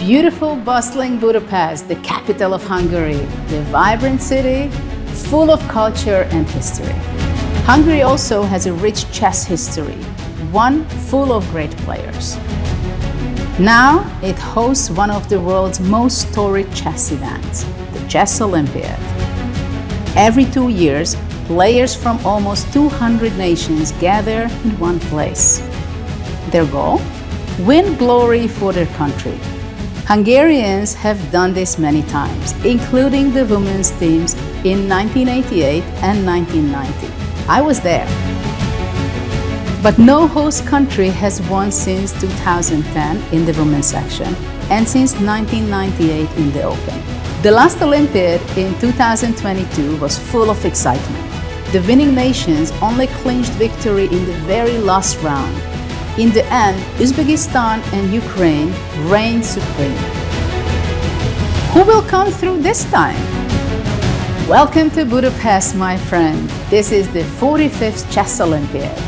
Beautiful, bustling Budapest, the capital of Hungary, the vibrant city, full of culture and history. Hungary also has a rich chess history, one full of great players. Now it hosts one of the world's most storied chess events, the Chess Olympiad. Every 2 years, players from almost 200 nations gather in one place. Their goal? Win glory for their country. Hungarians have done this many times, including the women's teams in 1988 and 1990. I was there. But no host country has won since 2010 in the women's section and since 1998 in the Open. The last Olympiad in 2022 was full of excitement. The winning nations only clinched victory in the very last round. In the end, Uzbekistan and Ukraine reigned supreme. Who will come through this time? Welcome to Budapest, my friend. This is the 45th Chess Olympiad.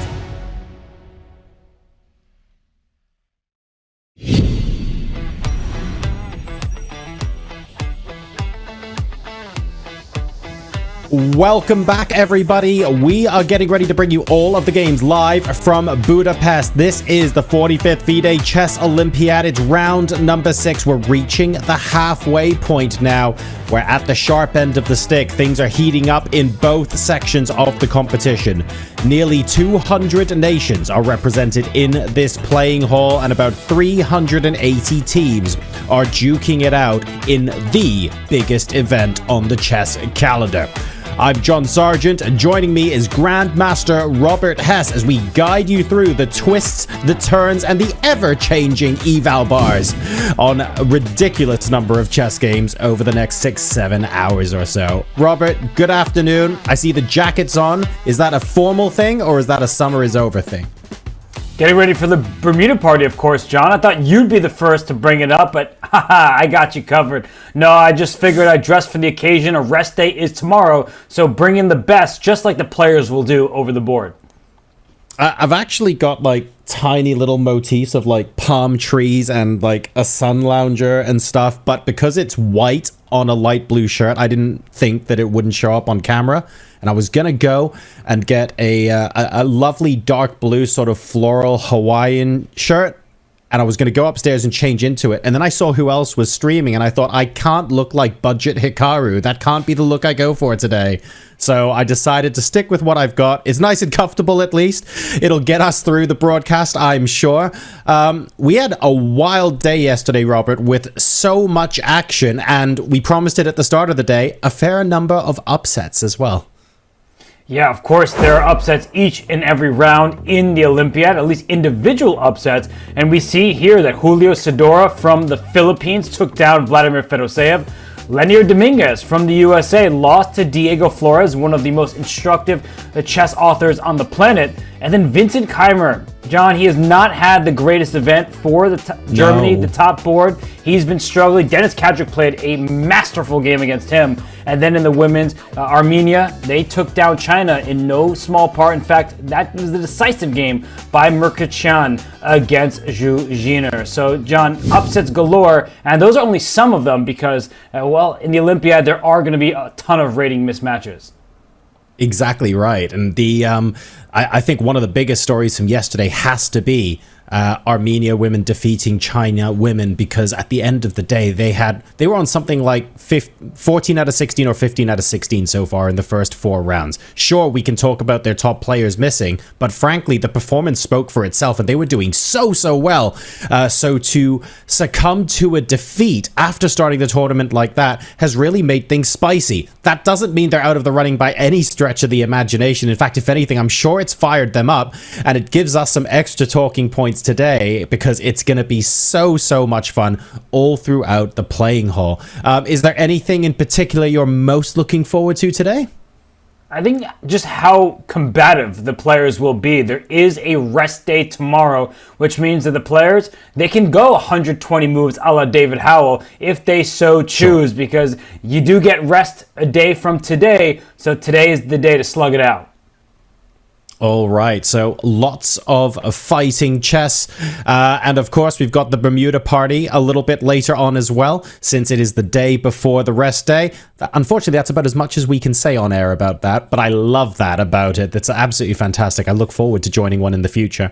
Welcome back, everybody. We are getting ready to bring you all of the games live from Budapest. This is the 45th FIDE Chess Olympiad. It's round number 6. We're reaching the halfway point now. We're at the sharp end of the stick. Things are heating up in both sections of the competition. Nearly 200 nations are represented in this playing hall, and about 380 teams are duking it out in the biggest event on the chess calendar. I'm John Sargent, and joining me is Grandmaster Robert Hess as we guide you through the twists, the turns, and the ever-changing eval bars on a ridiculous number of chess games over the next 6-7 hours or so. Robert, good afternoon. I see the jackets on. Is that a formal thing, or is that a summer is over thing? Getting ready for the Bermuda party, of course, John. I thought you'd be the first to bring it up, but haha, I got you covered. No, I just figured I'd dress for the occasion. A rest day is tomorrow, so bring in the best, just like the players will do over the board. I've actually got like tiny little motifs of like palm trees and like a sun lounger and stuff, but because it's white on a light blue shirt, I didn't think that it wouldn't show up on camera. And I was gonna go and get a lovely dark blue sort of floral Hawaiian shirt, and I was gonna go upstairs and change into it. And then I saw who else was streaming, and I thought, I can't look like budget Hikaru. That can't be the look I go for today. So I decided to stick with what I've got. It's nice and comfortable, at least. It'll get us through the broadcast, I'm sure. We had a wild day yesterday, Robert, with so much action, and we promised it at the start of the day, a fair number of upsets as well. Yeah, of course, there are upsets each and every round in the Olympiad, at least individual upsets. And we see here that Julio Sidora from the Philippines took down Vladimir Fedoseev. Lenier Dominguez from the USA lost to Diego Flores, one of the most instructive chess authors on the planet. And then Vincent Keimer. John, he has not had the greatest event for the Germany, the top board. He's been struggling. Denis Kadrik played a masterful game against him. And then in the women's, Armenia, they took down China in no small part. In fact, that was the decisive game by Murkacyan against Zhu Jiner. So, John, upsets galore. And those are only some of them because, well, in the Olympiad, there are going to be a ton of rating mismatches. Exactly right. And the I think one of the biggest stories from yesterday has to be Armenia women defeating China women, because at the end of the day they were on something like 14 out of 16 or 15 out of 16 so far in the first 4 rounds. Sure, we can talk about their top players missing, but frankly the performance spoke for itself, and they were doing so well. So to succumb to a defeat after starting the tournament like that has really made things spicy. That doesn't mean they're out of the running by any stretch of the imagination. In fact, if anything, I'm sure it's fired them up, and it gives us some extra talking points today because it's going to be so much fun all throughout the playing hall. Is there anything in particular you're most looking forward to today? I think just how combative the players will be. There is a rest day tomorrow, which means that the players, they can go 120 moves a la David Howell if they so choose, sure, because you do get rest a day from today, so today is the day to slug it out. All right, so lots of fighting chess. And of course, we've got the Bermuda party a little bit later on as well, since it is the day before the rest day. Unfortunately, that's about as much as we can say on air about that, but I love that about it. That's absolutely fantastic. I look forward to joining one in the future.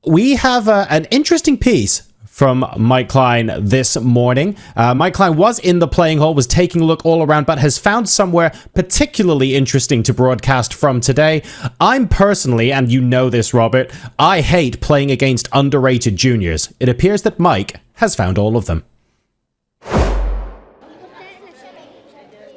We have an interesting piece from Mike Klein this morning. Mike Klein was in the playing hall, was taking a look all around, but has found somewhere particularly interesting to broadcast from today. I'm personally, and you know this, Robert, I hate playing against underrated juniors. It appears that Mike has found all of them.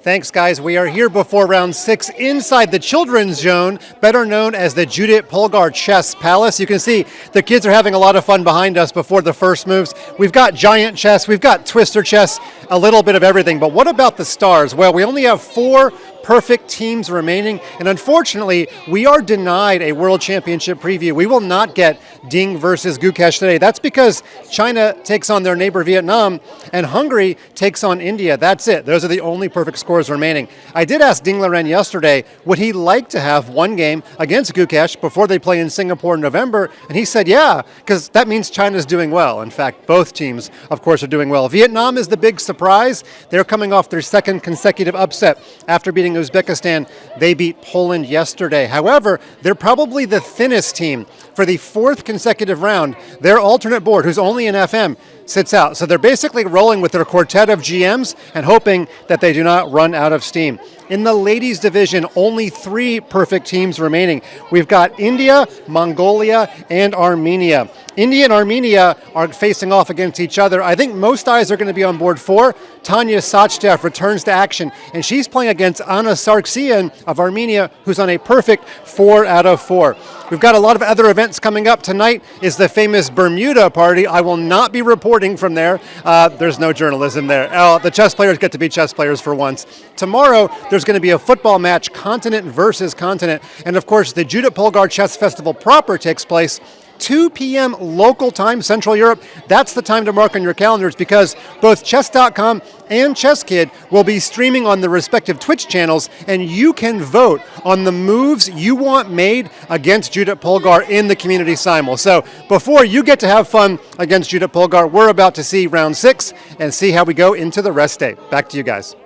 Thanks, guys. We are here before round 6 inside the children's zone, better known as the Judith Polgar Chess Palace. You can see the kids are having a lot of fun behind us before the first moves. We've got giant chess, we've got twister chess, a little bit of everything. But what about the stars? Well, we only have 4 perfect teams remaining, and unfortunately, we are denied a World Championship preview. We will not get Ding versus Gukesh today. That's because China takes on their neighbor Vietnam, and Hungary takes on India. That's it. Those are the only perfect scores remaining. I did ask Ding Liren yesterday, would he like to have one game against Gukesh before they play in Singapore in November, and he said yeah, because that means China's doing well. In fact, both teams, of course, are doing well. Vietnam is the big surprise. They're coming off their second consecutive upset after beating Uzbekistan. They beat Poland yesterday. However, they're probably the thinnest team. For the 4th consecutive round, their alternate board, who's only an FM, sits out. So they're basically rolling with their quartet of GMs and hoping that they do not run out of steam. In the ladies division, only 3 perfect teams remaining. We've got India, Mongolia, and Armenia. India and Armenia are facing off against each other. I think most eyes are going to be on board 4. Tanya Sachdev returns to action, and she's playing against Anna Sargsyan of Armenia, who's on a perfect 4 out of 4. We've got a lot of other events coming up. Tonight is the famous Bermuda party. I will not be reporting from there. There's no journalism there. The chess players get to be chess players for once. Tomorrow, there's going to be a football match, continent versus continent. And of course, the Judith Polgar Chess Festival proper takes place 2 p.m. local time, Central Europe. That's the time to mark on your calendars, because both Chess.com and ChessKid will be streaming on the respective Twitch channels, and you can vote on the moves you want made against Judith Polgar in the community simul. So before you get to have fun against Judith Polgar, we're about to see round 6 and see how we go into the rest day. Back to you guys.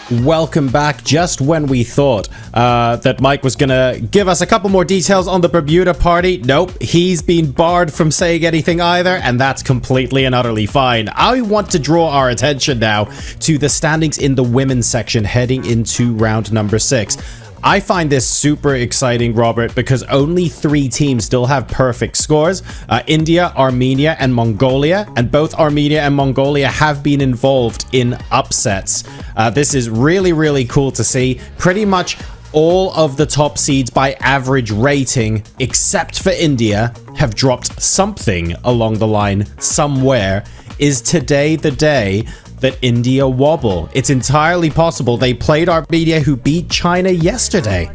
Welcome back. Just when we thought that Mike was going to give us a couple more details on the Bermuda party, nope, he's been barred from saying anything either, and that's completely and utterly fine. I want to draw our attention now to the standings in the women's section heading into round number 6. I find this super exciting, Robert, because only 3 teams still have perfect scores. India, Armenia, and Mongolia. And both Armenia and Mongolia have been involved in upsets. This is really, really cool to see. Pretty much all of the top seeds by average rating, except for India, have dropped something along the line somewhere. Is today the day that India wobble? It's entirely possible. They played Armenia, who beat China yesterday.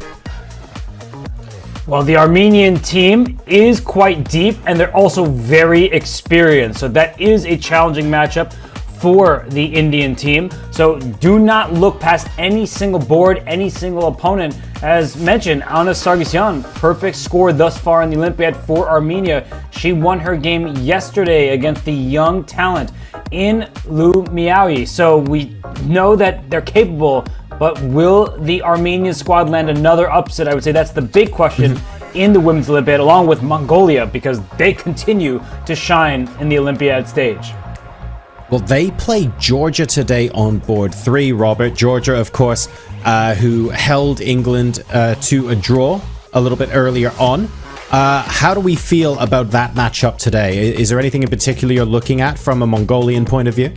Well, the Armenian team is quite deep, and they're also very experienced. So that is a challenging matchup for the Indian team. So do not look past any single board, any single opponent. As mentioned, Anna Sargsyan, perfect score thus far in the Olympiad for Armenia. She won her game yesterday against the young talent in Lu Miaoyi. So we know that they're capable, but will the Armenian squad land another upset? I would say that's the big question in the Women's Olympiad, along with Mongolia, because they continue to shine in the Olympiad stage. Well, they play Georgia today on board 3, Robert. Georgia, of course, who held England to a draw a little bit earlier on. How do we feel about that matchup today? Is there anything in particular you're looking at from a Mongolian point of view?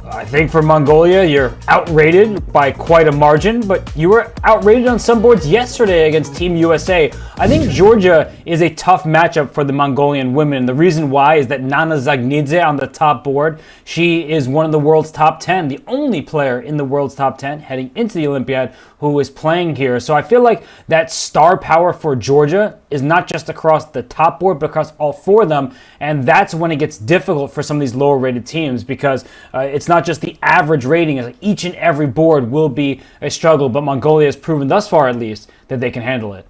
I think for Mongolia, you're outrated by quite a margin, but you were outrated on some boards yesterday against Team USA. I think Georgia is a tough matchup for the Mongolian women. The reason why is that Nana Zagnidze on the top board, she is one of the world's top 10, the only player in the world's top 10 heading into the Olympiad who is playing here. So I feel like that star power for Georgia is not just across the top board, but across all 4 of them. And that's when it gets difficult for some of these lower rated teams, because it's not not just the average rating, as each and every board will be a struggle, but Mongolia has proven thus far at least that they can handle it.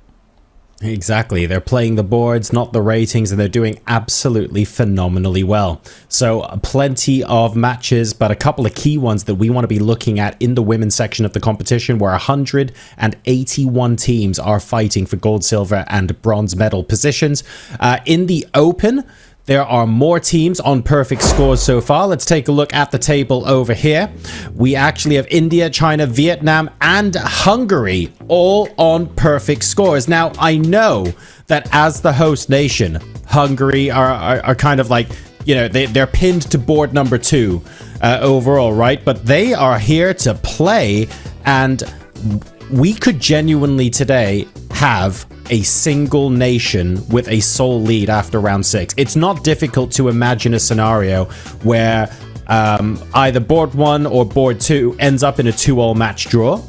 Exactly. They're playing the boards, not the ratings, and they're doing absolutely phenomenally well. So plenty of matches, but a couple of key ones that we want to be looking at in the women's section of the competition, where 181 teams are fighting for gold, silver, and bronze medal positions. In the open, there are more teams on perfect scores so far. Let's take a look at the table over here. We actually have India, China, Vietnam, and Hungary all on perfect scores. Now, I know that as the host nation, Hungary are kind of like, you know, they're pinned to board number 2 overall, right? But they are here to play, and we could genuinely today have a single nation with a sole lead after round 6. It's not difficult to imagine a scenario where either board 1 or board 2 ends up in a 2-all match draw,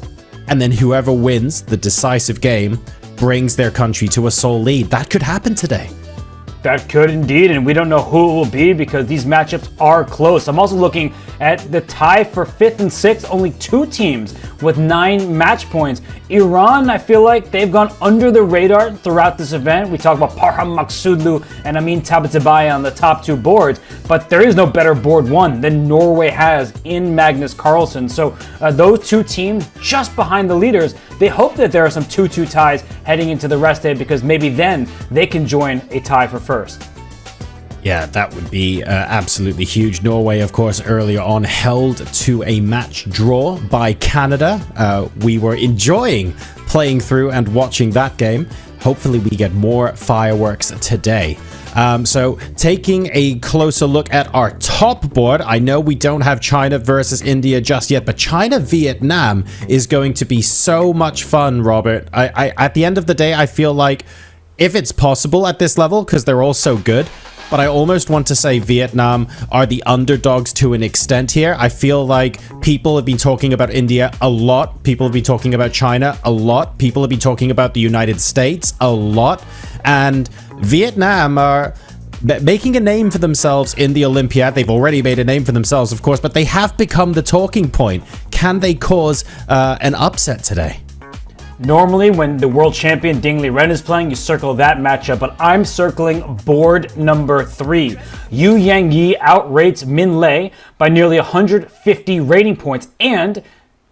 and then whoever wins the decisive game brings their country to a sole lead. That could happen today. That could indeed, and we don't know who it will be because these matchups are close. I'm also looking at the tie for 5th and 6th, only 2 teams with 9 match points. Iran, I feel like they've gone under the radar throughout this event. We talk about Parham Maksudlu and Amin Tabatabai on the top 2 boards, but there is no better board 1 than Norway has in Magnus Carlsen. So those 2 teams just behind the leaders, they hope that there are some 2-2 ties heading into the rest day, because maybe then they can join a tie for first. Yeah, that would be absolutely huge. Norway, of course, earlier on held to a match draw by Canada. We were enjoying playing through and watching that game. Hopefully we get more fireworks today. So taking a closer look at our top board, I know we don't have China versus India just yet, but China-Vietnam is going to be so much fun, Robert. I at the end of the day, I feel like if it's possible at this level, because they're all so good, but I almost want to say Vietnam are the underdogs to an extent here. I feel like people have been talking about India a lot. People have been talking about China a lot. People have been talking about the United States a lot. And Vietnam are making a name for themselves in the Olympiad. They've already made a name for themselves, of course, but they have become the talking point. Can they cause an upset today? Normally, when the world champion Ding Liren is playing, you circle that matchup, but I'm circling board number 3. Yu Yangyi outrates Min Lei by nearly 150 rating points, and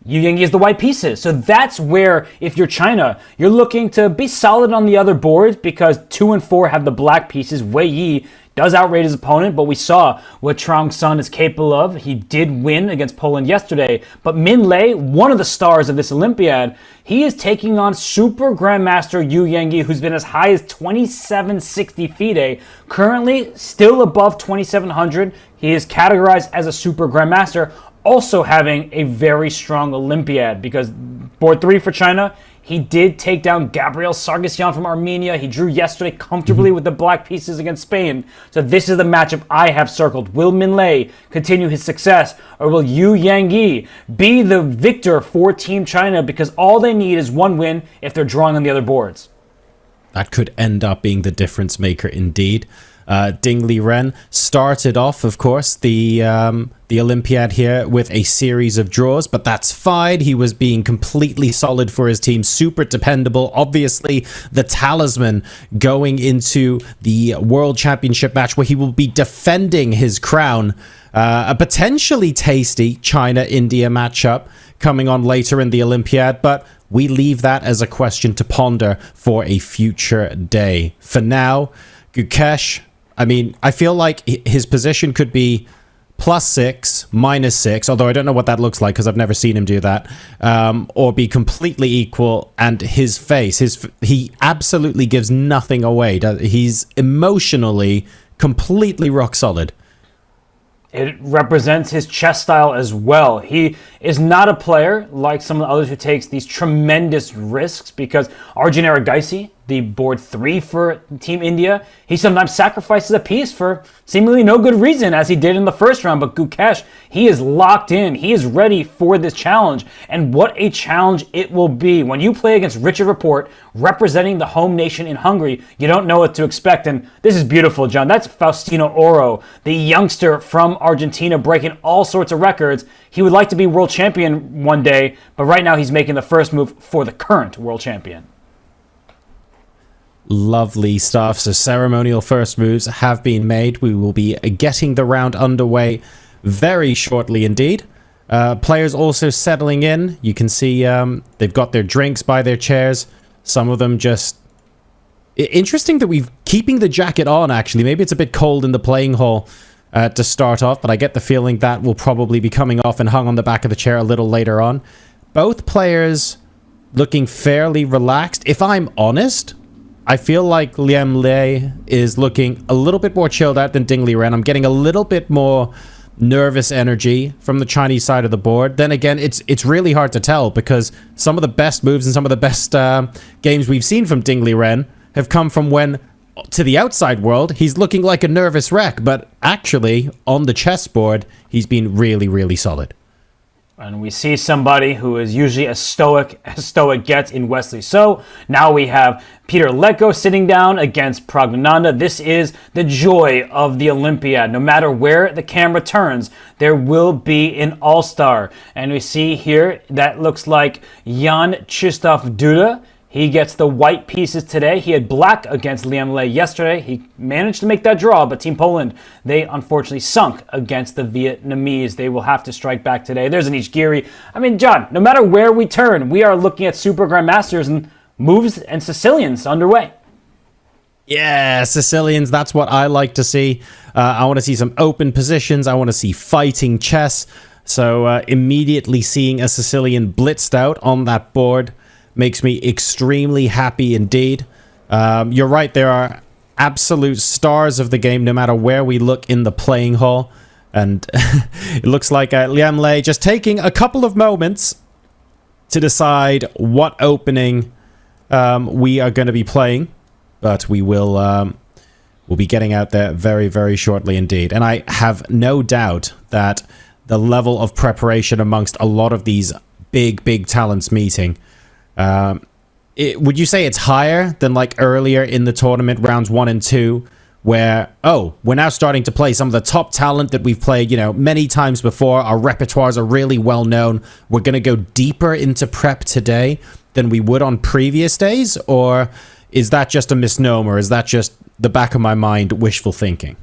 Yu Yangyi is the white pieces. So that's where, if you're China, you're looking to be solid on the other boards, because 2 and 4 have the black pieces. Wei Yi does outrate his opponent, but we saw what Trong Sun is capable of. He did win against Poland yesterday, but Min Lei, one of the stars of this Olympiad, he is taking on Super Grandmaster Yu Yangyi, who's been as high as 2760 FIDE, currently still above 2700. He is categorized as a Super Grandmaster, also having a very strong Olympiad, because board 3 for China, he did take down Gabriel Sargsyan from Armenia. He drew yesterday comfortably with the black pieces against Spain. So this is the matchup I have circled. Will Min Lei continue his success, or will Yu Yangyi be the victor for Team China? Because all they need is one win if they're drawing on the other boards. That could end up being the difference maker indeed. Ding Liren started off, of course, the Olympiad here with a series of draws, but that's fine. He was being completely solid for his team, super dependable. Obviously, the talisman going into the World Championship match where he will be defending his crown. A potentially tasty China-India matchup coming on later in the Olympiad, but we leave that as a question to ponder for a future day. For now, Gukesh, I mean, I feel like his position could be +6, -6, although I don't know what that looks like because I've never seen him do that, or be completely equal. And his face, he absolutely gives nothing away. He's emotionally completely rock solid. It represents his chess style as well. He is not a player like some of the others who takes these tremendous risks, because Arjun Erigaisi the board 3 for Team India. He sometimes sacrifices a piece for seemingly no good reason, as he did in the first round. But Gukesh, he is locked in. He is ready for this challenge. And what a challenge it will be. When you play against Richard Rapport, representing the home nation in Hungary, you don't know what to expect. And this is beautiful, John. That's Faustino Oro, the youngster from Argentina, breaking all sorts of records. He would like to be world champion one day, but right now he's making the first move for the current world champion. Lovely stuff. So ceremonial first moves have been made. We will be getting the round underway very shortly indeed. Players also settling in. You can see they've got their drinks by their chairs. Some of them just... Interesting that we're keeping the jacket on, actually. Maybe it's a bit cold in the playing hall to start off, but I get the feeling that will probably be coming off and hung on the back of the chair a little later on. Both players looking fairly relaxed. If I'm honest, I feel like Liam Lei is looking a little bit more chilled out than Ding Liren. I'm getting a little bit more nervous energy from the Chinese side of the board. Then again, it's really hard to tell because some of the best moves and some of the best games we've seen from Ding Liren have come from when, to the outside world, he's looking like a nervous wreck. But actually, on the chessboard, he's been really, really solid. And we see somebody who is usually as stoic gets in Wesley. So now we have Peter Leko sitting down against Praggnanandhaa. This is the joy of the Olympiad. No matter where the camera turns, there will be an all-star. And we see here that looks like Jan Krzysztof Duda. He gets the white pieces today. He had black against Liam Lei yesterday. He managed to make that draw, but Team Poland, they unfortunately sunk against the Vietnamese. They will have to strike back today. There's Anish Giri. I mean, John, no matter where we turn, we are looking at Super Grandmasters and moves and Sicilians underway. Yeah, Sicilians, that's what I like to see. I want to see some open positions. I want to see fighting chess. So immediately seeing a Sicilian blitzed out on that board makes me extremely happy indeed. You're right, there are absolute stars of the game no matter where we look in the playing hall. And it looks like Liam Lei just taking a couple of moments to decide what opening we are going to be playing. But we will we'll be getting out there very, very shortly indeed. And I have no doubt that the level of preparation amongst a lot of these big talents meeting, would you say it's higher than like earlier in the tournament, rounds 1 and 2, where, oh, we're now starting to play some of the top talent that we've played, you know, many times before. Our repertoires are really well known. We're going to go deeper into prep today than we would on previous days? Or is that just a misnomer? Is that just the back of my mind wishful thinking?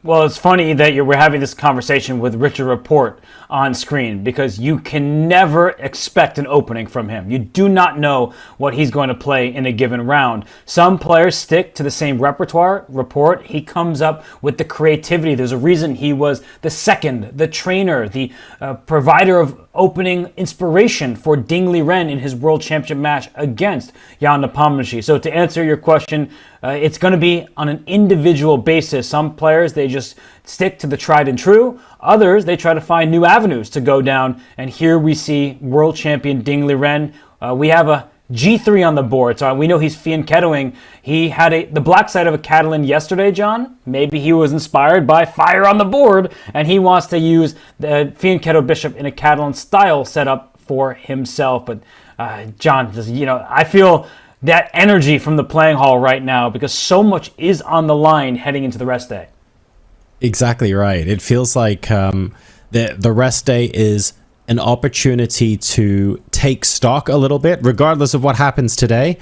Well, it's funny that we're having this conversation with Richard Rapport on screen because you can never expect an opening from him. You do not know what he's going to play in a given round. Some players stick to the same repertoire. Rapport, he comes up with the creativity. There's a reason he was the second, the trainer, the provider of opening inspiration for Ding Liren in his World Championship match against Jan Nepomniachtchi. So to answer your question, it's going to be on an individual basis. Some players, they just stick to the tried and true. Others, they try to find new avenues to go down. And here we see world champion Ding Liren. We have a G3 on the board, so we know he's fianchettoing. He had the black side of a Catalan yesterday, John. Maybe he was inspired by fire on the board, and he wants to use the fianchetto bishop in a Catalan style setup for himself. But John, I feel that energy from the playing hall right now because so much is on the line heading into the rest day. Exactly right. It feels like the rest day is an opportunity to take stock a little bit, regardless of what happens today.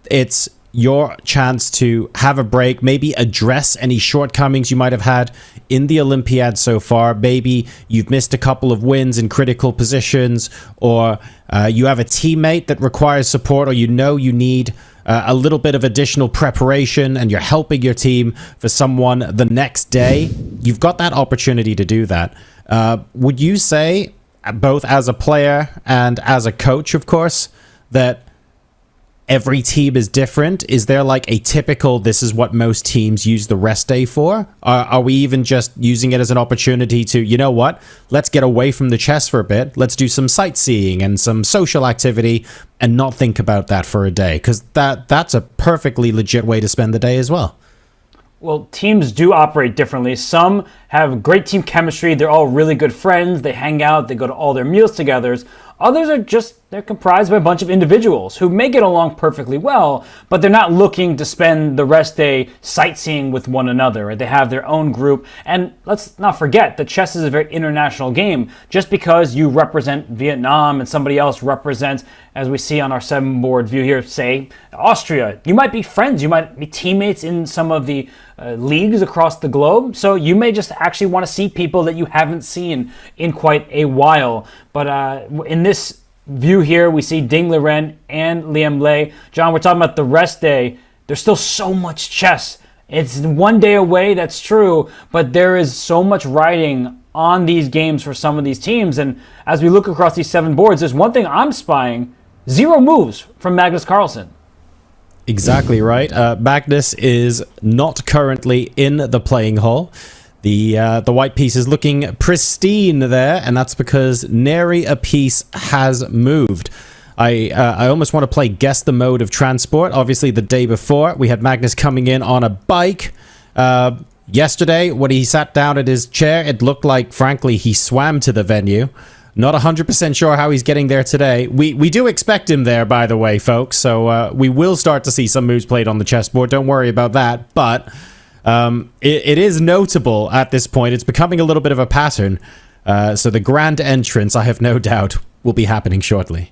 It's your chance to have a break, maybe address any shortcomings you might have had in the Olympiad so far. Maybe you've missed a couple of wins in critical positions, or you have a teammate that requires support, or you know you need a little bit of additional preparation and you're helping your team for someone the next day. You've got that opportunity to do that. Would you say, both as a player and as a coach, of course, that every team is different? Is there like a typical, this is what most teams use the rest day for? Are we even just using it as an opportunity to, you know what, let's get away from the chess for a bit. Let's do some sightseeing and some social activity and not think about that for a day? Because that's a perfectly legit way to spend the day as well. Well, teams do operate differently. Some have great team chemistry. They're all really good friends. They hang out. They go to all their meals together. Others are they're comprised by a bunch of individuals who may get along perfectly well, but they're not looking to spend the rest day sightseeing with one another. Right? They have their own group. And let's not forget that chess is a very international game. Just because you represent Vietnam and somebody else represents, as we see on our 7-board view here, say, Austria, you might be friends. You might be teammates in some of the leagues across the globe. So you may just actually want to see people that you haven't seen in quite a while. But in this view here, we see Ding Liren and Liam Lei. John, we're talking about the rest day. There's still so much chess. It's one day away, that's true, but there is so much riding on these games for some of these teams. And as we look across these 7 boards, there's one thing I'm spying: 0 moves from Magnus Carlsen. Exactly right. Magnus is not currently in the playing hall. The white piece is looking pristine there, and that's because nary a piece has moved. I almost want to play guess the mode of transport. Obviously, the day before, we had Magnus coming in on a bike. Yesterday, when he sat down at his chair, it looked like, frankly, he swam to the venue. Not 100% sure how he's getting there today. We do expect him there, by the way, folks. So we will start to see some moves played on the chessboard. Don't worry about that. But it is notable at this point. It's becoming a little bit of a pattern. So the grand entrance, I have no doubt, will be happening shortly.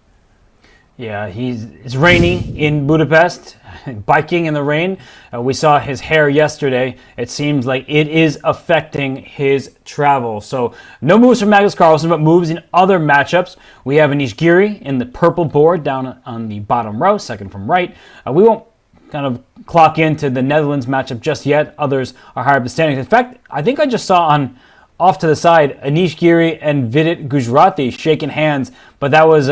Yeah, it's raining in Budapest, biking in the rain. We saw his hair yesterday. It seems like it is affecting his travel. So no moves from Magnus Carlsen, but moves in other matchups. We have Anish Giri in the purple board down on the bottom row, second from right. We won't kind of clock into the Netherlands matchup just yet. Others are higher up the standings. In fact, I think I just saw off to the side, Anish Giri and Vidit Gujrati shaking hands, but that was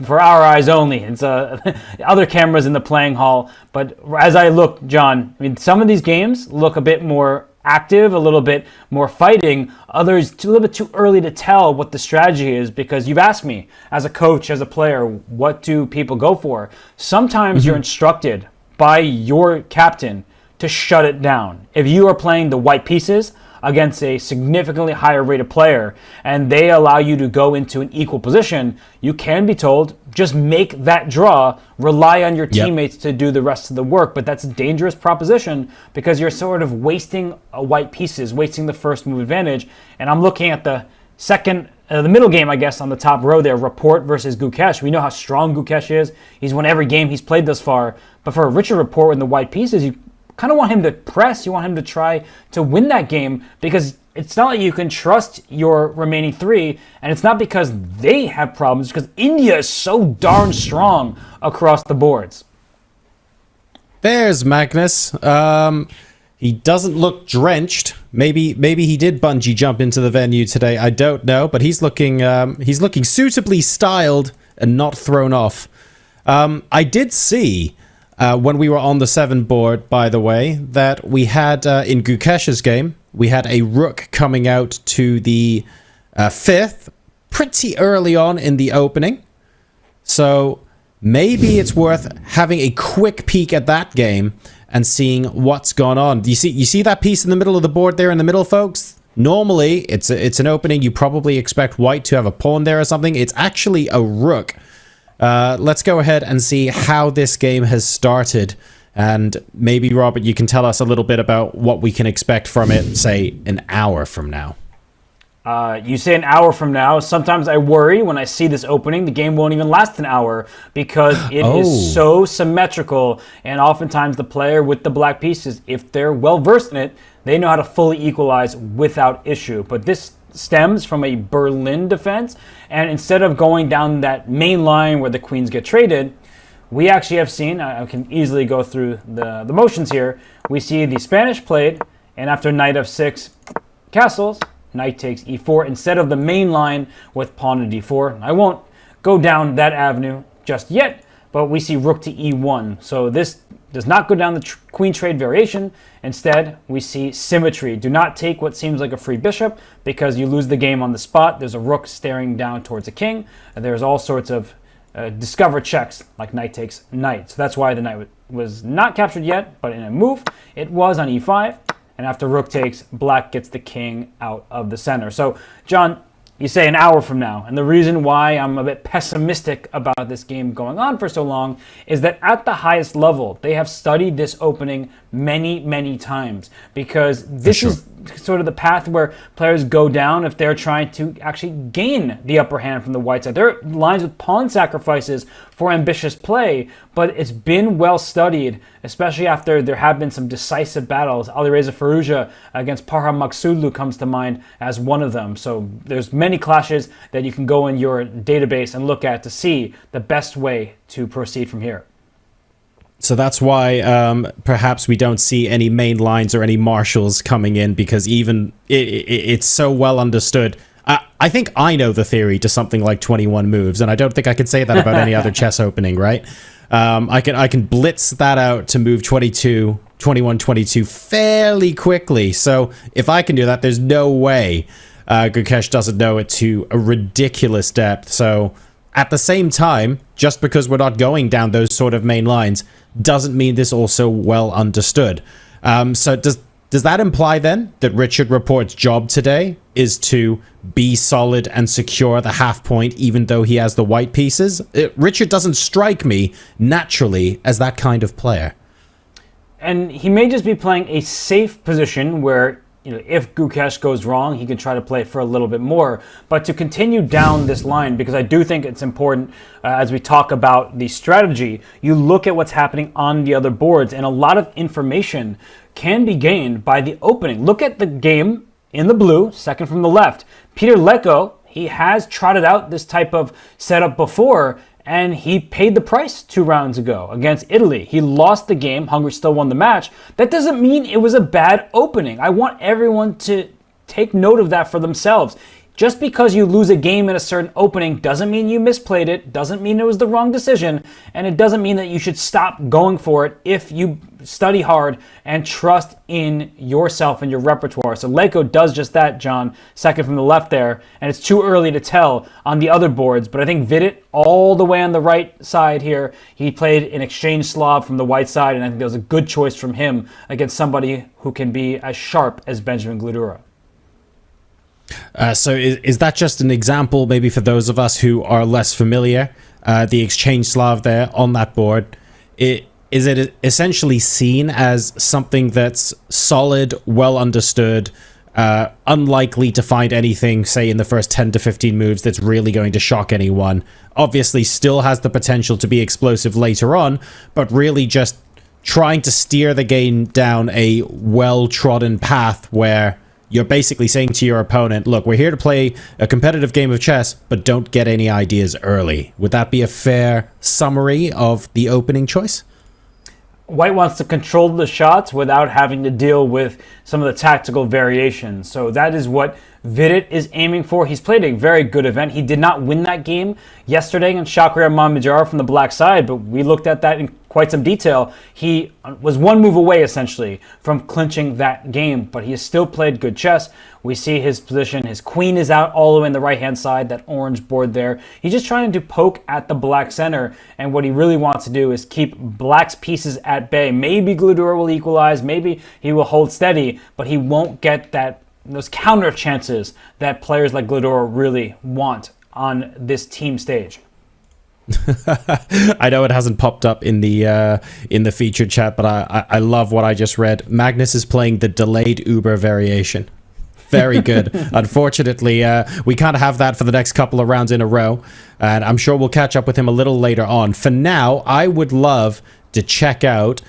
for our eyes only. It's other cameras in the playing hall. But as I look, John, I mean, some of these games look a bit more active, a little bit more fighting. Others, a little bit too early to tell what the strategy is, because you've asked me, as a coach, as a player, what do people go for? Sometimes you're instructed by your captain to shut it down. If you are playing the white pieces against a significantly higher rated player and they allow you to go into an equal position, you can be told, just make that draw, rely on your teammates to do the rest of the work. But that's a dangerous proposition, because you're sort of wasting white pieces, wasting the first move advantage. And I'm looking at the middle game, I guess, on the top row there, Rapport versus Gukesh. We know how strong Gukesh is. He's won every game he's played thus far. But for a Richard Rapport in the white pieces, you kind of want him to press. You want him to try to win that game, because it's not like you can trust your remaining 3, and it's not because they have problems, because India is so darn strong across the boards. There's Magnus. He doesn't look drenched. Maybe he did bungee jump into the venue today. I don't know, but he's looking suitably styled and not thrown off. I did see, when we were on the 7 board, by the way, that we had, in Gukesh's game, we had a rook coming out to the 5th pretty early on in the opening. So maybe it's worth having a quick peek at that game and seeing what's gone on. You see that piece in the middle of the board there in the middle, folks? Normally, it's an opening. You probably expect white to have a pawn there or something. It's actually a rook. Let's go ahead and see how this game has started. And maybe, Robert, you can tell us a little bit about what we can expect from it, say, an hour from now. You say an hour from now. Sometimes I worry when I see this opening, the game won't even last an hour, because it is so symmetrical. And oftentimes the player with the black pieces, if they're well versed in it, they know how to fully equalize without issue. But this stems from a Berlin defense, and instead of going down that main line where the queens get traded, we actually have seen, I can easily go through the motions here, we see the Spanish played, and after knight f6 castles, knight takes e4 instead of the main line with pawn to d4. I won't go down that avenue just yet, but we see rook to e1. So this does not go down the queen trade variation. Instead, we see symmetry. Do not take what seems like a free bishop because you lose the game on the spot. There's a rook staring down towards a king. There's all sorts of discover checks like knight takes knight. So that's why the knight was not captured yet, but in a move, it was on e5. And after rook takes, black gets the king out of the center. So, John, you say an hour from now, and the reason why I'm a bit pessimistic about this game going on for so long is that at the highest level, they have studied this opening many, many times, because this is sort of the path where players go down if they're trying to actually gain the upper hand from the white side. There are lines with pawn sacrifices for ambitious play, but it's been well studied, especially after there have been some decisive battles. Alireza Firouzja against Parham Maghsoodloo comes to mind as one of them. So there's many clashes that you can go in your database and look at to see the best way to proceed from here. So that's why perhaps we don't see any main lines or any marshals coming in, because even it's so well understood. I think I know the theory to something like 21 moves, and I don't think I can say that about any other chess opening, right? I can blitz that out to move 22, 21, 22 fairly quickly. So if I can do that, there's no way Gukesh doesn't know it to a ridiculous depth. So at the same time, just because we're not going down those sort of main lines doesn't mean this also well understood. So does that imply then that Richard Rapport's job today is to be solid and secure the half point even though he has the white pieces? Richard doesn't strike me naturally as that kind of player. And he may just be playing a safe position where, if Gukesh goes wrong, he can try to play for a little bit more. But to continue down this line, because I do think it's important as we talk about the strategy, you look at what's happening on the other boards, and a lot of information can be gained by the opening. Look at the game in the blue, second from the left. Peter Leko, he has trotted out this type of setup before, and he paid the price 2 rounds ago against Italy. He lost the game. Hungary still won the match. That doesn't mean it was a bad opening. I want everyone to take note of that for themselves. Just because you lose a game in a certain opening doesn't mean you misplayed it, doesn't mean it was the wrong decision, and it doesn't mean that you should stop going for it if you study hard and trust in yourself and your repertoire. So Leko does just that, John, second from the left there, and it's too early to tell on the other boards, but I think Vidit all the way on the right side here, he played an exchange Slav from the white side, and I think that was a good choice from him against somebody who can be as sharp as Benjamin Glidura. So is that just an example, maybe for those of us who are less familiar, the exchange Slav there on that board? Is it essentially seen as something that's solid, well understood, unlikely to find anything, say, in the first 10 to 15 moves that's really going to shock anyone? Obviously still has the potential to be explosive later on, but really just trying to steer the game down a well-trodden path where you're basically saying to your opponent, look, we're here to play a competitive game of chess, but don't get any ideas early. Would that be a fair summary of the opening choice? White wants to control the shots without having to deal with some of the tactical variations. So that is what Vidit is aiming for. He's played a very good event. He did not win that game yesterday against Shakhriyar Mammadjar from the black side, but we looked at that in quite some detail. He was 1 move away, essentially, from clinching that game, but he has still played good chess. We see his position. His queen is out all the way on the right-hand side, that orange board there. He's just trying to poke at the black center, and what he really wants to do is keep black's pieces at bay. Maybe Glidura will equalize, maybe he will hold steady, but he won't get those counter chances that players like Glidura really want on this team stage. I know it hasn't popped up in the featured chat, but I love what I just read. Magnus is playing the delayed Uber variation. Very good. Unfortunately, we can't have that for the next couple of rounds in a row, and I'm sure we'll catch up with him a little later on. For now, I would love to check out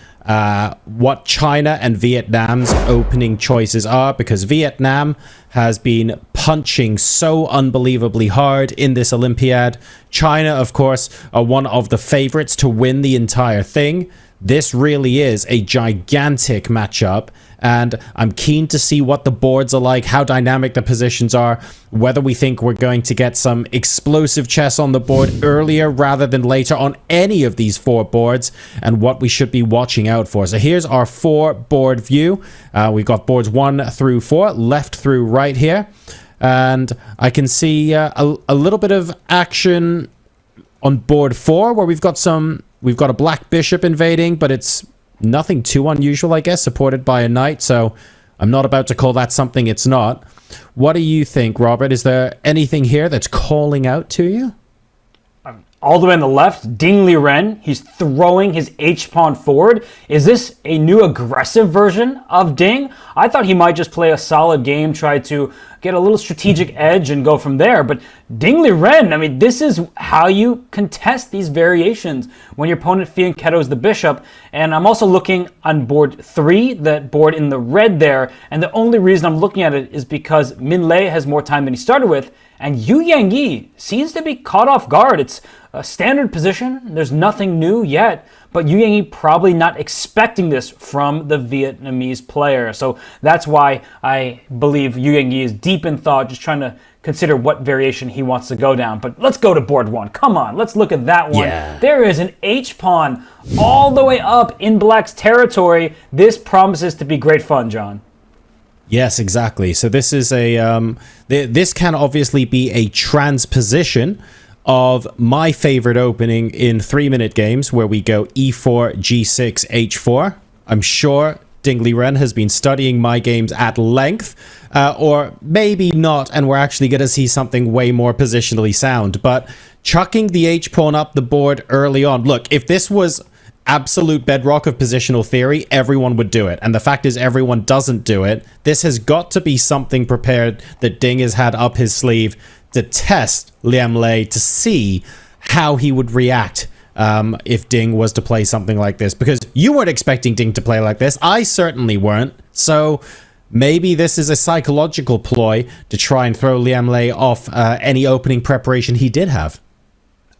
what China and Vietnam's opening choices are, because Vietnam has been punching so unbelievably hard in this Olympiad. China, of course, are one of the favorites to win the entire thing. this really is a gigantic matchup, and I'm keen to see what the boards are like, how dynamic the positions are, whether we think we're going to get some explosive chess on the board earlier rather than later on any of these 4 boards, and what we should be watching out for. So here's our 4 board view. We've got boards 1 through 4, left through right here, and I can see a little bit of action on board 4 where we've got a black bishop invading, but it's nothing too unusual, I guess, supported by a knight, so I'm not about to call that something it's not. What do you think, Robert? Is there anything here that's calling out to you? All the way on the left, Ding Liren, he's throwing his h-pawn forward. Is this a new aggressive version of Ding? I thought he might just play a solid game, try to get a little strategic edge and go from there. But Ding Liren, I mean, this is how you contest these variations when your opponent fianchettos the bishop. And I'm also looking on board 3, that board in the red there. And the only reason I'm looking at it is because Min Lei has more time than he started with. And Yu Yangyi seems to be caught off guard. It's a standard position. There's nothing new yet. But Yu Yangyi probably not expecting this from the Vietnamese player. So that's why I believe Yu Yangyi is deep in thought, just trying to consider what variation he wants to go down. But let's go to board 1. Come on, let's look at that one. Yeah. There is an H-pawn all the way up in Black's territory. This promises to be great fun, John. Yes, exactly. So this is this can obviously be a transposition of my favorite opening in 3-minute games, where we go e4, g6, h4. I'm sure Ding Liren has been studying my games at length, or maybe not, and we're actually going to see something way more positionally sound. But chucking the h-pawn up the board early on. Look, if this was absolute bedrock of positional theory, everyone would do it. And the fact is, everyone doesn't do it. This has got to be something prepared that Ding has had up his sleeve to test Liam Lei, to see how he would react if Ding was to play something like this. Because you weren't expecting Ding to play like this. I certainly weren't. So maybe this is a psychological ploy to try and throw Liam Lei off any opening preparation he did have.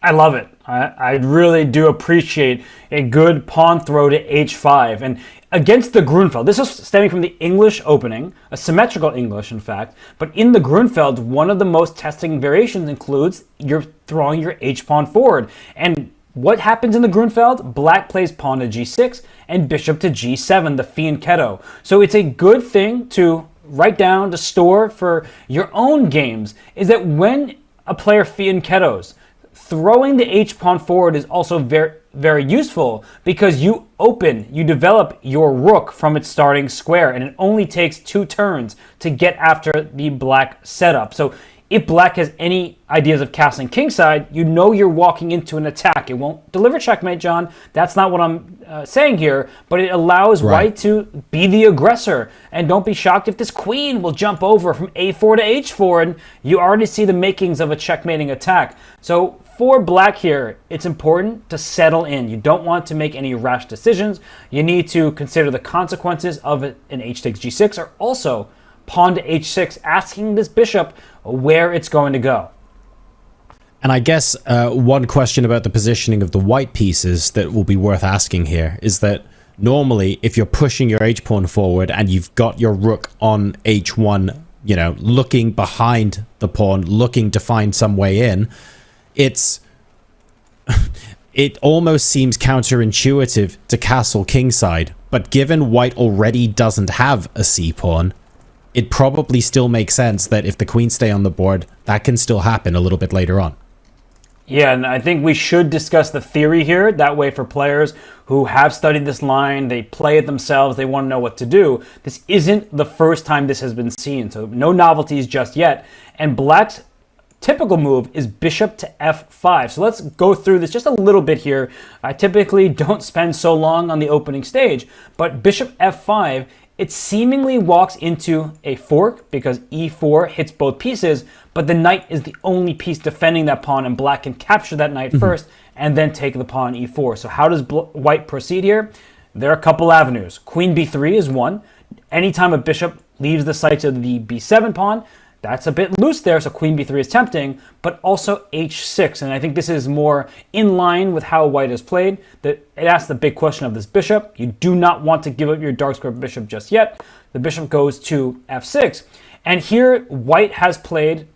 I love it. I really do appreciate a good pawn throw to h5. And against the Grunfeld, this is stemming from the English opening, a symmetrical English, in fact. But in the Grunfeld, one of the most testing variations includes you're throwing your h-pawn forward. And what happens in the Grunfeld? Black plays pawn to g6 and bishop to g7, the fianchetto. So it's a good thing to write down, to store for your own games, is that when a player fianchettos, throwing the h-pawn forward is also very, very useful, because you develop your rook from its starting square, and it only takes 2 turns to get after the black setup. So if black has any ideas of castling kingside, you know you're walking into an attack. It won't deliver checkmate, John. That's not what I'm saying here, but it allows white to be the aggressor. And don't be shocked if this queen will jump over from a4 to h4, and you already see the makings of a checkmating attack. So for black here, it's important to settle in. You don't want to make any rash decisions. You need to consider the consequences of an h takes g6, or also pawn to h6, asking this bishop where it's going to go. And I guess one question about the positioning of the white pieces that will be worth asking here is that normally if you're pushing your h-pawn forward and you've got your rook on h1, you know, looking behind the pawn, looking to find some way in, it almost seems counterintuitive to castle kingside. But given white already doesn't have a c-pawn, it probably still makes sense that if the queen stay on the board, that can still happen a little bit later on. Yeah, and I think we should discuss the theory here. That way, for players who have studied this line, they play it themselves, they want to know what to do. This isn't the first time this has been seen, so no novelties just yet. And black's typical move is bishop to f5. So let's go through this just a little bit here. I typically don't spend so long on the opening stage, but bishop f5, it seemingly walks into a fork because e4 hits both pieces, but the knight is the only piece defending that pawn, and black can capture that knight first and then take the pawn e4. So how does white proceed here? There are a couple avenues. Queen b3 is one. Anytime a bishop leaves the sights of the b7 pawn, that's a bit loose there, so queen b3 is tempting, but also h6, and I think this is more in line with how white has played. That it asks the big question of this bishop. You do not want to give up your dark square bishop just yet. The bishop goes to f6, and here white has played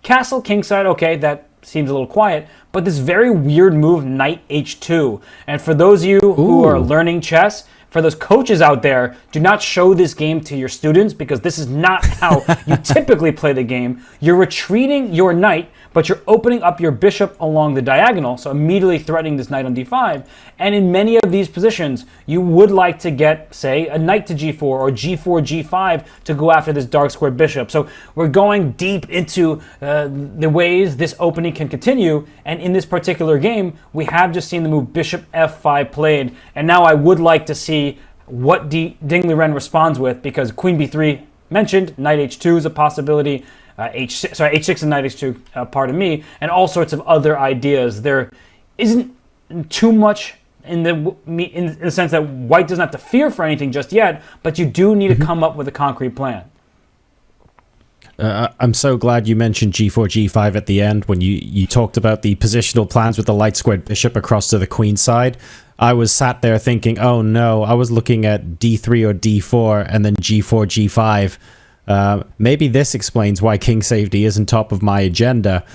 castle kingside. Okay, that seems a little quiet, but this very weird move, knight h2. And for those of you who are learning chess, for those coaches out there, do not show this game to your students, because this is not how you typically play the game. You're retreating your knight, but you're opening up your bishop along the diagonal, so immediately threatening this knight on d5. And in many of these positions, you would like to get, say, a knight to g4 or g4, g5 to go after this dark square bishop. So we're going deep into the ways this opening can continue. And in this particular game, we have just seen the move bishop f5 played. And now I would like to see what Dingley Ren responds with, because queen b3 mentioned, knight h2 is a possibility. H6 and knight h2, pardon me, and all sorts of other ideas. There isn't too much in the sense that white doesn't have to fear for anything just yet, but you do need to come up with a concrete plan. I'm so glad you mentioned g4, g5 at the end when you talked about the positional plans with the light squared bishop across to the queen side. I was sat there thinking, oh no, I was looking at d3 or d4 and then g4, g5. Maybe this explains why king safety isn't top of my agenda,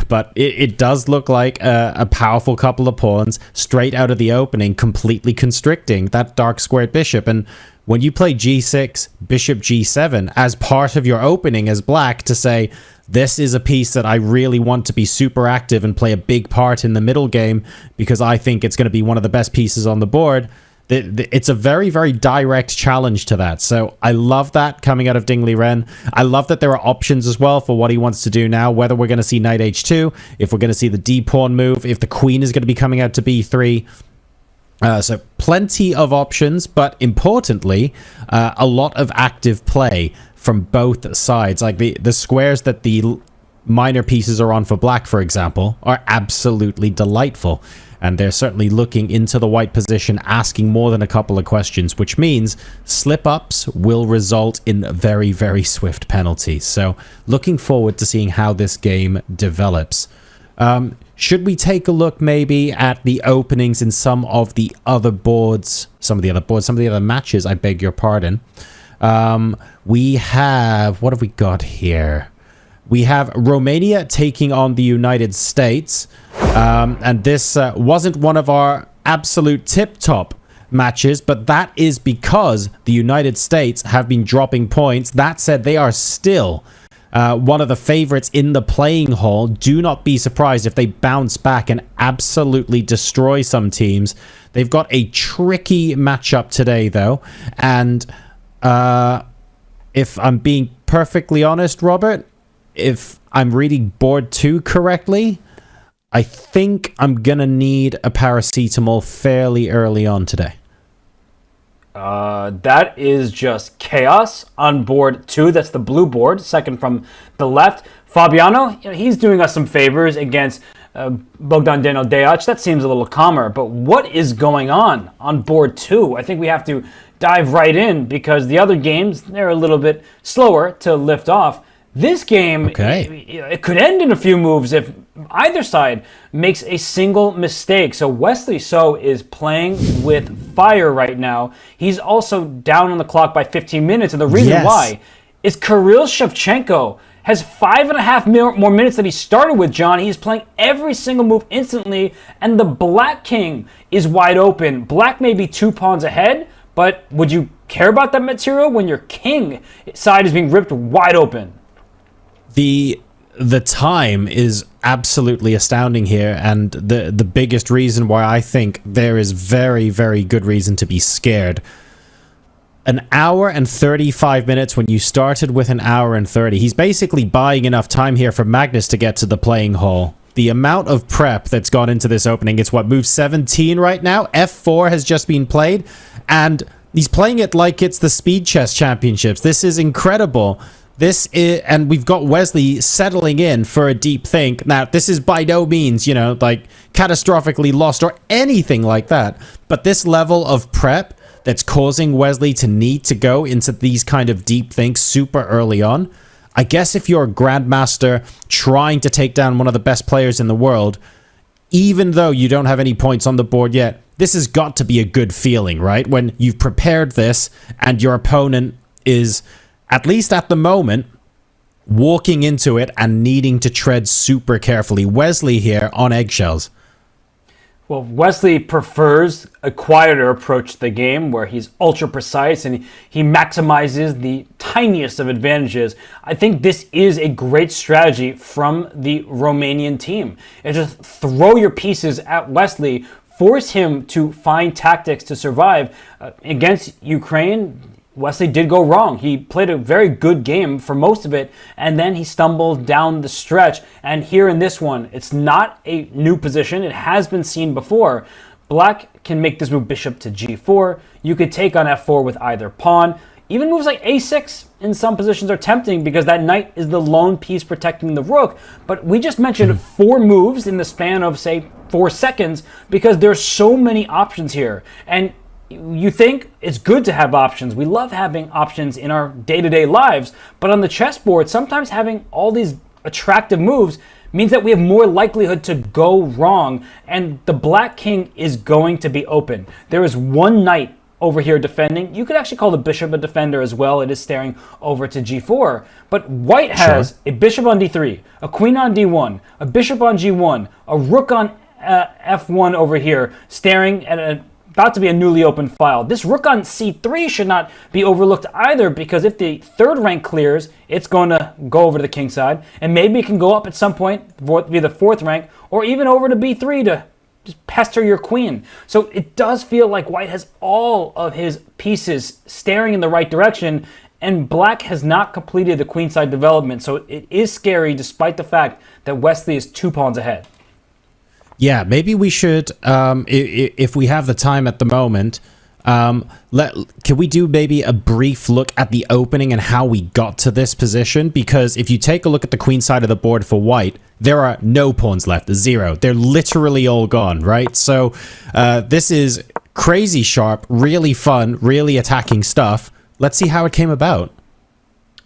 but it does look like a powerful couple of pawns straight out of the opening, completely constricting that dark squared bishop. And when you play g6, bishop g7 as part of your opening as black to say, this is a piece that I really want to be super active and play a big part in the middle game because I think it's going to be one of the best pieces on the board, it's a very, very direct challenge to that. So I love that coming out of Dingley Ren. I love that there are options as well for what he wants to do now, whether we're going to see knight h2, if we're going to see the d-pawn move, if the queen is going to be coming out to b3. So plenty of options, but importantly, a lot of active play from both sides. Like the squares that the minor pieces are on for black, for example, are absolutely delightful. And they're certainly looking into the white position, asking more than a couple of questions, which means slip-ups will result in very, very swift penalties. So looking forward to seeing how this game develops. Should we take a look maybe at the openings in some of the other matches, I beg your pardon. We have, what have we got here? We have Romania taking on the United States. And this wasn't one of our absolute tip-top matches, but that is because the United States have been dropping points. That said, they are still one of the favorites in the playing hall. Do not be surprised if they bounce back and absolutely destroy some teams. They've got a tricky matchup today, though. And if I'm being perfectly honest, Robert, if I'm reading board 2 correctly, I think I'm going to need a paracetamol fairly early on today. That is just chaos on board 2. That's the blue board, second from the left. Fabiano, he's doing us some favors against Bogdan Dejac. That seems a little calmer, but what is going on board 2? I think we have to dive right in because the other games, they're a little bit slower to lift off. This game, it could end in a few moves if either side makes a single mistake. So Wesley So is playing with fire right now. He's also down on the clock by 15 minutes. And the reason why is Kirill Shevchenko has 5.5 more minutes than he started with, John. He's playing every single move instantly. And the black king is wide open. Black may be 2 pawns ahead, but would you care about that material when your king side is being ripped wide open? The time is absolutely astounding here, and the biggest reason why I think there is very, very good reason to be scared. An hour and 35 minutes when you started with an hour and 30. He's basically buying enough time here for Magnus to get to the playing hall. The amount of prep that's gone into this opening, it's what, move 17 right now? F4 has just been played, and he's playing it like it's the Speed Chess Championships. This is incredible. This is, and we've got Wesley settling in for a deep think. Now, this is by no means, like catastrophically lost or anything like that. But this level of prep that's causing Wesley to need to go into these kind of deep thinks super early on, I guess if you're a grandmaster trying to take down one of the best players in the world, even though you don't have any points on the board yet, this has got to be a good feeling, right? When you've prepared this and your opponent is, at least at the moment, walking into it and needing to tread super carefully. Wesley here on eggshells. Well, Wesley prefers a quieter approach to the game where he's ultra precise and he maximizes the tiniest of advantages. I think this is a great strategy from the Romanian team. And just throw your pieces at Wesley, force him to find tactics to survive. Against Ukraine, Wesley did go wrong. He played a very good game for most of it, and then he stumbled down the stretch. And here in this one, it's not a new position. It has been seen before. Black can make this move bishop to g4. You could take on f4 with either pawn. Even moves like a6 in some positions are tempting because that knight is the lone piece protecting the rook. But we just mentioned 4 moves in the span of, say, 4 seconds because there's so many options here. And you think it's good to have options. We love having options in our day-to-day lives, but on the chessboard, sometimes having all these attractive moves means that we have more likelihood to go wrong, and the black king is going to be open. There is one knight over here defending. You could actually call the bishop a defender as well. It is staring over to g4, but white has a bishop on d3, a queen on d1, a bishop on g1, a rook on f1 over here, staring at about to be a newly opened file. This rook on c3 should not be overlooked either, because if the third rank clears, it's going to go over to the king side, and maybe it can go up at some point via the 4th rank, or even over to b3 to just pester your queen. So it does feel like white has all of his pieces staring in the right direction, and black has not completed the queenside development. So it is scary despite the fact that Wesley is 2 pawns ahead. Yeah, maybe we should, if we have the time at the moment, can we do maybe a brief look at the opening and how we got to this position? Because if you take a look at the queen side of the board for white, there are no pawns left, 0. They're literally all gone, right? So this is crazy sharp, really fun, really attacking stuff. Let's see how it came about.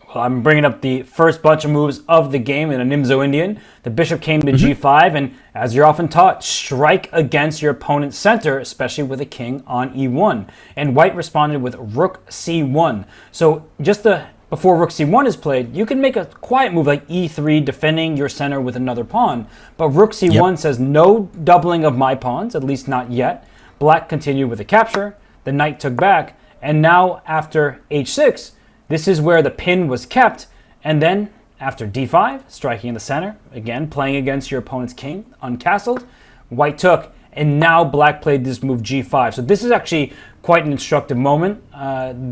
Well, I'm bringing up the first bunch of moves of the game in a Nimzo Indian. The bishop came to g5, and as you're often taught, strike against your opponent's center, especially with a king on e1. And white responded with rook c1. So just before rook c1 is played, you can make a quiet move like e3, defending your center with another pawn. But rook c1 says no doubling of my pawns, at least not yet. Black continued with a capture. The knight took back. And now after h6, this is where the pin was kept, and then after d5, striking in the center, again playing against your opponent's king, uncastled, white took, and now black played this move g5. So this is actually quite an instructive moment.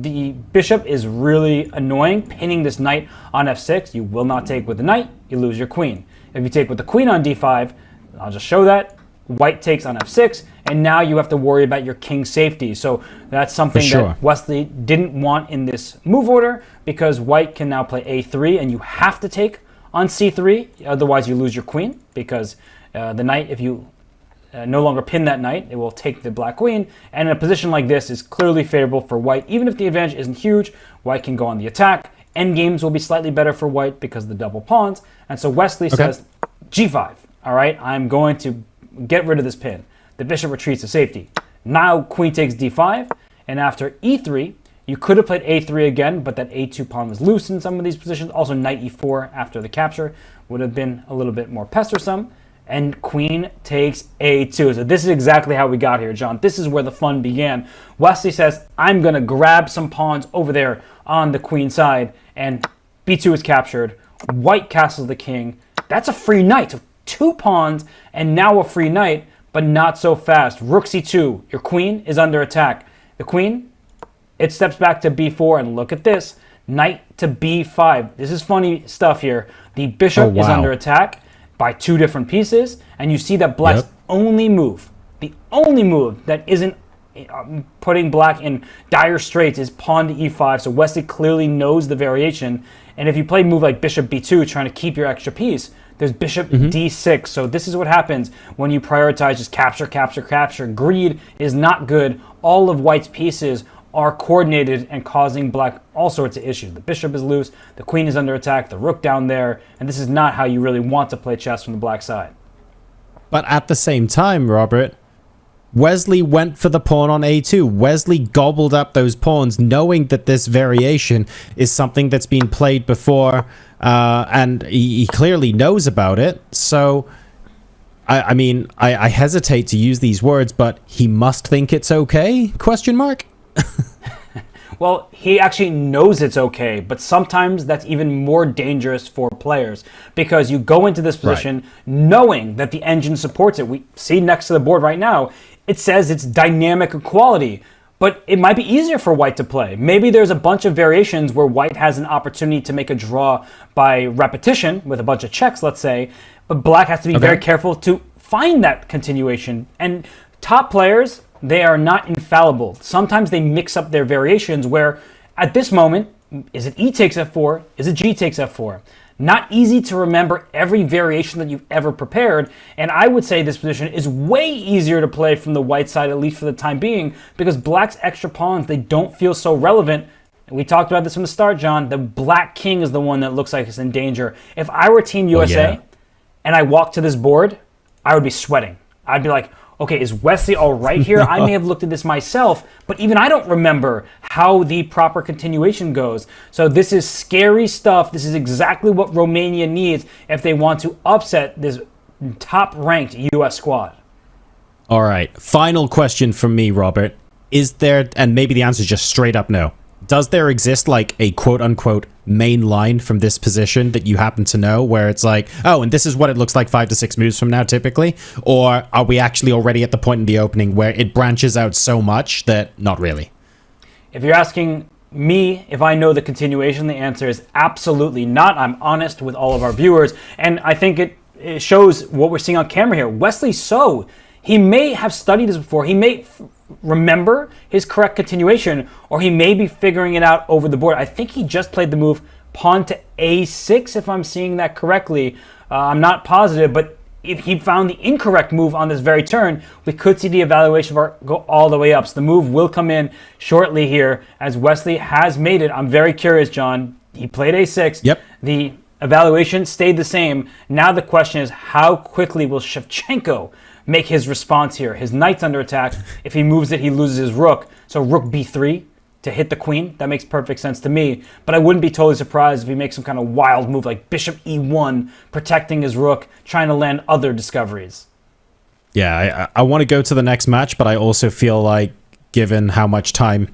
The bishop is really annoying, pinning this knight on f6. You will not take with the knight, you lose your queen. If you take with the queen on d5, I'll just show that. White takes on f6, and now you have to worry about your king's safety. So that's something that Wesley didn't want in this move order, because white can now play a3, and you have to take on c3, otherwise you lose your queen, because the knight, if you no longer pin that knight, it will take the black queen, and in a position like this is clearly favorable for white. Even if the advantage isn't huge, white can go on the attack. Endgames will be slightly better for white because of the double pawns, and so Wesley says g5. All right, I'm going to get rid of this pin. The bishop retreats to safety. Now queen takes d5, and after e3, you could have played a3 again, but that a2 pawn was loose in some of these positions. Also knight e4 after the capture would have been a little bit more pestersome, and queen takes a2. So this is exactly how we got here, John. This is where the fun began. Wesley says, I'm going to grab some pawns over there on the queen side, and b2 is captured. White castles the king. That's a free knight. So 2 pawns, and now a free knight, but not so fast. Rook c2, your queen is under attack. The queen, it steps back to b4, and look at this. Knight to b5. This is funny stuff here. The bishop is under attack by 2 different pieces, and you see that black's only move, the only move that isn't putting black in dire straits, is pawn to e5. So Wesley clearly knows the variation, and if you play a move like bishop b2 trying to keep your extra piece, there's bishop d6. So this is what happens when you prioritize just capture, capture, capture. Greed is not good. All of white's pieces are coordinated and causing black all sorts of issues. The bishop is loose, the queen is under attack, the rook down there, and this is not how you really want to play chess from the black side. But at the same time, Robert, Wesley went for the pawn on a2. Wesley gobbled up those pawns, knowing that this variation is something that's been played before, and he clearly knows about it. So, I mean, I hesitate to use these words, but he must think it's okay? Question mark? Well, he actually knows it's okay, but sometimes that's even more dangerous for players because you go into this position knowing that the engine supports it. We see next to the board right now, it says it's dynamic equality, but it might be easier for white to play. Maybe there's a bunch of variations where white has an opportunity to make a draw by repetition with a bunch of checks, let's say, but black has to be very careful to find that continuation. And top players, they are not infallible. Sometimes they mix up their variations where at this moment, is it E takes F4? Is it G takes F4? Not easy to remember every variation that you've ever prepared. And I would say this position is way easier to play from the white side, at least for the time being, because black's extra pawns, they don't feel so relevant. We talked about this from the start, John. The black king is the one that looks like it's in danger. If I were Team USA and I walked to this board, I would be sweating. I'd be like, okay, is Wesley all right here? I may have looked at this myself, but even I don't remember how the proper continuation goes. So this is scary stuff. This is exactly what Romania needs if they want to upset this top-ranked U.S. squad. All right, final question from me, Robert. Is there, and maybe the answer is just straight up no, does there exist like a quote-unquote main line from this position that you happen to know where it's like, oh, and this is what it looks like 5 to 6 moves from now typically? Or are we actually already at the point in the opening where it branches out so much that not really? If you're asking me if I know the continuation, the answer is absolutely not. I'm honest with all of our viewers, and I think it shows what we're seeing on camera here. Wesley So, he may have studied this before. He may remember his correct continuation, or he may be figuring it out over the board. I think he just played the move pawn to a6, if I'm seeing that correctly. I'm not positive, but if he found the incorrect move on this very turn, we could see the evaluation bar go all the way up. So the move will come in shortly here as Wesley has made it. I'm very curious, John. He played a6. Yep. The evaluation stayed the same. Now the question is, how quickly will Shevchenko make his response here? His knight's under attack. If he moves it, he loses his rook. So rook b3 to hit the queen. That makes perfect sense to me. But I wouldn't be totally surprised if he makes some kind of wild move like bishop e1, protecting his rook, trying to land other discoveries. Yeah, I want to go to the next match, but I also feel like, given how much time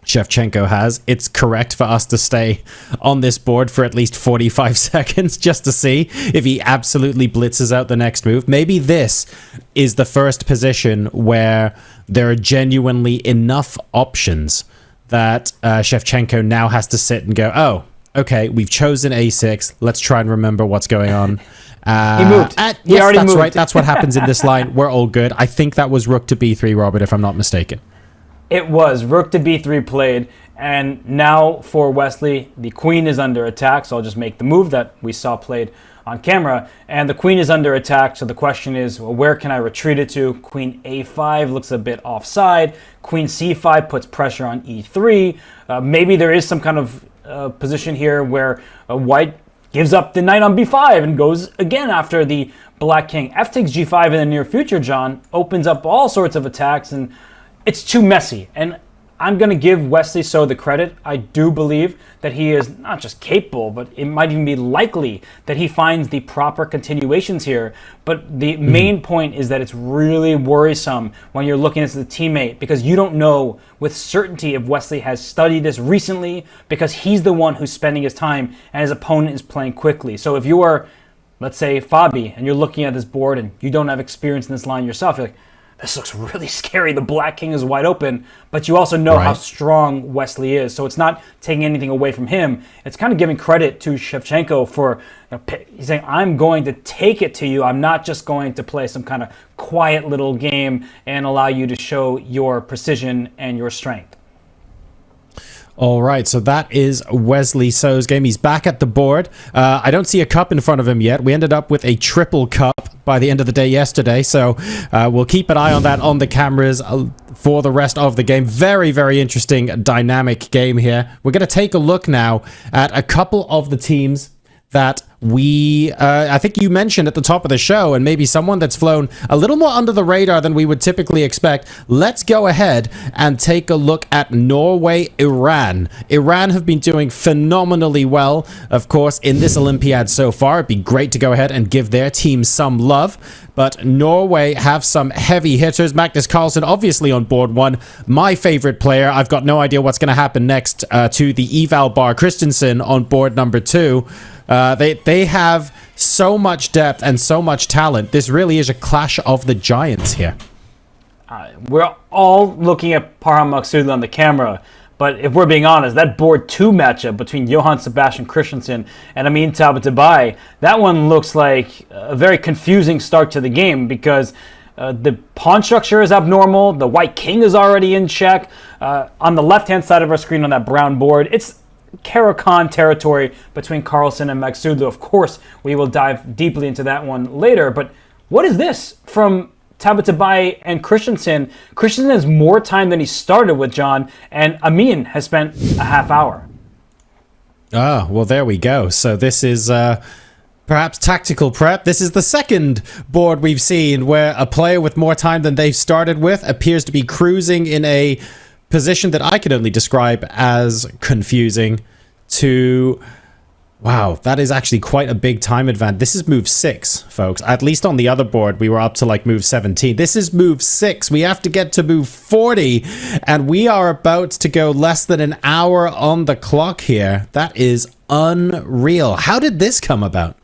Shevchenko has, it's correct for us to stay on this board for at least 45 seconds just to see if he absolutely blitzes out the next move. Maybe this is the first position where there are genuinely enough options that Shevchenko now has to sit and go, oh, okay, we've chosen a6. Let's try and remember what's going on. He moved. Yes, already that's moved. Right. That's what happens in this line. We're all good. I think that was rook to b3, Robert, if I'm not mistaken. It was. Rook to b3 played, and now for Wesley, the queen is under attack, so I'll just make the move that we saw played on camera, and the queen is under attack, so the question is, well, where can I retreat it to? Queen a5 looks a bit offside. Queen c5 puts pressure on e3. Maybe there is some kind of position here where white gives up the knight on b5 and goes again after the black king. F takes g5 in the near future, John, opens up all sorts of attacks, and it's too messy. And I'm going to give Wesley So the credit. I do believe that he is not just capable, but it might even be likely that he finds the proper continuations here. But the main point is that it's really worrisome when you're looking at the teammate, because you don't know with certainty if Wesley has studied this recently, because he's the one who's spending his time and his opponent is playing quickly. So if you are, let's say, Fabi, and you're looking at this board and you don't have experience in this line yourself, you're like, this looks really scary. The black king is wide open, but you also know how strong Wesley is. So it's not taking anything away from him. It's kind of giving credit to Shevchenko for, he's saying, I'm going to take it to you. I'm not just going to play some kind of quiet little game and allow you to show your precision and your strength. All right, so that is Wesley So's game. He's back at the board. I don't see a cup in front of him yet. We ended up with a triple cup by the end of the day yesterday, so we'll keep an eye on that on the cameras for the rest of the game. Very, very interesting, dynamic game here. We're going to take a look now at a couple of the teams that I think you mentioned at the top of the show, and maybe someone that's flown a little more under the radar than we would typically expect. Let's go ahead and take a look at Norway, Iran. Iran have been doing phenomenally well, of course, in this Olympiad so far. It'd be great to go ahead and give their team some love. But Norway have some heavy hitters. Magnus Carlsen, obviously on board one. My favorite player. I've got no idea what's going to happen next to the eval bar Christensen on board number 2. They have so much depth and so much talent. This really is a clash of the giants here. We're all looking at Parham Maksudli on the camera, but if we're being honest, that board 2 matchup between Johann Sebastian Christensen and Amin Tabatabai, that one looks like a very confusing start to the game because the pawn structure is abnormal. The white king is already in check. On the left-hand side of our screen on that brown board, it's Karakan territory between Carlsen and Maksudli. Of course, we will dive deeply into that one later. But what is this from Tabatabai and Christensen? Christensen has more time than he started with, John, and Amin has spent a half hour. Ah, well, there we go. So this is perhaps tactical prep. This is the second board we've seen where a player with more time than they've started with appears to be cruising in a position that I could only describe as confusing to... Wow, that is actually quite a big time advantage. This is move 6, folks. At least on the other board, we were up to like move 17. This is move 6. We have to get to move 40, and we are about to go less than an hour on the clock here. That is unreal. How did this come about?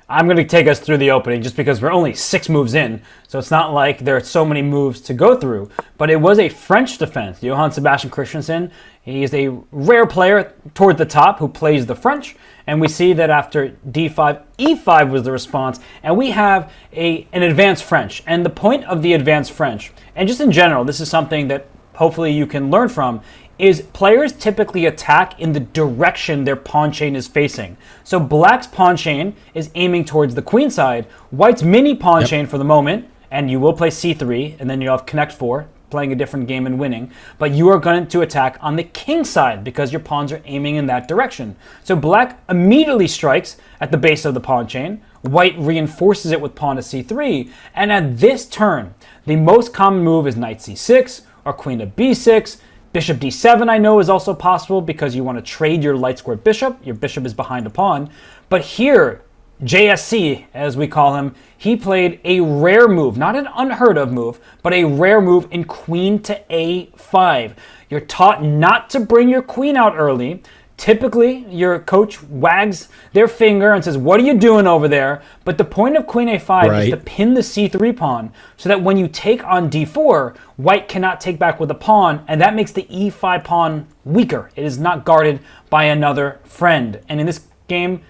I'm going to take us through the opening just because we're only 6 moves in, so it's not like there are so many moves to go through. But it was a French defense. Johann Sebastian Christensen, he is a rare player toward the top who plays the French. And we see that after d5, e5 was the response. And we have an advanced French. And the point of the advanced French, and just in general, this is something that hopefully you can learn from, is players typically attack in the direction their pawn chain is facing. So black's pawn chain is aiming towards the queen side. White's mini pawn chain for the moment, and you will play c3, and then you'll have connect 4, playing a different game and winning. But you are going to attack on the king side because your pawns are aiming in that direction. So black immediately strikes at the base of the pawn chain. White reinforces it with pawn to c3. And at this turn, the most common move is knight c6 or queen to b6. Bishop d7 I know is also possible because you want to trade your light squared bishop. Your bishop is behind a pawn. But here, JSC, as we call him, he played a rare move, not an unheard of move, but a rare move in queen to a5. You're taught not to bring your queen out early. Typically, your coach wags their finger and says, what are you doing over there? But the point of queen a5 is to pin the c3 pawn so that when you take on d4, white cannot take back with a pawn, and that makes the e5 pawn weaker. It is not guarded by another friend. And in this game,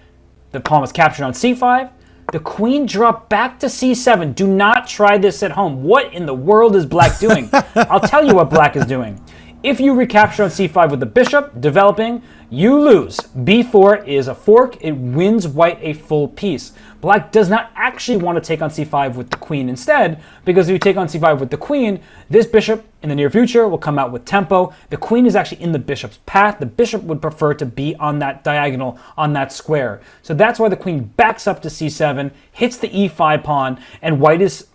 the pawn was captured on c5. The queen dropped back to c7. Do not try this at home. What in the world is black doing? I'll tell you what black is doing. If you recapture on c5 with the bishop developing, you lose. b4 is a fork. It wins white a full piece. Black does not actually want to take on c5 with the queen instead, because if you take on c5 with the queen, this bishop in the near future will come out with tempo. The queen is actually in the bishop's path. The bishop would prefer to be on that diagonal, on that square. So that's why the queen backs up to c7, hits the e5 pawn, and white is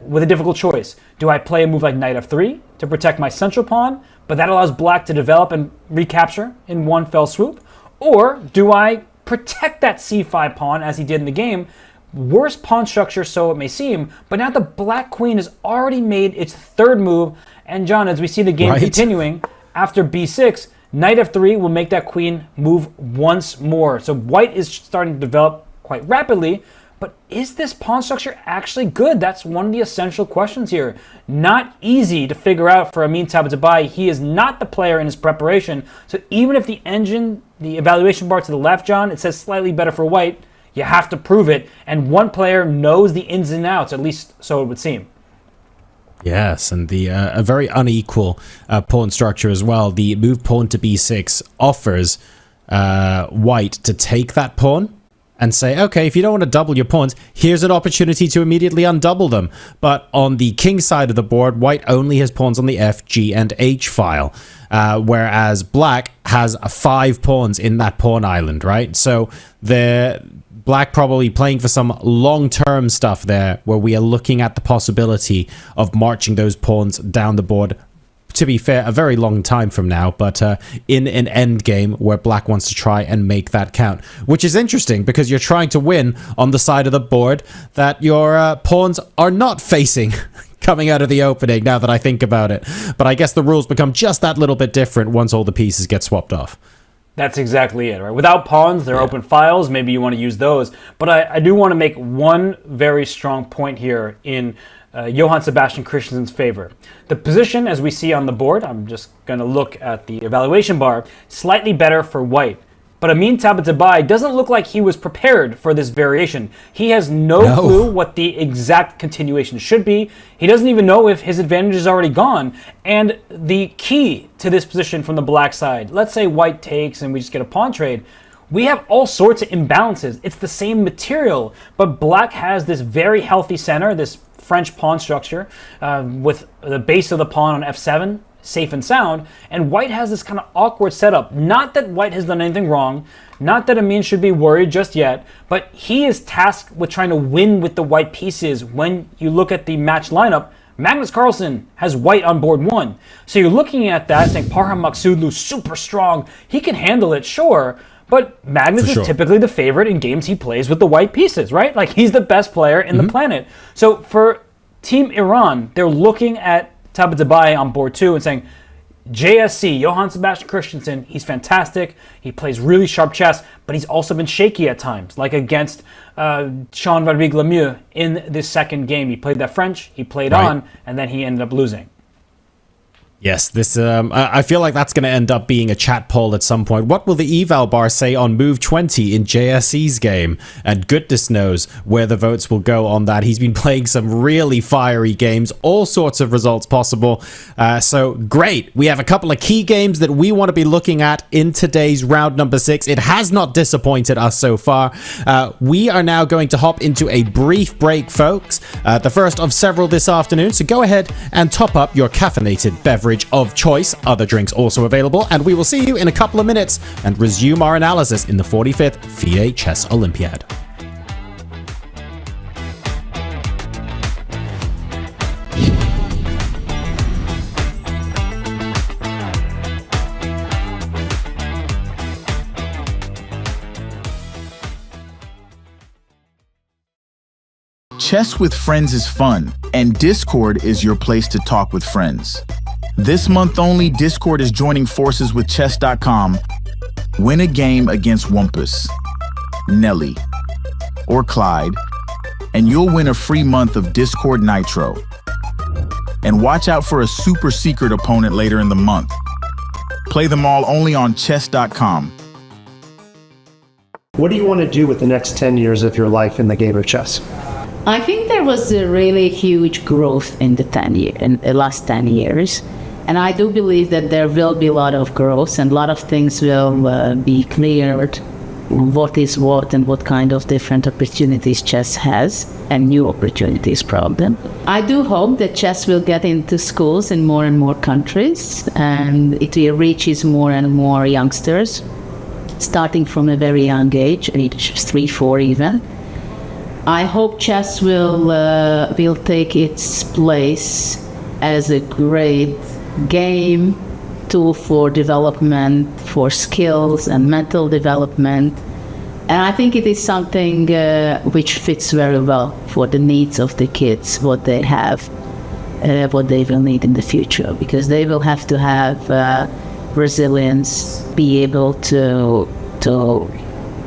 with a difficult choice. Do I play a move like knight f3 to protect my central pawn, but that allows black to develop and recapture in one fell swoop? Or do I protect that c5 pawn as he did in the game? Worse pawn structure, so it may seem, but now the black queen has already made its third move. And John, as we see the game continuing, after b6, knight f3 will make that queen move once more. So white is starting to develop quite rapidly. But is this pawn structure actually good? That's one of the essential questions here. Not easy to figure out for Amin Tabatabai. He is not the player in his preparation. So even if the evaluation bar to the left, John, it says slightly better for white, you have to prove it. And one player knows the ins and outs, at least so it would seem. Yes, and the a very unequal pawn structure as well. The move pawn to b6 offers white to take that pawn and say, okay, if you don't want to double your pawns, here's an opportunity to immediately undouble them. But on the king side of the board, white only has pawns on the F, G, and H file, whereas black has 5 pawns in that pawn island, right? So black probably playing for some long-term stuff there, where we are looking at the possibility of marching those pawns down the board, to be fair, a very long time from now, but in an end game where black wants to try and make that count, which is interesting because you're trying to win on the side of the board that your pawns are not facing coming out of the opening, now that I think about it. But I guess the rules become just that little bit different once all the pieces get swapped off. That's exactly it, right? Without pawns, they're open files. Maybe you want to use those. But I do want to make one very strong point here in Johann Sebastian Christensen's favor. The position, as we see on the board, I'm just going to look at the evaluation bar, slightly better for white. But Amin Tabatabai doesn't look like he was prepared for this variation. He has no clue what the exact continuation should be. He doesn't even know if his advantage is already gone. And the key to this position from the black side, let's say white takes and we just get a pawn trade, we have all sorts of imbalances. It's the same material, but black has this very healthy center, this French pawn structure, with the base of the pawn on f7, safe and sound, and white has this kind of awkward setup. Not that white has done anything wrong, not that Amin should be worried just yet, but he is tasked with trying to win with the white pieces. When you look at the match lineup, Magnus Carlsen has white on board 1. So you're looking at that saying Parham Maksudlu's super strong, he can handle it, sure, but Magnus is typically the favorite in games he plays with the white pieces, right? Like, he's the best player in the planet. So for Team Iran, they're looking at Tabatabai on board 2 and saying, JSC, Johann Sebastian Christensen, he's fantastic. He plays really sharp chess, but he's also been shaky at times, like against Jean-Rodrigue Lemieux in this second game. He played that French, he played on, and then he ended up losing. Yes, this I feel like that's going to end up being a chat poll at some point. What will the eval bar say on move 20 in JSE's game? And goodness knows where the votes will go on that. He's been playing some really fiery games, all sorts of results possible. So great. We have a couple of key games that we want to be looking at in today's round number 6. It has not disappointed us so far. We are now going to hop into a brief break, folks. The first of several this afternoon. So go ahead and top up your caffeinated beverage of choice. Other drinks also available, and we will see you in a couple of minutes and resume our analysis in the 45th FIDE Chess Olympiad. Chess with friends is fun, and Discord is your place to talk with friends. This month only, Discord is joining forces with Chess.com. Win a game against Wumpus, Nelly, or Clyde, and you'll win a free month of Discord Nitro. And watch out for a super secret opponent later in the month. Play them all only on Chess.com. What do you want to do with the next 10 years of your life in the game of chess? I think there was a really huge growth in the last 10 years. And I do believe that there will be a lot of growth and a lot of things will be cleared, what is what and what kind of different opportunities chess has, and new opportunities probably. I do hope that chess will get into schools in more and more countries, and it will reach more and more youngsters, starting from a very young age 3, 4 even. I hope chess will take its place as a great game tool for development, for skills and mental development. And I think it is something which fits very well for the needs of the kids, what they have, what they will need in the future, because they will have to have resilience, be able to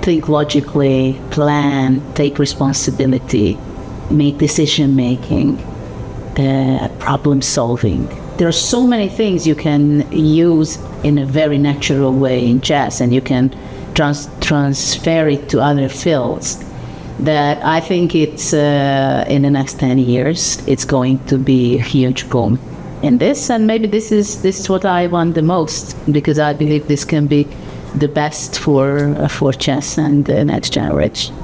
think logically, plan, take responsibility, make decision making, problem solving. There are so many things you can use in a very natural way in chess, and you can transfer it to other fields, that I think it's in the next 10 years it's going to be a huge boom in this. And maybe this is what I want the most, because I believe this can be the best for chess and the next generation.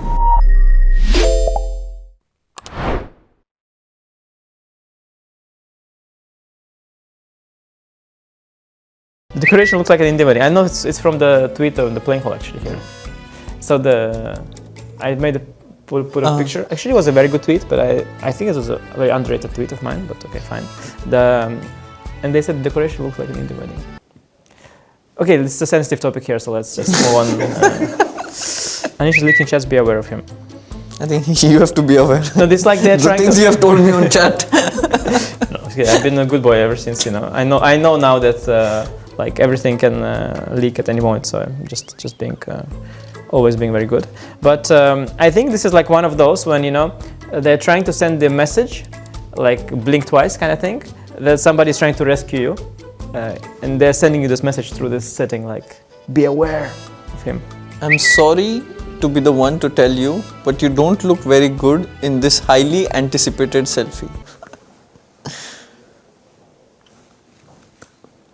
The decoration looks like an Indian wedding. I know it's from the tweet of the playing hall actually here. So I made a put a picture. Actually, it was a very good tweet, but I think it was a very underrated tweet of mine. But okay, fine. And they said the decoration looks like an Indian wedding. Okay, this is a sensitive topic here, so let's just move on. Anish is leaking chats. Be aware of him. I think you have to be aware. No, this like they're the trying things to... you have told me on chat. No, okay, I've been a good boy ever since. I know now that like everything can leak at any moment. So I'm just being always being very good. But I think this is like one of those when they're trying to send the message, like blink twice kind of thing, that somebody's trying to rescue you, and they're sending you this message through this setting, like be aware of him. I'm sorry to be the one to tell you, but you don't look very good in this highly anticipated selfie.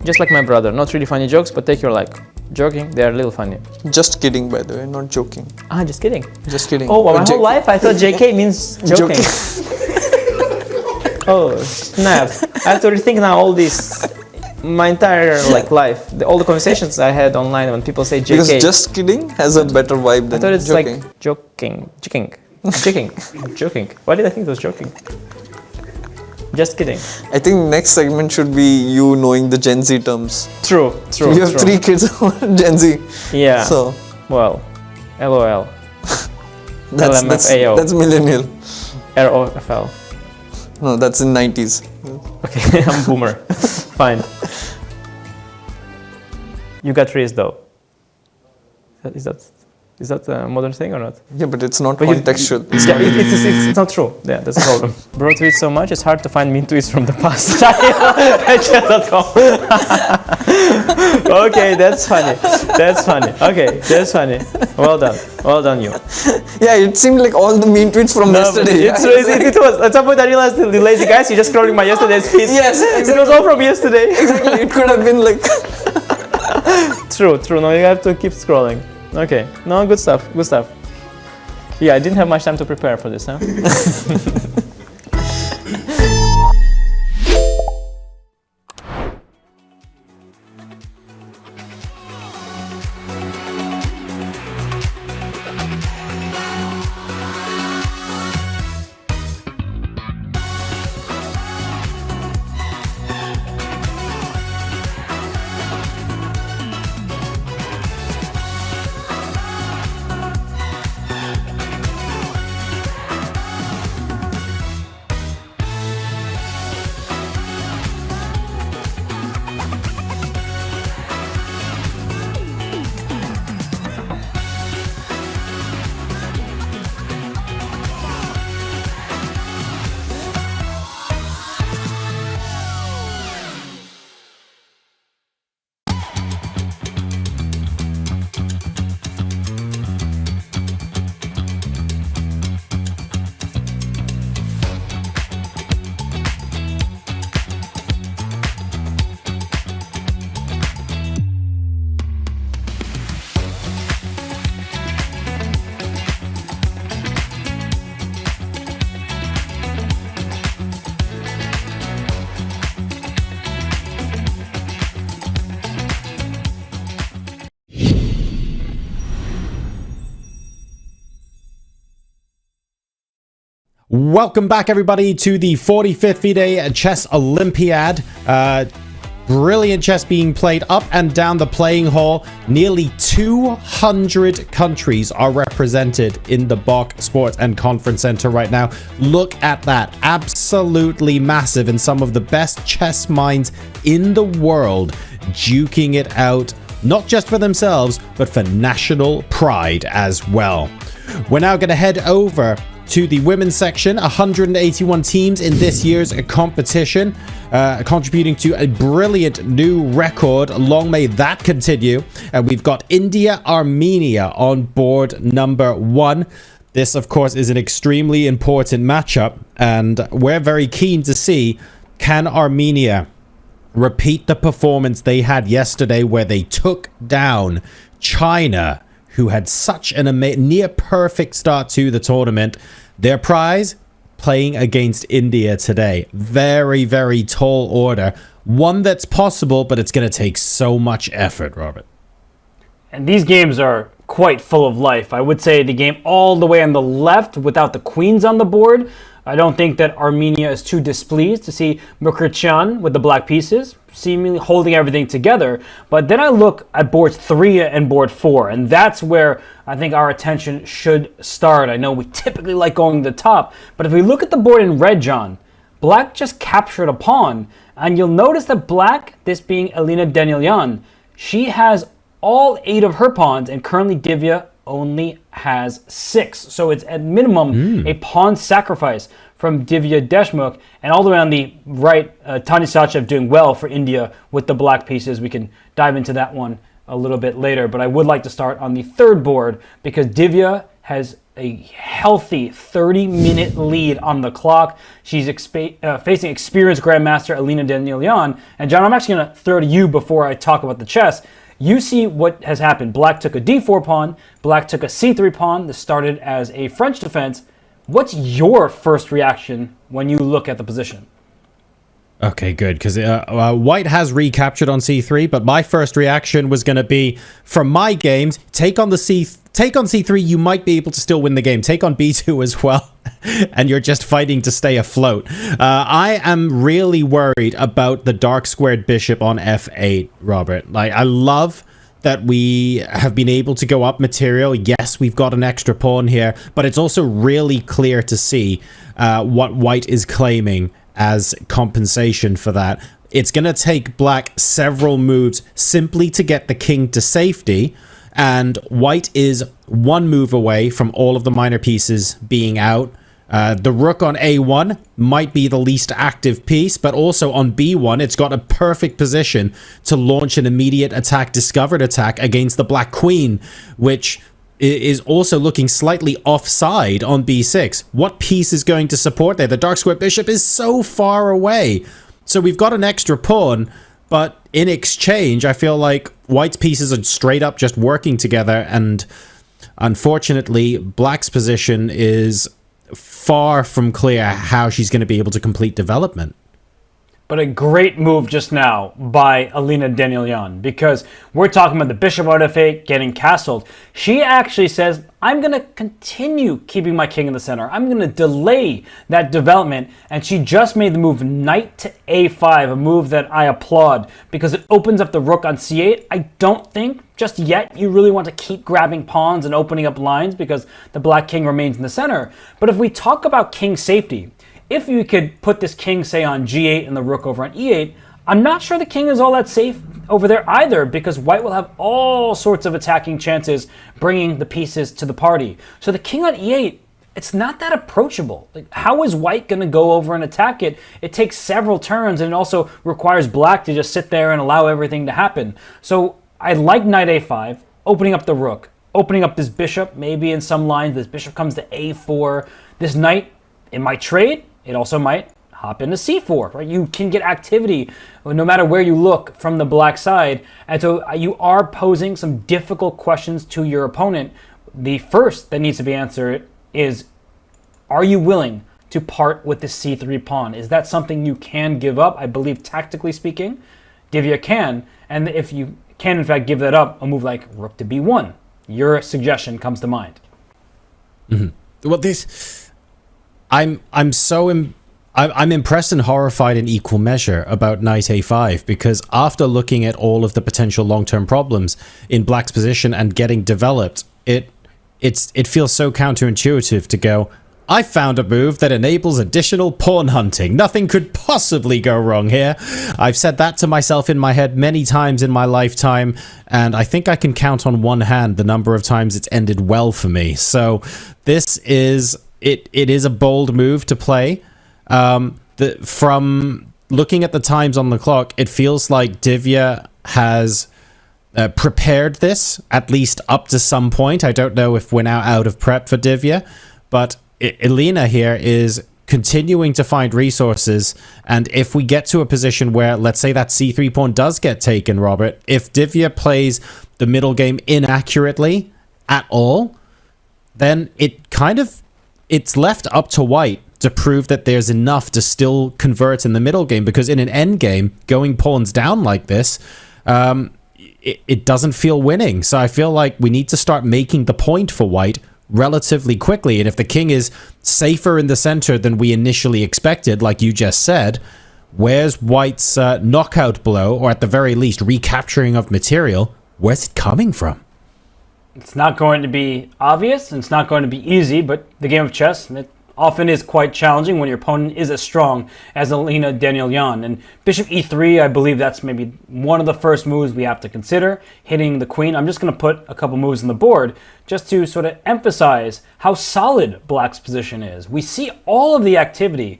Just like my brother, not really funny jokes, but take your like joking, they are a little funny. Just kidding, by the way, not joking. Just kidding. Just kidding. Oh, my whole life I thought JK means joking. Oh, snap. I have to rethink now all these, my entire like life, all the conversations I had online when people say JK. Because just kidding has a better vibe than I thought it's joking. like joking. Why did I think it was joking? Just kidding. I think next segment should be you knowing the Gen Z terms. True. You have 3 kids Gen Z. Yeah. So, well, LOL. that's millennial. ROFL. No, that's in 90s. Okay, I'm boomer. Fine. You got raised though. Is that a modern thing or not? Yeah, but it's not But contextual. It's not true. Yeah, that's the problem. Bro tweets so much, it's hard to find mean tweets from the past. Chat.com. Okay, that's funny. Okay, that's funny. Well done you. Yeah, it seemed like all the mean tweets from yesterday. It was. At some point I realized the lazy guys, you're just scrolling my yesterday's feed. Yes, exactly. It was all from yesterday. Exactly, it could have been like... True. No, you have to keep scrolling. Okay. No, good stuff. Yeah, I didn't have much time to prepare for this, huh? Welcome back, everybody, to the 45th FIDE Chess Olympiad. Brilliant chess being played up and down the playing hall. Nearly 200 countries are represented in the Bach Sports and Conference Center right now. Look at that. Absolutely massive, and some of the best chess minds in the world duking it out, not just for themselves, but for national pride as well. We're now going to head over to the women's section. 181 teams in this year's competition, contributing to a brilliant new record. Long may that continue. And we've got India, Armenia on board number 1. This, of course, is an extremely important matchup, and we're very keen to see, can Armenia repeat the performance they had yesterday where they took down China, who had such an near perfect start to the tournament. Their prize, playing against India today. Very, very tall order. One that's possible, but it's going to take so much effort, Robert. And these games are quite full of life. I would say the game all the way on the left without the queens on the board. I don't think that Armenia is too displeased to see Mukherjee with the black pieces, seemingly holding everything together. But then I look at board 3 and board 4, and that's where I think our attention should start. I know we typically like going to the top, but if we look at the board in red, John, black just captured a pawn, and you'll notice that black, this being Elina Danielyan, she has all 8 of her pawns, and currently Divya only has 6. So it's at minimum a pawn sacrifice from Divya Deshmukh. And all the way on the right, Tanya Sachev doing well for India with the black pieces. We can dive into that one a little bit later. But I would like to start on the third board because Divya has a healthy 30-minute lead on the clock. She's facing experienced Grandmaster Elina Danielyan. And John, I'm actually going to throw to you before I talk about the chess. You see what has happened. Black took a d4 pawn. Black took a c3 pawn. This started as a French defense. What's your first reaction when you look at the position? Okay, good, because white has recaptured on c3, but my first reaction was going to be, from my games, take on c3, you might be able to still win the game. Take on b2 as well, and you're just fighting to stay afloat. I am really worried about the dark squared bishop on f8, Robert. Like, I love that we have been able to go up material. Yes, we've got an extra pawn here, but it's also really clear to see what white is claiming as compensation for that. It's going to take black several moves simply to get the king to safety, and white is one move away from all of the minor pieces being out. The rook on a1 might be the least active piece, but also on b1 it's got a perfect position to launch an immediate attack, discovered attack against the black queen, which is also looking slightly offside on b6. What piece is going to support there? The dark square bishop is so far away. So we've got an extra pawn, but in exchange, I feel like white's pieces are straight up just working together, and unfortunately, black's position is far from clear how she's going to be able to complete development. But a great move just now by Elina Danielyan, because we're talking about the bishop out of f8 getting castled. She actually says, I'm going to continue keeping my king in the center. I'm going to delay that development. And she just made the move knight to a5, a move that I applaud because it opens up the rook on c8. I don't think just yet you really want to keep grabbing pawns and opening up lines because the black king remains in the center. But if we talk about king safety, if you could put this king, say, on g8 and the rook over on e8, I'm not sure the king is all that safe over there either, because white will have all sorts of attacking chances bringing the pieces to the party. So the king on e8, it's not that approachable. Like, how is white going to go over and attack it? It takes several turns, and it also requires black to just sit there and allow everything to happen. So I like knight a5, opening up the rook, opening up this bishop. Maybe in some lines this bishop comes to a4. This knight, it might trade. It also might hop into c4, right? You can get activity no matter where you look from the black side. And so you are posing some difficult questions to your opponent. The first that needs to be answered is, are you willing to part with the c3 pawn? Is that something you can give up? I believe, tactically speaking, Divya can. And if you can, in fact, give that up, a move like rook to b1, your suggestion comes to mind. Mm-hmm. Well, I'm impressed and horrified in equal measure about knight a5, because after looking at all of the potential long-term problems in black's position and getting developed, it feels so counterintuitive to go, I found a move that enables additional pawn hunting. Nothing could possibly go wrong here. I've said that to myself in my head many times in my lifetime, and I think I can count on one hand the number of times it's ended well for me. So this is... It is a bold move to play. From looking at the times on the clock, it feels like Divya has prepared this, at least up to some point. I don't know if we're now out of prep for Divya, but Elina here is continuing to find resources. And if we get to a position where, let's say that c3 pawn does get taken, Robert, if Divya plays the middle game inaccurately at all, then it's left up to white to prove that there's enough to still convert in the middle game, because in an end game, going pawns down like this, it doesn't feel winning. So I feel like we need to start making the point for white relatively quickly. And if the king is safer in the center than we initially expected, like you just said, where's white's knockout blow, or at the very least recapturing of material? Where's it coming from? It's not going to be obvious, and it's not going to be easy, but the game of chess, it often is quite challenging when your opponent is as strong as Alina Danielyan. And bishop e3, I believe that's maybe one of the first moves we have to consider, hitting the queen. I'm just going to put a couple moves on the board just to sort of emphasize how solid black's position is. We see all of the activity.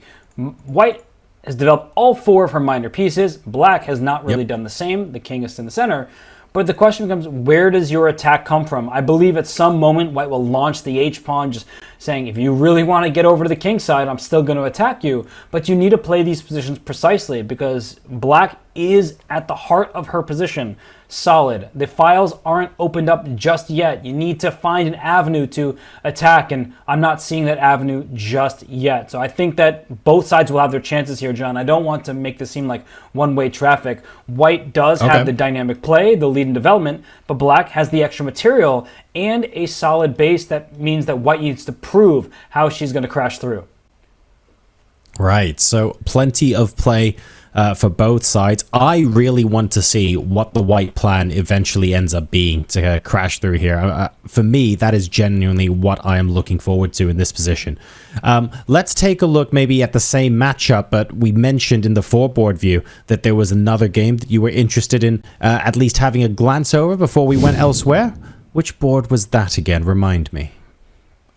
White has developed all four of her minor pieces. Black has not really done the same. The king is in the center. But the question becomes, where does your attack come from? I believe at some moment white will launch the h-pawn, just saying, if you really want to get over to the king side, I'm still going to attack you. But you need to play these positions precisely, because black is at the heart of her position solid. The files aren't opened up just yet. You need to find an avenue to attack, and I'm not seeing that avenue just yet. So I think that both sides will have their chances here, John. I don't want to make this seem like one-way traffic. White does have the dynamic play, the lead in development, but black has the extra material and a solid base that means that white needs to prove how she's going to crash through. Right, so plenty of play for both sides. I really want to see what the white plan eventually ends up being to crash through here. For me, that is genuinely what I am looking forward to in this position. Let's take a look maybe at the same matchup, but we mentioned in the foreboard view that there was another game that you were interested in at least having a glance over before we went elsewhere. Which board was that again? Remind me.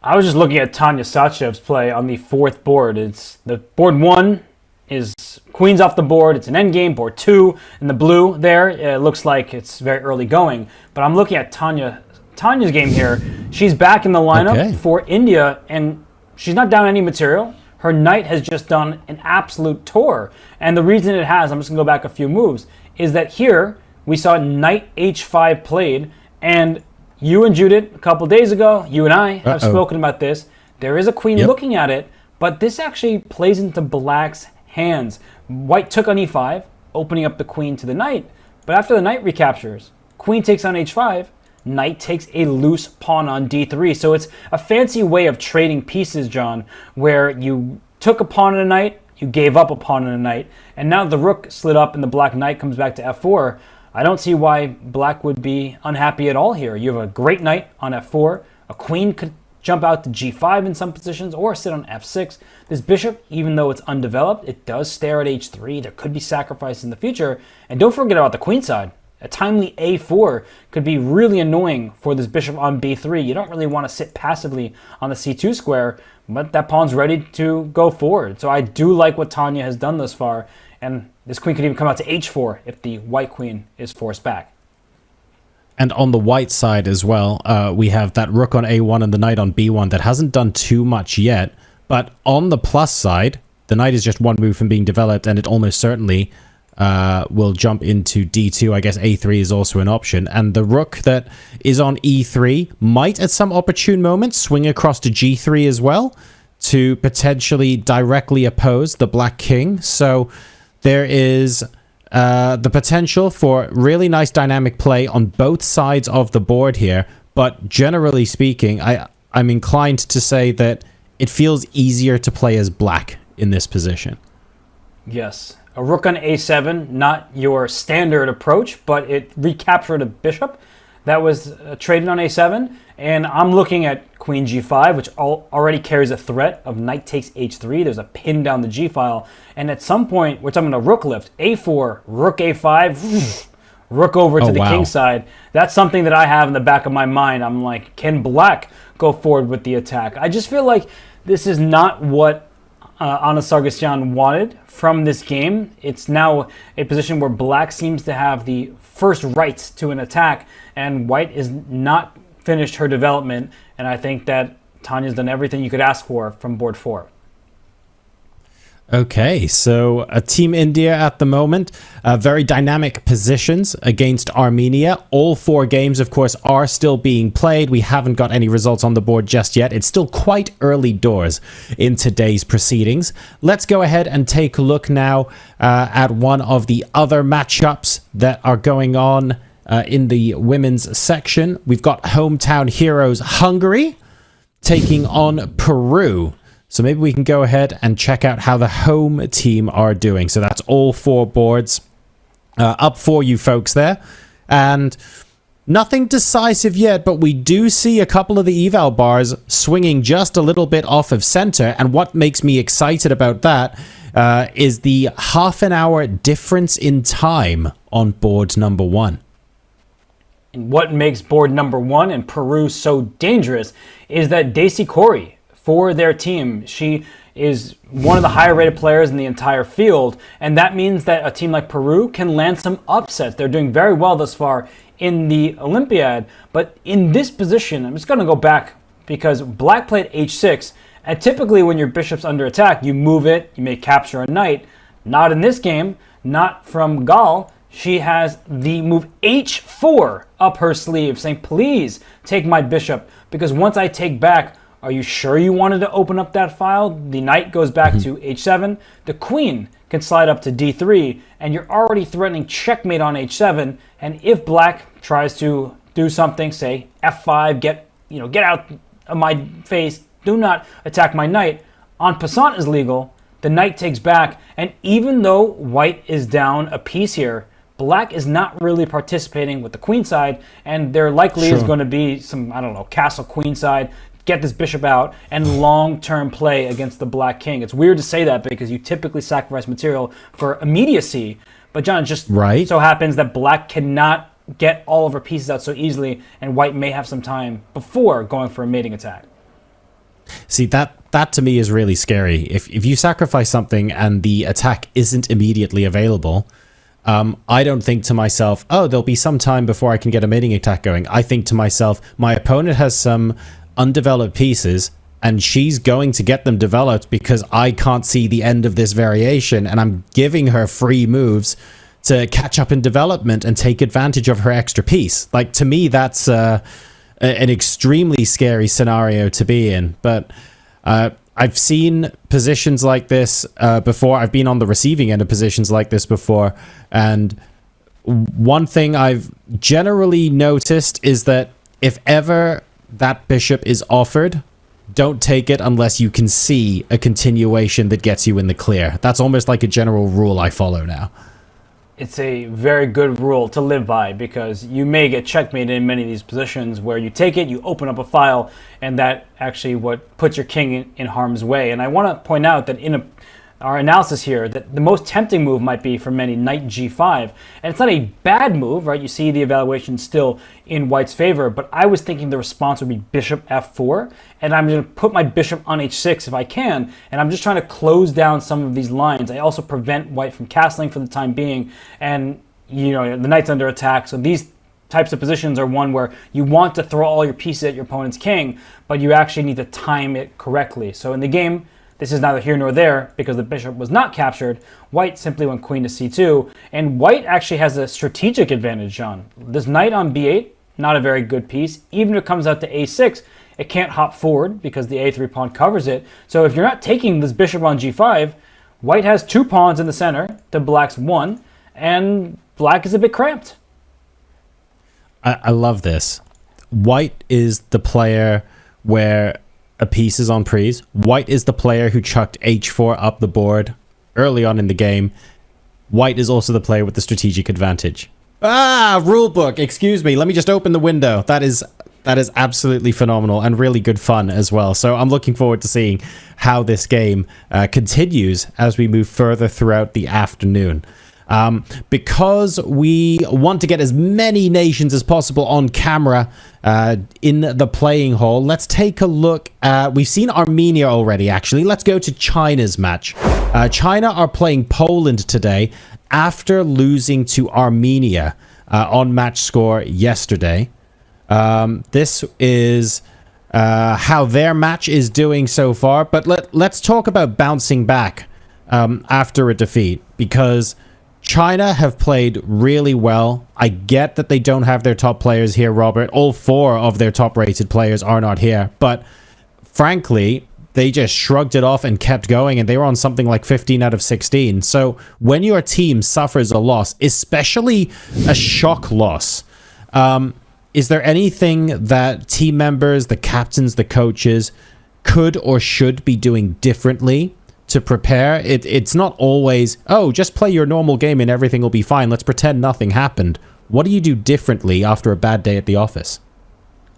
I was just looking at Tanya Sachev's play on the fourth board. It's the board one is queens off the board. It's an endgame. Board two in the blue there. It looks like it's very early going. But I'm looking at Tanya's game here. She's back in the lineup for India, and she's not down any material. Her knight has just done an absolute tour. And the reason it has, I'm just going to go back a few moves, is that here we saw knight h5 played, and you and Judith, a couple days ago, you and I have spoken about this. There is a queen looking at it, but this actually plays into black's hands. White took on e5, opening up the queen to the knight, but after the knight recaptures, queen takes on h5, knight takes a loose pawn on d3. So it's a fancy way of trading pieces, John, where you took a pawn and a knight, you gave up a pawn and a knight, and now the rook slid up and the black knight comes back to f4. I don't see why black would be unhappy at all here. You have a great knight on f4. A queen could jump out to g5 in some positions or sit on f6. This bishop, even though it's undeveloped, it does stare at h3. There could be sacrifice in the future. And don't forget about the queen side. A timely a4 could be really annoying for this bishop on b3. You don't really want to sit passively on the c2 square, but that pawn's ready to go forward. So I do like what Tanya has done thus far. And this queen could even come out to h4 if the white queen is forced back. And on the white side as well, we have that rook on a1 and the knight on b1 that hasn't done too much yet. But on the plus side, the knight is just one move from being developed, and it almost certainly will jump into d2. I guess a3 is also an option. And the rook that is on e3 might at some opportune moment swing across to g3 as well to potentially directly oppose the black king. So there is the potential for really nice dynamic play on both sides of the board here. But generally speaking, I'm inclined to say that it feels easier to play as black in this position. Yes. A rook on a7, not your standard approach, but it recaptured a bishop that was traded on a7. And I'm looking at queen g5, which already carries a threat of knight takes h3. There's a pin down the g file. And at some point, we're talking a rook lift. a4, rook a5, rook over to the king side. That's something that I have in the back of my mind. I'm like, can black go forward with the attack? I just feel like this is not what Anna Sargsyan wanted from this game. It's now a position where black seems to have the first rights to an attack, and white is not finished her development, and I think that Tanya's done everything you could ask for from board 4. Okay, so Team India at the moment, very dynamic positions against Armenia. All 4 games, of course, are still being played. We haven't got any results on the board just yet. It's still quite early doors in today's proceedings. Let's go ahead and take a look now at one of the other matchups that are going on in the women's section. We've got hometown heroes Hungary taking on Peru. So maybe we can go ahead and check out how the home team are doing. So that's all 4 boards up for you folks there. And nothing decisive yet, but we do see a couple of the eval bars swinging just a little bit off of center. And what makes me excited about that is the half-an-hour difference in time on board number 1. And what makes board number 1 in Peru so dangerous is that Decisive for their team. She is one of the higher rated players in the entire field, and that means that a team like Peru can land some upsets. They're doing very well thus far in the Olympiad, but in this position, I'm just going to go back because black played h6, and typically when your bishop's under attack, you move it, you may capture a knight. Not in this game, not from Gal. She has the move h4 up her sleeve, saying, please take my bishop, because once I take back, are you sure you wanted to open up that file? The knight goes back to h7. The queen can slide up to d3, and you're already threatening checkmate on h7. And if black tries to do something, say f5, get out of my face, do not attack my knight, en passant is legal. The knight takes back, and even though white is down a piece here, black is not really participating with the queen side, and there likely is going to be some, I don't know, castle queen side, get this bishop out, and long-term play against the black king. It's weird to say that because you typically sacrifice material for immediacy, but John, it just so happens that black cannot get all of her pieces out so easily, and white may have some time before going for a mating attack. See, that to me is really scary. If you sacrifice something and the attack isn't immediately available, I don't think to myself, oh, there'll be some time before I can get a mating attack going. I think to myself, my opponent has some undeveloped pieces, and she's going to get them developed because I can't see the end of this variation, and I'm giving her free moves to catch up in development and take advantage of her extra piece. Like, to me, that's an extremely scary scenario to be in. But I've seen positions like this before. I've been on the receiving end of positions like this before, and one thing I've generally noticed is that if ever that bishop is offered, don't take it unless you can see a continuation that gets you in the clear. That's almost like a general rule I follow now. It's a very good rule to live by, because you may get checkmated in many of these positions where you take it, you open up a file, and that actually what puts your king in harm's way. And I want to point out that in our analysis here, that the most tempting move might be for many knight g5, and it's not a bad move, right? You see the evaluation still in white's favor, but I was thinking the response would be bishop f4, and I'm going to put my bishop on h6 if I can, and I'm just trying to close down some of these lines. I also prevent white from castling for the time being, and the knight's under attack, so these types of positions are one where you want to throw all your pieces at your opponent's king, but you actually need to time it correctly. So in the game, this is neither here nor there because the bishop was not captured. White simply went queen to c2, and white actually has a strategic advantage, John. This knight on b8, not a very good piece. Even if it comes out to a6, it can't hop forward because the a3 pawn covers it. So if you're not taking this bishop on g5, white has 2 pawns in the center to black's 1, and black is a bit cramped. I love this. White is the player where a piece is on prise. White is the player who chucked h4 up the board early on in the game. White is also the player with the strategic advantage. Rulebook, excuse me. Let me just open the window. That is absolutely phenomenal and really good fun as well. So I'm looking forward to seeing how this game continues as we move further throughout the afternoon. Because we want to get as many nations as possible on camera in the playing hall, let's take a look at, we've seen Armenia already actually. Let's go to China's match. China are playing Poland today after losing to Armenia on match score yesterday. This is how their match is doing so far, but let's talk about bouncing back after a defeat, because China have played really well. I get that they don't have their top players here, Robert. All 4 of their top-rated players are not here. But frankly, they just shrugged it off and kept going, and they were on something like 15 out of 16. So when your team suffers a loss, especially a shock loss, is there anything that team members, the captains, the coaches could or should be doing differently to prepare? It's not always, oh, just play your normal game and everything will be fine. Let's pretend nothing happened. What do you do differently after a bad day at the office?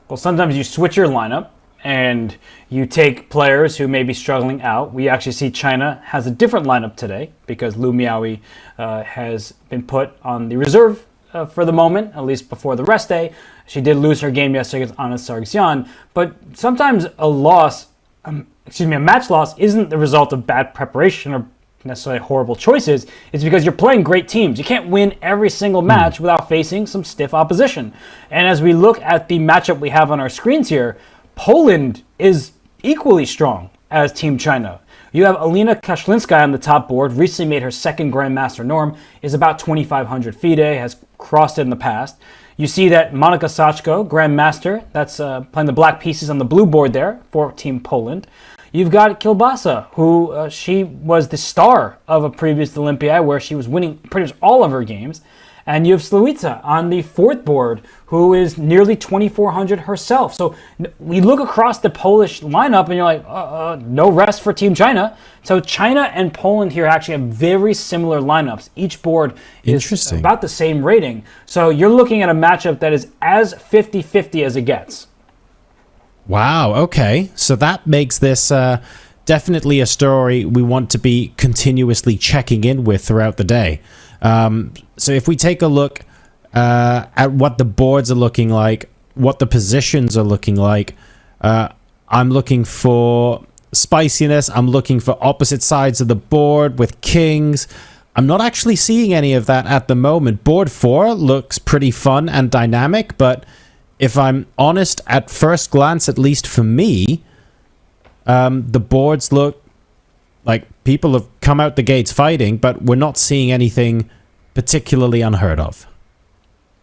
Well, sometimes you switch your lineup and you take players who may be struggling out. We actually see China has a different lineup today because Lu Miaoyi has been put on the reserve for the moment, at least before the rest day. She did lose her game yesterday against Anna Sargsyan, but sometimes a match loss isn't the result of bad preparation or necessarily horrible choices. It's because you're playing great teams. You can't win every single match without facing some stiff opposition. And as we look at the matchup we have on our screens here, Poland is equally strong as Team China. You have Alina Kashlinskaya on the top board, recently made her second Grandmaster norm, is about 2,500 FIDE, has crossed it in the past. You see that Monika Sachko, Grandmaster, that's playing the black pieces on the blue board there for Team Poland. You've got Kilbasa, who she was the star of a previous Olympiad where she was winning pretty much all of her games. And you have Slawitsa on the 4th board, who is nearly 2,400 herself. So we look across the Polish lineup and you're like, no rest for Team China. So China and Poland here actually have very similar lineups. Each board is about the same rating. So you're looking at a matchup that is as 50-50 as it gets. Wow, okay. So that makes this definitely a story we want to be continuously checking in with throughout the day. So if we take a look at what the boards are looking like, what the positions are looking like, I'm looking for spiciness. I'm looking for opposite sides of the board with kings. I'm not actually seeing any of that at the moment. Board 4 looks pretty fun and dynamic, but if I'm honest, at first glance, at least for me, the boards look like people have come out the gates fighting, but we're not seeing anything particularly unheard of.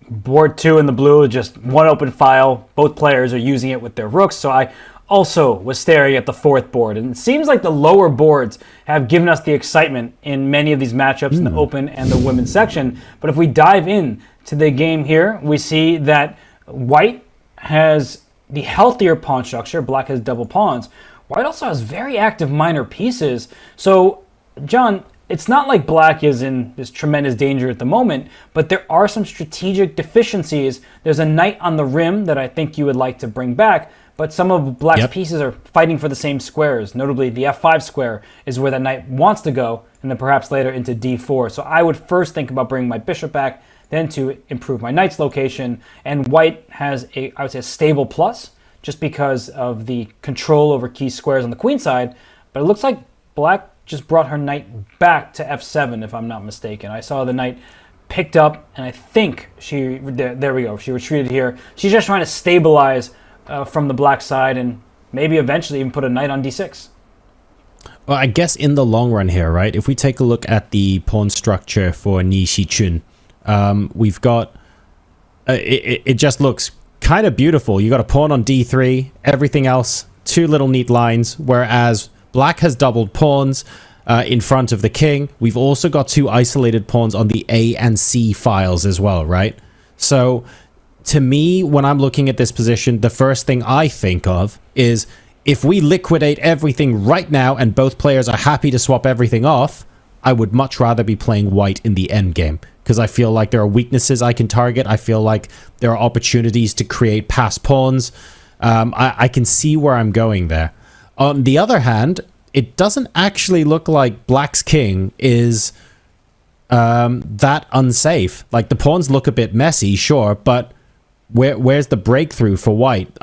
Board 2 in the blue, just one open file. Both players are using it with their rooks, so I also was staring at the 4th board. And it seems like the lower boards have given us the excitement in many of these matchups in the open and the women's section. But if we dive in to the game here, we see that White has the healthier pawn structure. Black has double pawns. White also has very active minor pieces. So, John, it's not like Black is in this tremendous danger at the moment, but there are some strategic deficiencies. There's a knight on the rim that I think you would like to bring back, but some of Black's pieces are fighting for the same squares. Notably, the f5 square is where that knight wants to go, and then perhaps later into d4. So I would first think about bringing my bishop back, then to improve my knight's location. And White has I would say, a stable plus, just because of the control over key squares on the queen side. But it looks like Black just brought her knight back to f7, if I'm not mistaken. I saw the knight picked up, and I think there we go, she retreated here. She's just trying to stabilize from the black side and maybe eventually even put a knight on d6. Well, I guess in the long run here, right, if we take a look at the pawn structure for Ni Shichun, we've got, it just looks kind of beautiful. You got a pawn on d3, everything else, 2 little neat lines, whereas Black has doubled pawns in front of the king. We've also got 2 isolated pawns on the A and C files as well, right? So to me, when I'm looking at this position, the first thing I think of is if we liquidate everything right now and both players are happy to swap everything off, I would much rather be playing White in the endgame, because I feel like there are weaknesses I can target. I feel like there are opportunities to create pass pawns. I can see where I'm going there. On the other hand, it doesn't actually look like Black's king is that unsafe. Like, the pawns look a bit messy, sure, but where's the breakthrough for White?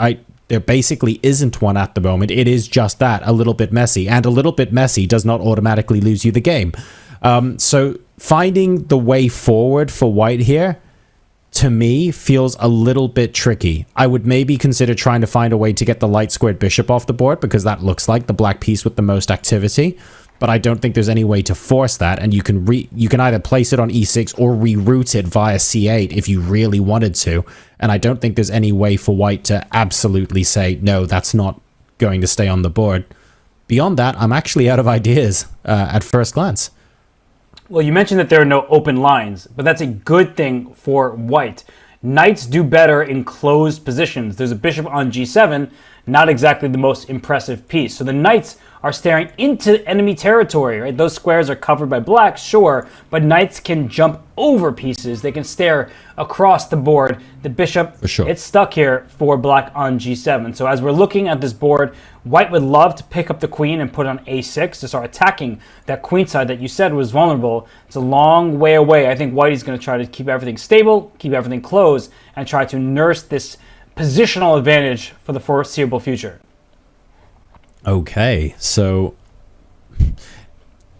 There basically isn't one at the moment. It is just that, a little bit messy. And a little bit messy does not automatically lose you the game. So finding the way forward for White here, to me, feels a little bit tricky. I would maybe consider trying to find a way to get the light squared bishop off the board, because that looks like the black piece with the most activity. but I don't think there's any way to force that, and you can either place it on e6 or reroute it via c8 if you really wanted to, and I don't think there's any way for white to absolutely say, no, that's not going to stay on the board. Beyond that, I'm actually out of ideas at first glance. Well, you mentioned that there are no open lines, but that's a good thing for white. Knights do better in closed positions. There's a bishop on g7, not exactly the most impressive piece. So the knights are staring into enemy territory, right? Those squares are covered by black, sure, but knights can jump over pieces. They can stare across the board. The bishop, for sure, it's stuck here for black on g7. So as we're looking at this board, white would love to pick up the queen and put on a6 to start attacking that queen side that you said was vulnerable. It's a long way away. I think white is going to try to keep everything stable, keep everything closed, and try to nurse this positional advantage for the foreseeable future. Okay, so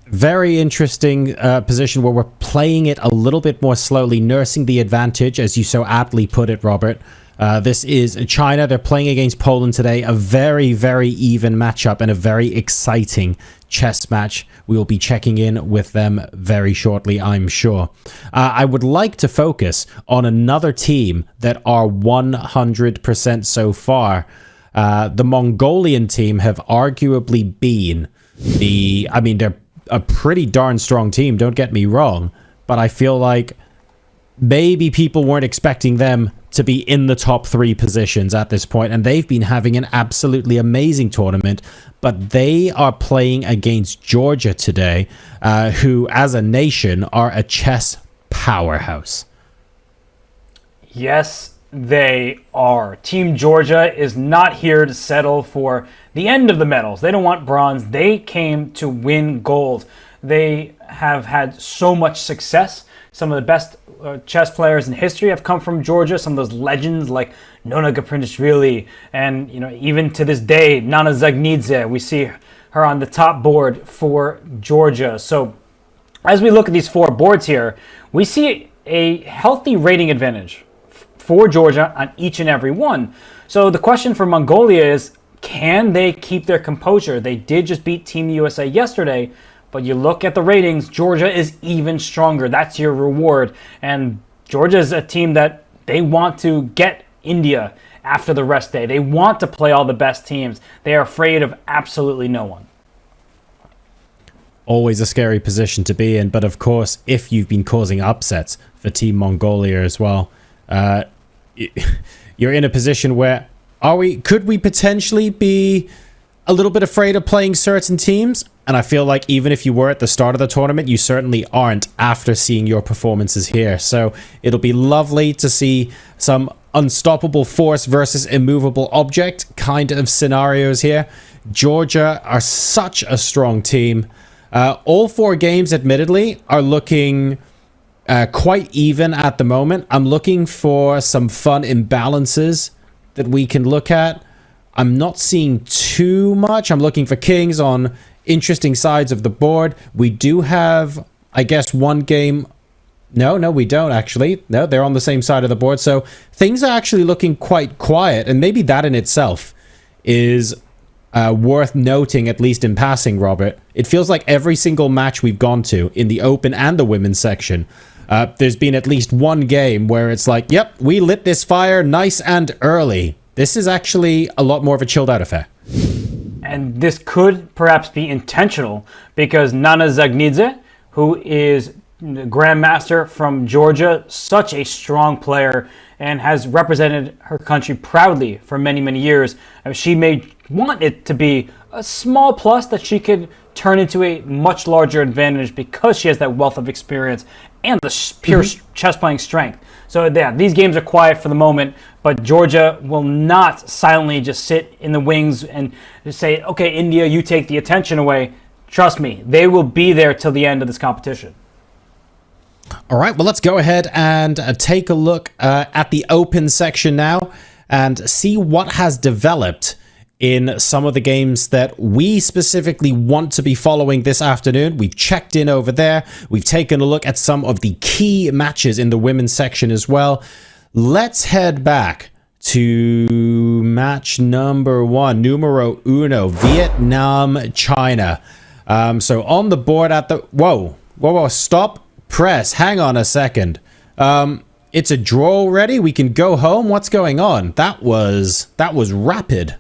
very interesting position where we're playing it a little bit more slowly, nursing the advantage, as you so aptly put it, Robert. This is China. They're playing against Poland today. A very, very even matchup and a very exciting chess match. We will be checking in with them very shortly, I'm sure. I would like to focus on another team that are 100% so far. The Mongolian team have arguably been they're a pretty darn strong team, don't get me wrong, but I feel like maybe people weren't expecting them to be in the top 3 positions at this point, and they've been having an absolutely amazing tournament, but they are playing against Georgia today, who as a nation are a chess powerhouse. Yes, they are. Team Georgia is not here to settle for the end of the medals. They don't want bronze. They came to win gold. They have had so much success. Some of the best chess players in history have come from Georgia. Some of those legends like Nona Gaprinishvili, and even to this day, Nana Zagnidze. We see her on the top board for Georgia. So as we look at these 4 boards here, we see a healthy rating advantage for Georgia on each and every one. So the question for Mongolia is, can they keep their composure? They did just beat Team USA yesterday, but you look at the ratings, Georgia is even stronger. That's your reward. And Georgia is a team that they want to get India after the rest day. They want to play all the best teams. They are afraid of absolutely no one. Always a scary position to be in, but of course, if you've been causing upsets for Team Mongolia as well, you're in a position where could we potentially be a little bit afraid of playing certain teams? And I feel like even if you were at the start of the tournament, you certainly aren't after seeing your performances here. So it'll be lovely to see some unstoppable force versus immovable object kind of scenarios here. Georgia are such a strong team. All 4 games, admittedly, are looking quite even at the moment. I'm looking for some fun imbalances that we can look at. I'm not seeing too much. I'm looking for kings on interesting sides of the board. We do have, I guess, one game. No, we don't actually. No, they're on the same side of the board. So things are actually looking quite quiet. And maybe that in itself is worth noting, at least in passing, Robert. It feels like every single match we've gone to in the open and the women's section, there's been at least one game where it's like, yep, we lit this fire nice and early. This is actually a lot more of a chilled out affair. And this could perhaps be intentional because Nana Zagnidze, who is the grandmaster from Georgia, such a strong player and has represented her country proudly for many, many years. She may want it to be a small plus that she could turn into a much larger advantage because she has that wealth of experience and the pure chess playing strength. So yeah, these games are quiet for the moment, but Georgia will not silently just sit in the wings and just say, okay, India, you take the attention away. Trust me, they will be there till the end of this competition. All right, well, let's go ahead and take a look at the open section now and see what has developed in some of the games that we specifically want to be following this afternoon. We've checked in over there. We've taken a look at some of the key matches in the women's section as well. Let's head back to match number 1, numero uno, Vietnam, China. So on the board at the... Whoa, stop, press, hang on a second. It's a draw already? We can go home? What's going on? That was rapid.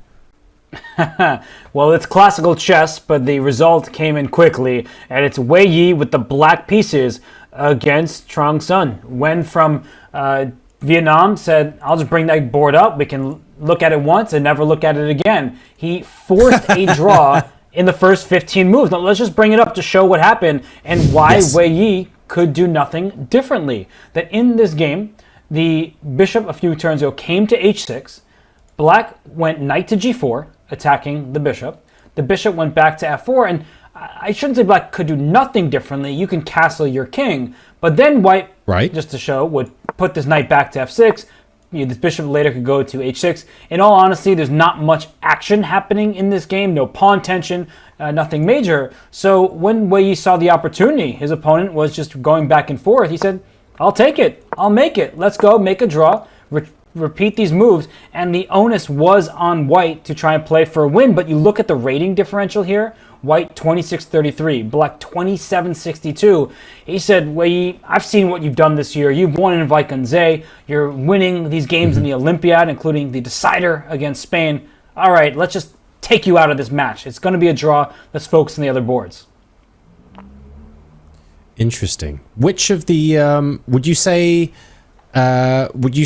Well, it's classical chess, but the result came in quickly, and it's Wei Yi with the black pieces against Trong Sun. Wen from Vietnam said, I'll just bring that board up. We can look at it once and never look at it again. He forced a draw in the first 15 moves. Now, let's just bring it up to show what happened and why Wei Yi could do nothing differently. That in this game, the bishop a few turns ago came to h6. Black went knight to g4, attacking the bishop. The bishop went back to f4, and I shouldn't say black could do nothing differently. You can castle your king, but then white, just to show, would put this knight back to f6. This bishop later could go to h6. In all honesty, there's not much action happening in this game. No pawn tension, nothing major. So when Wei Yi saw the opportunity, his opponent was just going back and forth. He said, I'll take it. I'll make it. Let's go, make a draw, repeat these moves. And the onus was on white to try and play for a win. But you look at the rating differential here. White 26-33, black 27-62. He said, Wei Yi, I've seen what you've done this year. You've won in Praggnanandhaa. You're winning these games in the Olympiad, including the decider against Spain. All right, let's just take you out of this match. It's going to be a draw. Let's focus on the other boards. Interesting. Which of the would you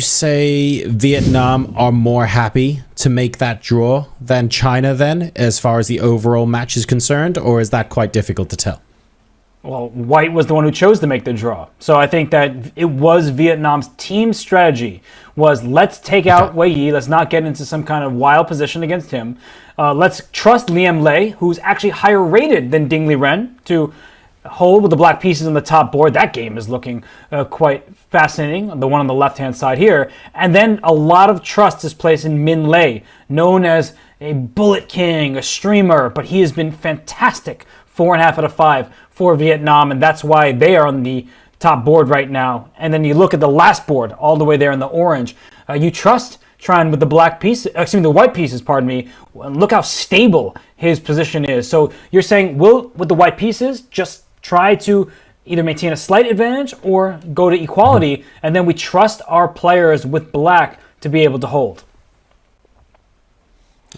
say Vietnam are more happy to make that draw than China then, as far as the overall match is concerned, or is that quite difficult to tell? Well, white was the one who chose to make the draw. So I think that it was Vietnam's team strategy was let's take out Wei Yi. Let's not get into some kind of wild position against him. Let's trust Liam Lei, who's actually higher rated than Ding Liren, to hold with the black pieces on the top board. That game is looking quite fascinating, the one on the left-hand side here. And then a lot of trust is placed in Min Lei, known as a bullet king, a streamer, but he has been fantastic, 4.5 out of 5 for Vietnam, and that's why they are on the top board right now. And then you look at the last board, all the way there in the orange. You trust Tran with the black piece, the white pieces, pardon me. Look how stable his position is. So you're saying, with the white pieces, just try to either maintain a slight advantage or go to equality, and then we trust our players with black to be able to hold.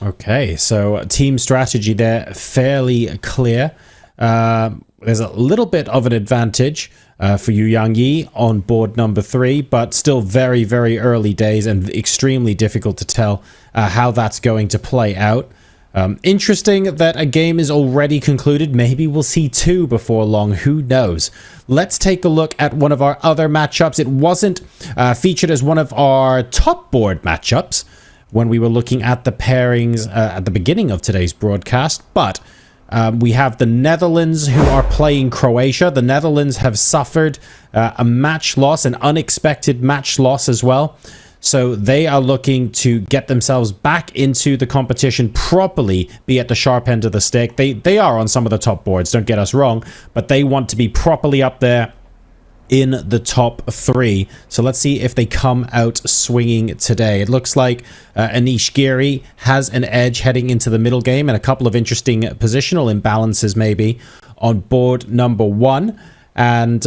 Okay, so team strategy there, fairly clear. There's a little bit of an advantage for Yu Yang Yi on board number 3, but still very, very early days and extremely difficult to tell how that's going to play out. Interesting that a game is already concluded. Maybe we'll see 2 before long. Who knows? Let's take a look at one of our other matchups. It wasn't featured as one of our top board matchups when we were looking at the pairings at the beginning of today's broadcast, but we have the Netherlands who are playing Croatia. The Netherlands have suffered a match loss, an unexpected match loss as well. So they are looking to get themselves back into the competition properly, be at the sharp end of the stick. They are on some of the top boards, don't get us wrong, but they want to be properly up there in the top 3. So let's see if they come out swinging today. It looks like Anish Giri has an edge heading into the middle game, and a couple of interesting positional imbalances maybe on board number 1. And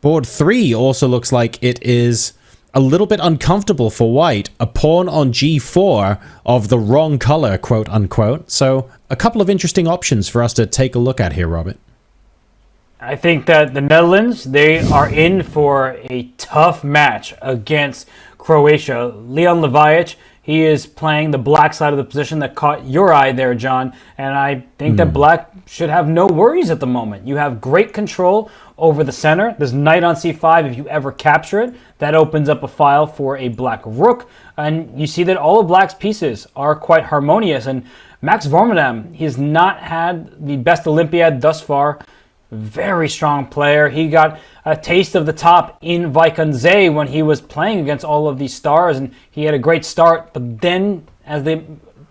board 3 also looks like it is a little bit uncomfortable for white. A pawn on g4 of the wrong color, quote unquote. So a couple of interesting options for us to take a look at here, Robert. I think that the Netherlands, they are in for a tough match against Croatia. Leon Levajic, he is playing the black side of the position that caught your eye there, John. And I think that black should have no worries at the moment. You have great control over the center. There's knight on c5. If you ever capture it, that opens up a file for a black rook. And you see that all of black's pieces are quite harmonious. And Max Vormedam, he has not had the best Olympiad thus far. Very strong player. He got a taste of the top in Praggnanandhaa when he was playing against all of these stars, and he had a great start. But then, as the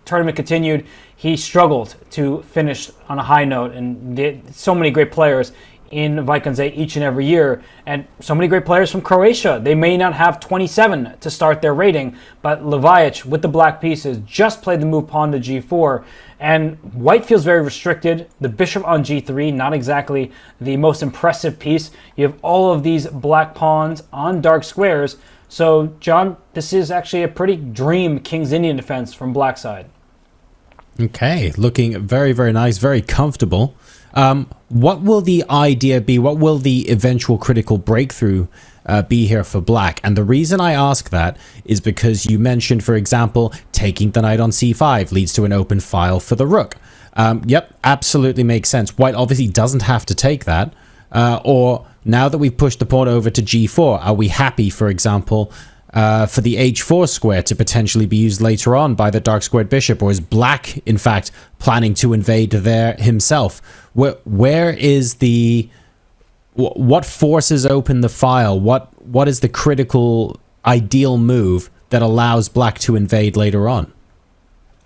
tournament continued, he struggled to finish on a high note. And so many great players in Vikings each and every year, and so many great players from Croatia. They may not have 27 to start their rating, but Levajic with the black pieces just played the move pawn to g4, and white feels very restricted. The bishop on g3, not exactly the most impressive piece. You have all of these black pawns on dark squares, so John, this is actually a pretty dream King's Indian defense from black side. Okay, looking very, very nice, very comfortable. What will the idea be? What will the eventual critical breakthrough be here for black? And the reason I ask that is because you mentioned, for example, taking the knight on c5 leads to an open file for the rook. Yep, absolutely makes sense. White obviously doesn't have to take that. Or now that we've pushed the pawn over to g4, are we happy, for example, for the h4 square to potentially be used later on by the dark squared bishop? Or is black, in fact, planning to invade there himself? Where is the... What forces open the file? What is the critical ideal move that allows black to invade later on?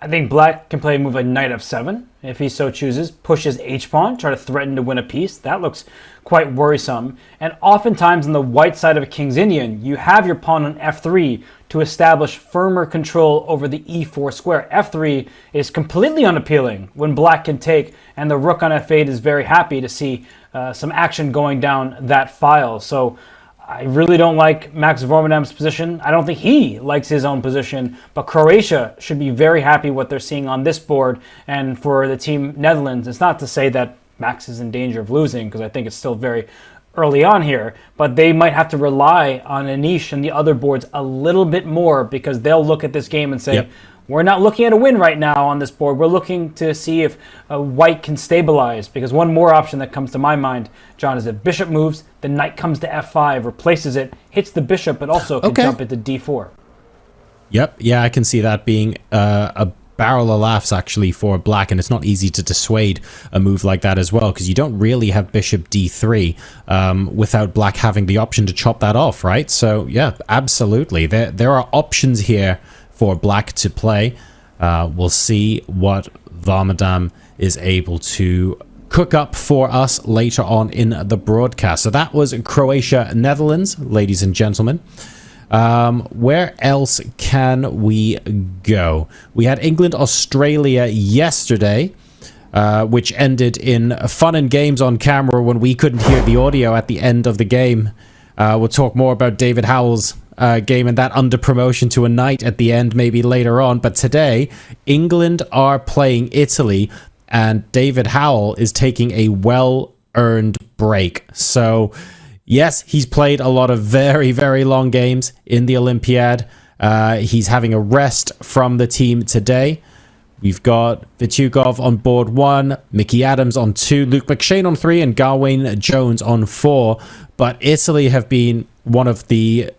I think black can play a move like knight f7 if he so chooses, pushes h-pawn, try to threaten to win a piece. That looks quite worrisome. And oftentimes on the white side of a King's Indian, you have your pawn on f3 to establish firmer control over the e4 square. f3 is completely unappealing when black can take, and the rook on f8 is very happy to see some action going down that file. So I really don't like Max Vormanam's position. I don't think he likes his own position, but Croatia should be very happy what they're seeing on this board. And for the team Netherlands, it's not to say that Max is in danger of losing, because I think it's still very early on here, but they might have to rely on Anish and the other boards a little bit more, because they'll look at this game and say, yep, we're not looking at a win right now on this board. We're looking to see if white can stabilize, because one more option that comes to my mind, John, is if bishop moves, the knight comes to f5, replaces it, hits the bishop, but also can jump into d4. Yep, yeah, I can see that being a barrel of laughs actually for black, and it's not easy to dissuade a move like that as well, because you don't really have bishop d3 without black having the option to chop that off, right? So yeah, absolutely. There are options here for black to play. We'll see what Vormanam is able to cook up for us later on in the broadcast. So that was Croatia, Netherlands, ladies and gentlemen. Where else can we go? We had England, Australia yesterday, which ended in fun and games on camera when we couldn't hear the audio at the end of the game. We'll talk more about David Howell's game and that under promotion to a knight at the end maybe later on. But today, England are playing Italy, and David Howell is taking a well-earned break. So yes, he's played a lot of very, very long games in the Olympiad. He's having a rest from the team today. We've got Vitukov on board 1, Mickey Adams on 2, Luke McShane on 3, and Gawain Jones on 4. But Italy have been one of the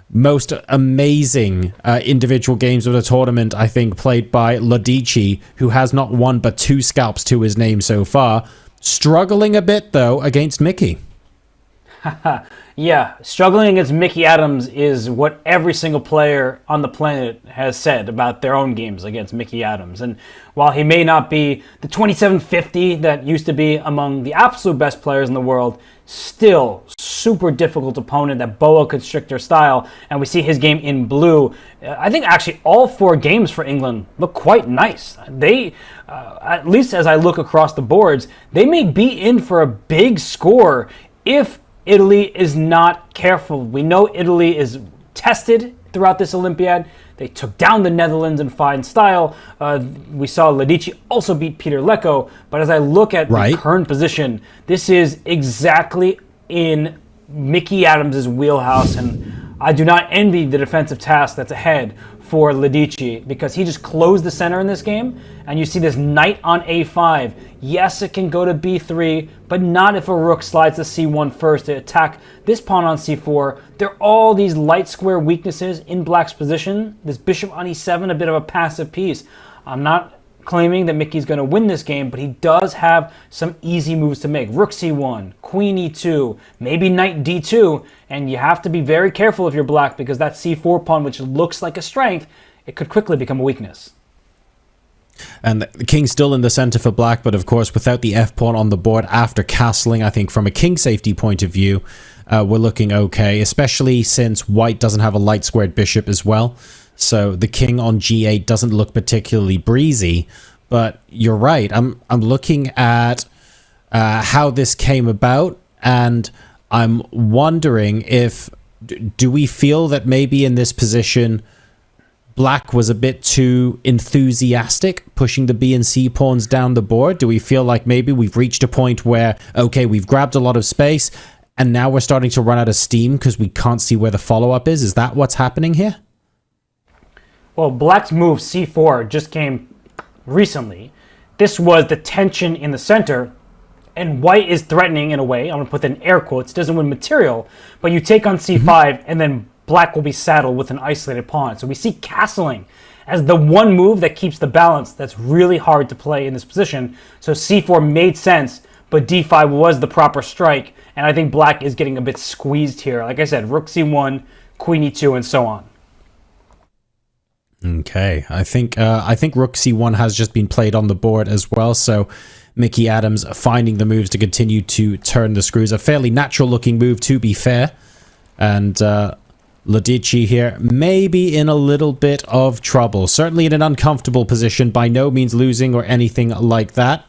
most amazing individual games of the tournament, I think, played by Lodici, who has not one but 2 scalps to his name so far. Struggling a bit, though, against Mickey. Yeah, struggling against Mickey Adams is what every single player on the planet has said about their own games against Mickey Adams. And while he may not be the 2750 that used to be among the absolute best players in the world, still super difficult opponent, that boa constrictor style. And we see his game in blue. I think actually all 4 games for England look quite nice. They, at least as I look across the boards, they may be in for a big score if Italy is not careful. We know Italy is tested throughout this Olympiad. They took down the Netherlands in fine style. We saw Lodici also beat Peter Leko. But as I look at the current position, this is exactly in Mickey Adams' wheelhouse. And I do not envy the defensive task that's ahead for Lodici, because he just closed the center in this game. And you see this knight on a5. Yes, it can go to b3, but not if a rook slides to c1 first to attack this pawn on c4. There are all these light square weaknesses in black's position. This bishop on e7, a bit of a passive piece. I'm not claiming that Mickey's going to win this game, but he does have some easy moves to make. Rook c1, queen e2, maybe knight d2, and you have to be very careful if you're black, because that c4 pawn, which looks like a strength, it could quickly become a weakness. And the king's still in the center for black, but of course, without the f-pawn on the board after castling, I think from a king safety point of view, we're looking okay, especially since white doesn't have a light squared bishop as well. So the king on g8 doesn't look particularly breezy, but you're right. I'm looking at how this came about, and I'm wondering if, do we feel that maybe in this position, black was a bit too enthusiastic, pushing the B and C pawns down the board? Do we feel like maybe we've reached a point where, okay, we've grabbed a lot of space, and now we're starting to run out of steam because we can't see where the follow-up is? Is that what's happening here? Well, black's move c4 just came recently. This was the tension in the center, and white is threatening in a way. I'm going to put that in air quotes. Doesn't win material, but you take on c5, and then black will be saddled with an isolated pawn. So we see castling as the one move that keeps the balance. That's really hard to play in this position. So c4 made sense, but d5 was the proper strike, and I think black is getting a bit squeezed here. Like I said, rook c1, queen e2, and so on. Okay, I think rook c1 has just been played on the board as well, so Mickey Adams finding the moves to continue to turn the screws. A fairly natural looking move, to be fair. And Ladici here maybe in a little bit of trouble. Certainly in an uncomfortable position, by no means losing or anything like that.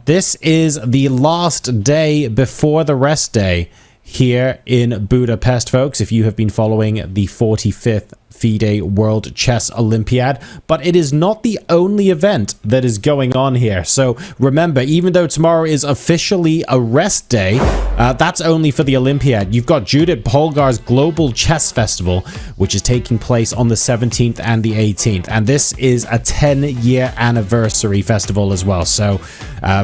This is the last day before the rest day here in Budapest, folks, if you have been following the 45th FIDE World Chess Olympiad. But it is not the only event that is going on here. So remember, even though tomorrow is officially a rest day, that's only for the Olympiad. You've got Judith Polgar's Global Chess Festival, which is taking place on the 17th and the 18th. And this is a 10-year anniversary festival as well. So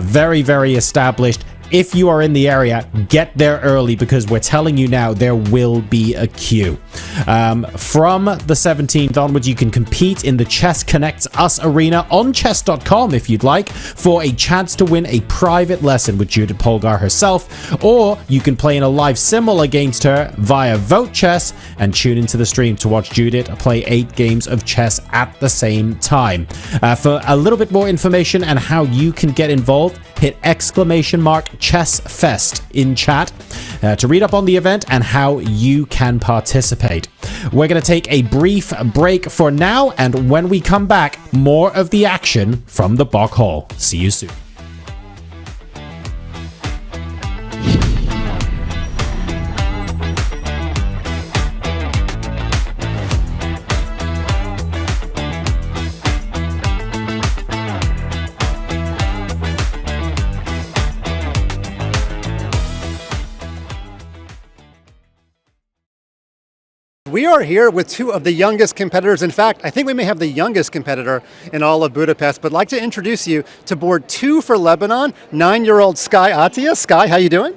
very, very established. If you are in the area, get there early, because we're telling you now there will be a queue. From the 17th onwards, you can compete in the Chess Connects Us arena on chess.com if you'd like, for a chance to win a private lesson with Judith Polgar herself, or you can play in a live simul against her via Vote Chess and tune into the stream to watch Judith play 8 games of chess at the same time. For a little bit more information and how you can get involved, hit !ChessFest in chat to read up on the event and how you can participate. We're going to take a brief break for now, and when we come back, more of the action from the Bok Hall. See you soon. We are here with two of the youngest competitors. In fact, I think we may have the youngest competitor in all of Budapest, but I'd like to introduce you to board 2 for Lebanon, 9-year-old Sky Atia. Sky, how you doing?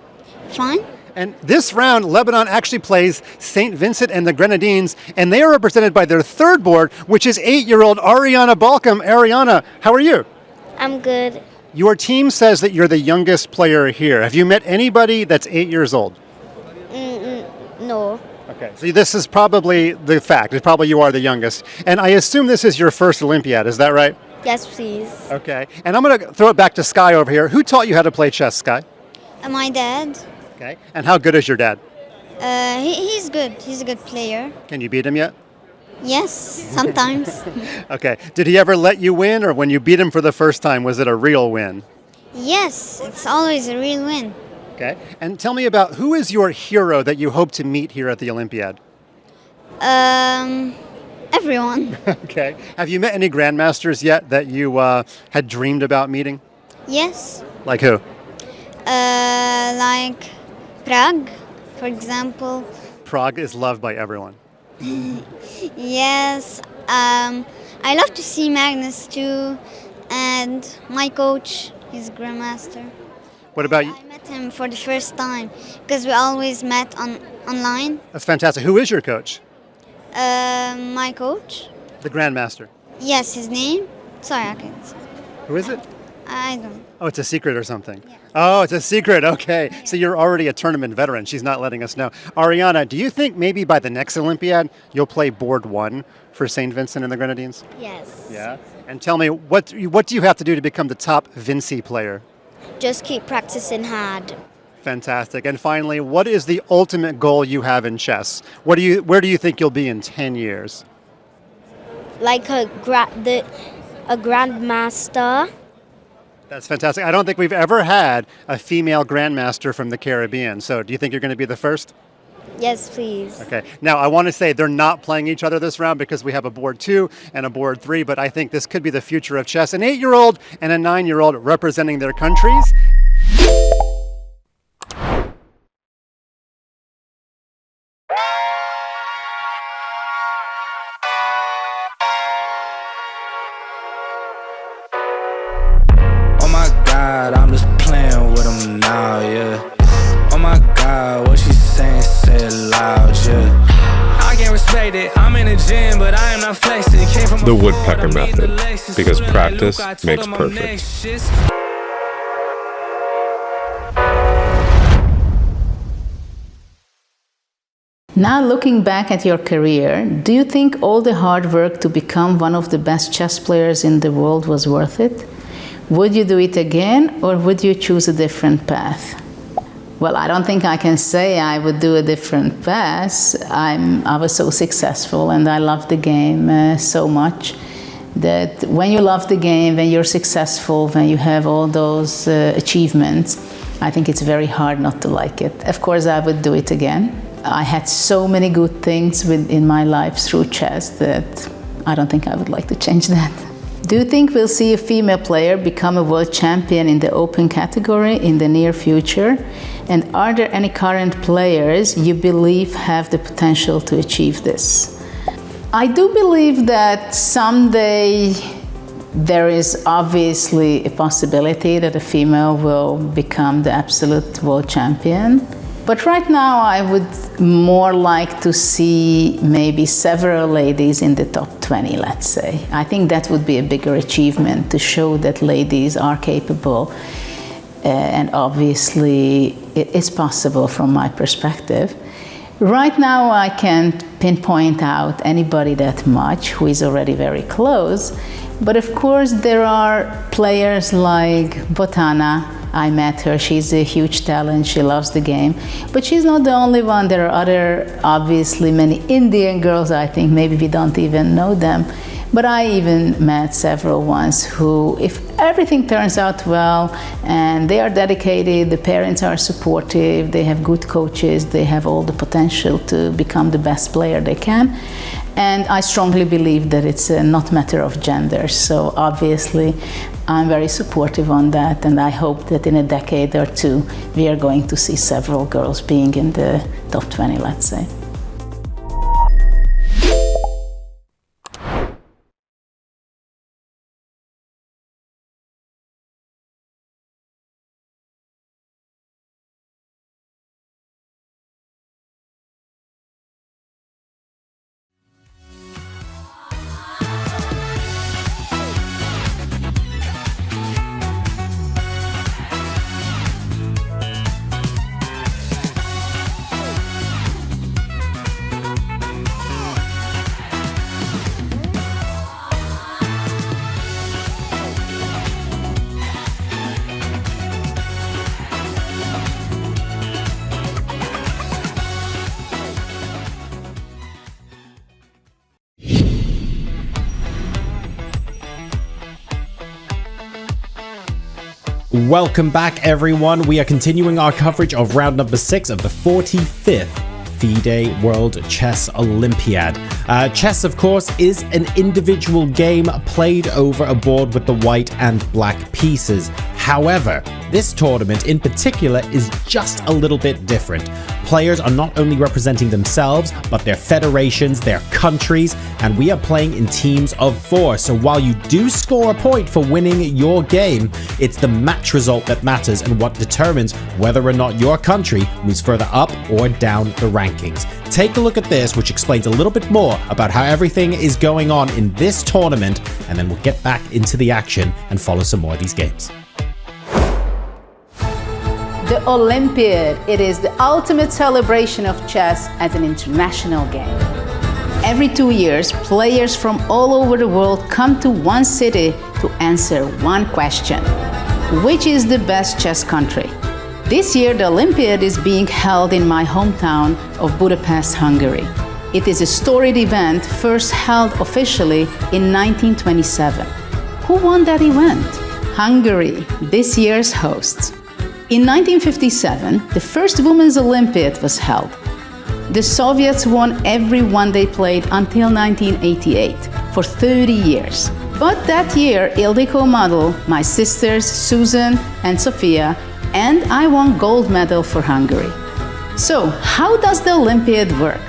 Fine. And this round, Lebanon actually plays St. Vincent and the Grenadines, and they are represented by their third board, which is 8-year-old Ariana Balcom. Ariana, how are you? I'm good. Your team says that you're the youngest player here. Have you met anybody that's 8 years old? No. Okay, so this is probably the fact. It's probably you are the youngest. And I assume this is your first Olympiad, is that right? Yes, please. Okay, and I'm going to throw it back to Sky over here. Who taught you how to play chess, Sky? My dad. Okay, and how good is your dad? He's good. He's a good player. Can you beat him yet? Yes, sometimes. Okay, did he ever let you win, or when you beat him for the first time, was it a real win? Yes, it's always a real win. Okay, and tell me about who is your hero that you hope to meet here at the Olympiad? Everyone. Okay, have you met any grandmasters yet that you had dreamed about meeting? Yes. Like who? Like Prague, for example. Prague is loved by everyone. Yes. I love to see Magnus too, and my coach, he's a grandmaster. What about you? I met him for the first time because we always met online. That's fantastic. Who is your coach? My coach. The grandmaster. Yes, his name. Sorry, I can't say. Who is it? I don't. Oh, it's a secret or something? Yeah. Oh, it's a secret. Okay. Yeah. So you're already a tournament veteran. She's not letting us know. Ariana, do you think maybe by the next Olympiad you'll play board 1 for St. Vincent and the Grenadines? Yes. Yeah. And tell me, what do you have to do to become the top Vinci player? Just keep practicing hard. Fantastic. And finally, what is the ultimate goal you have in chess? Where do you think you'll be in 10 years? Like a grandmaster. That's fantastic. I don't think we've ever had a female grandmaster from the Caribbean. So do you think you're going to be the first? Yes, please. Okay. Now, I want to say they're not playing each other this round because we have a board 2 and a board 3, but I think this could be the future of chess. An 8-year-old and a 9-year-old representing their countries. I'm just playing with them now, yeah. Oh my God, what she saying, say it loud, yeah. I can't respect it, I'm in the gym, but I am not flexing. Came from the woodpecker method, because practice makes perfect. Now looking back at your career, do you think all the hard work to become one of the best chess players in the world was worth it? Would you do it again, or would you choose a different path? Well, I don't think I can say I would do a different path. I was so successful and I love the game so much that when you love the game, when you're successful, when you have all those achievements, I think it's very hard not to like it. Of course, I would do it again. I had so many good things in my life through chess that I don't think I would like to change that. Do you think we'll see a female player become a world champion in the open category in the near future? And are there any current players you believe have the potential to achieve this? I do believe that someday there is obviously a possibility that a female will become the absolute world champion. But right now I would more like to see maybe several ladies in the top 20, let's say. I think that would be a bigger achievement to show that ladies are capable. And obviously it's possible from my perspective. Right now I can't pinpoint out anybody that much who is already very close. But of course there are players like Botana. I met her, she's a huge talent, she loves the game. But she's not the only one, there are other, obviously many Indian girls, I think, maybe we don't even know them. But I even met several ones who, if everything turns out well and they are dedicated, the parents are supportive, they have good coaches, they have all the potential to become the best player they can. And I strongly believe that it's not a matter of gender. So obviously I'm very supportive on that, and I hope that in a decade or two we are going to see several girls being in the top 20, let's say. Welcome back, everyone. We are continuing our coverage of round number 6 of the 45th FIDE World Chess Olympiad. Chess, of course, is an individual game played over a board with the white and black pieces. However, this tournament in particular is just a little bit different. Players are not only representing themselves, but their federations, their countries, and we are playing in teams of 4. So while you do score a point for winning your game, it's the match result that matters and what determines whether or not your country moves further up or down the rankings. take a look at this, which explains a little bit more about how everything is going on in this tournament, and then we'll get back into the action and follow some more of these games. The Olympiad, it is the ultimate celebration of chess as an international game. Every 2 years, players from all over the world come to one city to answer one question. Which is the best chess country? This year, the Olympiad is being held in my hometown of Budapest, Hungary. It is a storied event first held officially in 1927. Who won that event? Hungary, this year's hosts. In 1957, the first Women's Olympiad was held. The Soviets won every one they played until 1988, for 30 years. But that year, Ildikó medal, my sisters Susan and Sofia, and I won gold medal for Hungary. So, how does the Olympiad work?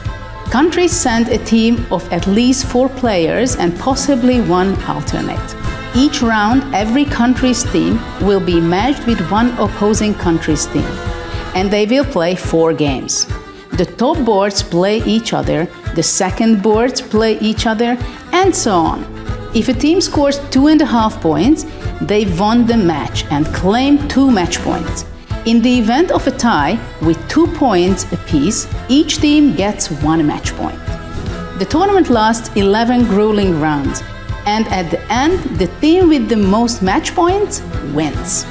Countries send a team of at least 4 players and possibly one alternate. Each round, every country's team will be matched with one opposing country's team, and they will play 4 games. The top boards play each other, the second boards play each other, and so on. If a team scores 2.5 points, they won the match and claim 2 match points. In the event of a tie with 2 points apiece, each team gets 1 match point. The tournament lasts 11 grueling rounds, and at the end, the team with the most match points wins.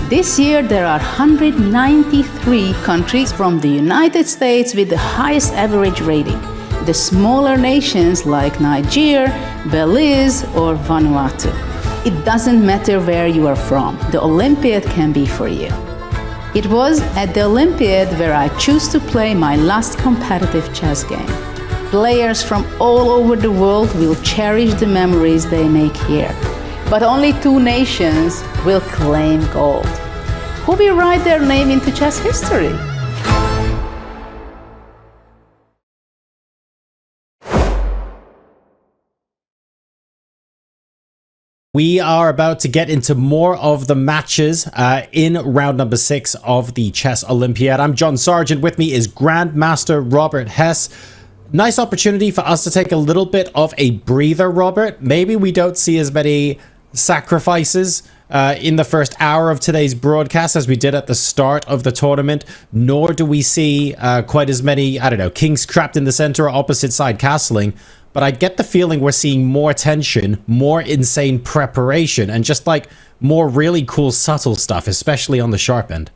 This year, there are 193 countries from the United States with the highest average rating. The smaller nations like Niger, Belize, or Vanuatu. It doesn't matter where you are from, the Olympiad can be for you. It was at the Olympiad where I chose to play my last competitive chess game. Players from all over the world will cherish the memories they make here. But only 2 nations will claim gold. Who will write their name into chess history? We are about to get into more of the matches in round number 6 of the Chess Olympiad. I'm John Sargent. With me is Grandmaster Robert Hess. Nice opportunity for us to take a little bit of a breather, Robert. Maybe we don't see as many sacrifices in the first hour of today's broadcast as we did at the start of the tournament, nor do we see quite as many, I don't know, kings trapped in the center or opposite side castling. But I get the feeling we're seeing more tension, more insane preparation, and just like more really cool subtle stuff, especially on the sharp end.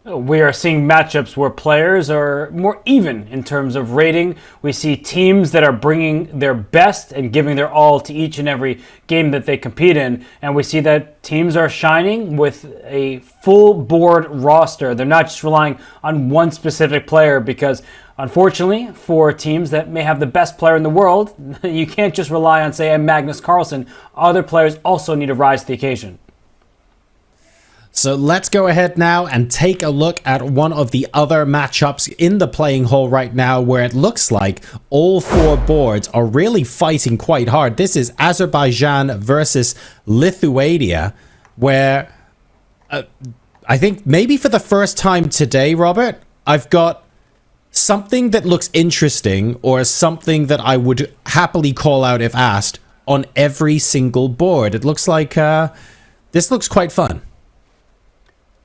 We are seeing matchups where players are more even in terms of rating. We see teams that are bringing their best and giving their all to each and every game that they compete in. And we see that teams are shining with a full board roster. They're not just relying on one specific player because, unfortunately, for teams that may have the best player in the world, you can't just rely on, say, a Magnus Carlsen. Other players also need to rise to the occasion. So let's go ahead now and take a look at one of the other matchups in the playing hall right now where it looks like all 4 boards are really fighting quite hard. This is Azerbaijan versus Lithuania, where I think maybe for the first time today, Robert, I've got something that looks interesting or something that I would happily call out if asked on every single board. It looks like this looks quite fun.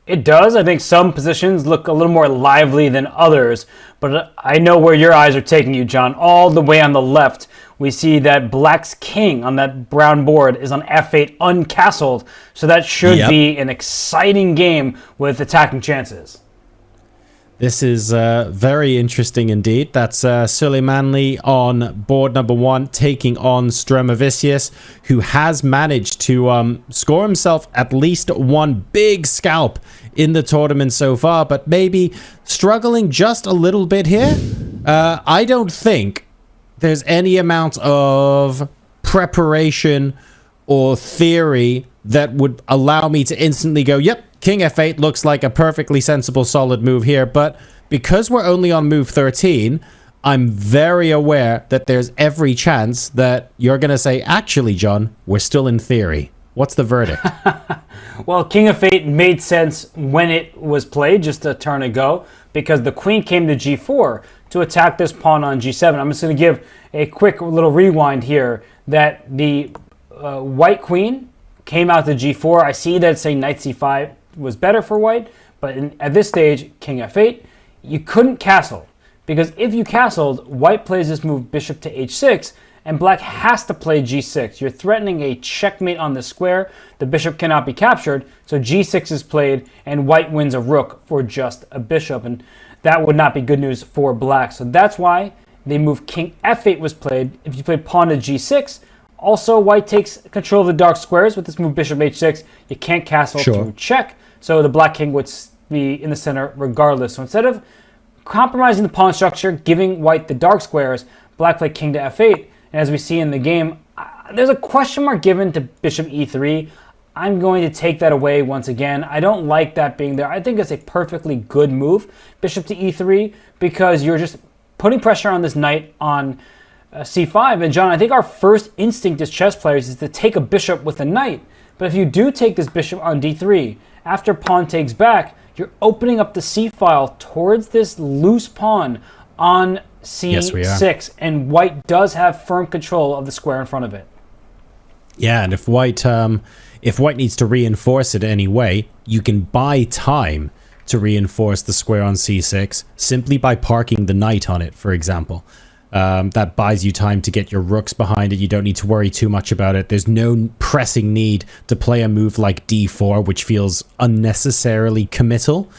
It does. I think some positions look a little more lively than others, but I know where your eyes are taking you, John. All the way on the left, we see that Black's king on that brown board is on f8 uncastled, so that should be an exciting game with attacking chances. This is very interesting indeed. That's Suleimanli on board number 1 taking on Stremavicius, who has managed to score himself at least 1 big scalp in the tournament so far, but maybe struggling just a little bit here. I don't think there's any amount of preparation or theory that would allow me to instantly go, yep, King f8 looks like a perfectly sensible, solid move here. But because we're only on move 13, I'm very aware that there's every chance that you're going to say, actually, John, we're still in theory. What's the verdict? Well, King f8 made sense when it was played just a turn ago because the queen came to g4. to attack this pawn on g7. I'm just going to give a quick little rewind here that the white queen came out to g4. I see that it's saying knight c5 was better for white, but at this stage, king f8, you couldn't castle. Because if you castled, white plays this move bishop to h6, and black has to play g6. You're threatening a checkmate on the square. The bishop cannot be captured, so g6 is played, and white wins a rook for just a bishop, and that would not be good news for black. So that's why the move king f8 was played. If you played pawn to g6, also white takes control of the dark squares with this move bishop h6. You can't castle through check, so the black king would be in the center regardless. So instead of compromising the pawn structure, giving white the dark squares, black played king to f8, and as we see in the game, there's a question mark given to bishop e3. I'm going to take that away once again. I don't like that being there. I think it's a perfectly good move, bishop to e3, because you're just putting pressure on this knight on c5. And John, I think our first instinct as chess players is to take a bishop with a knight. But if you do take this bishop on d3, after pawn takes back, you're opening up the c-file towards this loose pawn on c6, and white does have firm control of the square in front of it. Yeah, and if white needs to reinforce it anyway, you can buy time to reinforce the square on c6 simply by parking the knight on it, for example. That buys you time to get your rooks behind it. You don't need to worry too much about it. There's no pressing need to play a move like d4, which feels unnecessarily committal.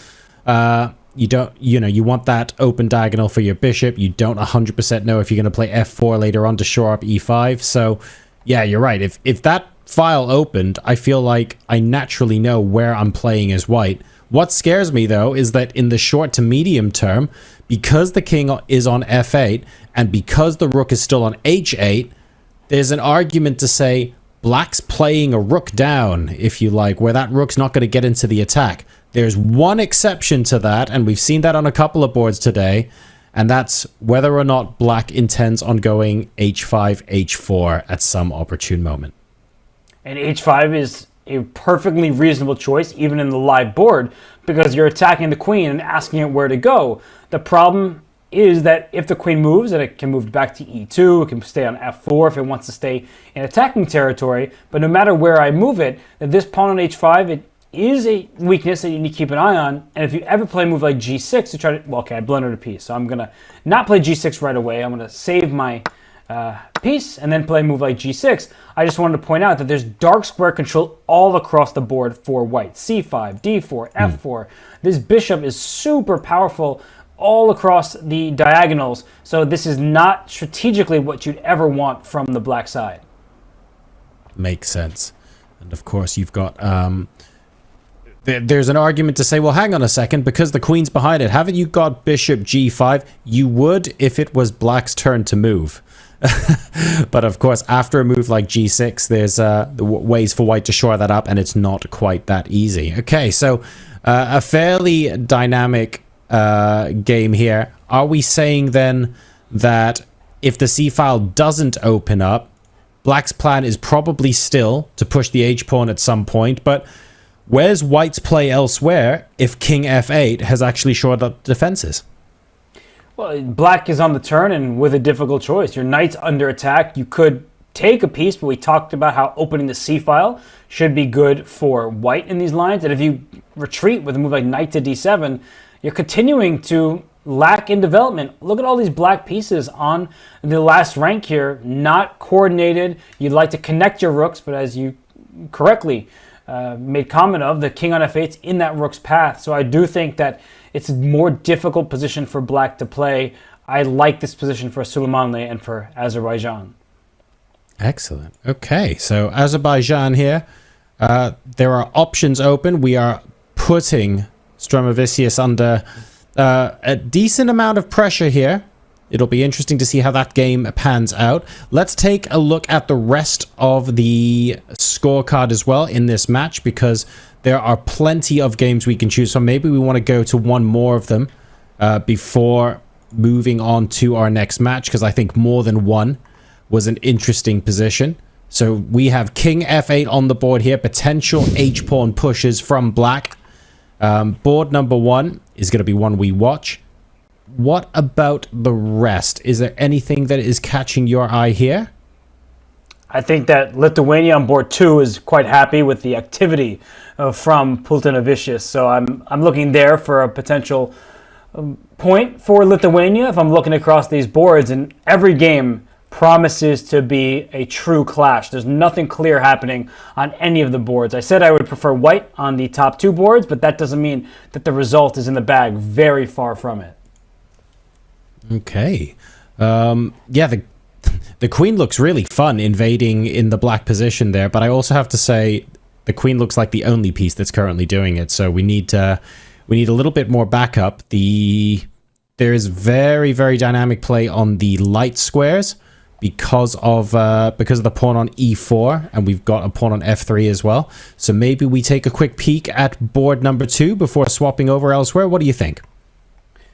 You want that open diagonal for your bishop. You don't 100% know if you're going to play f4 later on to shore up e5. So yeah, you're right. If that file opened, I feel like I naturally know where I'm playing as white. What scares me though is that in the short to medium term, because the king is on f8 and because the rook is still on h8, there's an argument to say black's playing a rook down, if you like, where that rook's not going to get into the attack. There's one exception to that, and we've seen that on a couple of boards today, and that's whether or not black intends on going h5, h4 at some opportune moment. And h5 is a perfectly reasonable choice, even in the live board, because you're attacking the queen and asking it where to go. The problem is that if the queen moves, then it can move back to e2, it can stay on f4 if it wants to stay in attacking territory, but no matter where I move it, that this pawn on h5, it is a weakness that you need to keep an eye on. And if you ever play a move like g6 to try to, well, okay, I blundered a piece, so I'm going to not play g6 right away. I'm going to save my piece and then play a move like g6. I just wanted to point out that there's dark square control all across the board for white. c5, d4, f4. This bishop is super powerful all across the diagonals, so this is not strategically what you'd ever want from the black side. Makes sense. And of course you've got there's an argument to say, well, hang on a second, because the queen's behind it, haven't you got bishop g5? You would if it was black's turn to move. But of course, after a move like g6, there's ways for white to shore that up, and it's not quite that easy. Okay, so a fairly dynamic game here. Are we saying then that if the c-file doesn't open up, black's plan is probably still to push the h-pawn at some point, but where's white's play elsewhere if king f8 has actually shored up defenses? Well, black is on the turn and with a difficult choice. Your knight's under attack. You could take a piece, but we talked about how opening the c-file should be good for white in these lines. And if you retreat with a move like knight to d7, you're continuing to lack in development. Look at all these black pieces on the last rank here, not coordinated. You'd like to connect your rooks, but as you correctly made comment of, the king on f8's in that rook's path. So I do think that it's a more difficult position for black to play. I like this position for Suleimanli and for Azerbaijan. Excellent. Okay, so Azerbaijan here. There are options open. We are putting Stromavicius under a decent amount of pressure here. It'll be interesting to see how that game pans out. Let's take a look at the rest of the scorecard as well in this match, because there are plenty of games we can choose from. Maybe we want to go to one more of them before moving on to our next match, because I think more than one was an interesting position. So we have king f8 on the board here, potential h-pawn pushes from black. Board number one is going to be one we watch. what about the rest? Is there anything that is catching your eye here? I think that Lithuania on board 2 is quite happy with the activity from Pultinavičius. So I'm looking there for a potential point for Lithuania if I'm looking across these boards. And every game promises to be a true clash. There's nothing clear happening on any of the boards. I said I would prefer white on the top 2 boards, but that doesn't mean that the result is in the bag. Very far from it. Okay. Yeah, the queen looks really fun invading in the black position there, but I also have to say the queen looks like the only piece that's currently doing it. So we need a little bit more backup. There is very, very dynamic play on the light squares because of the pawn on e4, and we've got a pawn on f3 as well. So maybe we take a quick peek at board number 2 before swapping over elsewhere. What do you think?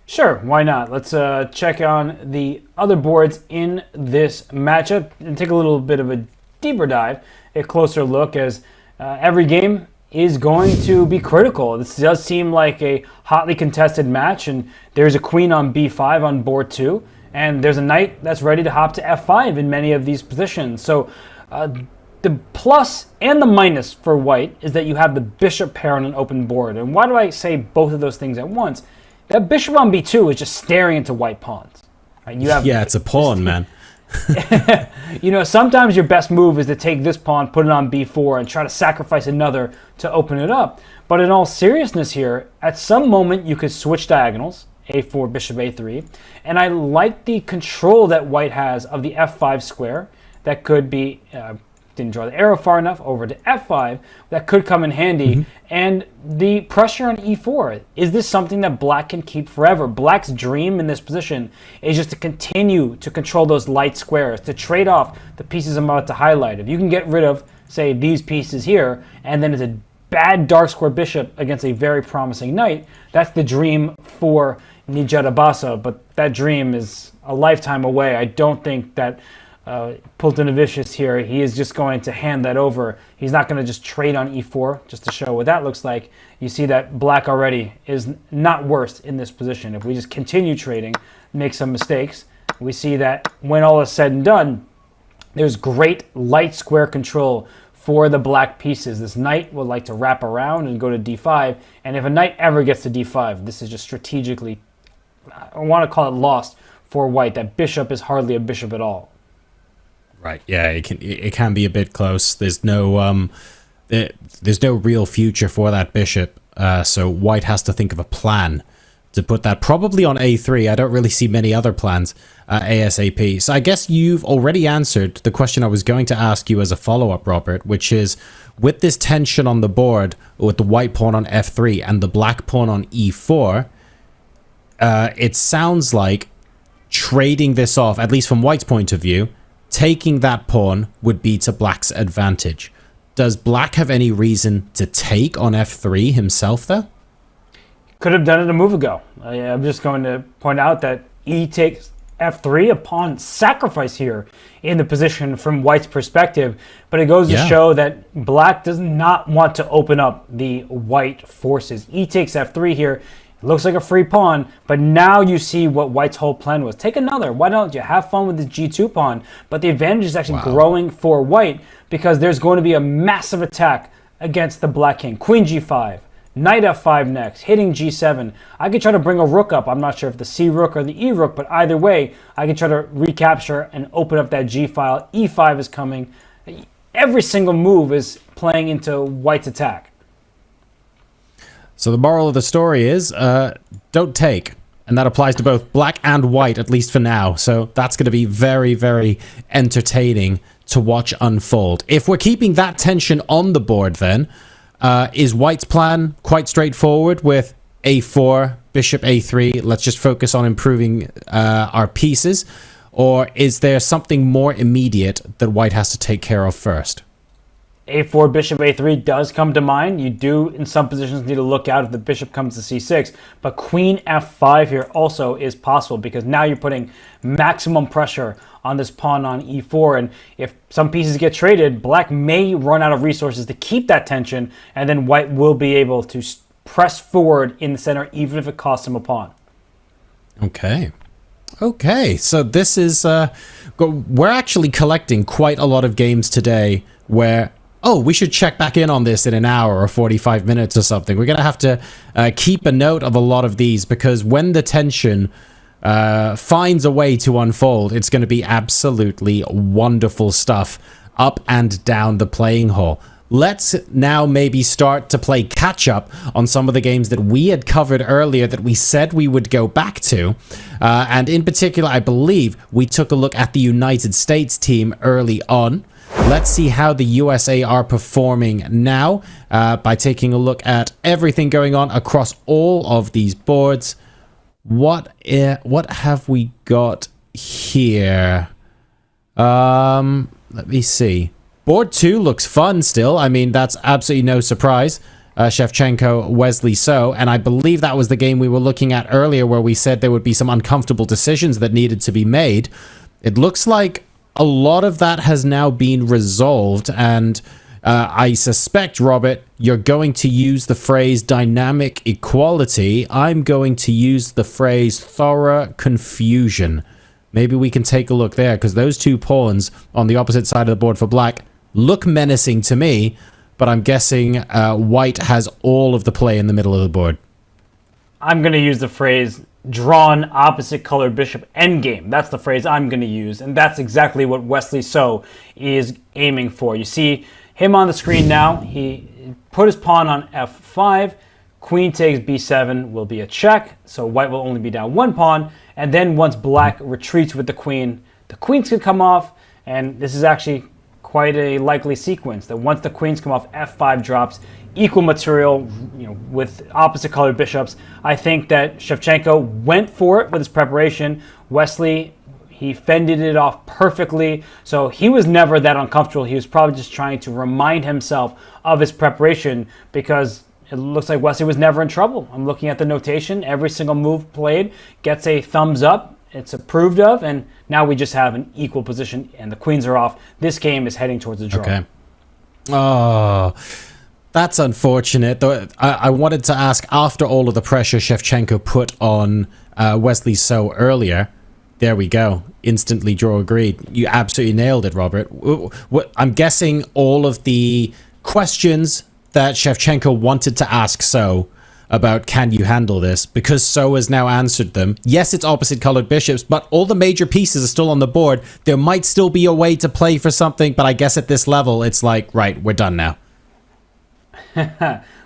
Sure, why not? Let's check on the other boards in this matchup and take a little bit of a deeper dive, a closer look, as every game is going to be critical. This does seem like a hotly contested match, and there's a queen on b5 on board 2, and there's a knight that's ready to hop to f5 in many of these positions. So the plus and the minus for white is that you have the bishop pair on an open board. And why do I say both of those things at once? That bishop on b2 is just staring into white pawns. Right? Yeah, it's a pawn, man. Sometimes your best move is to take this pawn, put it on b4, and try to sacrifice another to open it up. But in all seriousness here, at some moment you could switch diagonals, a4, bishop a3, and I like the control that white has of the f5 square. That could be, didn't draw the arrow far enough, over to f5, that could come in handy. And the pressure on e4, is this something that black can keep forever? Black's dream in this position is just to continue to control those light squares, to trade off the pieces I'm about to highlight. If you can get rid of, say, these pieces here, and then it's a bad dark square bishop against a very promising knight, that's the dream for Nijadabasa, but that dream is a lifetime away. I don't think that Pultinavičius here, he is just going to hand that over. He's not going to just trade on e4 just to show what that looks like. You see that black already is not worse in this position. If we just continue trading, make some mistakes, we see that when all is said and done, there's great light square control for the black pieces. This knight would like to wrap around and go to d5, and if a knight ever gets to d5, this is just strategically, I want to call it lost for white. That bishop is hardly a bishop at all. Right. Yeah, it can be a bit close. There's no real future for that bishop. So white has to think of a plan to put that probably on a3. I don't really see many other plans ASAP. So I guess you've already answered the question I was going to ask you as a follow-up, Robert, which is with this tension on the board with the white pawn on f3 and the black pawn on e4, it sounds like trading this off, at least from white's point of view, taking that pawn would be to black's advantage. Does black have any reason to take on f3 himself, though? Could have done it a move ago. I'm just going to point out that e takes f3, a pawn sacrifice here in the position from white's perspective. But it goes to show that black does not want to open up the white forces. E takes f3 here. Looks like a free pawn, but now you see what white's whole plan was. Take another. Why don't you have fun with the g2 pawn? But the advantage is actually growing for white because there's going to be a massive attack against the black king. Queen g5, knight f5 next, hitting g7. I could try to bring a rook up. I'm not sure if the c rook or the e rook, but either way, I can try to recapture and open up that g file. e5 is coming. Every single move is playing into white's attack. So the moral of the story is, don't take. And that applies to both black and white, at least for now. So that's going to be very, very entertaining to watch unfold. If we're keeping that tension on the board then, is white's plan quite straightforward with a4, bishop a3, let's just focus on improving our pieces? Or is there something more immediate that white has to take care of first? a4, bishop a3 does come to mind. You do, in some positions, need to look out if the bishop comes to c6. But queen f5 here also is possible because now you're putting maximum pressure on this pawn on e4. And if some pieces get traded, black may run out of resources to keep that tension, and then white will be able to press forward in the center, even if it costs him a pawn. Okay. Okay, so this is, we're actually collecting quite a lot of games today where, oh, we should check back in on this in an hour or 45 minutes or something. We're going to have to keep a note of a lot of these, because when the tension finds a way to unfold, it's going to be absolutely wonderful stuff up and down the playing hall. Let's now maybe start to play catch up on some of the games that we had covered earlier that we said we would go back to. And in particular, I believe we took a look at the United States team early on. Let's see how the USA are performing now by taking a look at everything going on across all of these boards. What have we got here? Let me see. Board 2 looks fun still. I mean, that's absolutely no surprise. Shevchenko, Wesley So, and I believe that was the game we were looking at earlier where we said there would be some uncomfortable decisions that needed to be made. It looks like a lot of that has now been resolved, and I suspect, Robert, you're going to use the phrase dynamic equality. I'm going to use the phrase thorough confusion. Maybe we can take a look there, because those two pawns on the opposite side of the board for black look menacing to me, but I'm guessing white has all of the play in the middle of the board. I'm going to use the phrase drawn opposite colored bishop endgame. That's the phrase I'm going to use, and that's exactly what Wesley So is aiming for. You see him on the screen now. He put his pawn on f5. Queen takes b7 will be a check, so white will only be down one pawn, and then once black retreats with the queens could come off, and this is actually quite a likely sequence, that once the queens come off, f5 drops, equal material, with opposite colored bishops. I think that Shevchenko went for it with his preparation. Wesley, he fended it off perfectly, so he was never that uncomfortable. He was probably just trying to remind himself of his preparation, because it looks like Wesley was never in trouble. I'm looking at the notation. Every single move played gets a thumbs up. It's approved of, and now we just have an equal position, and the queens are off. This game is heading towards a draw. Okay. Oh, that's unfortunate. Though I wanted to ask, after all of the pressure Shevchenko put on Wesley So earlier, there we go. Instantly draw agreed. You absolutely nailed it, Robert. I'm guessing all of the questions that Shevchenko wanted to ask So about can you handle this, because So has now answered them. Yes, it's opposite colored bishops, but all the major pieces are still on the board. There might still be a way to play for something, but I guess at this level, it's like, right, we're done now.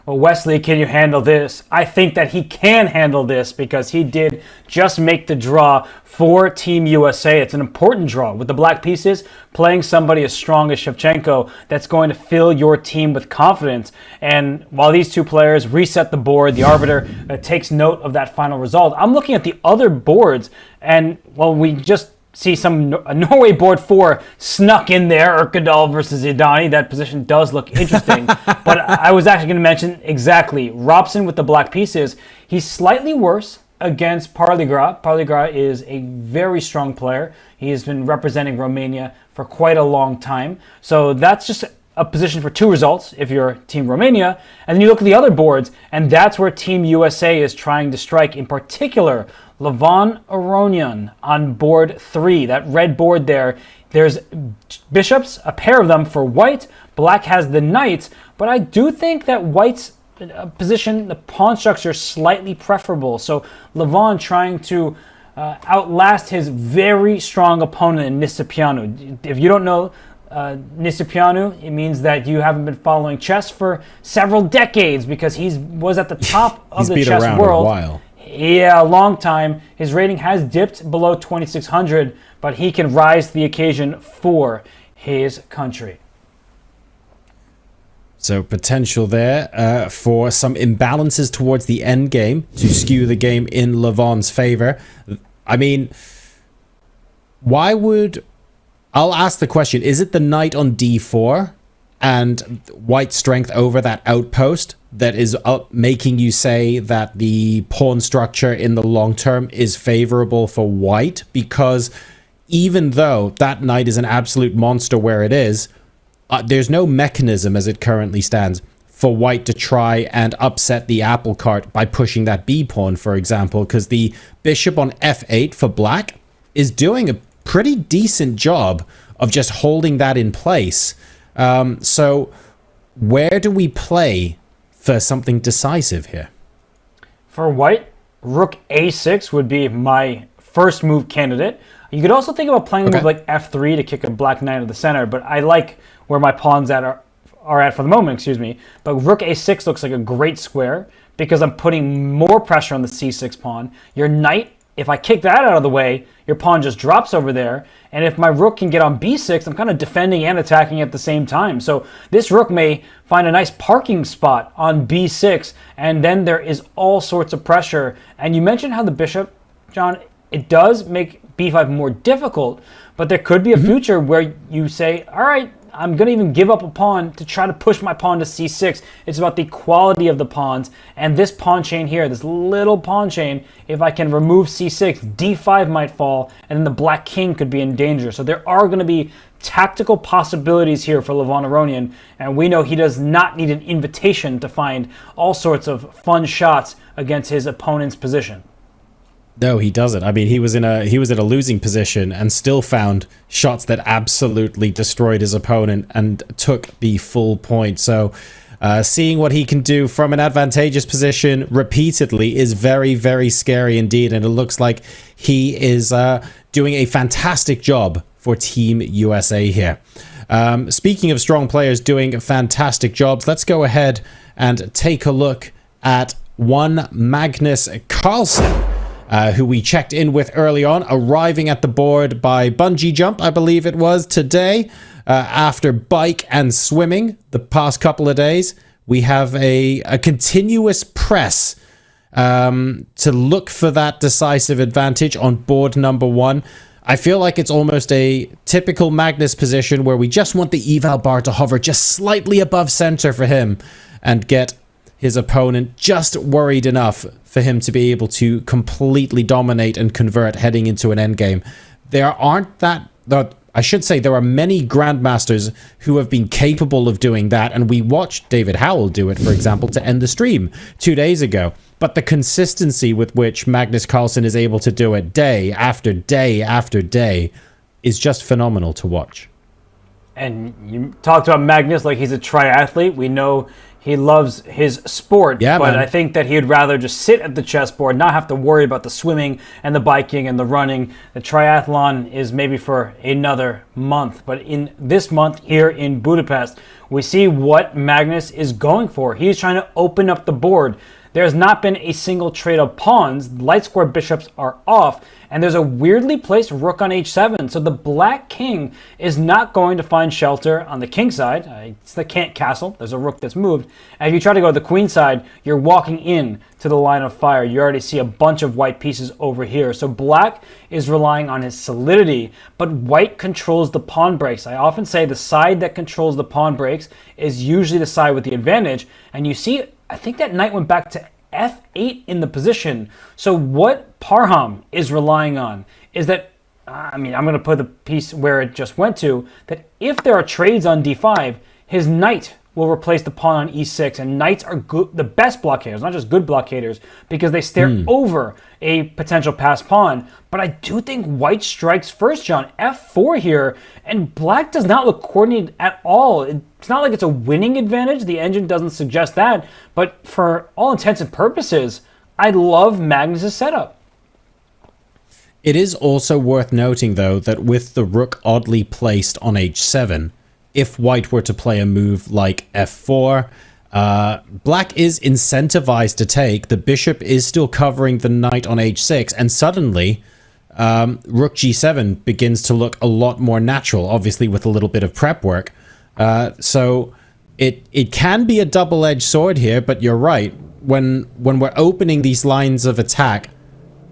Well, Wesley, can you handle this? I think that he can handle this, because he did just make the draw for Team USA. It's an important draw with the black pieces, playing somebody as strong as Shevchenko that's going to fill your team with confidence. And while these two players reset the board, the arbiter takes note of that final result. I'm looking at the other boards, and well, we just see some Norway board 4 snuck in there. Urkadal versus Idani. That position does look interesting. But I was actually going to mention exactly Robson with the black pieces. He's slightly worse against Parligra. Parligra is a very strong player. He has been representing Romania for quite a long time. So that's just a position for 2 results if you're Team Romania. And then you look at the other boards, and that's where Team USA is trying to strike. In particular, Levon Aronian on board 3, that red board there. There's bishops, a pair of them for white. Black has the knights, but I do think that white's position, the pawn structure, is slightly preferable. So Levon trying to outlast his very strong opponent in Nisipianu. If you don't know Nisipianu, it means that you haven't been following chess for several decades, because he was at the top of the chess world. A while. Yeah, a long time. His rating has dipped below 2,600, but he can rise to the occasion for his country. So potential there for some imbalances towards the end game to skew the game in Levon's favor. I mean, why would... I'll ask the question, is it the knight on d4 and white strength over that outpost that is making you say that the pawn structure in the long term is favorable for white? Because even though that knight is an absolute monster where it is, there's no mechanism as it currently stands for white to try and upset the apple cart by pushing that b pawn, for example, because the bishop on f8 for black is doing a pretty decent job of just holding that in place. So where do we play for something decisive here? For white, rook a6 would be my first move candidate. You could also think about playing a move like f3 to kick a black knight to the center, but I like where my pawns are at for the moment, excuse me. But rook a6 looks like a great square because I'm putting more pressure on the c6 pawn. Your knight, if I kick that out of the way, your pawn just drops over there. And if my rook can get on b6, I'm kind of defending and attacking at the same time. So this rook may find a nice parking spot on b6, and then there is all sorts of pressure. And you mentioned how the bishop, John, it does make b5 more difficult, but there could be a future where you say, all right, I'm going to even give up a pawn to try to push my pawn to c6. It's about the quality of the pawns. And this pawn chain here, this little pawn chain, if I can remove c6, d5 might fall, and then the black king could be in danger. So there are going to be tactical possibilities here for Levon Aronian, and we know he does not need an invitation to find all sorts of fun shots against his opponent's position. No, he doesn't. I mean, he was in a losing position and still found shots that absolutely destroyed his opponent and took the full point. So seeing what he can do from an advantageous position repeatedly is very, very scary indeed. And it looks like he is doing a fantastic job for Team USA here. Speaking of strong players doing fantastic jobs, let's go ahead and take a look at one Magnus Carlsen, who we checked in with early on, arriving at the board by bungee jump, I believe it was, today. After bike and swimming the past couple of days, we have a continuous press to look for that decisive advantage on board number one. I feel like it's almost a typical Magnus position where we just want the eval bar to hover just slightly above center for him and get his opponent just worried enough for him to be able to completely dominate and convert heading into an endgame. There are many grandmasters who have been capable of doing that, and we watched David Howell do it, for example, to end the stream 2 days ago. But the consistency with which Magnus Carlsen is able to do it day after day after day is just phenomenal to watch. And you talked about Magnus like he's a triathlete. We know he loves his sport, but man, I think that he'd rather just sit at the chessboard, not have to worry about the swimming and the biking and the running. The triathlon is maybe for another month, but in this month here in Budapest, we see what Magnus is going for. He's trying to open up the board. There's not been a single trade of pawns. Light square bishops are off, and there's a weirdly placed rook on h7. So the black king is not going to find shelter on the king side. It's the can't castle. There's a rook that's moved. And if you try to go to the queen side, you're walking in to the line of fire. You already see a bunch of white pieces over here. So black is relying on his solidity, but white controls the pawn breaks. I often say the side that controls the pawn breaks is usually the side with the advantage. And you see, I think that knight went back to f8 in the position. So what Parham is relying on is that, I'm going to put the piece where it just went to, that if there are trades on d5, his knight will replace the pawn on e6, and knights are good, the best blockaders, not just good blockaders, because they stare over a potential passed pawn. But I do think white strikes first, John. f4 here, and black does not look coordinated at all. It's not like it's a winning advantage. The engine doesn't suggest that, but for all intents and purposes, I love Magnus' setup. It is also worth noting, though, that with the rook oddly placed on h7, if white were to play a move like f4, black is incentivized to take. The bishop is still covering the knight on h6, and suddenly rook g7 begins to look a lot more natural, obviously with a little bit of prep work. So it can be a double-edged sword here, but you're right. When we're opening these lines of attack,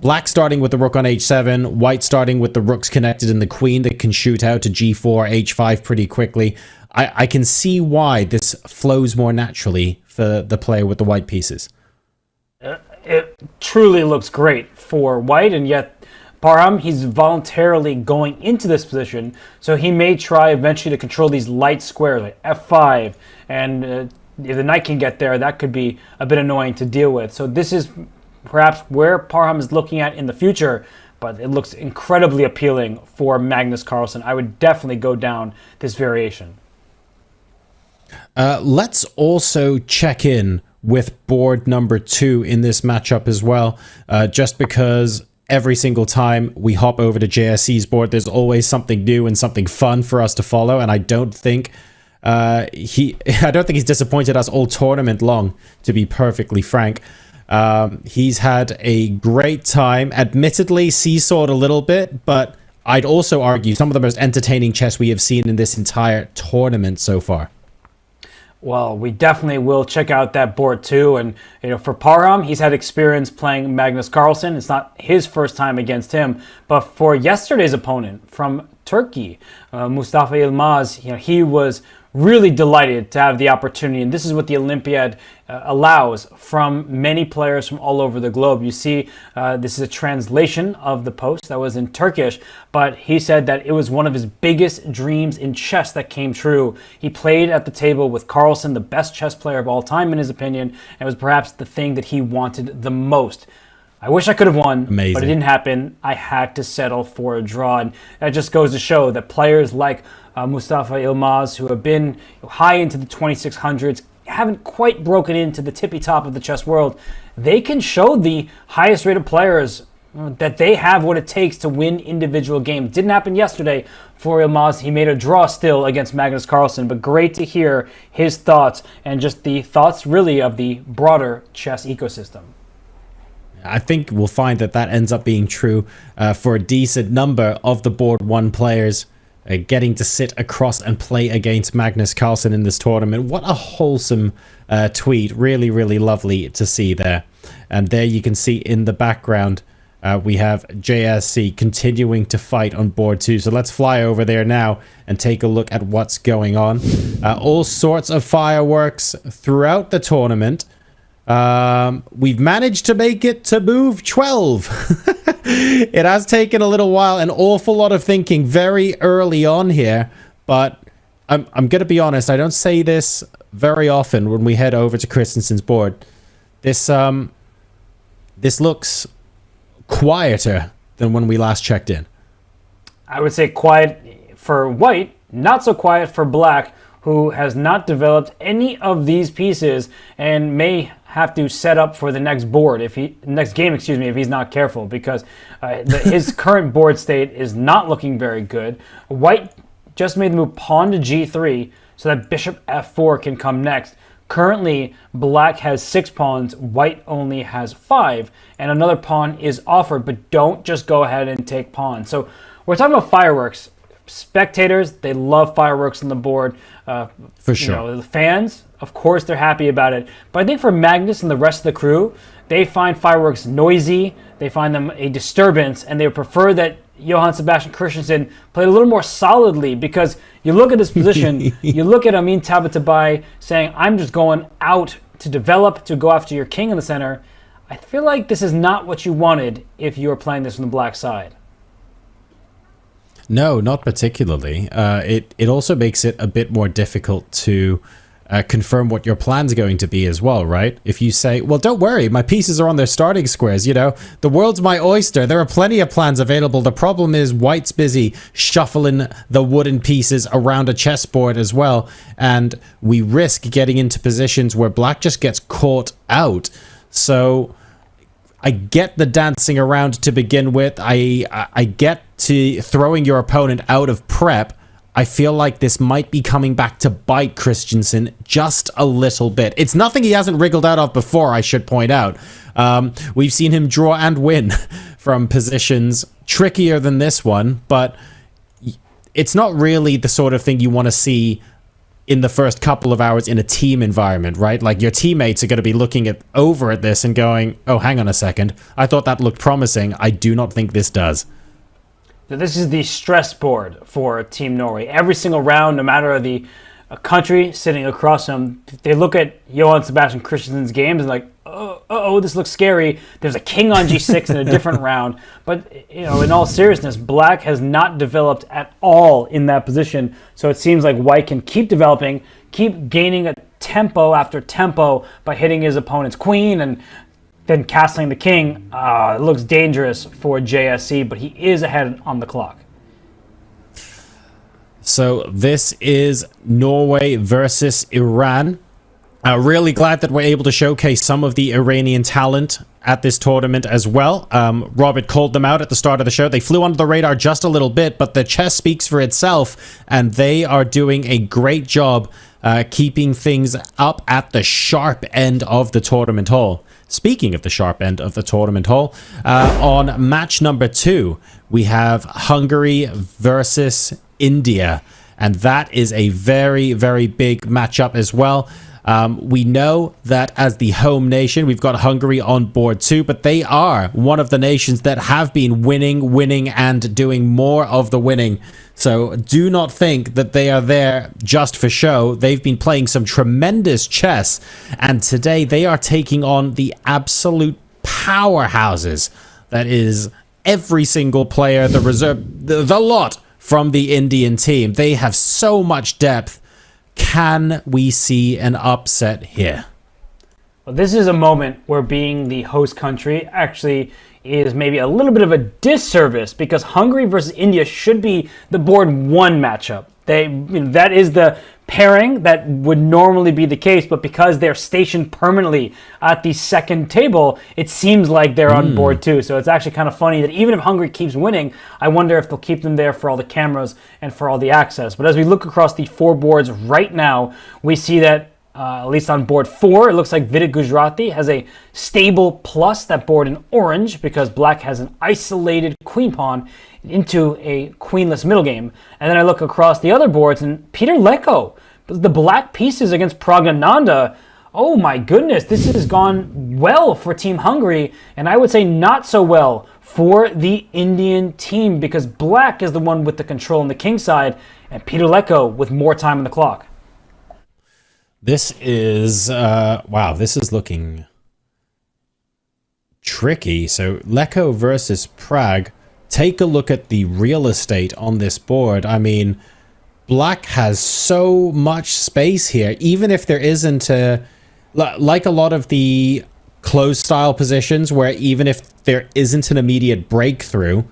black starting with the rook on h7, white starting with the rooks connected in the queen that can shoot out to g4, h5 pretty quickly. I can see why this flows more naturally for the player with the white pieces. It truly looks great for white, and yet Parham, he's voluntarily going into this position, so he may try eventually to control these light squares like f5 and if the knight can get there, that could be a bit annoying to deal with. So this is perhaps where Parham is looking at in the future, but it looks incredibly appealing for Magnus Carlsen. I would definitely go down this variation. Let's also check in with board number 2 in this matchup as well, just because every single time we hop over to JSC's board, there's always something new and something fun for us to follow, and I don't think he's disappointed us all tournament long, to be perfectly frank. He's had a great time, admittedly seesawed a little bit, but I'd also argue some of the most entertaining chess we have seen in this entire tournament so far. Well, we definitely will check out that board too. And for Parham, he's had experience playing Magnus Carlsen. It's not his first time against him, but for yesterday's opponent from Turkey, Mustafa Yilmaz, he was really delighted to have the opportunity, and this is what the Olympiad allows from many players from all over the globe. You see, this is a translation of the post that was in Turkish, but he said that it was one of his biggest dreams in chess that came true. He played at the table with Carlsen, the best chess player of all time in his opinion, and it was perhaps the thing that he wanted the most. I wish I could have won, Amazing. But it didn't happen. I had to settle for a draw, and that just goes to show that players like Mustafa Yilmaz, who have been high into the 2600s, haven't quite broken into the tippy top of the chess world. They can show the highest rated players that they have what it takes to win individual games. Didn't happen yesterday for Yilmaz. He made a draw still against Magnus Carlsen, but great to hear his thoughts and just the thoughts really of the broader chess ecosystem. I think we'll find that ends up being true for a decent number of the board 1 players getting to sit across and play against Magnus Carlsen in this tournament. What a wholesome tweet. Really, really lovely to see there. And there you can see in the background, we have JSC continuing to fight on board 2. So let's fly over there now and take a look at what's going on. All sorts of fireworks throughout the tournament. We've managed to make it to move 12. It has taken a little while, an awful lot of thinking very early on here, but I'm going to be honest, I don't say this very often when we head over to Christensen's board. This looks quieter than when we last checked in. I would say quiet for white, not so quiet for black, who has not developed any of these pieces and may have to set up for the next game, if he's not careful, because his current board state is not looking very good. White just made the move pawn to g3 so that bishop f4 can come next. Currently, black has 6 pawns, white only has 5, and another pawn is offered, but don't just go ahead and take pawns. So we're talking about fireworks. Spectators, they love fireworks on the board. For sure. The fans, of course, they're happy about it. But I think for Magnus and the rest of the crew, they find fireworks noisy, they find them a disturbance, and they prefer that Johann Sebastian Christensen played a little more solidly, because you look at this position, you look at Amin Tabatabai saying, I'm just going out to develop, to go after your king in the center. I feel like this is not what you wanted if you were playing this on the black side. No, not particularly. It also makes it a bit more difficult to confirm what your plan's going to be as well, right? If you say, well, don't worry, my pieces are on their starting squares, the world's my oyster. There are plenty of plans available. The problem is white's busy shuffling the wooden pieces around a chessboard as well, and we risk getting into positions where black just gets caught out. So I get the dancing around to begin with. I get to throwing your opponent out of prep. I feel like this might be coming back to bite Christensen just a little bit. It's nothing he hasn't wriggled out of before, I should point out. We've seen him draw and win from positions trickier than this one, but it's not really the sort of thing you want to see in the first couple of hours in a team environment, right? Like, your teammates are going to be looking over at this and going, oh, hang on a second. I thought that looked promising. I do not think this does. This is the stress board for Team Norway. Every single round, no matter the country sitting across them, they look at Johann Sebastian Christensen's games and like, oh, this looks scary. There's a king on g6 in a different round. But, in all seriousness, black has not developed at all in that position. So it seems like white can keep developing, keep gaining a tempo after tempo by hitting his opponent's queen and then castling the king. It looks dangerous for JSC, but he is ahead on the clock. So this is Norway versus Iran. Really glad that we're able to showcase some of the Iranian talent at this tournament as well. Robert called them out at the start of the show. They flew under the radar just a little bit, but the chess speaks for itself, and they are doing a great job keeping things up at the sharp end of the tournament hall. Speaking of the sharp end of the tournament hall, on match number 2, we have Hungary versus India, and that is a very, very big matchup as well. We know that as the home nation, we've got Hungary on board too, but they are one of the nations that have been winning, and doing more of the winning. So do not think that they are there just for show. They've been playing some tremendous chess, and today they are taking on the absolute powerhouses. That is every single player, the reserve, the lot from the Indian team. They have so much depth. Can we see an upset here? Well, this is a moment where being the host country actually is maybe a little bit of a disservice, because Hungary versus India should be the board 1 matchup. That is the pairing that would normally be the case, but because they're stationed permanently at the second table, it seems like they're on board 2. So it's actually kind of funny that even if Hungary keeps winning, I wonder if they'll keep them there for all the cameras and for all the access. But as we look across the 4 boards right now, we see that at least on board 4, it looks like FIDE Gujarati has a stable plus, that board in orange, because black has an isolated queen pawn into a queenless middle game. And then I look across the other boards, and Peter Leko, the black pieces against Praggnanandhaa. Oh my goodness, this has gone well for Team Hungary, and I would say not so well for the Indian team, because black is the one with the control on the king side, and Peter Leko with more time on the clock. This is, wow, this is looking tricky. So Leko versus Prag. Take a look at the real estate on this board. I mean, black has so much space here, even if there isn't a, like a lot of the closed style positions where even if there isn't an immediate breakthrough,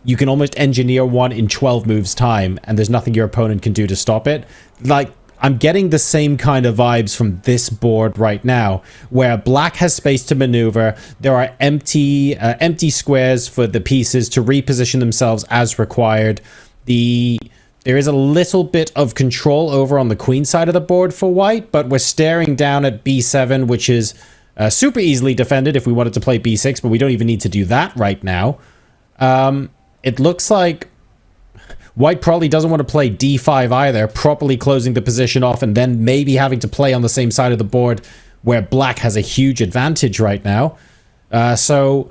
you can almost engineer one in 12 moves time and there's nothing your opponent can do to stop it. Like, I'm getting the same kind of vibes from this board right now, where black has space to maneuver. There are empty squares for the pieces to reposition themselves as required. There is a little bit of control over on the queen side of the board for white, but we're staring down at b7, which is super easily defended if we wanted to play b6, but we don't even need to do that right now. It looks like white probably doesn't want to play d5 either, properly closing the position off and then maybe having to play on the same side of the board where black has a huge advantage right now. So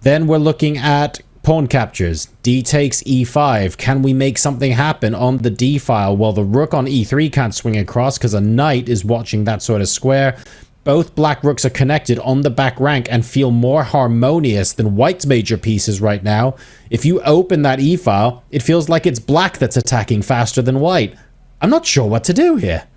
then we're looking at pawn captures. D takes e5. Can we make something happen on the d file? Well, the rook on e3 can't swing across because a knight is watching that sort of square. Both black rooks are connected on the back rank and feel more harmonious than white's major pieces right now. If you open that e-file, it feels like it's black that's attacking faster than white. I'm not sure what to do here.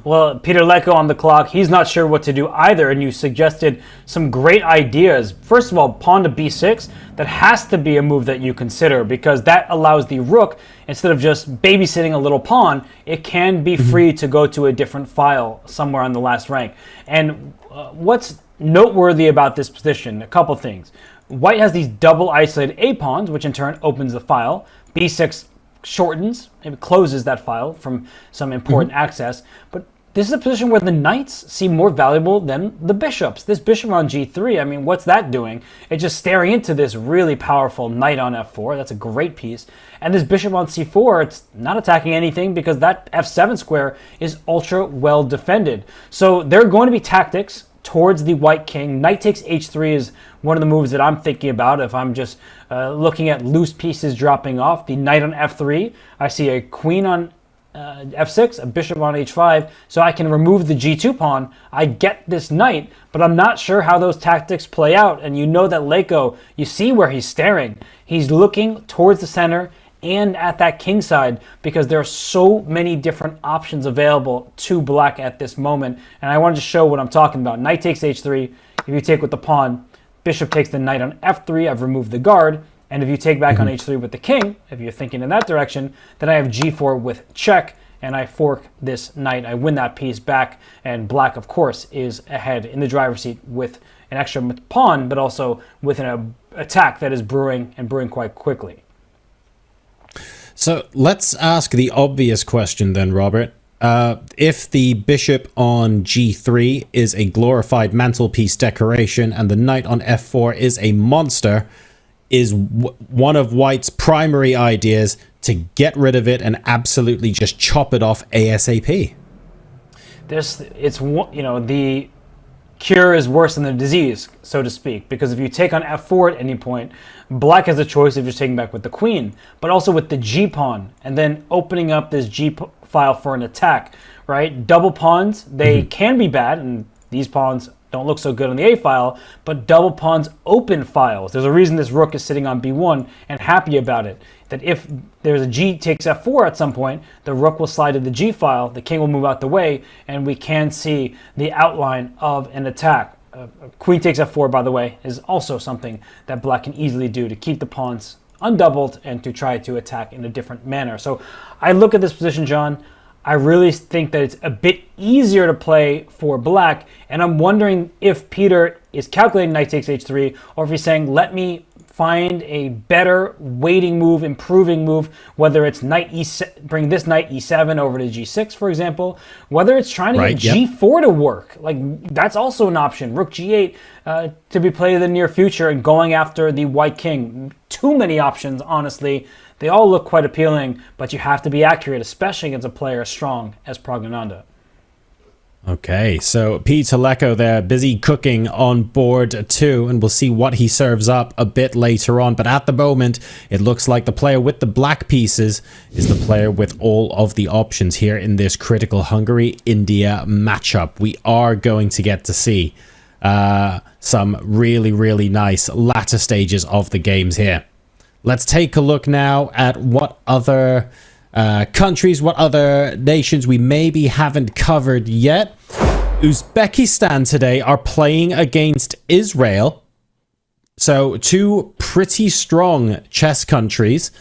Well, Peter Leko on the clock, he's not sure what to do either, and you suggested some great ideas. First of all, pawn to b6, that has to be a move that you consider, because that allows the rook, instead of just babysitting a little pawn, it can be free to go to a different file somewhere on the last rank. And what's noteworthy about this position, a couple things. White has these double isolated a pawns, which in turn opens the file. b6 shortens, it closes that file from some important access, but this is a position where the knights seem more valuable than the bishops. This bishop on g3, I mean, what's that doing? It's just staring into this really powerful knight on f4. That's a great piece. And this bishop on c4, it's not attacking anything because that f7 square is ultra well defended. So there are going to be tactics towards the white king. Knight takes h3 is one of the moves that I'm thinking about if I'm just looking at loose pieces dropping off. The knight on f3, I see a queen on f6, a bishop on h5, so I can remove the g2 pawn. I get this knight, but I'm not sure how those tactics play out. And you know that Leko, you see where he's staring. He's looking towards the center and at that king side, because there are so many different options available to black at this moment. And I wanted to show what I'm talking about. Knight takes h3. If you take with the pawn, bishop takes the knight on f3. I've removed the guard. And if you take back on h3 with the king, if you're thinking in that direction, then I have g4 with check, and I fork this knight. I win that piece back, and black, of course, is ahead in the driver's seat with an extra pawn, but also with an attack that is brewing and brewing quite quickly. So let's ask the obvious question then, Robert. If the bishop on g3 is a glorified mantelpiece decoration and the knight on f4 is a monster, is one of White's primary ideas to get rid of it and absolutely just chop it off ASAP? The cure is worse than the disease, so to speak, because if you take on f4 at any point, black has a choice of just taking back with the queen, but also with the g pawn, and then opening up this g file for an attack, right? Double pawns, they can be bad, and these pawns don't look so good on the a file, but double pawns open files. There's a reason this rook is sitting on b1 and happy about it, that if there's a g takes f4 at some point, the rook will slide to the g file, the king will move out the way, and we can see the outline of an attack. Queen takes f4, by the way, is also something that black can easily do to keep the pawns undoubled and to try to attack in a different manner. So I look at this position, John, I really think that it's a bit easier to play for black, and I'm wondering if Peter is calculating knight takes h3, or if he's saying, let me find a better waiting move, improving move, whether it's knight bring this knight e7 over to g6, for example, whether it's trying to get g4 to work. Like, that's also an option. Rook g8 to be played in the near future and going after the white king. Too many options, honestly. They all look quite appealing, but you have to be accurate, especially against a player as strong as Praggnanandhaa. Okay, so Peter Leko there, busy cooking on board 2, and we'll see what he serves up a bit later on. But at the moment, it looks like the player with the black pieces is the player with all of the options here in this critical Hungary-India matchup. We are going to get to see some really, really nice latter stages of the games here. Let's take a look now at what other countries, what other nations we maybe haven't covered yet. Uzbekistan today are playing against Israel. So two pretty strong chess countries.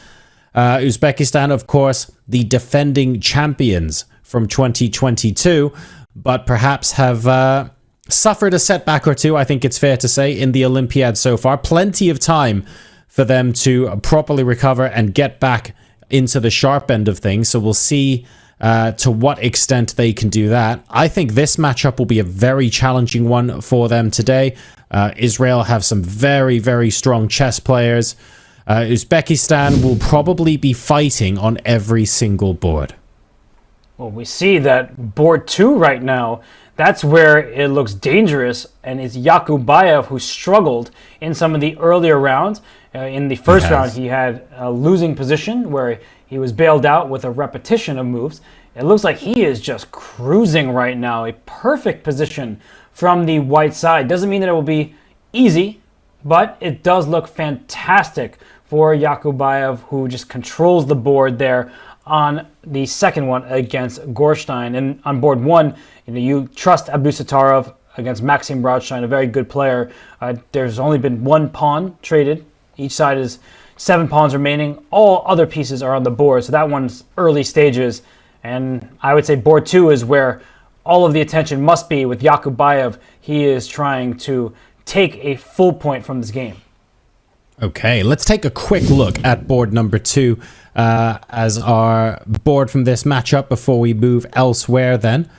Uzbekistan, of course, the defending champions from 2022, but perhaps have suffered a setback or two, I think it's fair to say, in the Olympiad so far. Plenty of time for them to properly recover and get back into the sharp end of things. So we'll see to what extent they can do that. I think this matchup will be a very challenging one for them today. Israel have some very, very strong chess players. Uzbekistan will probably be fighting on every single board. Well, we see that board 2 right now, that's where it looks dangerous, and it's Yakubayev who struggled in some of the earlier rounds. In the first round, he had a losing position where he was bailed out with a repetition of moves. It looks like he is just cruising right now. A perfect position from the white side. Doesn't mean that it will be easy, but it does look fantastic for Yakubayev, who just controls the board there on the second one against Gorstein. And on board 1, you trust Abdusattorov against Maxim Brodstein, a very good player. There's only been one pawn traded. Each side is 7 pawns remaining. All other pieces are on the board, so that one's early stages. And I would say board 2 is where all of the attention must be with Yakubayev. He is trying to take a full point from this game. Okay, let's take a quick look at board number 2 as our board from this matchup before we move elsewhere then.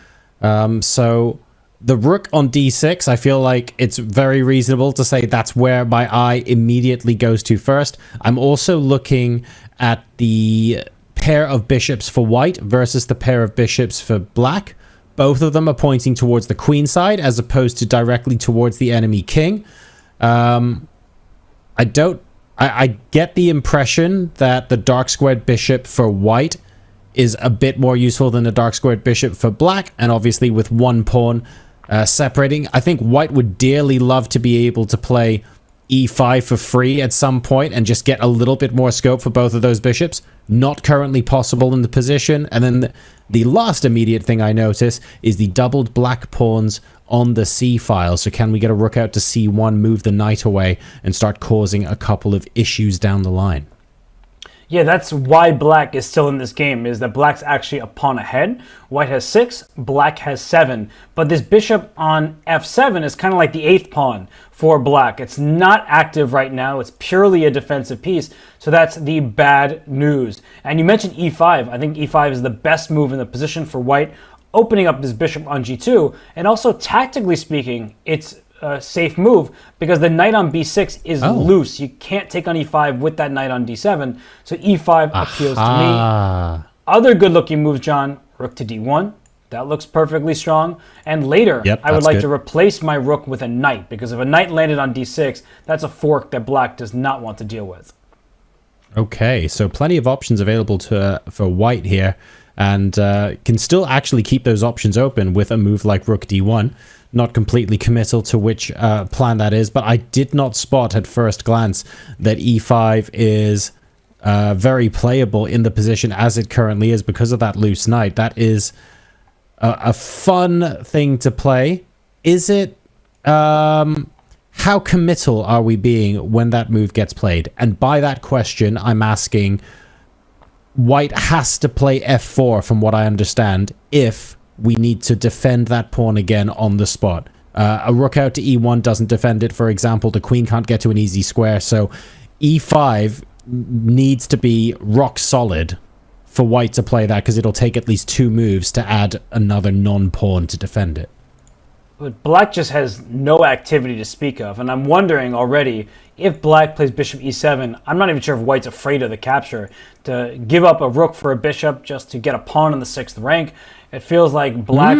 So the rook on d6, I feel like it's very reasonable to say that's where my eye immediately goes to first. I'm also looking at the pair of bishops for white versus the pair of bishops for black. Both of them are pointing towards the queen side as opposed to directly towards the enemy king. I get the impression that the dark squared bishop for white is a bit more useful than the dark squared bishop for black, and obviously with one pawn separating, I think white would dearly love to be able to play e5 for free at some point and just get a little bit more scope for both of those bishops. Not currently possible in the position. And then the last immediate thing I notice is the doubled black pawns on the c file. So can we get a rook out to c1, move the knight away, and start causing a couple of issues down the line? Yeah, that's why black is still in this game, is that black's actually a pawn ahead. White has 6, black has 7. But this bishop on f7 is kind of like the 8th pawn for black. It's not active right now. It's purely a defensive piece. So that's the bad news. And you mentioned e5. I think e5 is the best move in the position for white, opening up this bishop on g2. And also, tactically speaking, it's a safe move because the knight on b6 is loose. You can't take on e5 with that knight on d7. So e5 appeals to me. Other good-looking moves, John, rook to d1. That looks perfectly strong. And later, I would like to replace my rook with a knight, because if a knight landed on d6, that's a fork that black does not want to deal with. Okay, so plenty of options available for white here, and can still actually keep those options open with a move like rook d1. Not completely committal to which plan that is, but I did not spot at first glance that e5 is very playable in the position as it currently is because of that loose knight. That is a fun thing to play. Is it... how committal are we being when that move gets played? And by that question, I'm asking, white has to play f4 from what I understand if we need to defend that pawn again on the spot. A rook out to e1 doesn't defend it, for example. The queen can't get to an easy square, so e5 needs to be rock solid for white to play that, because it'll take at least 2 moves to add another non-pawn to defend it. But black just has no activity to speak of, and I'm wondering already if black plays bishop e7. I'm not even sure if white's afraid of the capture. To give up a rook for a bishop just to get a pawn in the 6th rank, it feels like black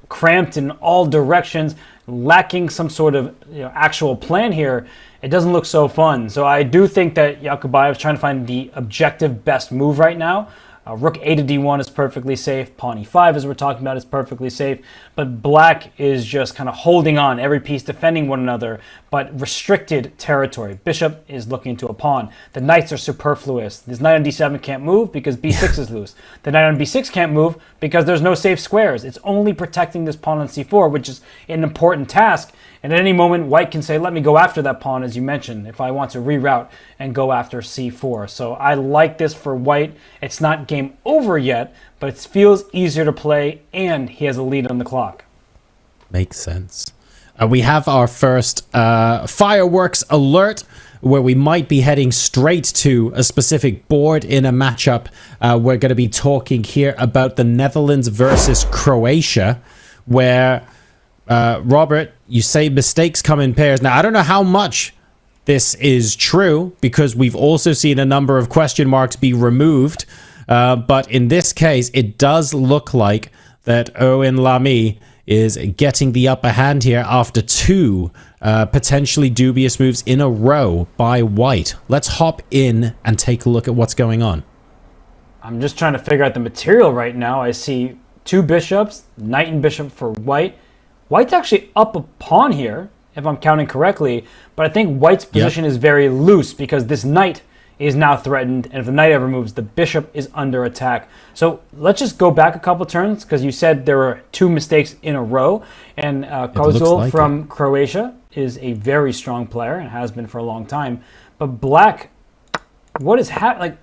cramped in all directions, lacking some sort of actual plan here. It doesn't look so fun. So I do think that Yakubayev is trying to find the objective best move right now. Rook a to d1 is perfectly safe. Pawn e5, as we're talking about, is perfectly safe. But black is just kind of holding on, every piece defending one another, but restricted territory. Bishop is looking into a pawn. The knights are superfluous. This knight on d7 can't move because b6 is loose. The knight on b6 can't move because there's no safe squares. It's only protecting this pawn on c4, which is an important task. And at any moment, white can say, let me go after that pawn, as you mentioned, if I want to reroute and go after c4. So I like this for white. It's not game over yet, but it feels easier to play, and he has a lead on the clock. Makes sense. We have our first fireworks alert, where we might be heading straight to a specific board in a matchup. We're going to be talking here about the Netherlands versus Croatia, where... Robert, you say mistakes come in pairs. Now, I don't know how much this is true, because we've also seen a number of question marks be removed. But in this case, it does look like that Owen Lamy is getting the upper hand here after 2 potentially dubious moves in a row by white. Let's hop in and take a look at what's going on. I'm just trying to figure out the material right now. I see 2 bishops, knight and bishop for white. White's actually up a pawn here, if I'm counting correctly, but I think white's position is very loose because this knight is now threatened, and if the knight ever moves, the bishop is under attack. So let's just go back a couple turns, because you said there were 2 mistakes in a row, and Kozul from Croatia is a very strong player and has been for a long time. But black, what is happening?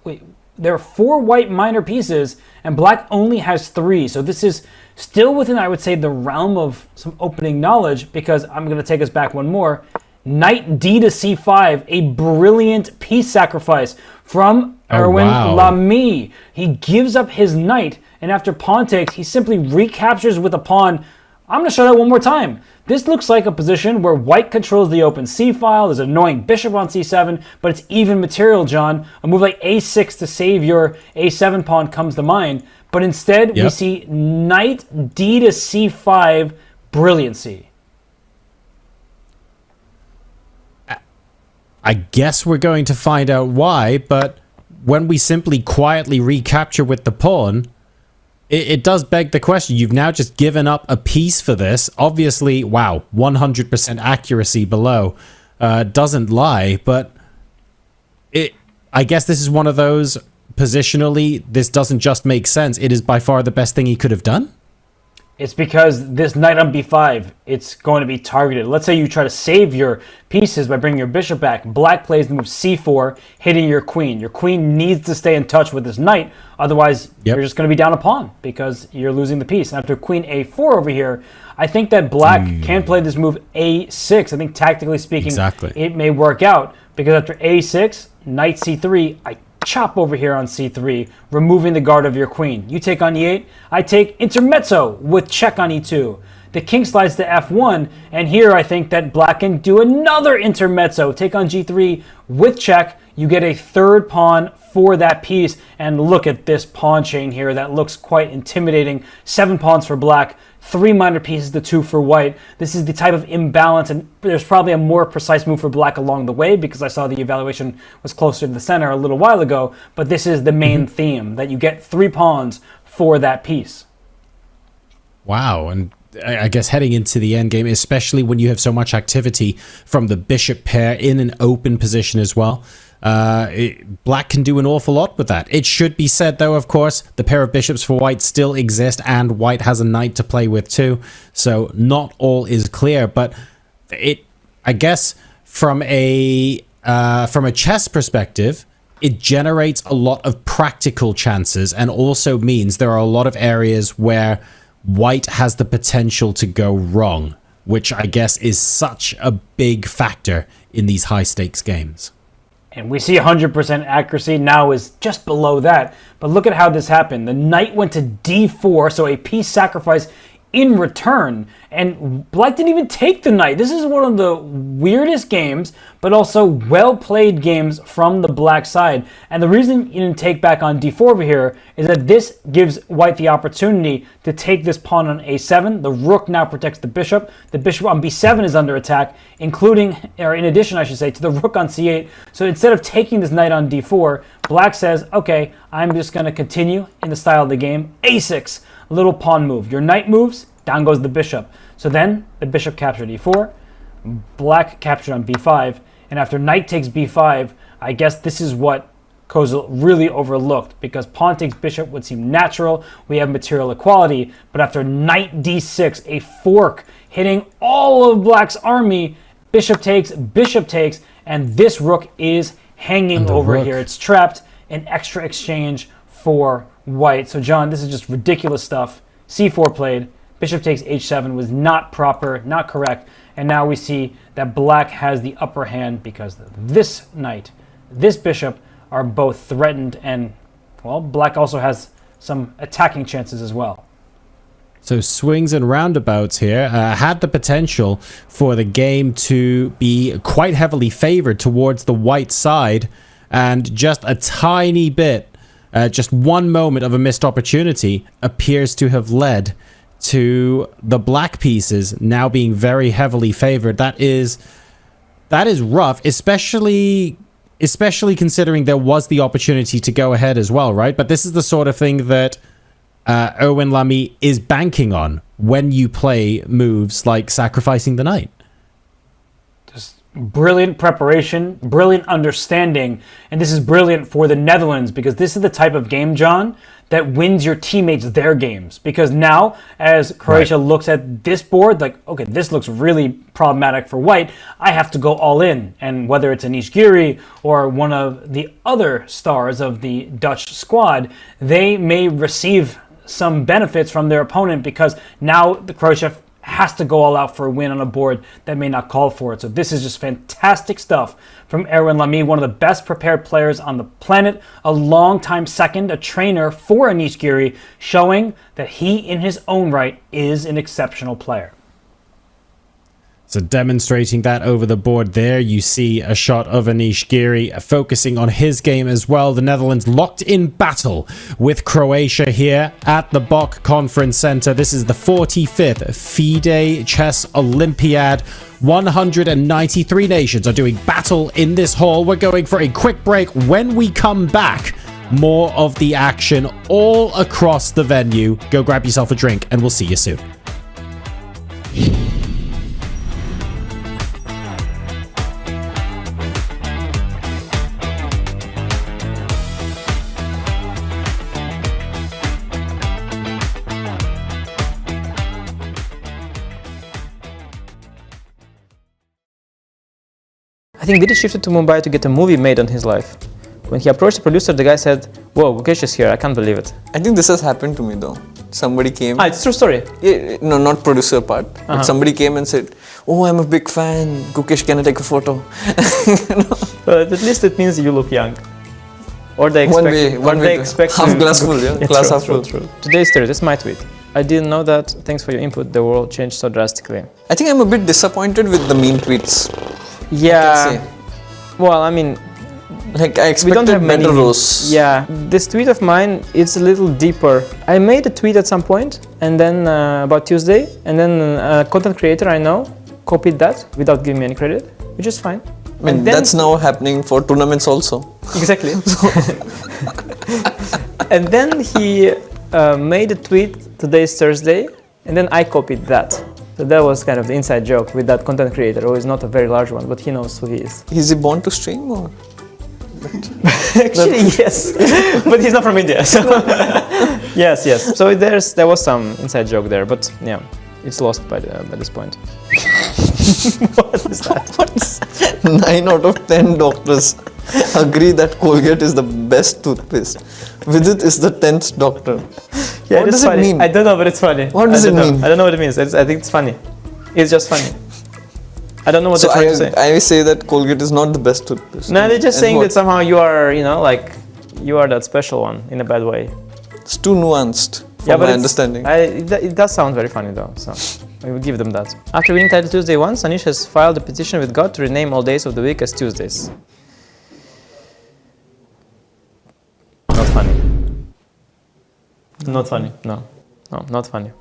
Wait, there are 4 white minor pieces, and black only has 3. So this is still within, I would say, the realm of some opening knowledge, because I'm going to take us back one more. Knight d to c5, a brilliant piece sacrifice from Erwin Lamy. He gives up his knight, and after pawn takes, he simply recaptures with a pawn. I'm going to show that one more time. This looks like a position where white controls the open c-file. There's an annoying bishop on c7, but it's even material, John. A move like a6 to save your a7 pawn comes to mind. But instead, we see knight d to c5 brilliancy. I guess we're going to find out why, but when we simply quietly recapture with the pawn, it does beg the question. You've now just given up a piece for this. Obviously, wow, 100% accuracy below. doesn't lie, but I guess this is one of those, positionally, this doesn't just make sense. It is by far the best thing he could have done. It's because this knight on b5, it's going to be targeted. Let's say you try to save your pieces by bringing your bishop back. Black plays the move c4, hitting your queen. Your queen needs to stay in touch with this knight, otherwise you're just going to be down a pawn because you're losing the piece. And after queen a4 over here, I think that black can play this move a6. I think tactically speaking, it may work out because after a6, knight c3, I chop over here on c3, removing the guard of your queen. You take on e8, I take intermezzo with check on e2. The king slides to f1, and here I think that black can do another intermezzo, take on g3 with check. You get a third pawn for that piece, and look at this pawn chain here that looks quite intimidating. 7 pawns for black, 3 minor pieces to 2 for white. This is the type of imbalance, and there's probably a more precise move for black along the way because I saw the evaluation was closer to the center a little while ago, but this is the main theme, that you get 3 pawns for that piece. Wow, and I guess heading into the endgame, especially when you have so much activity from the bishop pair in an open position as well, black can do an awful lot with that. It should be said, though, of course, the pair of bishops for white still exist, and white has a knight to play with too, so not all is clear. But I guess from a chess perspective, it generates a lot of practical chances, and also means there are a lot of areas where white has the potential to go wrong, which I guess is such a big factor in these high stakes games. And we see 100% accuracy now is just below that. But look at how this happened. The knight went to d4, so a piece sacrifice in return. And black didn't even take the knight. This is one of the weirdest games, but also well-played games from the black side. And the reason you didn't take back on d4 over here is that this gives white the opportunity to take this pawn on a7. The rook now protects the bishop. The bishop on b7 is under attack, including, or in addition, I should say, to the rook on c8. So instead of taking this knight on d4, black says, okay, I'm just going to continue in the style of the game. a6, little pawn move. Your knight moves, down goes the bishop. So then the bishop captured e4, black captured on b5, and after knight takes b5, I guess this is what Kozul really overlooked, because pawn takes bishop would seem natural, we have material equality, but after knight d6, a fork hitting all of black's army, bishop takes, and this rook is hanging over here. It's trapped, an extra exchange for white. So John, this is just ridiculous stuff. c4 played, bishop takes h7 was not proper, not correct, and now we see that black has the upper hand because this knight, this bishop are both threatened, and, well, black also has some attacking chances as well. So swings and roundabouts here had the potential for the game to be quite heavily favored towards the white side, and just a tiny bit, just one moment of a missed opportunity appears to have led to the black pieces now being very heavily favored. That is rough, especially considering there was the opportunity to go ahead as well, right? But this is the sort of thing that Erwin Lamy is banking on when you play moves like sacrificing the knight. Just brilliant preparation, brilliant understanding, and this is brilliant for the Netherlands because this is the type of game, John, that wins your teammates their games. Because now, as Croatia looks at this board, like, okay, this looks really problematic for white, I have to go all in. And whether it's Anish Giri or one of the other stars of the Dutch squad, they may receive some benefits from their opponent because now the Croatia has to go all out for a win on a board that may not call for it. So this is just fantastic stuff from Erwin Lamy, one of the best prepared players on the planet, a long-time second, a trainer for Anish Giri, showing that he in his own right is an exceptional player. So demonstrating that over the board there, you see a shot of Anish Giri focusing on his game as well. The Netherlands locked in battle with Croatia here at the Bok Conference Center. This is the 45th FIDE Chess Olympiad. 193 nations are doing battle in this hall. We're going for a quick break. When we come back, more of the action all across the venue. Go grab yourself a drink and we'll see you soon. I think Didi shifted to Mumbai to get a movie made on his life. When he approached the producer, the guy said, "Whoa, Gukesh is here, I can't believe it." I think this has happened to me though. Somebody came. It's a true story. Yeah, no, not producer part. But somebody came and said, "Oh, I'm a big fan. Gukesh, can I take a photo?" But at least it means you look young. Or they expect. One way. Half glass full, yeah. Glass half full. True. Today's Thursday. This is my tweet. I didn't know that. Thanks for your input. The world changed so drastically. I think I'm a bit disappointed with the meme tweets. Yeah. Well, I mean, like I expected better rows. Yeah. This tweet of mine, it's a little deeper. I made a tweet at some point, and then about Tuesday, and then a content creator I know copied that without giving me any credit, which is fine. I mean, that's now happening for tournaments also. Exactly. And then he made a tweet, today's Thursday, and then I copied that. So that was kind of the inside joke with that content creator, who is not a very large one, but he knows who he is. Is he born to stream or? Actually, yes, but he's not from India. So yes. So there was some inside joke there, but yeah, it's lost by this point. What is that? 9 out of 10 doctors agree that Colgate is the best toothpaste. Vidit is the 10th doctor. Yeah, what does funny. it mean? I don't know, but it's funny. What does it mean? I don't know what it means. I think it's funny. It's just funny. I don't know what they're trying to say. I say that Colgate is not the best toothpaste. No, they're just saying that somehow you are, like, you are that special one in a bad way. It's too nuanced from my understanding. It does sound very funny though, so I will give them that. After winning Title Tuesday once, Anish has filed a petition with God to rename all days of the week as Tuesdays. Not funny. Not funny. No, not funny.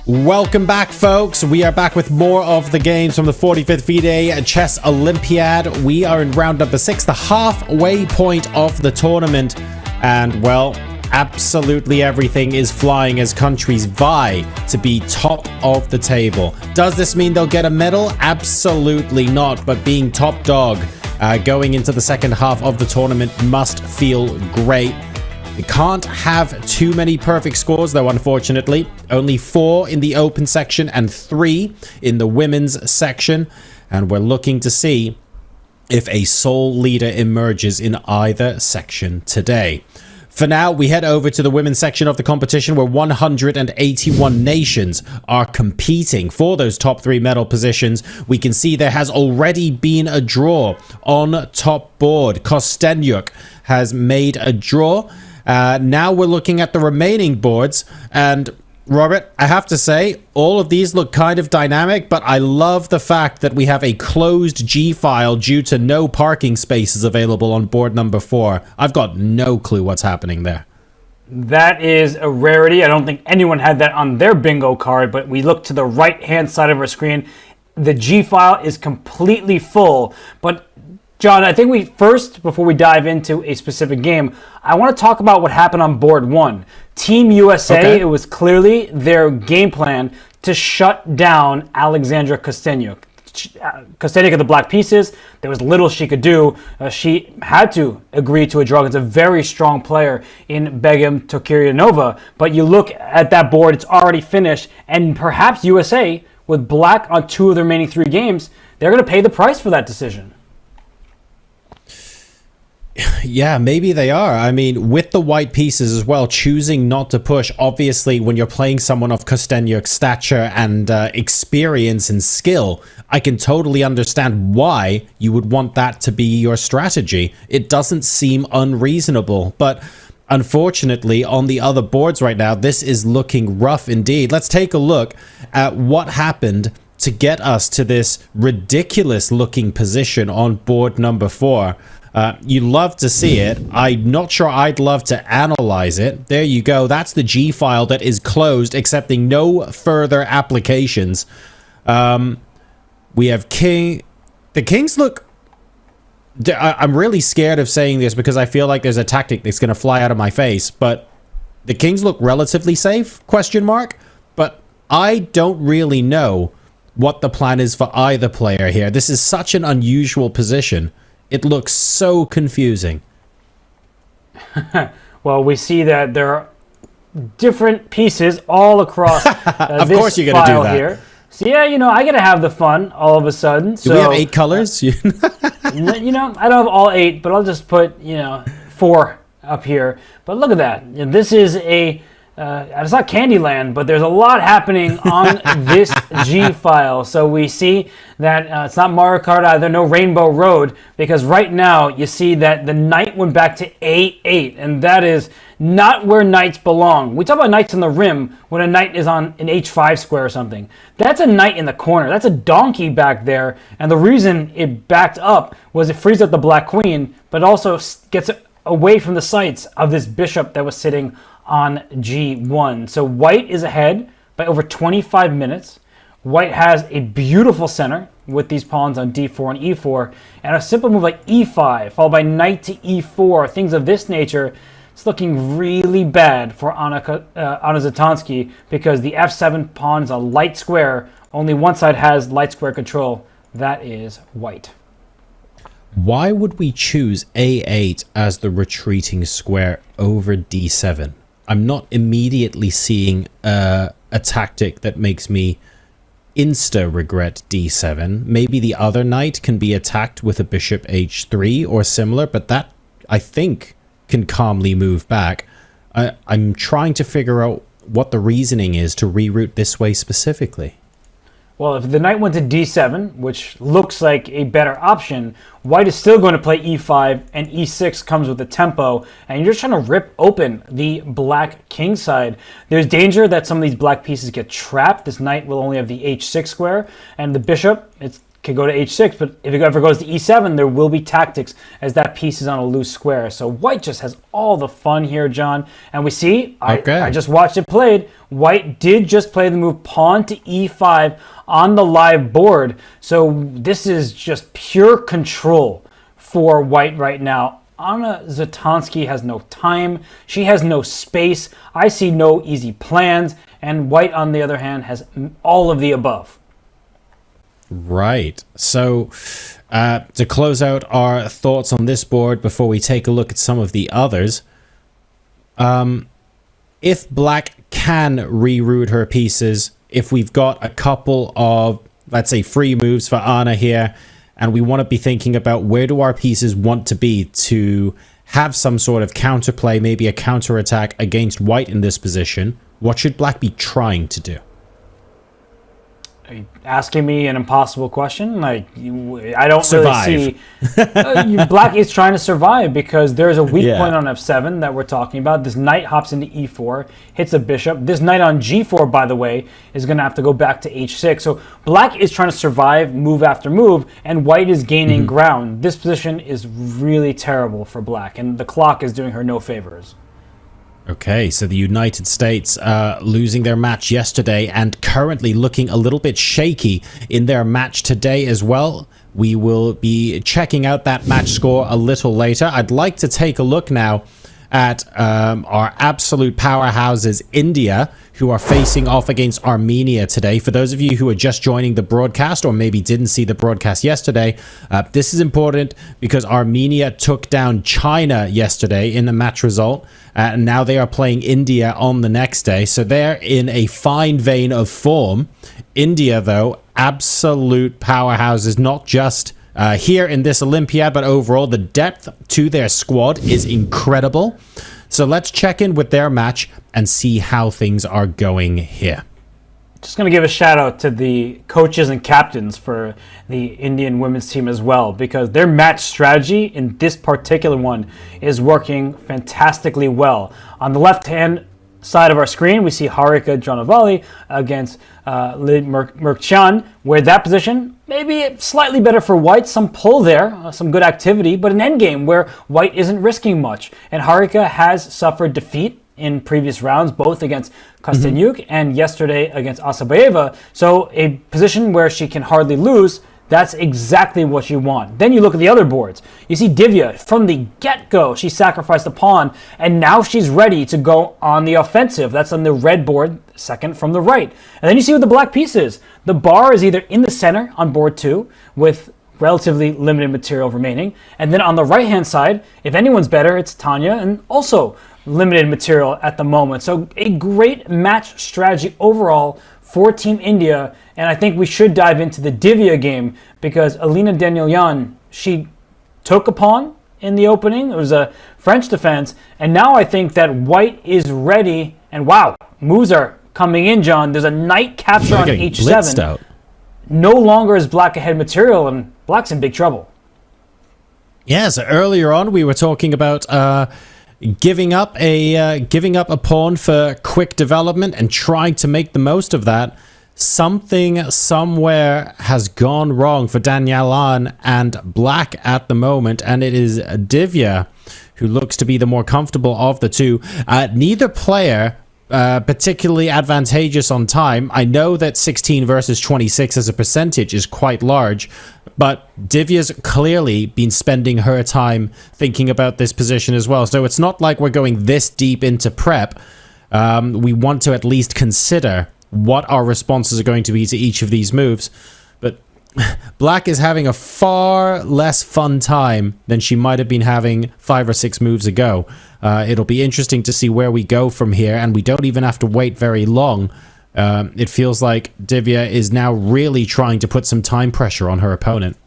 Welcome back, folks. We are back with more of the games from the 45th FIDE Chess Olympiad. We are in round number 6, the halfway point of the tournament. And, well, absolutely everything is flying as countries vie to be top of the table. Does this mean they'll get a medal? Absolutely not. But being top dog going into the second half of the tournament must feel great. You can't have too many perfect scores, though, unfortunately. Only 4 in the open section and 3 in the women's section. And we're looking to see if a sole leader emerges in either section today. For now, we head over to the women's section of the competition where 181 nations are competing for those top 3 medal positions. We can see there has already been a draw on top board. Kostenyuk has made a draw. Now we're looking at the remaining boards, and Robert, I have to say, all of these look kind of dynamic, but I love the fact that we have a closed G file due to no parking spaces available on board number 4. I've got no clue what's happening there. That is a rarity. I don't think anyone had that on their bingo card, but we look to the right-hand side of our screen. The G file is completely full, but John, I think we first, before we dive into a specific game, I want to talk about what happened on board 1. Team USA, okay. It was clearly their game plan to shut down Alexandra Kostenyuk. Kostenyuk had the black pieces. There was little she could do. She had to agree to a draw against a very strong player in Begim Tokirianova. But you look at that board, it's already finished. And perhaps USA, with black on 2 of the remaining 3 games, they're going to pay the price for that decision. Yeah, maybe they are. I mean, with the white pieces as well, choosing not to push. Obviously, when you're playing someone of Kostenyuk's stature and experience and skill, I can totally understand why you would want that to be your strategy. It doesn't seem unreasonable, but unfortunately, on the other boards right now, this is looking rough indeed. Let's take a look at what happened to get us to this ridiculous looking position on board number 4. You love to see it. I'm not sure I'd love to analyze it. There you go. That's the G file that is closed, accepting no further applications. We have king. The kings look... I'm really scared of saying this because I feel like there's a tactic that's going to fly out of my face, but the kings look relatively safe, question mark. But I don't really know what the plan is for either player here. This is such an unusual position. It looks so confusing. Well, we see that there are different pieces all across of this course you're gonna do that. Here. So yeah, you know, I gotta have the fun all of a sudden. Do we have 8 colors? You know, I don't have all 8, but I'll just put 4 up here. But look at that. This is a it's not Candyland, but there's a lot happening on this G file. So we see that it's not Mario Kart either, no Rainbow Road, because right now you see that the knight went back to A8, and that is not where knights belong. We talk about knights on the rim when a knight is on an H5 square or something. That's a knight in the corner. That's a donkey back there, and the reason it backed up was it frees up the black queen, but also gets away from the sights of this bishop that was sitting on G1. So white is ahead by over 25 minutes. White has a beautiful center with these pawns on D4 and E4, and a simple move like E5 followed by knight to E4, things of this nature. It's looking really bad for Anna Zatansky because the F7 pawn is a light square. Only one side has light square control. That is white. Why would we choose A8 as the retreating square over D7? I'm not immediately seeing a tactic that makes me insta-regret D7. Maybe the other knight can be attacked with a bishop H3 or similar, but that, I think, can calmly move back. I'm trying to figure out what the reasoning is to reroute this way specifically. Well, if the knight went to D7, which looks like a better option, white is still going to play E5, and E6 comes with the tempo, and you're just trying to rip open the black king side. There's danger that some of these black pieces get trapped. This knight will only have the H6 square, and the bishop, it's could go to h6, but if it ever goes to e7, there will be tactics as that piece is on a loose square. So white just has all the fun here, John. And we see, I just watched it played, white did just play the move pawn to e5 on the live board. So this is just pure control for white right now. Anna Zatansky has no time. She has no space. I see no easy plans. And white, on the other hand, has all of the above. Right. So to close out our thoughts on this board before we take a look at some of the others, if black can reroute her pieces, if we've got a couple of, let's say, free moves for Anna here, and we want to be thinking about where do our pieces want to be to have some sort of counterplay, maybe a counterattack against white in this position, what should black be trying to do? Are you asking me an impossible question? Like, I don't survive. Really see. Black is trying to survive because there's a weak point on f7 that we're talking about. This knight hops into e4, hits a bishop. This knight on g4, by the way, is going to have to go back to h6. So black is trying to survive move after move, and white is gaining ground. This position is really terrible for black, and the clock is doing her no favors. Okay, so the United States losing their match yesterday and currently looking a little bit shaky in their match today as well. We will be checking out that match score a little later. I'd like to take a look now at our absolute powerhouses, India, who are facing off against Armenia today. For those of you who are just joining the broadcast or maybe didn't see the broadcast yesterday, this is important because Armenia took down China yesterday in the match result, and now they are playing India on the next day. So they're in a fine vein of form. India, though, absolute powerhouses, not just here in this Olympiad, but overall the depth to their squad is incredible. So let's check in with their match and see how things are going here. Just going to give a shout out to the coaches and captains for the Indian women's team as well, because their match strategy in this particular one is working fantastically well. On the left hand side of our screen, we see Harika Janavali against Lid Murkchan, where that position maybe slightly better for white, some pull there, some good activity, but an endgame where white isn't risking much. And Harika has suffered defeat in previous rounds, both against Kostyanyuk and yesterday against Asabayeva. So a position where she can hardly lose, that's exactly what you want. Then you look at the other boards. You see Divya, from the get-go, she sacrificed a pawn, and now she's ready to go on the offensive. That's on the red board, second from the right. And then you see with the black pieces, the bar is either in the center on board 2 with relatively limited material remaining, and then on the right-hand side, if anyone's better, it's Tanya, and also limited material at the moment. So a great match strategy overall for Team India, and I think we should dive into the Divya game because Alina Danielyan, she took a pawn in the opening. It was a French defense, and now I think that white is ready, and wow, moves are coming in, John. There's a knight capture on h7. No longer is black ahead material, and black's in big trouble. Yeah, so earlier on we were talking about giving up a pawn for quick development and trying to make the most of that. Something somewhere has gone wrong for Danielyan and black at the moment, and it is Divya who looks to be the more comfortable of the two. Neither player particularly advantageous on time. I know that 16 versus 26 as a percentage is quite large, but Divya's clearly been spending her time thinking about this position as well. So it's not like we're going this deep into prep. We want to at least consider what our responses are going to be to each of these moves. But black is having a far less fun time than she might have been having 5 or 6 moves ago. It'll be interesting to see where we go from here, and we don't even have to wait very long. It feels like Divya is now really trying to put some time pressure on her opponent.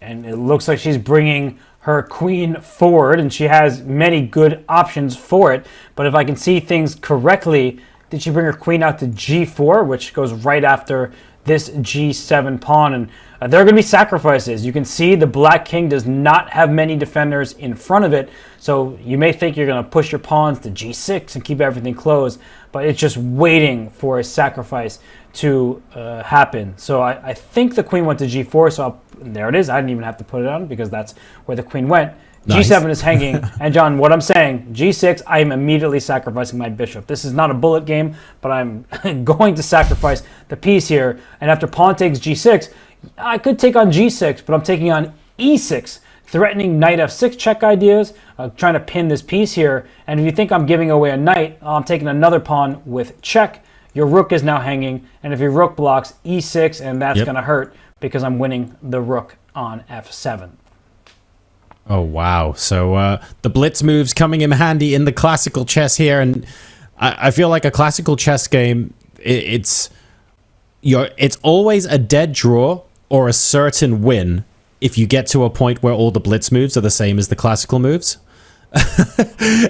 And it looks like she's bringing her queen forward, and she has many good options for it. But if I can see things correctly, did she bring her queen out to g4, which goes right after this g7 pawn, and there are going to be sacrifices. You can see the black king does not have many defenders in front of it, so you may think you're going to push your pawns to g6 and keep everything closed, but it's just waiting for a sacrifice to happen. So I think the queen went to g4, so there it is. I didn't even have to put it on because that's where the queen went. Nice. G7 is hanging, and John, what I'm saying, G6, I am immediately sacrificing my bishop. This is not a bullet game, but I'm going to sacrifice the piece here, and after pawn takes G6, I could take on G6, but I'm taking on E6, threatening knight F6 check ideas, trying to pin this piece here, and if you think I'm giving away a knight, I'm taking another pawn with check. Your rook is now hanging, and if your rook blocks E6, and that's going to hurt because I'm winning the rook on F7. Oh, wow. So the blitz moves coming in handy in the classical chess here. And I feel like a classical chess game, it's always a dead draw or a certain win if you get to a point where all the blitz moves are the same as the classical moves.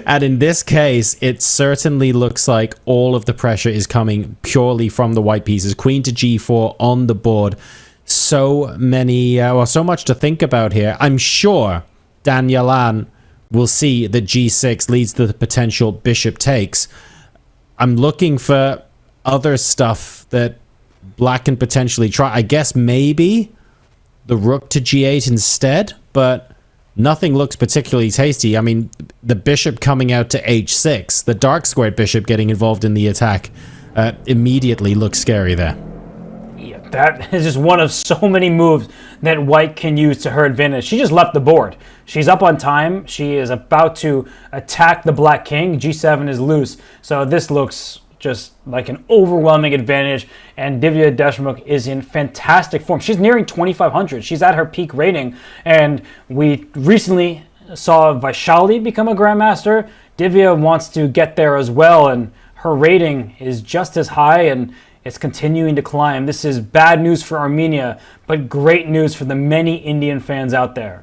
And in this case, it certainly looks like all of the pressure is coming purely from the white pieces. Queen to G4 on the board. So much to think about here. I'm sure Dan Yalan will see that G6 leads to the potential bishop takes. I'm looking for other stuff that black can potentially try. I guess maybe the rook to G8 instead, but nothing looks particularly tasty. I mean, the bishop coming out to H6, the dark squared bishop getting involved in the attack, immediately looks scary there. That is just one of so many moves that white can use to her advantage. She just left the board. She's up on time. She is about to attack the black king. G7 is loose. So this looks just like an overwhelming advantage. And Divya Deshmukh is in fantastic form. She's nearing 2,500. She's at her peak rating. And we recently saw Vaishali become a grandmaster. Divya wants to get there as well. And her rating is just as high, and it's continuing to climb. This is bad news for Armenia, but great news for the many Indian fans out there.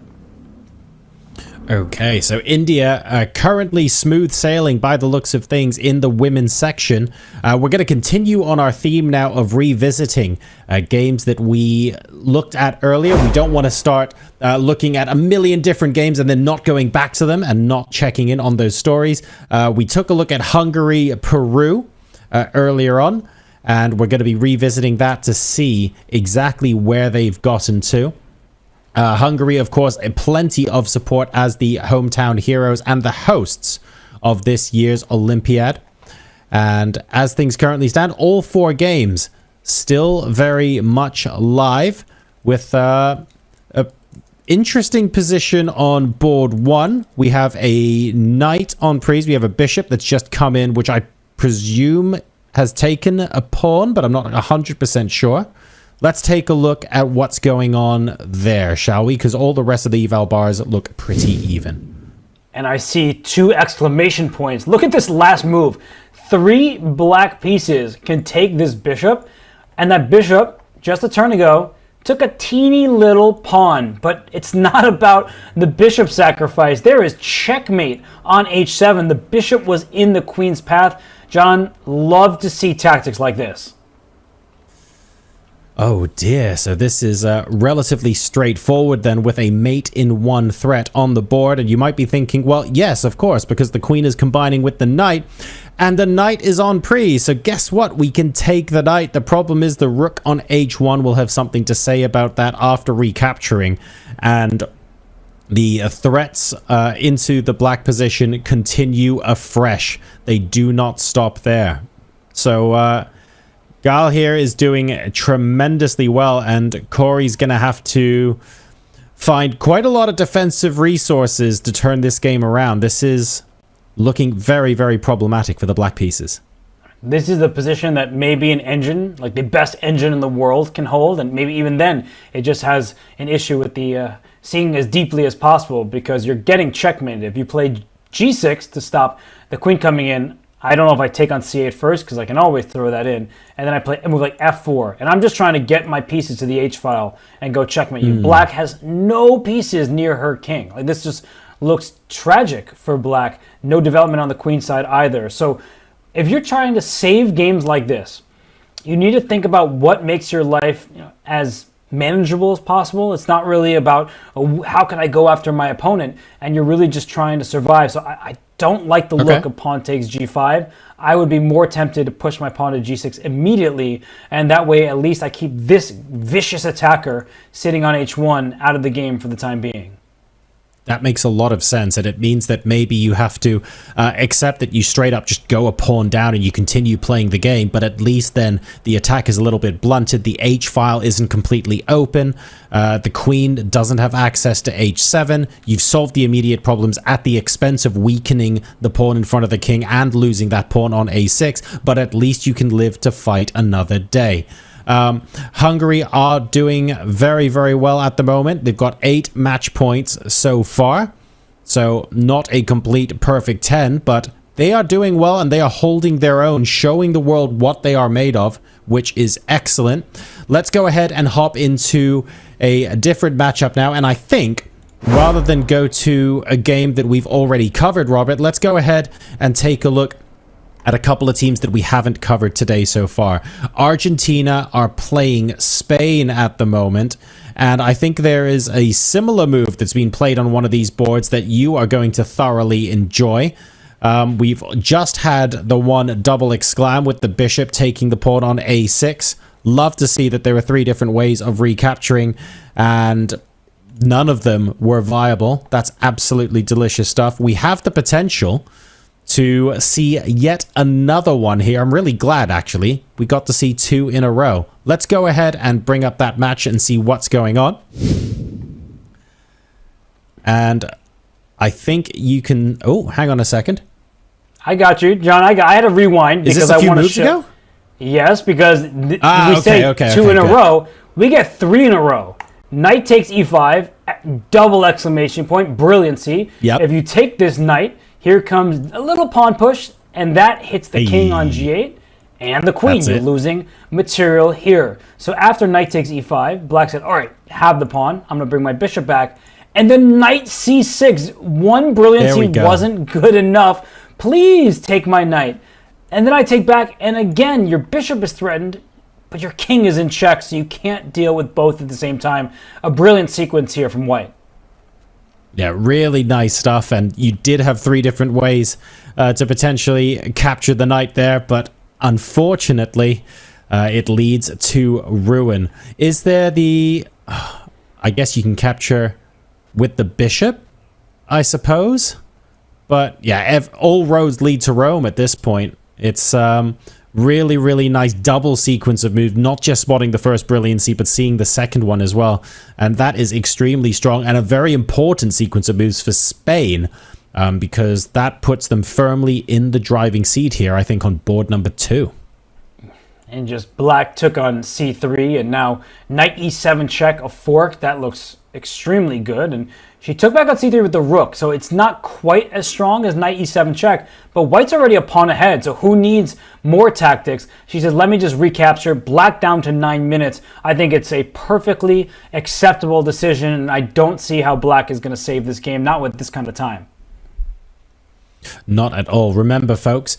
Okay, so India currently smooth sailing by the looks of things in the women's section. We're going to continue on our theme now of revisiting games that we looked at earlier. We don't want to start looking at a million different games and then not going back to them and not checking in on those stories. We took a look at Hungary, Peru earlier on, and we're going to be revisiting that to see exactly where they've gotten to. Hungary, of course, plenty of support as the hometown heroes and the hosts of this year's Olympiad. And as things currently stand, all 4 games still very much live with a interesting position on board 1. We have a knight on prise. We have a bishop that's just come in, which I presume has taken a pawn, but I'm not 100% sure. Let's take a look at what's going on there, shall we? Because all the rest of the eval bars look pretty even. And I see 2 exclamation points. Look at this last move. 3 black pieces can take this bishop, and that bishop, just a turn ago, took a teeny little pawn. But it's not about the bishop sacrifice. There is checkmate on h7. The bishop was in the queen's path. John, love to see tactics like this. Oh dear, so this is relatively straightforward then, with a mate in 1 threat on the board. And you might be thinking, well, yes, of course, because the queen is combining with the knight, and the knight is on prise. So guess what? We can take the knight. The problem is the rook on h1 will have something to say about that after recapturing. And the threats into the black position continue afresh. They do not stop there. So Gal here is doing tremendously well, and Corey's going to have to find quite a lot of defensive resources to turn this game around. This is looking very, very problematic for the black pieces. This is the position that maybe an engine, like the best engine in the world, can hold, and maybe even then it just has an issue with the seeing as deeply as possible, because you're getting checkmated. If you play g6 to stop the queen coming in, I don't know if I take on c8 first, because I can always throw that in, and then I play a move like f4, and I'm just trying to get my pieces to the h-file and go checkmate you. Black has no pieces near her king. Like, this just looks tragic for black. No development on the queen side either. So if you're trying to save games like this, you need to think about what makes your life as manageable as possible. It's not really about how can I go after my opponent, and you're really just trying to survive. So I don't like the look of pawn takes g5. I would be more tempted to push my pawn to g6 immediately, and that way at least I keep this vicious attacker sitting on h1 out of the game for the time being. That makes a lot of sense, and it means that maybe you have to accept that you straight up just go a pawn down and you continue playing the game, but at least then the attack is a little bit blunted, the h-file isn't completely open, the queen doesn't have access to h7, you've solved the immediate problems at the expense of weakening the pawn in front of the king and losing that pawn on a6, but at least you can live to fight another day. Hungary are doing very, very well at the moment. They've got 8 match points so far. So not a complete perfect 10, but they are doing well and they are holding their own, showing the world what they are made of, which is excellent. Let's go ahead and hop into a different matchup now. And I think rather than go to a game that we've already covered, Robert, let's go ahead and take a look at a couple of teams that we haven't covered today so far. Argentina are playing Spain at the moment, and I think there is a similar move that's been played on one of these boards that you are going to thoroughly enjoy. We've just had the one double exclam with the bishop taking the pawn on a6. Love to see that there are 3 different ways of recapturing, and none of them were viable. That's absolutely delicious stuff. We have the potential to see yet another one here. I'm really glad, actually. We got to see 2 in a row. Let's go ahead and bring up that match and see what's going on. And I think you can... Oh, hang on a second. I got you, John. I had to rewind because Is this a few I want moves to show... ago? Yes, because we say 2 in a good. row. We get 3 in a row. Knight takes e5, double exclamation point, brilliancy. Yep. If you take this knight, here comes a little pawn push, and that hits the king on g8 and the queen. You're losing material here. So after knight takes e5, black said, all right, have the pawn. I'm going to bring my bishop back. And then knight c6. One brilliancy wasn't good enough. Please take my knight. And then I take back, and again, your bishop is threatened, but your king is in check, so you can't deal with both at the same time. A brilliant sequence here from white. Yeah, really nice stuff, and you did have 3 different ways to potentially capture the knight there, but unfortunately, it leads to ruin. Is there the... I guess you can capture with the bishop, I suppose? But yeah, all roads lead to Rome at this point. It's really, really nice double sequence of moves, not just spotting the first brilliancy, but seeing the second one as well. And that is extremely strong and a very important sequence of moves for Spain, because that puts them firmly in the driving seat here, I think, on board number 2. And just black took on c3, and now knight e7 check, a fork. That looks extremely good. And she took back on c3 with the rook, so it's not quite as strong as knight e7 check, but white's already a pawn ahead, so who needs more tactics? She says, let me just recapture. Black down to 9 minutes. I think it's a perfectly acceptable decision, and I don't see how black is going to save this game, not with this kind of time. Not at all. Remember, folks,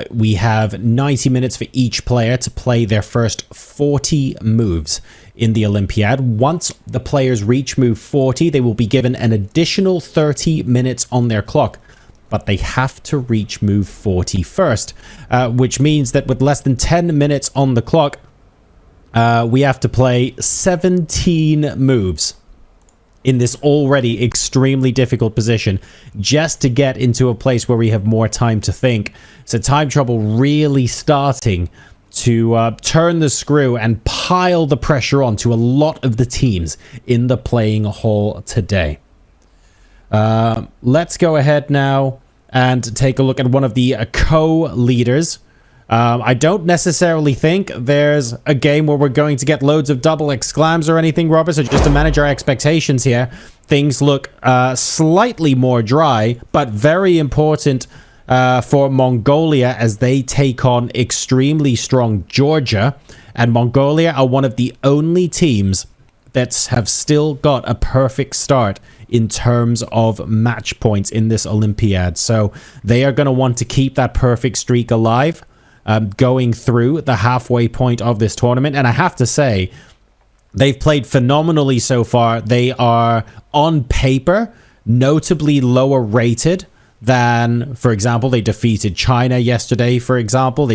we have 90 minutes for each player to play their first 40 moves in the Olympiad. Once the players reach move 40, they will be given an additional 30 minutes on their clock. But they have to reach move 40 first, which means that with less than 10 minutes on the clock, we have to play 17 moves in this already extremely difficult position just to get into a place where we have more time to think. So time trouble really starting to turn the screw and pile the pressure on to a lot of the teams in the playing hall today. Let's go ahead now and take a look at one of the co-leaders. I don't necessarily think there's a game where we're going to get loads of double exclams or anything, Robert, so just to manage our expectations here, things look slightly more dry, but very important for Mongolia as they take on extremely strong Georgia. And Mongolia are one of the only teams that have still got a perfect start in terms of match points in this Olympiad. So they are going to want to keep that perfect streak alive. going through the halfway point of this tournament. And I have to say, they've played phenomenally so far. They are, on paper, notably lower rated than, for example, they defeated China yesterday, for example.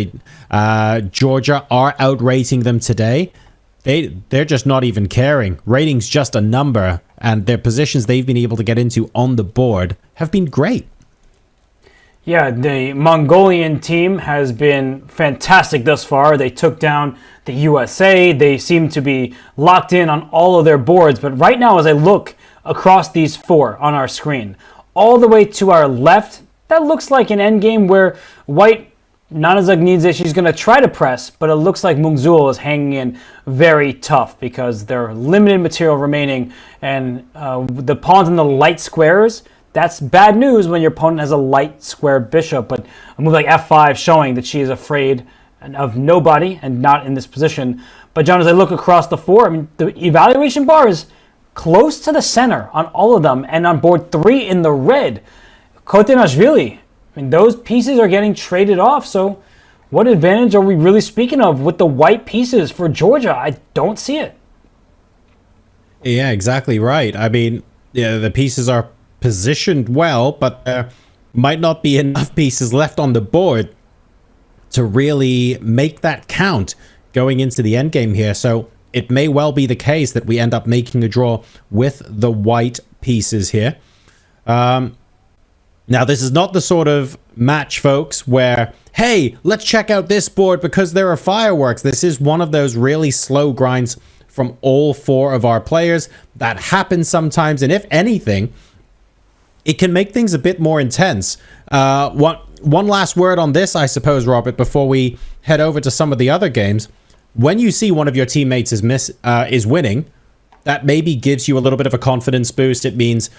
Georgia are outrating them today. They're just not even caring. Rating's just a number, and their positions they've been able to get into on the board have been great. Yeah, the Mongolian team has been fantastic thus far. They took down the USA. They seem to be locked in on all of their boards. But right now, as I look across these four on our screen, all the way to our left, that looks like an endgame where White, Nanazagnidzhe, she's going to try to press, but it looks like Mungzul is hanging in very tough because there are limited material remaining, and the pawns in the light squares, that's bad news when your opponent has a light square bishop. But a move like f5 showing that she is afraid of nobody and not in this position. But John, as I look across the four, I mean, the evaluation bar is close to the center on all of them, and on board 3 in the red, Kotenashvili. I mean, those pieces are getting traded off. So what advantage are we really speaking of with the white pieces for Georgia? I don't see it. Yeah, exactly right. I mean, yeah, the pieces are positioned well, but there might not be enough pieces left on the board to really make that count going into the endgame here. So it may well be the case that we end up making a draw with the white pieces here. Now, this is not the sort of match, folks, where, hey, let's check out this board because there are fireworks. This is one of those really slow grinds from all four of our players. That happens sometimes, and if anything, it can make things a bit more intense. One last word on this, I suppose, Robert, before we head over to some of the other games. When you see one of your teammates is winning, that maybe gives you a little bit of a confidence boost. It means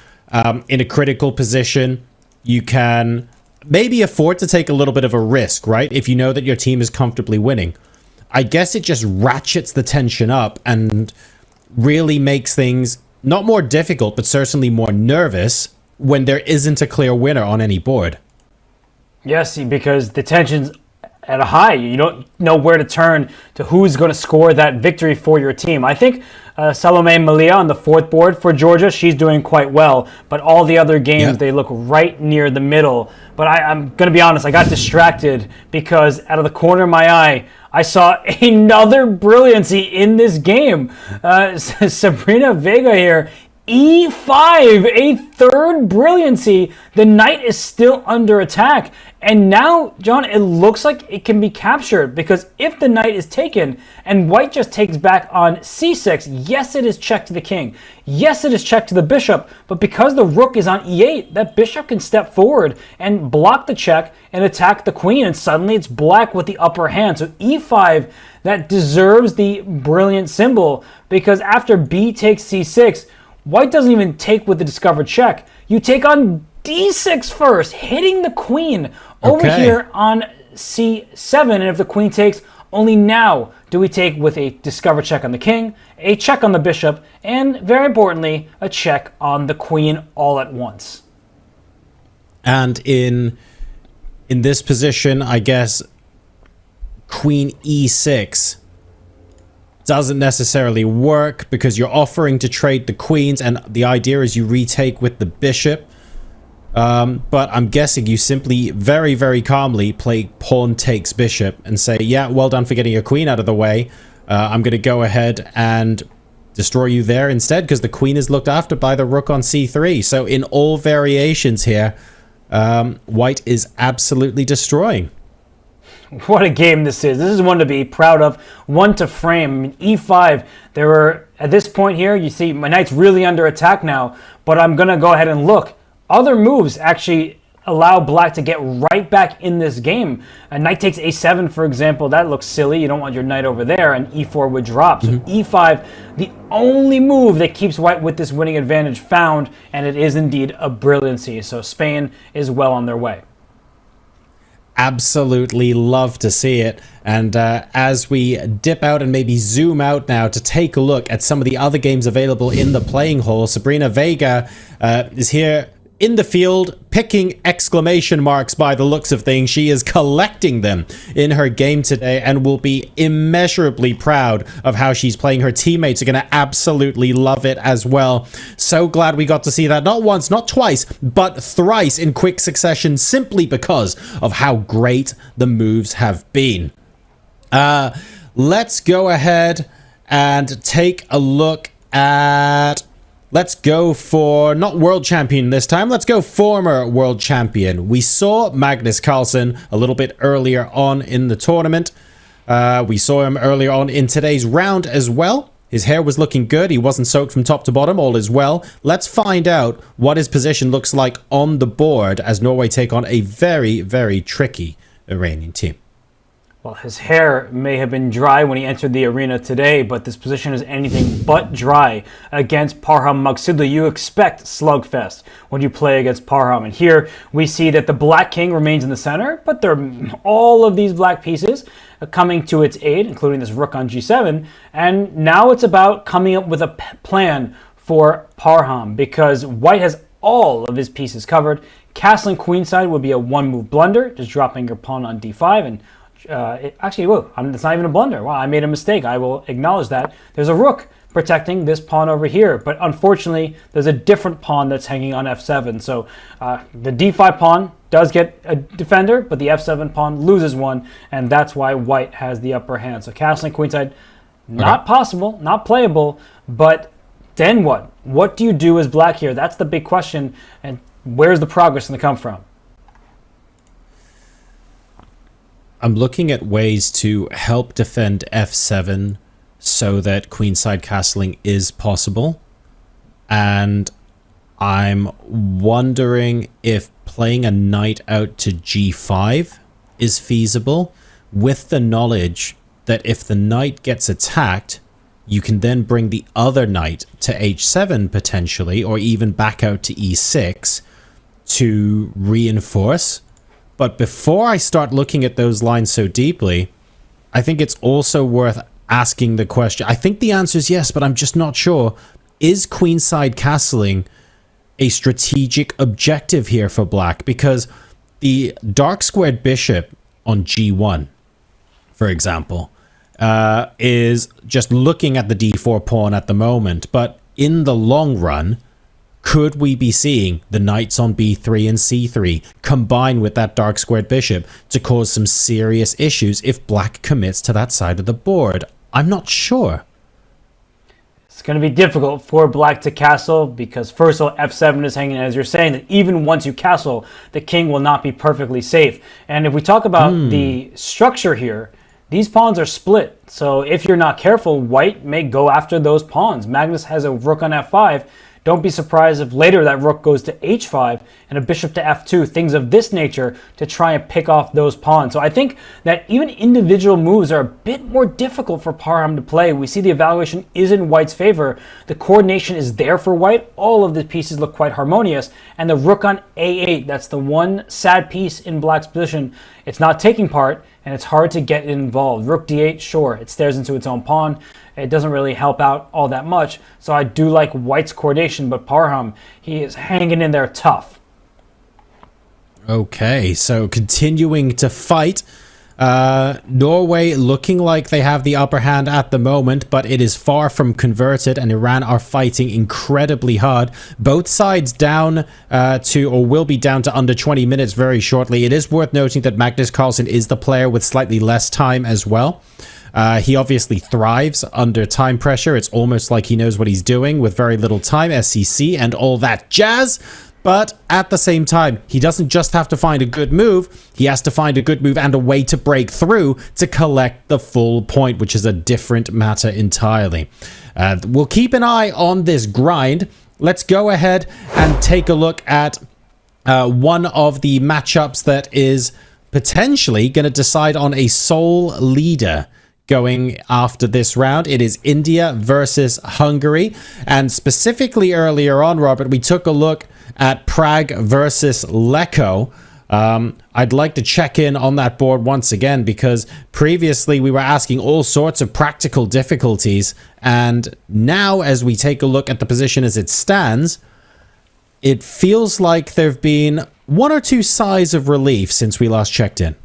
in a critical position, you can maybe afford to take a little bit of a risk, right? If you know that your team is comfortably winning. I guess it just ratchets the tension up and really makes things not more difficult, but certainly more nervous when there isn't a clear winner on any board. Yes, because the tension's at a high. You don't know where to turn to who's going to score that victory for your team. I think Salome Malia on the fourth board for Georgia, she's doing quite well. But all the other games, they look right near the middle. But I'm going to be honest, I got distracted because out of the corner of my eye, I saw another brilliancy in this game. Sabrina Vega here, E5, a third brilliancy. The knight is still under attack. And now, John, it looks like it can be captured because if the knight is taken and white just takes back on c6, yes, it is check to the king. Yes, it is check to the bishop. But because the rook is on e8, that bishop can step forward and block the check and attack the queen. And suddenly it's black with the upper hand. So e5, that deserves the brilliant symbol because after b takes c6, white doesn't even take with the discovered check. You take on d6 first, hitting the queen over here on c7. And if the queen takes, only now do we take with a discovered check on the king, a check on the bishop, and very importantly, a check on the queen all at once. And in this position, I guess queen e6 doesn't necessarily work because you're offering to trade the queens, and the idea is you retake with the bishop. But I'm guessing you simply very, very calmly play pawn takes bishop and say, yeah, well done for getting your queen out of the way. I'm going to go ahead and destroy you there instead because the queen is looked after by the rook on c3. So in all variations here, white is absolutely destroying. What a game this is. This is one to be proud of, one to frame. I mean, e5, there were, at this point here, you see my knight's really under attack now, but I'm going to go ahead and look. Other moves actually allow black to get right back in this game. A knight takes a7, for example. That looks silly. You don't want your knight over there, and e4 would drop. So e5, the only move that keeps white with this winning advantage found, and it is indeed a brilliancy. So Spain is well on their way. Absolutely love to see it. And as we dip out and maybe zoom out now to take a look at some of the other games available in the playing hall, Sabrina Vega is here in the field, picking exclamation marks by the looks of things. She is collecting them in her game today and will be immeasurably proud of how she's playing. Her teammates are going to absolutely love it as well. So glad we got to see that, not once, not twice, but thrice in quick succession, simply because of how great the moves have been. Let's go ahead and take a look at... Let's go for, not world champion this time, let's go former world champion. We saw Magnus Carlsen a little bit earlier on in the tournament. We saw him earlier on in today's round as well. His hair was looking good. He wasn't soaked from top to bottom. All is well. Let's find out what his position looks like on the board as Norway take on a very, very tricky Iranian team. Well, his hair may have been dry when he entered the arena today, but this position is anything but dry against Parham Maghsoodli. You expect slugfest when you play against Parham. And here we see that the black king remains in the center, but all of these black pieces are coming to its aid, including this rook on g7. And now it's about coming up with a plan for Parham, because white has all of his pieces covered. Castling queenside would be a one-move blunder, just dropping your pawn on d5 and it's not even a blunder. Wow, I made a mistake. I will acknowledge that. There's a rook protecting this pawn over here, but unfortunately, there's a different pawn that's hanging on f7. So the d5 pawn does get a defender, but the f7 pawn loses one, and that's why white has the upper hand. So castling queenside, not possible, not playable, but then what? What do you do as black here? That's the big question, and where's the progress going to come from? I'm looking at ways to help defend f7 so that queenside castling is possible. And I'm wondering if playing a knight out to g5 is feasible, with the knowledge that if the knight gets attacked, you can then bring the other knight to h7 potentially, or even back out to e6 to reinforce. But before I start looking at those lines so deeply, I think it's also worth asking the question. I think the answer is yes, but I'm just not sure. Is queenside castling a strategic objective here for black? Because the dark squared bishop on g1, for example, is just looking at the d4 pawn at the moment. But in the long run, could we be seeing the knights on b3 and c3 combine with that dark squared bishop to cause some serious issues if black commits to that side of the board? I'm not sure. It's going to be difficult for black to castle because first of all, f7 is hanging, as you're saying, that even once you castle, the king will not be perfectly safe. And if we talk about the structure here, these pawns are split. So if you're not careful, white may go after those pawns. Magnus has a rook on f5. Don't be surprised if later that rook goes to h5 and a bishop to f2, things of this nature, to try and pick off those pawns. So I think that even individual moves are a bit more difficult for Parham to play. We see the evaluation is in white's favor. The coordination is there for white. All of the pieces look quite harmonious. And the rook on a8, that's the one sad piece in black's position. It's not taking part, and it's hard to get involved. Rook d8, sure, it stares into its own pawn. It doesn't really help out all that much. So I do like white's coordination, but Parham, he is hanging in there tough. Okay, so continuing to fight. Norway looking like they have the upper hand at the moment, but it is far from converted, and Iran are fighting incredibly hard. Both sides down to, or will be down to, under 20 minutes very shortly. It is worth noting that Magnus Carlsen is the player with slightly less time as well. He obviously thrives under time pressure. It's almost like he knows what he's doing with very little time, SCC and all that jazz. But at the same time, he doesn't just have to find a good move. He has to find a good move and a way to break through to collect the full point, which is a different matter entirely. We'll keep an eye on this grind. Let's go ahead and take a look at one of the matchups that is potentially going to decide on a sole leader going after this round. It is India versus Hungary. And specifically earlier on, Robert, we took a look at Prague versus Leko. I'd like to check in on that board once again, because previously we were asking all sorts of practical difficulties. And now, as we take a look at the position as it stands, it feels like there have been one or two sighs of relief since we last checked in.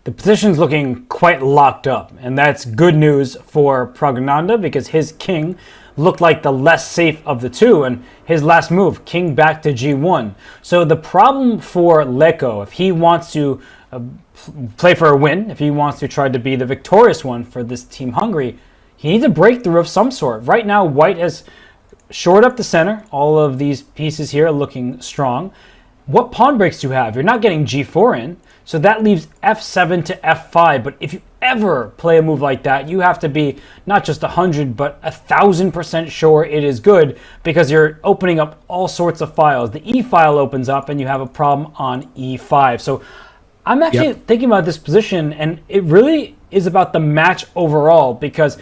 The position's looking quite locked up, and that's good news for Praggnanandhaa because his king looked like the less safe of the two, and his last move, king back to g1. So the problem for Leko, if he wants to play for a win, if he wants to try to be the victorious one for this Team Hungary, he needs a breakthrough of some sort. Right now, White has shored up the center. All of these pieces here are looking strong. What pawn breaks do you have? You're not getting g4 in, so that leaves f7 to f5. But if you ever play a move like that, you have to be not just 100 but 1,000% sure it is good, because you're opening up all sorts of files. The e file opens up and you have a problem on e5. So I'm actually thinking about this position, and it really is about the match overall, because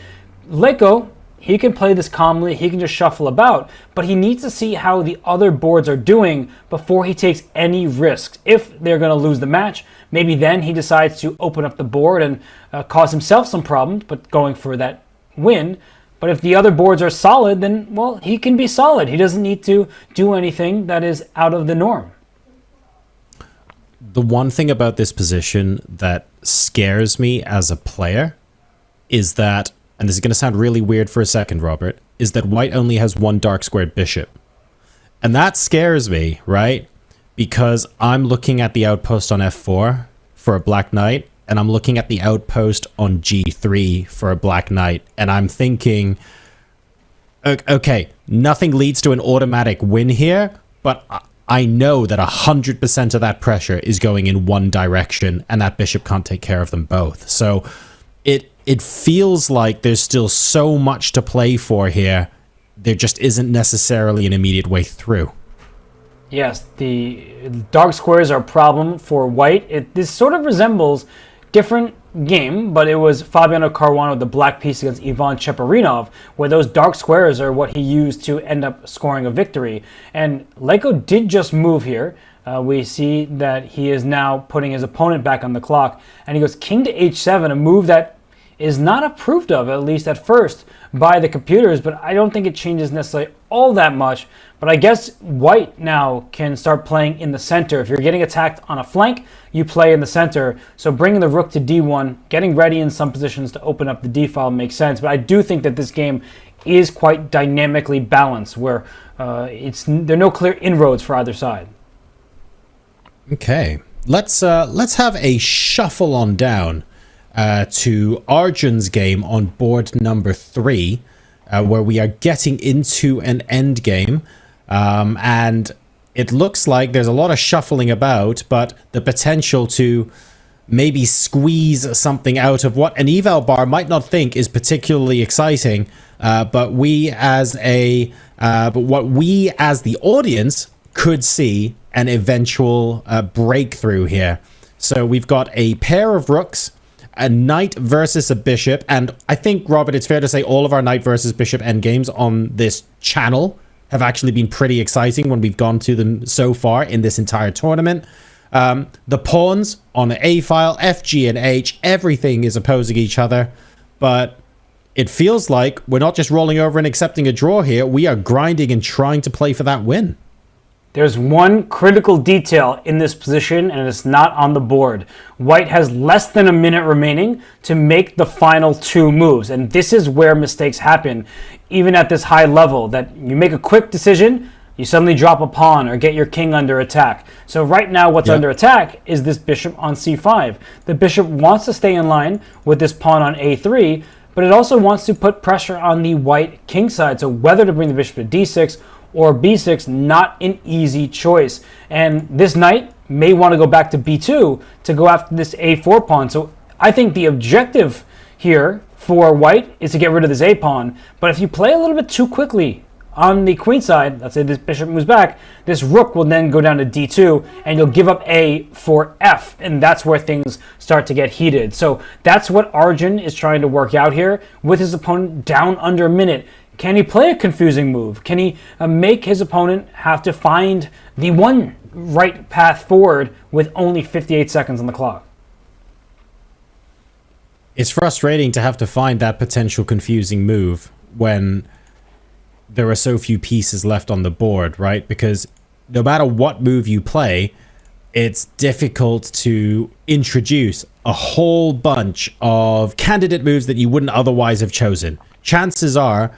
Leko, he can play this calmly, he can just shuffle about, but he needs to see how the other boards are doing before he takes any risks. If they're going to lose the match, maybe then he decides to open up the board and cause himself some problems, but going for that win. But if the other boards are solid, then, well, he can be solid. He doesn't need to do anything that is out of the norm. The one thing about this position that scares me as a player is that, and this is going to sound really weird for a second, Robert, is that White only has one dark squared bishop. And that scares me, right? Because I'm looking at the outpost on f4 for a black knight, and I'm looking at the outpost on g3 for a black knight, and I'm thinking, okay, nothing leads to an automatic win here, but I know that 100% of that pressure is going in one direction, and that bishop can't take care of them both. So it feels like there's still so much to play for here. There just isn't necessarily an immediate way through. Yes, the dark squares are a problem for White. This sort of resembles different game, but it was Fabiano Caruana, the black piece against Ivan Cheparinov, where those dark squares are what he used to end up scoring a victory. And Leko did just move here. We see that he is now putting his opponent back on the clock, and he goes king to h7, a move that is not approved of, at least at first, by the computers, but I don't think it changes necessarily all that much. But I guess White now can start playing in the center. If you're getting attacked on a flank, you play in the center. So bringing the rook to d1, getting ready in some positions to open up the d-file makes sense. But I do think that this game is quite dynamically balanced, where there are no clear inroads for either side. Okay, let's have a shuffle on down to Arjun's game on board number 3, where we are getting into an endgame, and it looks like there's a lot of shuffling about, but the potential to maybe squeeze something out of what an eval bar might not think is particularly exciting, but what we as the audience could see an eventual breakthrough here. So we've got a pair of rooks, a knight versus a bishop, and I think, Robert, it's fair to say all of our knight versus bishop endgames on this channel have actually been pretty exciting when we've gone to them so far in this entire tournament. The pawns on the A file, F, G, and H, everything is opposing each other, but it feels like we're not just rolling over and accepting a draw here, we are grinding and trying to play for that win. There's one critical detail in this position, and it's not on the board. White has less than a minute remaining to make the final 2 moves, and this is where mistakes happen, even at this high level, that you make a quick decision, you suddenly drop a pawn or get your king under attack. So right now what's under attack is this bishop on c5. The bishop wants to stay in line with this pawn on a3, but it also wants to put pressure on the white king side, so whether to bring the bishop to d6 or b6, not an easy choice. And this knight may want to go back to b2 to go after this a4 pawn. So I think the objective here for White is to get rid of this a pawn. But if you play a little bit too quickly on the queen side, let's say this bishop moves back, this rook will then go down to d2, and you'll give up a for f, and that's where things start to get heated. So that's what Arjun is trying to work out here with his opponent down under a minute. Can he play a confusing move? Can he make his opponent have to find the one right path forward with only 58 seconds on the clock? It's frustrating to have to find that potential confusing move when there are so few pieces left on the board, right? Because no matter what move you play, it's difficult to introduce a whole bunch of candidate moves that you wouldn't otherwise have chosen. Chances are,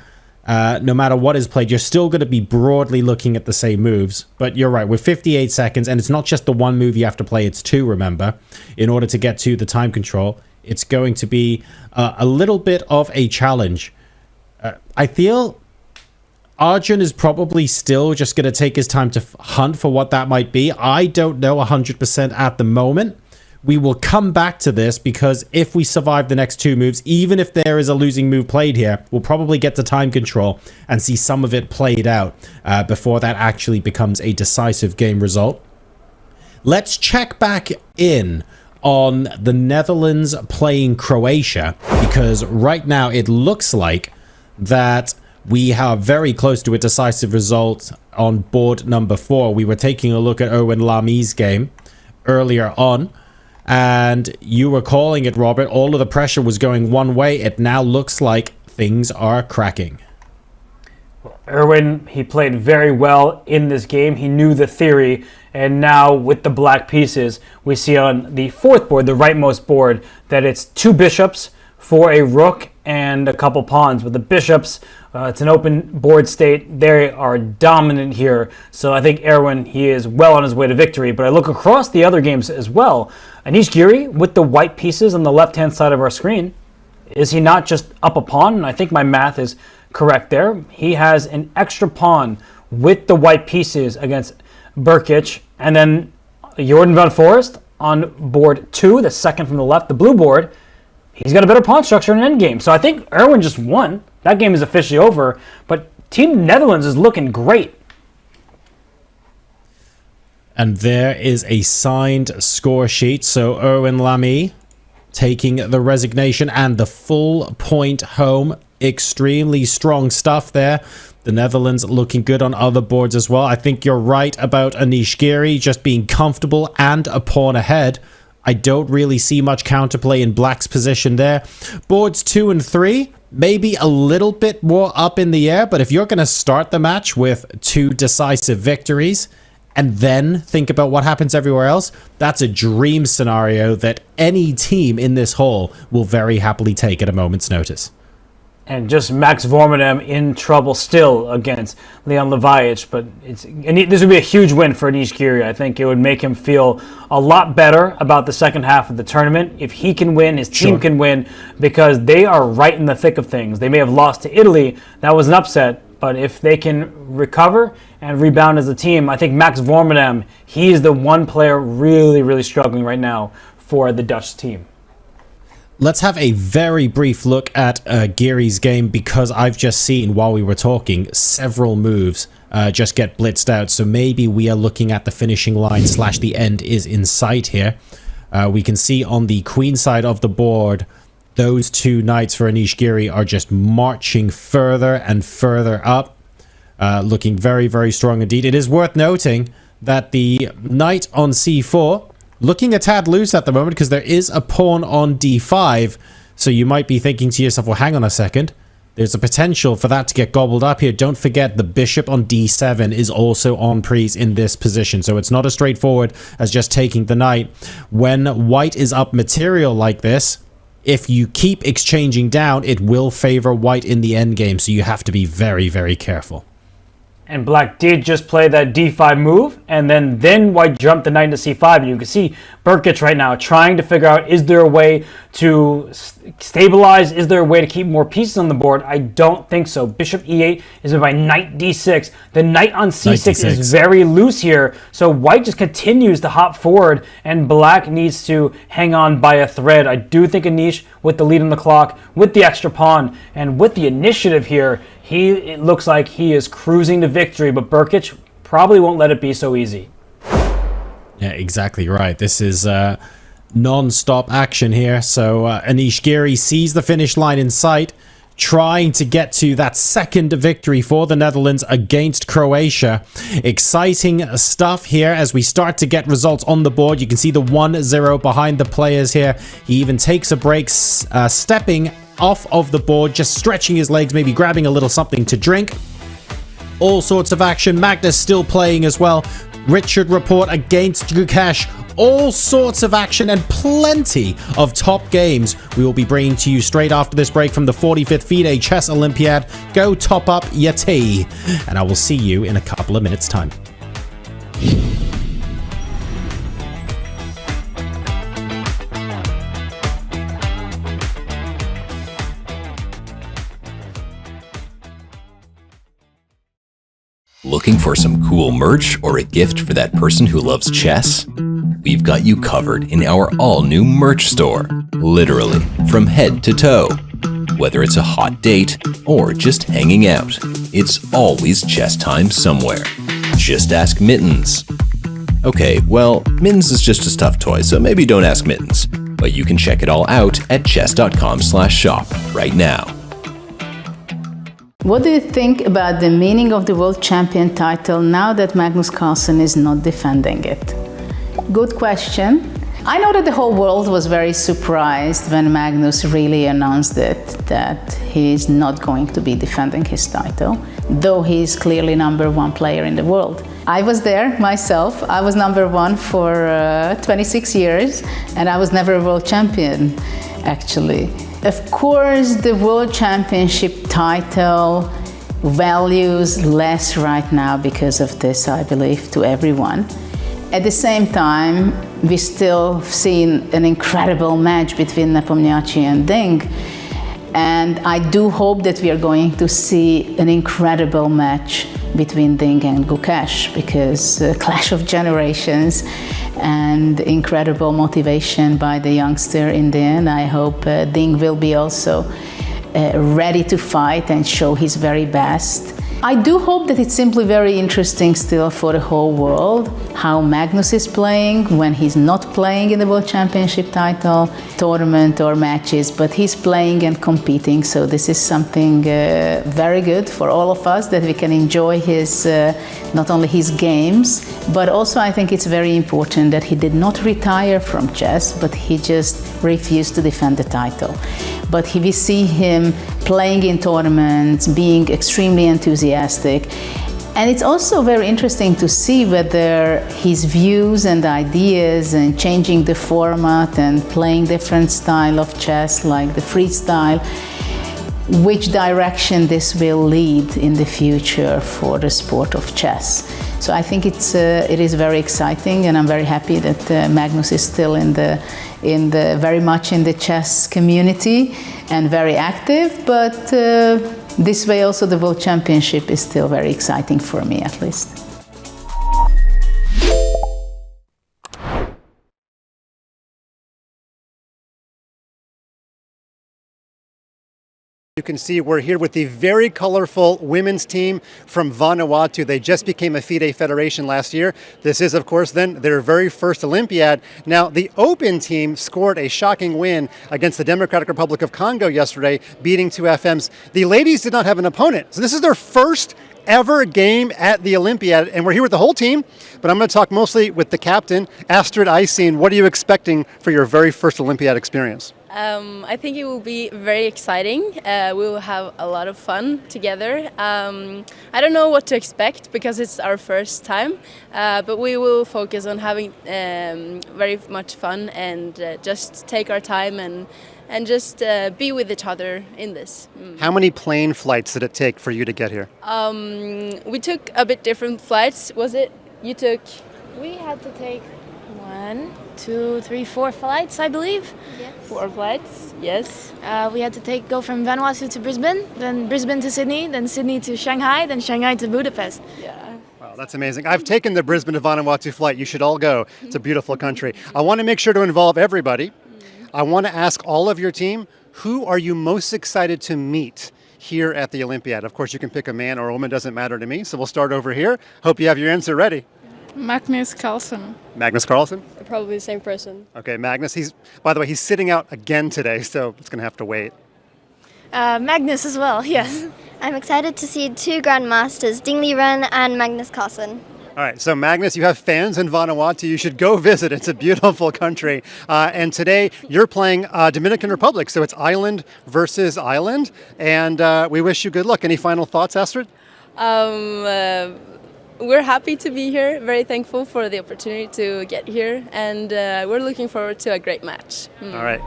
no matter what is played, you're still going to be broadly looking at the same moves. But you're right, with 58 seconds, and it's not just the one move you have to play, it's two, remember, in order to get to the time control. It's going to be a little bit of a challenge. I feel Arjun is probably still just going to take his time to hunt for what that might be. I don't know 100% at the moment. We will come back to this because if we survive the next two moves, even if there is a losing move played here, we'll probably get to time control and see some of it played out before that actually becomes a decisive game result. Let's check back in on the Netherlands playing Croatia, because right now it looks like that we are very close to a decisive result on board number 4. We were taking a look at Erwin Lami's game earlier on, and you were calling it, Robert. All of the pressure was going one way. It now looks like things are cracking. Erwin, he played very well in this game. He knew the theory, and now with the black pieces, we see on the 4th board, the rightmost board, that it's 2 bishops for a rook and a couple pawns. With the bishops, it's an open board state. They are dominant here. So I think Erwin, he is well on his way to victory. But I look across the other games as well. Anish Giri with the white pieces on the left-hand side of our screen. Is he not just up a pawn? And I think my math is correct there. He has an extra pawn with the white pieces against Burkic. And then Jordan van Forest on board 2, the second from the left, the blue board. He's got a better pawn structure in an endgame. So I think Erwin just won. That game is officially over. But Team Netherlands is looking great. And there is a signed score sheet. So Erwin Lamy taking the resignation and the full point home. Extremely strong stuff there. The Netherlands looking good on other boards as well. I think you're right about Anish Giri just being comfortable and a pawn ahead. I don't really see much counterplay in Black's position there. Boards 2 and 3, maybe a little bit more up in the air, but if you're going to start the match with 2 decisive victories and then think about what happens everywhere else, that's a dream scenario that any team in this hole will very happily take at a moment's notice. And just Max Vormedem in trouble still against Leon Levajic. But this would be a huge win for Anish Giri. I think it would make him feel a lot better about the second half of the tournament. If he can win, his team can win, because they are right in the thick of things. They may have lost to Italy. That was an upset. But if they can recover and rebound as a team, I think Max Vormedem, he is the one player really, really struggling right now for the Dutch team. Let's have a very brief look at Giri's game, because I've just seen, while we were talking, several moves just get blitzed out. So maybe we are looking at the finishing line / the end is in sight here. We can see on the queen side of the board, those 2 knights for Anish Giri are just marching further and further up. Looking very, very strong indeed. It is worth noting that the knight on c4... looking a tad loose at the moment, because there is a pawn on d5. So you might be thinking to yourself, well, hang on a second. There's a potential for that to get gobbled up here. Don't forget the bishop on d7 is also en prise in this position. So it's not as straightforward as just taking the knight. When white is up material like this, if you keep exchanging down, it will favor white in the endgame. So you have to be very, very careful. And Black did just play that d5 move, and then White jumped the knight into c5. And you can see Burkic right now trying to figure out, is there a way to stabilize? Is there a way to keep more pieces on the board? I don't think so. Bishop e8 is by knight d6. The knight on c6 is very loose here. So White just continues to hop forward, and Black needs to hang on by a thread. I do think Anish, with the lead on the clock, with the extra pawn, and with the initiative here, it looks like he is cruising to victory, but Burkic probably won't let it be so easy. Yeah, exactly right. This is non-stop action here. So Anish Giri sees the finish line in sight, trying to get to that second victory for the Netherlands against Croatia. Exciting stuff here as we start to get results on the board. You can see the 1-0 behind the players here. He even takes a break, stepping off of the board, just stretching his legs, maybe grabbing a little something to drink. all sorts of action. Magnus still playing as well. Richard report against Gukesh. All sorts of action and plenty of top games we will be bringing to you straight after this break from the 45th FIDE Chess Olympiad. Go top up your tea, and I will see you in a couple of minutes' time. Looking for some cool merch or a gift for that person who loves chess? We've got you covered in our all-new merch store, literally from head to toe. Whether it's a hot date or just hanging out, it's always chess time somewhere. Just ask Mittens. Okay, well, Mittens is just a stuffed toy, so maybe don't ask Mittens. But you can check it all out at chess.com/shop right now. What do you think about the meaning of the world champion title now that Magnus Carlsen is not defending it? Good question. I know that the whole world was very surprised when Magnus really announced it, that he's not going to be defending his title, though he's clearly #1 player in the world. I was there myself. I was #1 for 26 years, and I was never a world champion, actually. Of course, the World Championship title values less right now because of this, I believe, to everyone. At the same time, we still seen an incredible match between Nepomniachtchi and Ding. And I do hope that we are going to see an incredible match between Ding and Gukesh, because clash of generations and incredible motivation by the youngster in the end. I hope Ding will be also ready to fight and show his very best. I do hope that it's simply very interesting still for the whole world how Magnus is playing when he's not playing in the World Championship title tournament or matches, but he's playing and competing. So this is something very good for all of us, that we can enjoy his not only his games, but also I think it's very important that he did not retire from chess, but he just refused to defend the title. But we see him playing in tournaments, being extremely enthusiastic. And it's also very interesting to see whether his views and ideas and changing the format and playing different style of chess, like the freestyle, which direction this will lead in the future for the sport of chess. So I think it is very exciting, and I'm very happy that Magnus is still very much in the chess community and very active. But this way also the World Championship is still very exciting for me, at least. You can see we're here with the very colorful women's team from Vanuatu. They just became a FIDE federation last year. This is, of course, then their very first Olympiad. Now, the open team scored a shocking win against the Democratic Republic of Congo yesterday, beating 2FMs. The ladies did not have an opponent. So this is their first ever game at the Olympiad, and we're here with the whole team, but I'm going to talk mostly with the captain, Astrid Eising. What are you expecting for your very first Olympiad experience? I think it will be very exciting. We will have a lot of fun together. I don't know what to expect because it's our first time, but we will focus on having very much fun and just take our time and just be with each other in this. How many plane flights did it take for you to get here? We took a bit different flights. Was it? You took? We had to take 1, 2, 3, 4 flights, I believe. Yes. 4 flights, yes. We had to go from Vanuatu to Brisbane, then Brisbane to Sydney, then Sydney to Shanghai, then Shanghai to Budapest. Yeah. Wow, that's amazing. I've taken the Brisbane to Vanuatu flight. You should all go. It's a beautiful country. I want to make sure to involve everybody. I want to ask all of your team, who are you most excited to meet here at the Olympiad? Of course, you can pick a man or a woman, doesn't matter to me. So we'll start over here. Hope you have your answer ready. Magnus Carlsen. Magnus Carlsen? Probably the same person. Okay, Magnus. By the way, he's sitting out again today, so it's going to have to wait. Magnus as well, yes. I'm excited to see 2 grandmasters, Ding Liren and Magnus Carlsen. All right, so Magnus, you have fans in Vanuatu. You should go visit. It's a beautiful country. And today you're playing Dominican Republic, so it's island versus island. And we wish you good luck. Any final thoughts, Astrid? We're happy to be here, very thankful for the opportunity to get here, and we're looking forward to a great match. All right.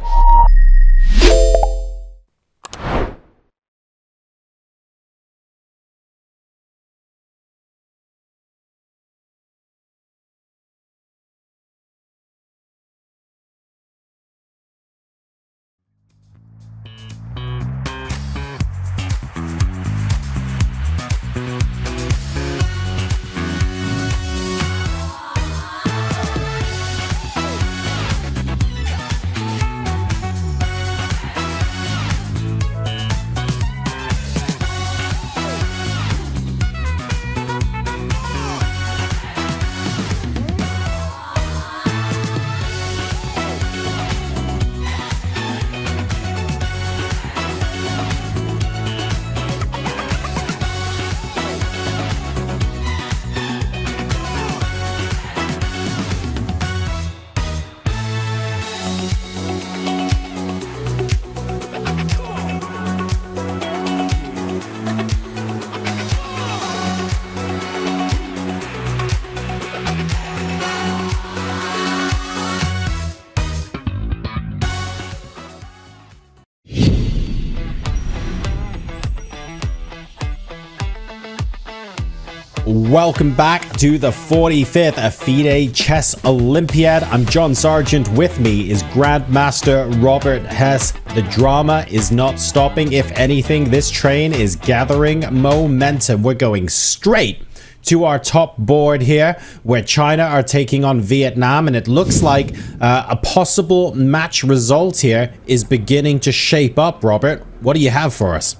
Welcome back to the 45th FIDE Chess Olympiad. I'm John Sargent. With me is Grandmaster Robert Hess. The drama is not stopping. If anything, this train is gathering momentum. We're going straight to our top board here, where China are taking on Vietnam, and it looks like a possible match result here is beginning to shape up. Robert, what do you have for us?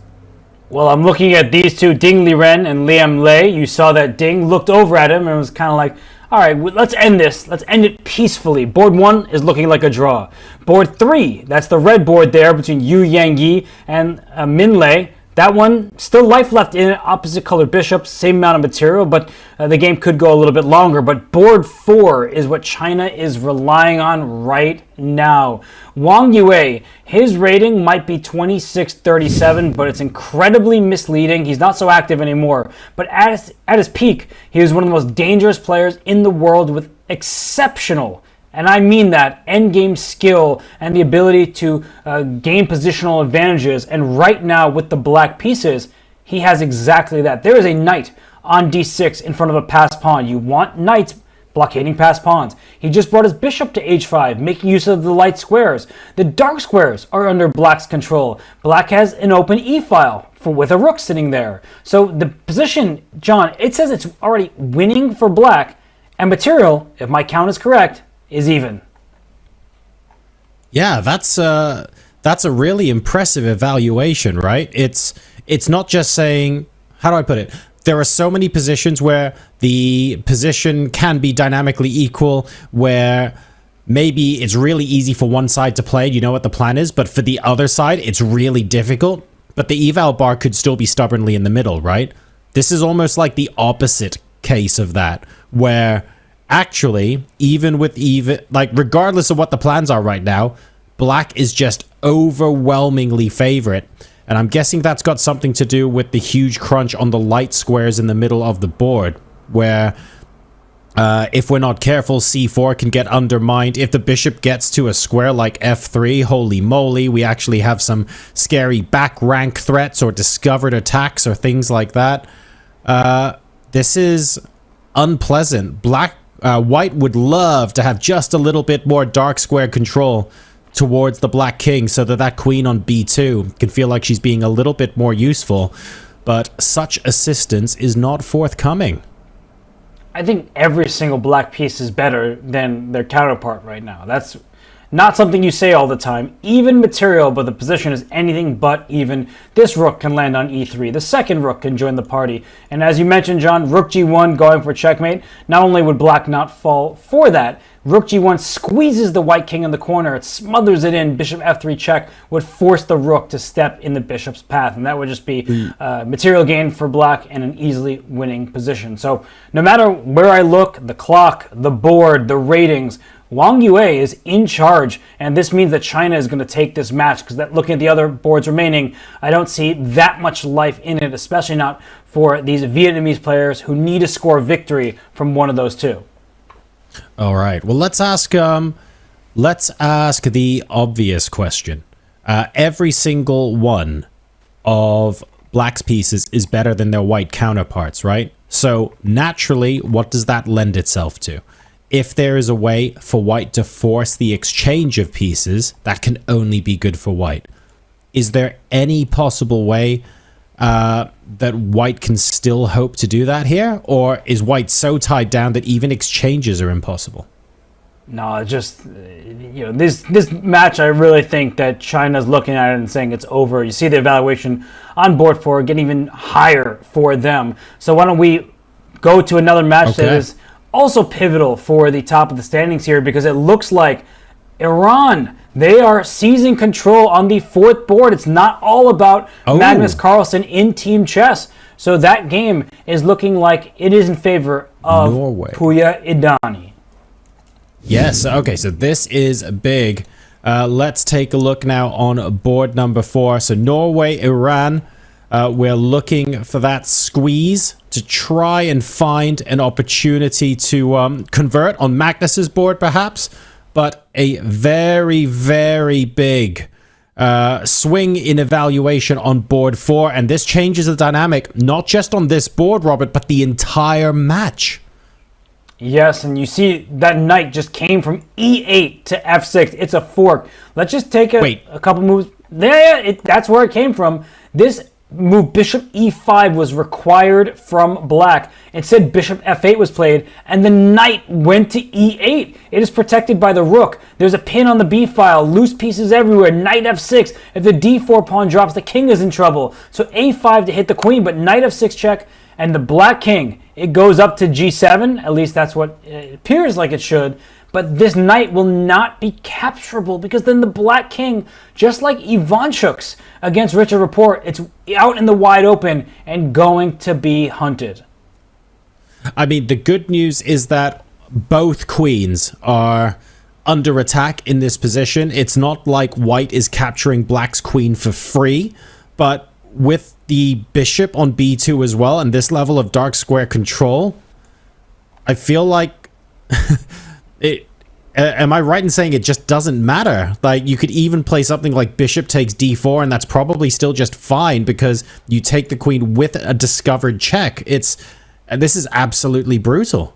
Well, I'm looking at these two, Ding Liren and Liam Lei. You saw that Ding looked over at him and was kind of like, all right, let's end this. Let's end it peacefully. Board 1 is looking like a draw. Board 3, that's the red board there between Yu Yangyi and Min Lei. That one, still life left in it, opposite colored bishops, same amount of material, but the game could go a little bit longer. But board 4 is what China is relying on right now. Wang Yue, his rating might be 2637, but it's incredibly misleading. He's not so active anymore. But at his peak, he was one of the most dangerous players in the world with exceptional, and I mean that, endgame skill and the ability to gain positional advantages. And right now with the black pieces, he has exactly that. There is a knight on d6 in front of a passed pawn. You want knights blockading passed pawns. He just brought his bishop to h5, making use of the light squares. The dark squares are under black's control. Black has an open e-file with a rook sitting there. So the position, John, it says it's already winning for black, and material, if my count is correct, is even. Yeah, that's a really impressive evaluation, right? It's not just saying, how do I put it? There are so many positions where the position can be dynamically equal, where maybe it's really easy for one side to play, you know what the plan is, but for the other side, it's really difficult. But the eval bar could still be stubbornly in the middle, right? This is almost like the opposite case of that, where actually, regardless of what the plans are right now, black is just overwhelmingly favorite. And I'm guessing that's got something to do with the huge crunch on the light squares in the middle of the board, where if we're not careful, c4 can get undermined. If the bishop gets to a square like f3, holy moly, we actually have some scary back rank threats or discovered attacks or things like that. This is unpleasant. White would love to have just a little bit more dark square control towards the black king, so that queen on b2 can feel like she's being a little bit more useful, but such assistance is not forthcoming. I think every single black piece is better than their counterpart right now. That's not something you say all the time. Even material, but the position is anything but even. This rook can land on e3. The second rook can join the party. And as you mentioned, John, rook g1 going for checkmate. Not only would black not fall for that, rook g1 squeezes the white king in the corner. It smothers it in. Bishop f3 check would force the rook to step in the bishop's path. And that would just be material gain for black and an easily winning position. So no matter where I look, the clock, the board, the ratings, Wang Yue is in charge, and this means that China is going to take this match, because looking at the other boards remaining, I don't see that much life in it, especially not for these Vietnamese players who need to score victory from one of those two. All right. Well, let's ask the obvious question. Every single one of Black's pieces is better than their white counterparts, right? So naturally, what does that lend itself to? If there is a way for white to force the exchange of pieces, that can only be good for white. Is there any possible way that white can still hope to do that here? Or is white so tied down that even exchanges are impossible? No, just, this match, I really think that China's looking at it and saying it's over. You see the evaluation on board for getting even higher for them. So why don't we go to another match that is also pivotal for the top of the standings here, because it looks like Iran, they are seizing control on the fourth board. It's not all about Magnus Carlsen in team chess. So that game is looking like it is in favor of Norway. Puya Idani. Yes, okay, so this is big. Let's take a look now on board number 4. So Norway, Iran, we're looking for that squeeze to try and find an opportunity to convert on Magnus's board, perhaps. But a very, very big swing in evaluation on board 4. And this changes the dynamic, not just on this board, Robert, but the entire match. Yes, and you see that knight just came from e8 to f6. It's a fork. Let's just take a couple moves. That's where it came from. This move, bishop e5, was required from black. Instead, bishop f8 was played, and the knight went to e8. It is protected by the rook. There's a pin on the b file, loose pieces everywhere, knight f6. If the d4 pawn drops, the king is in trouble. So a5 to hit the queen, but knight f6 check, and the black king, it goes up to g7. At least that's what it appears like it should. But this knight will not be capturable, because then the black king, just like Ivanchuk's against Richard Rapport, it's out in the wide open and going to be hunted. I mean, the good news is that both queens are under attack in this position. It's not like white is capturing black's queen for free, but with the bishop on b2 as well, and this level of dark square control, I feel like am I right in saying it just doesn't matter? Like, you could even play something like bishop takes d4, and that's probably still just fine, because you take the queen with a discovered check. This is absolutely brutal.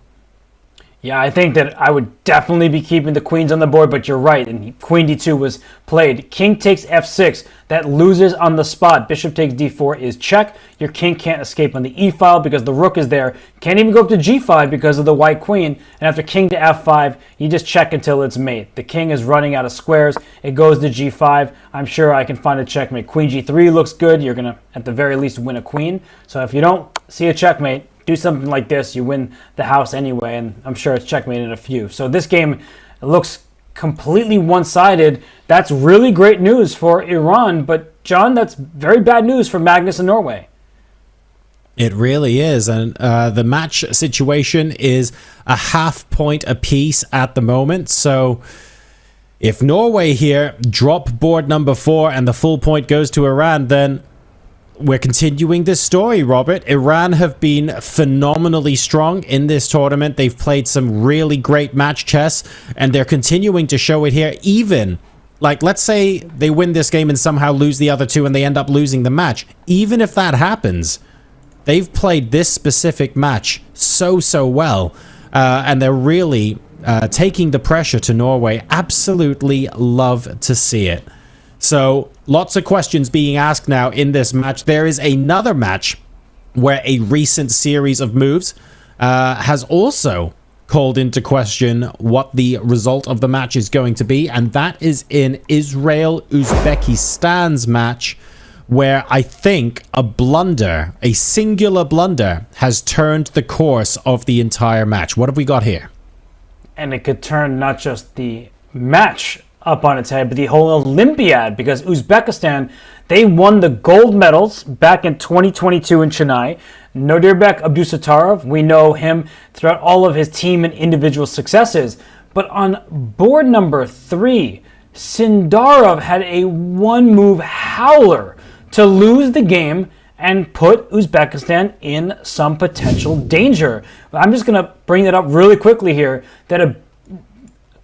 Yeah, I think that I would definitely be keeping the queens on the board, but you're right, and queen d2 was played. King takes f6, that loses on the spot. Bishop takes d4 is check. Your king can't escape on the e file because the rook is there. Can't even go up to g5 because of the white queen. And after king to f5, you just check until it's mate. The king is running out of squares. It goes to g5. I'm sure I can find a checkmate. Queen g3 looks good. You're going to, at the very least, win a queen. So if you don't see a checkmate, do something like this, you win the house anyway, and I'm sure it's checkmate in a few. So this game looks completely one-sided. That's really great news for Iran, but John, that's very bad news for Magnus and Norway. It really is, and the match situation is a half point apiece at the moment. So if Norway here drop board number 4 and the full point goes to Iran, then we're continuing this story, Robert. Iran have been phenomenally strong in this tournament. They've played some really great match chess, and they're continuing to show it here. Even, like, let's say they win this game and somehow lose the other two and they end up losing the match. Even if that happens, they've played this specific match so well, and they're really taking the pressure to Norway. Absolutely love to see it. So, lots of questions being asked now in this match. There is another match where a recent series of moves has also called into question what the result of the match is going to be, and that is in Israel-Uzbekistan's match, where I think a singular blunder, has turned the course of the entire match. What have we got here? And it could turn not just the match up on its head, but the whole Olympiad, because Uzbekistan, they won the gold medals back in 2022 in Chennai. Nodirbek Abdusattorov, we know him throughout all of his team and individual successes, But on board number 3, Sindarov had a one-move howler to lose the game and put Uzbekistan in some potential danger. I'm just going to bring it up really quickly here that a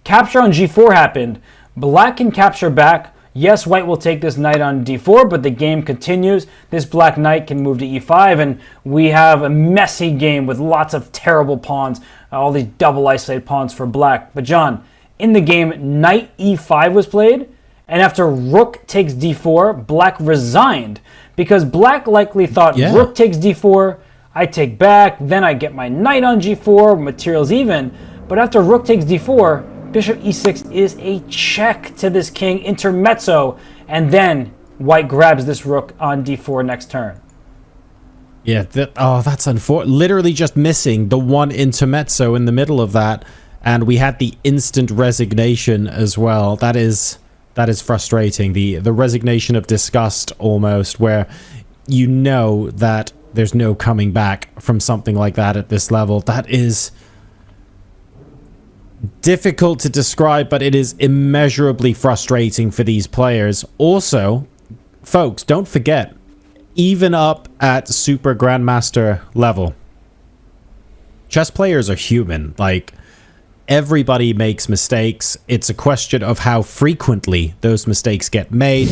capture on g4 happened. Black can capture back. Yes, white will take this knight on d4, but the game continues. This black knight can move to e5, and we have a messy game with lots of terrible pawns, all these double isolated pawns for black. But John, in the game, knight e5 was played, and after rook takes d4, black resigned because black likely thought rook takes d4, I take back, then I get my knight on g4, material's even. But after rook takes d4, bishop e6 is a check to this king, intermezzo, and then white grabs this rook on d4 next turn. Yeah, that's unfortunate. Literally just missing the one intermezzo in the middle of that, and we had the instant resignation as well. That is frustrating. The resignation of disgust almost, where you know that there's no coming back from something like that at this level. That is difficult to describe, but it is immeasurably frustrating for these players. Also, folks, don't forget, even up at Super Grandmaster level, chess players are human. Like, everybody makes mistakes. It's a question of how frequently those mistakes get made.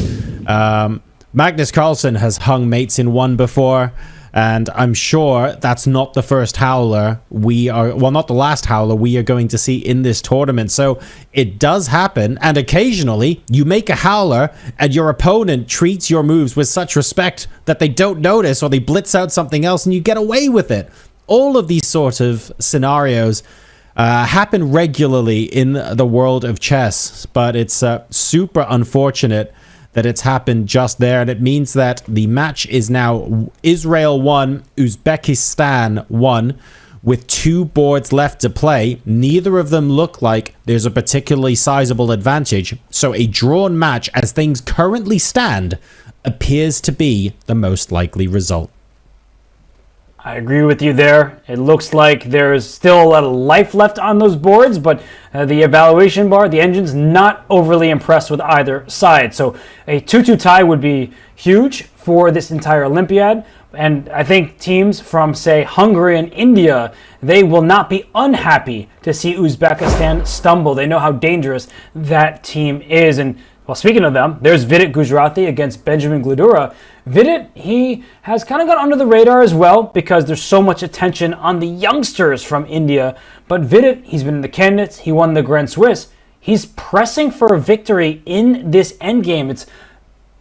Magnus Carlsen has hung mates in one before, and I'm sure that's not the first howler not the last howler we are going to see in this tournament. So it does happen, and occasionally you make a howler and your opponent treats your moves with such respect that they don't notice, or they blitz out something else and you get away with it. All of these sort of scenarios happen regularly in the world of chess, but it's super unfortunate that it's happened just there, and it means that the match is now Israel 1, Uzbekistan 1, with 2 boards left to play. Neither of them look like there's a particularly sizable advantage, so a drawn match, as things currently stand, appears to be the most likely result. I agree with you there. It looks like there's still a lot of life left on those boards, but the evaluation bar, the engine's not overly impressed with either side. So a 2-2 tie would be huge for this entire Olympiad. And I think teams from, say, Hungary and India, they will not be unhappy to see Uzbekistan stumble. They know how dangerous that team is. And well, speaking of them, there's Vidit Gujarati against Benjamin Gludura. Vidit, he has kind of gone under the radar as well because there's so much attention on the youngsters from India. But Vidit, he's been in the candidates. He won the Grand Swiss. He's pressing for a victory in this endgame. It's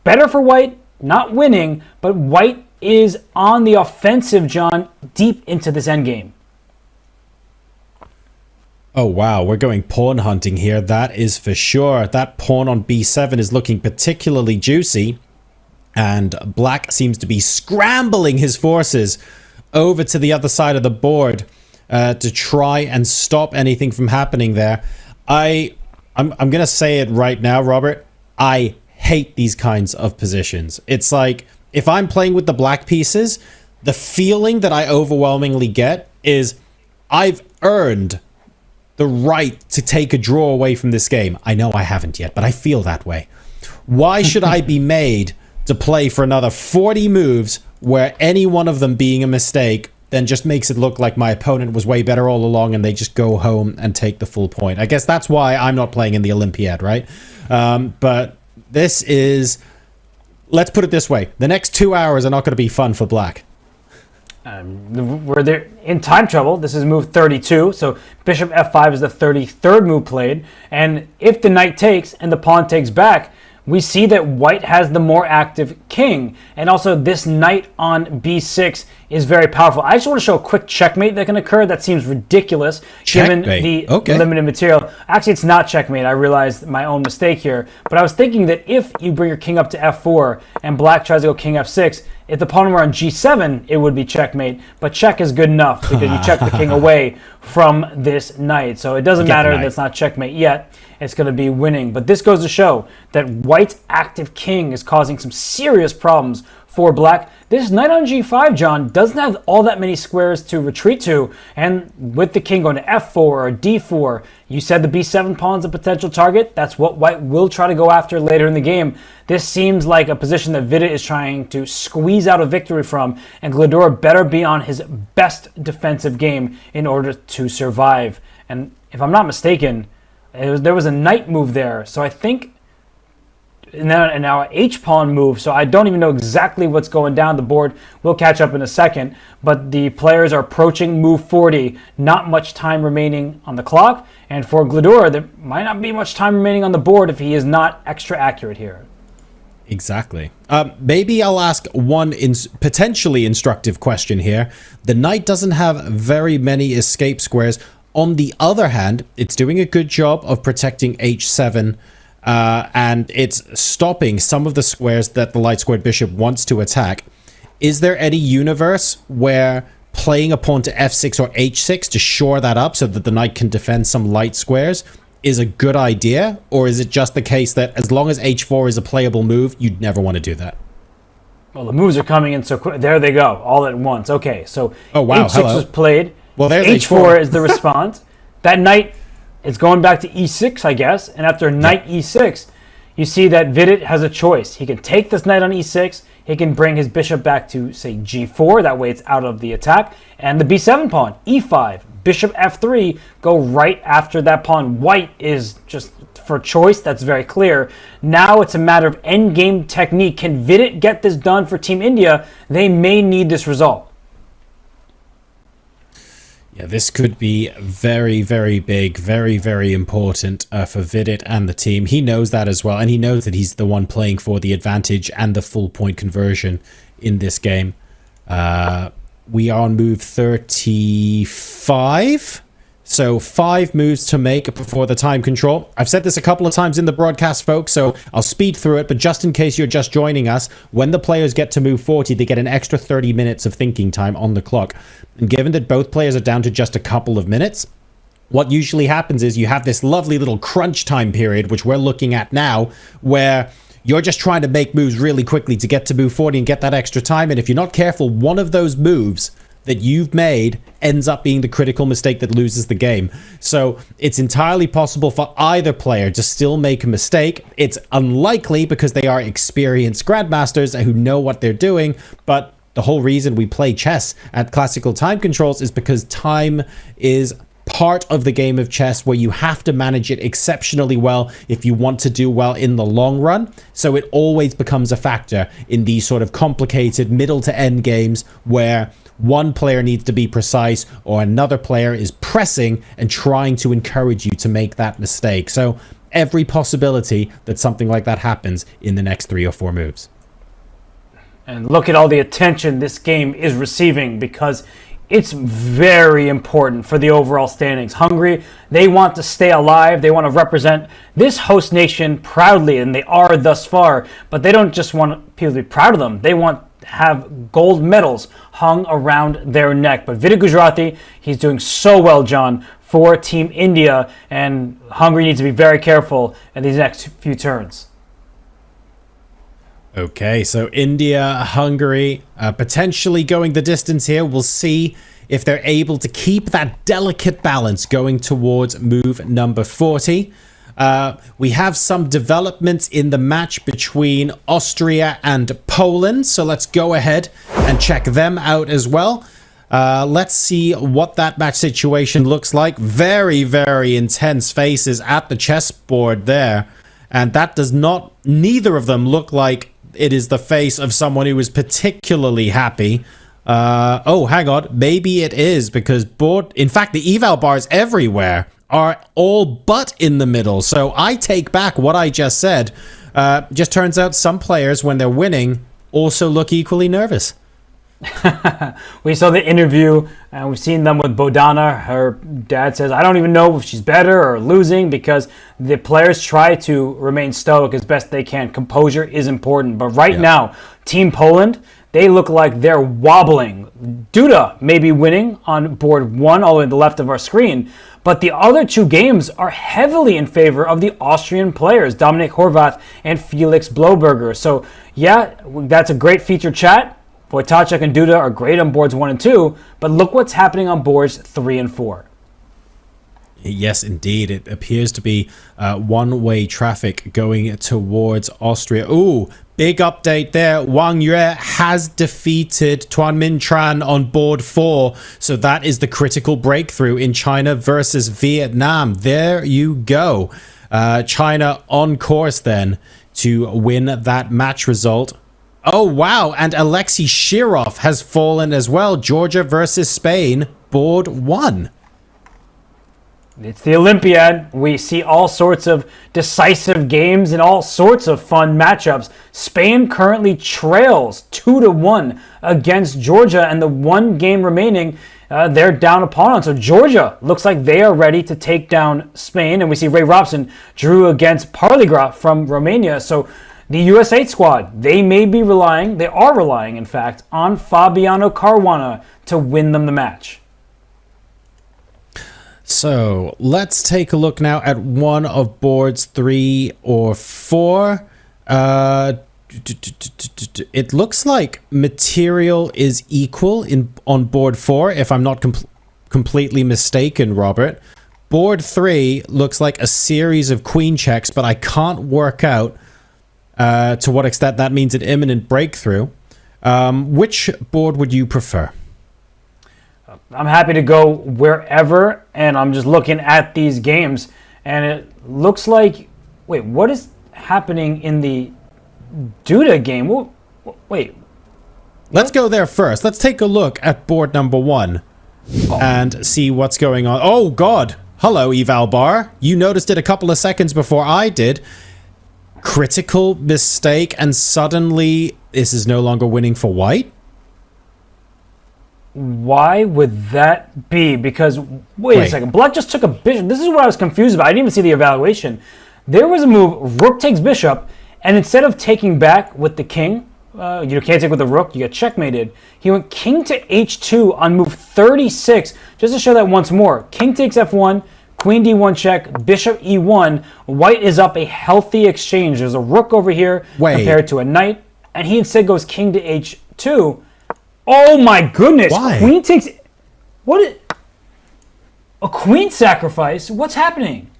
better for white, not winning, but white is on the offensive, John, deep into this endgame. Oh, wow, we're going pawn hunting here. That is for sure. That pawn on b7 is looking particularly juicy. And black seems to be scrambling his forces over to the other side of the board to try and stop anything from happening there. I'm going to say it right now, Robert. I hate these kinds of positions. It's like, if I'm playing with the black pieces, the feeling that I overwhelmingly get is I've earned the right to take a draw away from this game. I know I haven't yet, but I feel that way. Why should I be made to play for another 40 moves where any one of them being a mistake then just makes it look like my opponent was way better all along and they just go home and take the full point? I guess that's why I'm not playing in the Olympiad, right? But this is, let's put it this way, the next 2 hours are not going to be fun for black. We're there in time trouble. This is move 32, so bishop f5 is the 33rd move played, and if the knight takes and the pawn takes back, we see that white has the more active king, and also this knight on b6 is very powerful. I just want to show a quick checkmate that can occur. That seems ridiculous given the limited material. Actually, it's not checkmate. I realized my own mistake here, but I was thinking that if you bring your king up to f4 and black tries to go king f6, if the pawn were on g7, it would be checkmate, but check is good enough because you check the king away from this knight. So it doesn't matter that it's not checkmate yet. It's going to be winning. But this goes to show that white's active king is causing some serious problems for black. This knight on g5, John, doesn't have all that many squares to retreat to, and with the king going to f4 or d4, you said the b7 pawn's a potential target. That's what white will try to go after later in the game. This seems like a position that FIDE is trying to squeeze out a victory from, and Glidora better be on his best defensive game in order to survive. And if I'm not mistaken, there was a knight move there, so I think, and now an h-pawn move, so I don't even know exactly what's going down the board. We'll catch up in a second, but the players are approaching move 40, not much time remaining on the clock, and for Glidora, there might not be much time remaining on the board if he is not extra accurate here. Exactly. Maybe I'll ask one potentially instructive question here. The knight doesn't have very many escape squares. On the other hand, it's doing a good job of protecting h7, and it's stopping some of the squares that the light squared bishop wants to attack. Is there any universe where playing a pawn to f6 or h6 to shore that up so that the knight can defend some light squares is a good idea? Or is it just the case that as long as h4 is a playable move, you'd never want to do that? Well, the moves are coming in so quick. There they go, all at once. Okay, so oh, wow. h6 was played. Well, there's h4 is the response. That knight is going back to e6, I guess. And after knight e6, you see that FIDE has a choice. He can take this knight on e6. He can bring his bishop back to, say, g4. That way it's out of the attack. And the b7 pawn, e5, bishop f3, go right after that pawn. White is just for choice. That's very clear. Now it's a matter of endgame technique. Can FIDE get this done for Team India? They may need this result. Yeah, this could be very, very big, very, very important for FIDE and the team. He knows that as well, and he knows that he's the one playing for the advantage and the full point conversion in this game. We are on move 35. So 5 moves to make before the time control. I've said this a couple of times in the broadcast, folks, so I'll speed through it. But just in case you're just joining us, when the players get to move 40, they get an extra 30 minutes of thinking time on the clock. And given that both players are down to just a couple of minutes, what usually happens is you have this lovely little crunch time period, which we're looking at now, where you're just trying to make moves really quickly to get to move 40 and get that extra time. And if you're not careful, one of those moves that you've made ends up being the critical mistake that loses the game. So it's entirely possible for either player to still make a mistake. It's unlikely because they are experienced grandmasters who know what they're doing, but the whole reason we play chess at classical time controls is because time is part of the game of chess where you have to manage it exceptionally well if you want to do well in the long run. So it always becomes a factor in these sort of complicated middle to end games where one player needs to be precise or another player is pressing and trying to encourage you to make that mistake. So every possibility that something like that happens in the next 3 or 4 moves. And look at all the attention this game is receiving because it's very important for the overall standings. Hungary, they want to stay alive. They want to represent this host nation proudly, and they are thus far. But they don't just want people to be proud of them. They want to have gold medals hung around their neck. But FIDE Gujarati, he's doing so well, John, for Team India, and Hungary needs to be very careful in these next few turns. Okay, so India, Hungary, potentially going the distance here. We'll see if they're able to keep that delicate balance going towards move number 40. We have some developments in the match between Austria and Poland, so let's go ahead and check them out as well. Let's see what that match situation looks like. Very, very intense faces at the chessboard there, and that does not, neither of them look like it is the face of someone who is particularly happy. Oh, hang on. Maybe it is because in fact, the eval bars everywhere are all but in the middle. So I take back what I just said. Just turns out some players, when they're winning, also look equally nervous. We saw the interview and we've seen them with Bodana. Her dad says, I don't even know if she's better or losing because the players try to remain stoic as best they can. Composure is important. But right now, Team Poland, they look like they're wobbling. Duda may be winning on board 1 all the way to the left of our screen, But the other two games are heavily in favor of the Austrian players, Dominik Horvath and Felix Bloberger. So yeah, that's a great featured chat. Wojtaszek and Duda are great on boards 1 and 2, but look what's happening on boards 3 and 4. Yes, indeed. It appears to be one-way traffic going towards Austria. Ooh, big update there. Wang Yue has defeated Tuan Minh Tran on board 4. So that is the critical breakthrough in China versus Vietnam. There you go. China on course then to win that match result. Oh, wow. And Alexei Shirov has fallen as well. Georgia versus Spain, board 1. It's the Olympiad. We see all sorts of decisive games and all sorts of fun matchups. Spain currently trails 2-1 against Georgia, and the one game remaining, they're down a pawn on. So Georgia looks like they are ready to take down Spain, and we see Ray Robson drew against Parligra from Romania. So the US8 squad, they are relying, in fact, on Fabiano Caruana to win them the match. So let's take a look now at one of boards 3 or 4. It looks like material is equal on board 4, if I'm not completely mistaken, Robert. Board 3 looks like a series of queen checks, but I can't work out to what extent that means an imminent breakthrough. Which board would you prefer? I'm happy to go wherever, and I'm just looking at these games, and it looks like... Wait, what is happening in the Duda game? Wait. Let's go there first. Let's take a look at board number 1 and see what's going on. Oh, God. Hello, Evalbar. You noticed it a couple of seconds before I did. Critical mistake, and suddenly this is no longer winning for white? Why would that be? Because, wait a second. Black just took a bishop. This is what I was confused about. I didn't even see the evaluation. There was a move, rook takes bishop, and instead of taking back with the king, you can't take with the rook, you get checkmated. He went king to h2 on move 36, just to show that once more. King takes f1, queen d1 check, bishop e1. White is up a healthy exchange. There's a rook over here compared to a knight, and he instead goes king to h2. Oh my goodness! Why? Queen takes... A queen sacrifice? What's happening?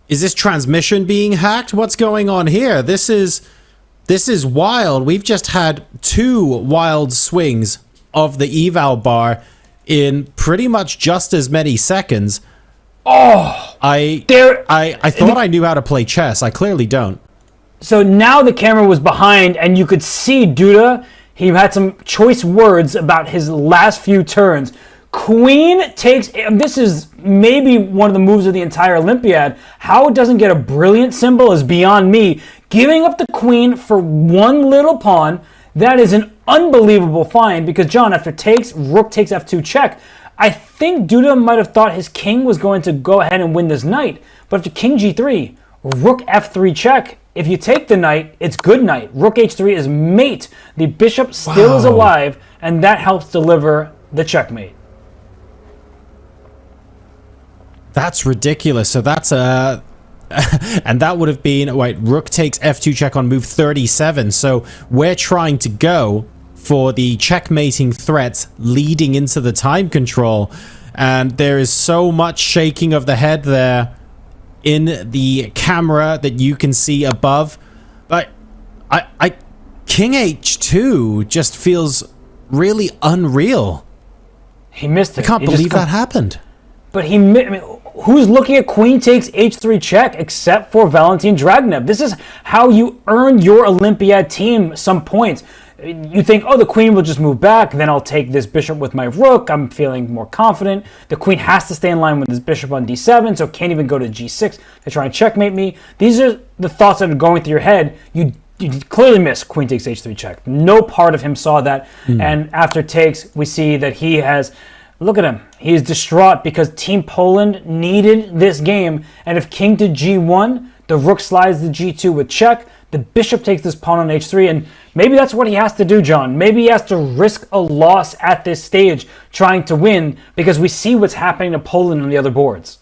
Is this transmission being hacked? What's going on here? This is wild. We've just had 2 wild swings of the eval bar in pretty much just as many seconds. I thought I knew how to play chess. I clearly don't. So now the camera was behind, and you could see Duda. He had some choice words about his last few turns. Queen takes... This is maybe one of the moves of the entire Olympiad. How it doesn't get a brilliant symbol is beyond me. Giving up the queen for one little pawn, that is an unbelievable find, because, John, after takes, rook takes f2 check, I think Duda might have thought his king was going to go ahead and win this knight. But after king g3, rook f3 check, if you take the knight, it's good knight. Rook h3 is mate. The bishop still is alive, and that helps deliver the checkmate. That's ridiculous. So that's a... and that would have been... Wait, rook takes f2 check on move 37. So we're trying to go for the checkmating threats leading into the time control. And there is so much shaking of the head there in the camera that you can see above. But king h2 just feels really unreal. He missed it. I can't believe that happened. But who's looking at queen takes h3 check except for Valentin Dragnev? This is how you earn your Olympiad team some points. You think, oh, the queen will just move back, then I'll take this bishop with my rook. I'm feeling more confident. The queen has to stay in line with this bishop on d7, so can't even go to g6 to try and checkmate me. These are the thoughts that are going through your head. You clearly missed queen takes h3 check. No part of him saw that. And after takes, we see that he has... Look at him. He is distraught because Team Poland needed this game. And if king to g1, the rook slides to g2 with check. The bishop takes this pawn on h3, and maybe that's what he has to do, John. Maybe he has to risk a loss at this stage trying to win, because we see what's happening to Poland on the other boards.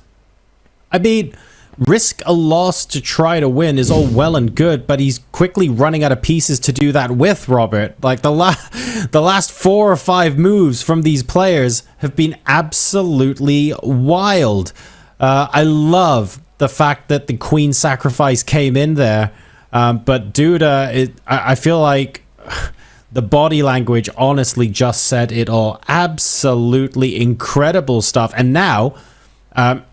I mean, risk a loss to try to win is all well and good, but he's quickly running out of pieces to do that with, Robert. Like, the last 4 or 5 moves from these players have been absolutely wild. I love the fact that the queen sacrifice came in there, but Duda, I feel like the body language honestly just said it all. Absolutely incredible stuff. And now,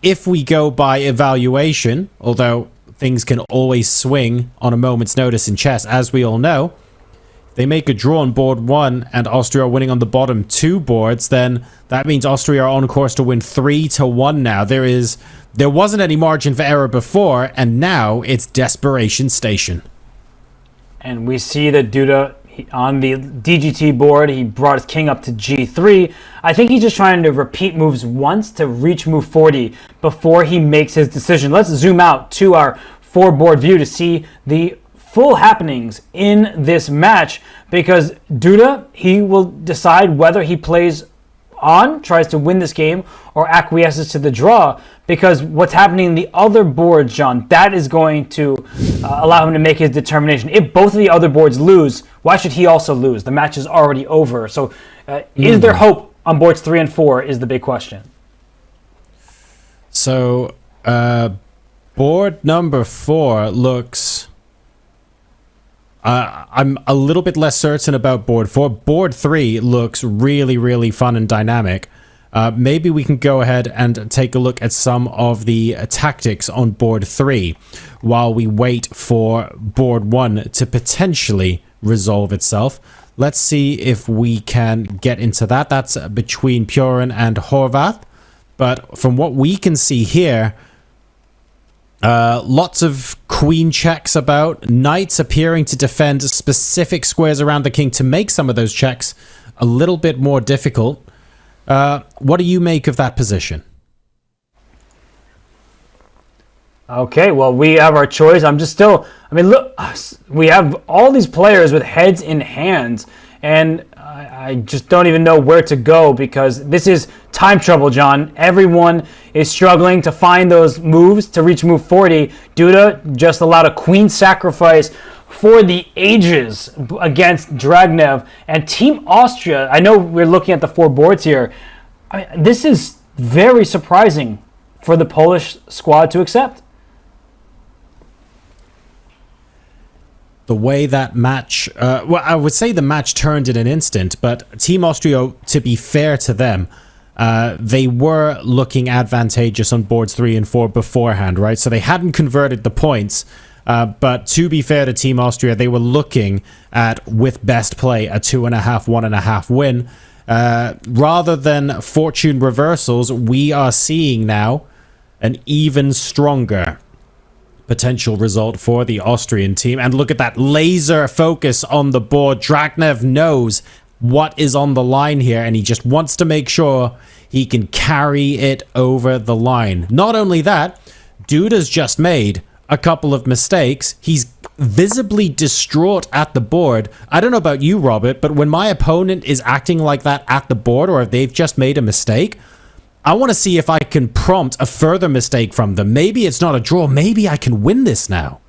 if we go by evaluation, although things can always swing on a moment's notice in chess, as we all know, if they make a draw on board 1 and Austria are winning on the bottom 2 boards, then that means Austria are on course to win 3-1 now. There wasn't any margin for error before, and now it's desperation station. And we see that Duda, on the DGT board, he brought his king up to G3. I think he's just trying to repeat moves once to reach move 40 before he makes his decision. Let's zoom out to our 4-board view to see the full happenings in this match, because Duda, he will decide whether he plays on, tries to win this game, or acquiesces to the draw, because what's happening in the other boards, John, that is going to allow him to make his determination. If both of the other boards lose, why should he also lose? The match is already over. So is there hope on boards 3 and 4 is the big question. So board number 4 looks... I'm a little bit less certain about board 4. Board 3 looks really, really fun and dynamic. Maybe we can go ahead and take a look at some of the tactics on board 3 while we wait for board 1 to potentially resolve itself. Let's see if we can get into that. That's between Purin and Horvath. But from what we can see here, lots of queen checks about, knights appearing to defend specific squares around the king to make some of those checks a little bit more difficult. What do you make of that position? Okay, well, we have our choice. Look, we have all these players with heads in hands, and I just don't even know where to go, because this is time trouble, John. Everyone is struggling to find those moves to reach move 40. Duda just allowed a queen sacrifice for the ages against Dragnev. And Team Austria, I know we're looking at the 4 boards here. This is very surprising for the Polish squad to accept. The way that match, well, I would say the match turned in an instant, but Team Austria, to be fair to them, they were looking advantageous on boards 3 and 4 beforehand, right? So they hadn't converted the points, but to be fair to Team Austria, they were looking at, with best play, a 2.5, 1.5 win. Rather than fortune reversals, we are seeing now an even stronger potential result for the Austrian team. And look at that laser focus on the board. Dragnev knows what is on the line here, and he just wants to make sure he can carry it over the line. Not only that, Duda's just made a couple of mistakes. He's visibly distraught at the board. I don't know about you, Robert, but when my opponent is acting like that at the board, or if they've just made a mistake, I want to see if I can prompt a further mistake from them. Maybe it's not a draw. Maybe I can win this now.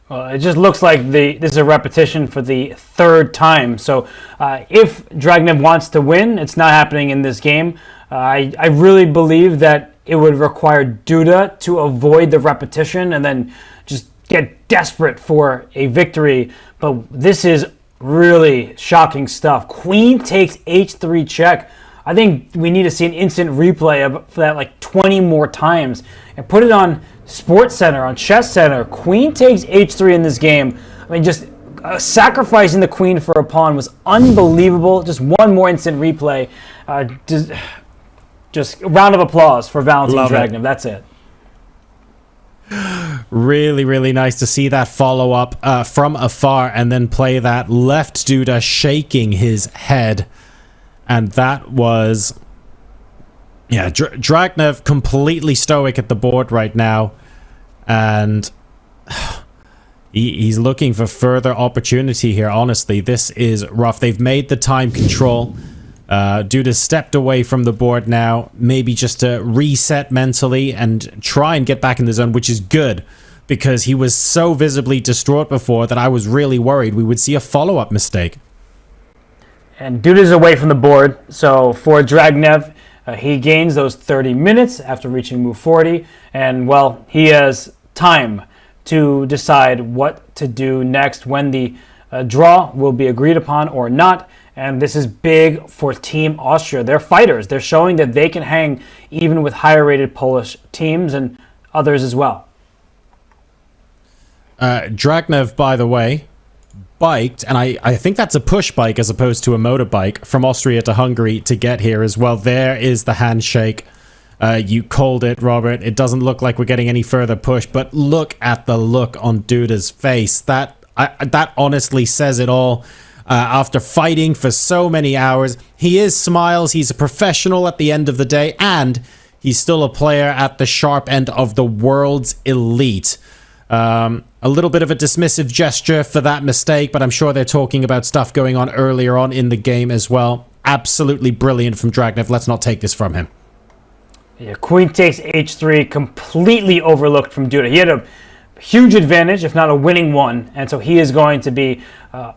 Well, it just looks like this is a repetition for the 3rd time. So if Dragnev wants to win, it's not happening in this game. I really believe that it would require Duda to avoid the repetition and then just get desperate for a victory. But this is really shocking stuff. Queen takes h3 check. I think we need to see an instant replay for that like 20 more times and put it on Sports Center, on Chess Center. Queen takes h3 in this game. I mean, just sacrificing the queen for a pawn was unbelievable. Just one more instant replay. Just a round of applause for Valentin Dragnev. That's it. Really, really nice to see that follow up from afar and then play that left Duda shaking his head. And that was, yeah, Dragnev completely stoic at the board right now. And he's looking for further opportunity here. Honestly, this is rough. They've made the time control. Duda's stepped away from the board now, maybe just to reset mentally and try and get back in the zone, which is good, because he was so visibly distraught before that I was really worried we would see a follow-up mistake. And Duda's away from the board, so for Praggnanandhaa, he gains those 30 minutes after reaching move 40, and well, he has time to decide what to do next, when the draw will be agreed upon or not. And this is big for Team Austria. They're fighters. They're showing that they can hang even with higher rated Polish teams and others as well. Praggnanandhaa, by the way, biked, and I think that's a push bike as opposed to a motorbike, from Austria to Hungary to get here as well. There is the handshake. You called it, Robert. It doesn't look like we're getting any further push, but look at the look on Duda's face. That honestly says it all. After fighting for so many hours, he smiles. He's a professional at the end of the day, and he's still a player at the sharp end of the world's elite. A little bit of a dismissive gesture for that mistake, but I'm sure they're talking about stuff going on earlier on in the game as well. Absolutely brilliant from Praggnanandhaa. Let's not take this from him. Yeah, queen takes h3, completely overlooked from Duda. He had a huge advantage, if not a winning one, and so he is going to be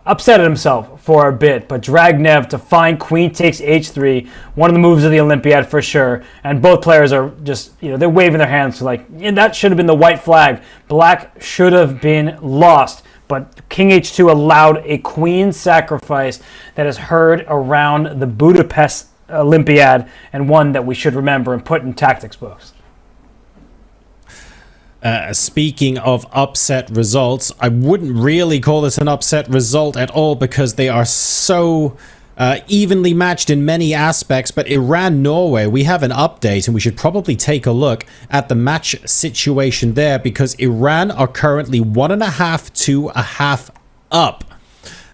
upset at himself for a bit. But Praggnanandhaa to find queen takes h3, one of the moves of the Olympiad for sure, and both players are just, they're waving their hands like, yeah, that should have been the white flag. Black should have been lost, but king h2 allowed a queen sacrifice that is heard around the Budapest Olympiad, and one that we should remember and put in tactics books. Speaking of upset results, I wouldn't really call this an upset result at all, because they are so evenly matched in many aspects. But Iran-Norway, we have an update, and we should probably take a look at the match situation there, because Iran are currently 1.5 to 1/2 up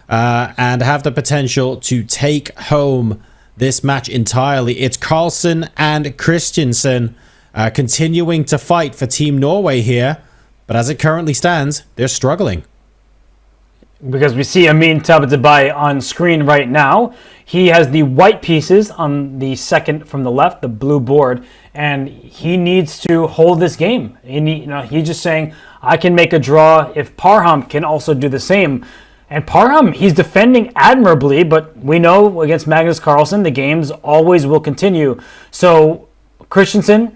and have the potential to take home this match entirely. It's Carlsen and Christensen continuing to fight for Team Norway here, but as it currently stands, they're struggling. Because we see Amin Tabatabai on screen right now. He has the white pieces on the second from the left, the blue board, and he needs to hold this game. He's just saying, I can make a draw if Parham can also do the same. And Parham, he's defending admirably, but we know against Magnus Carlsen, the games always will continue. So Christensen,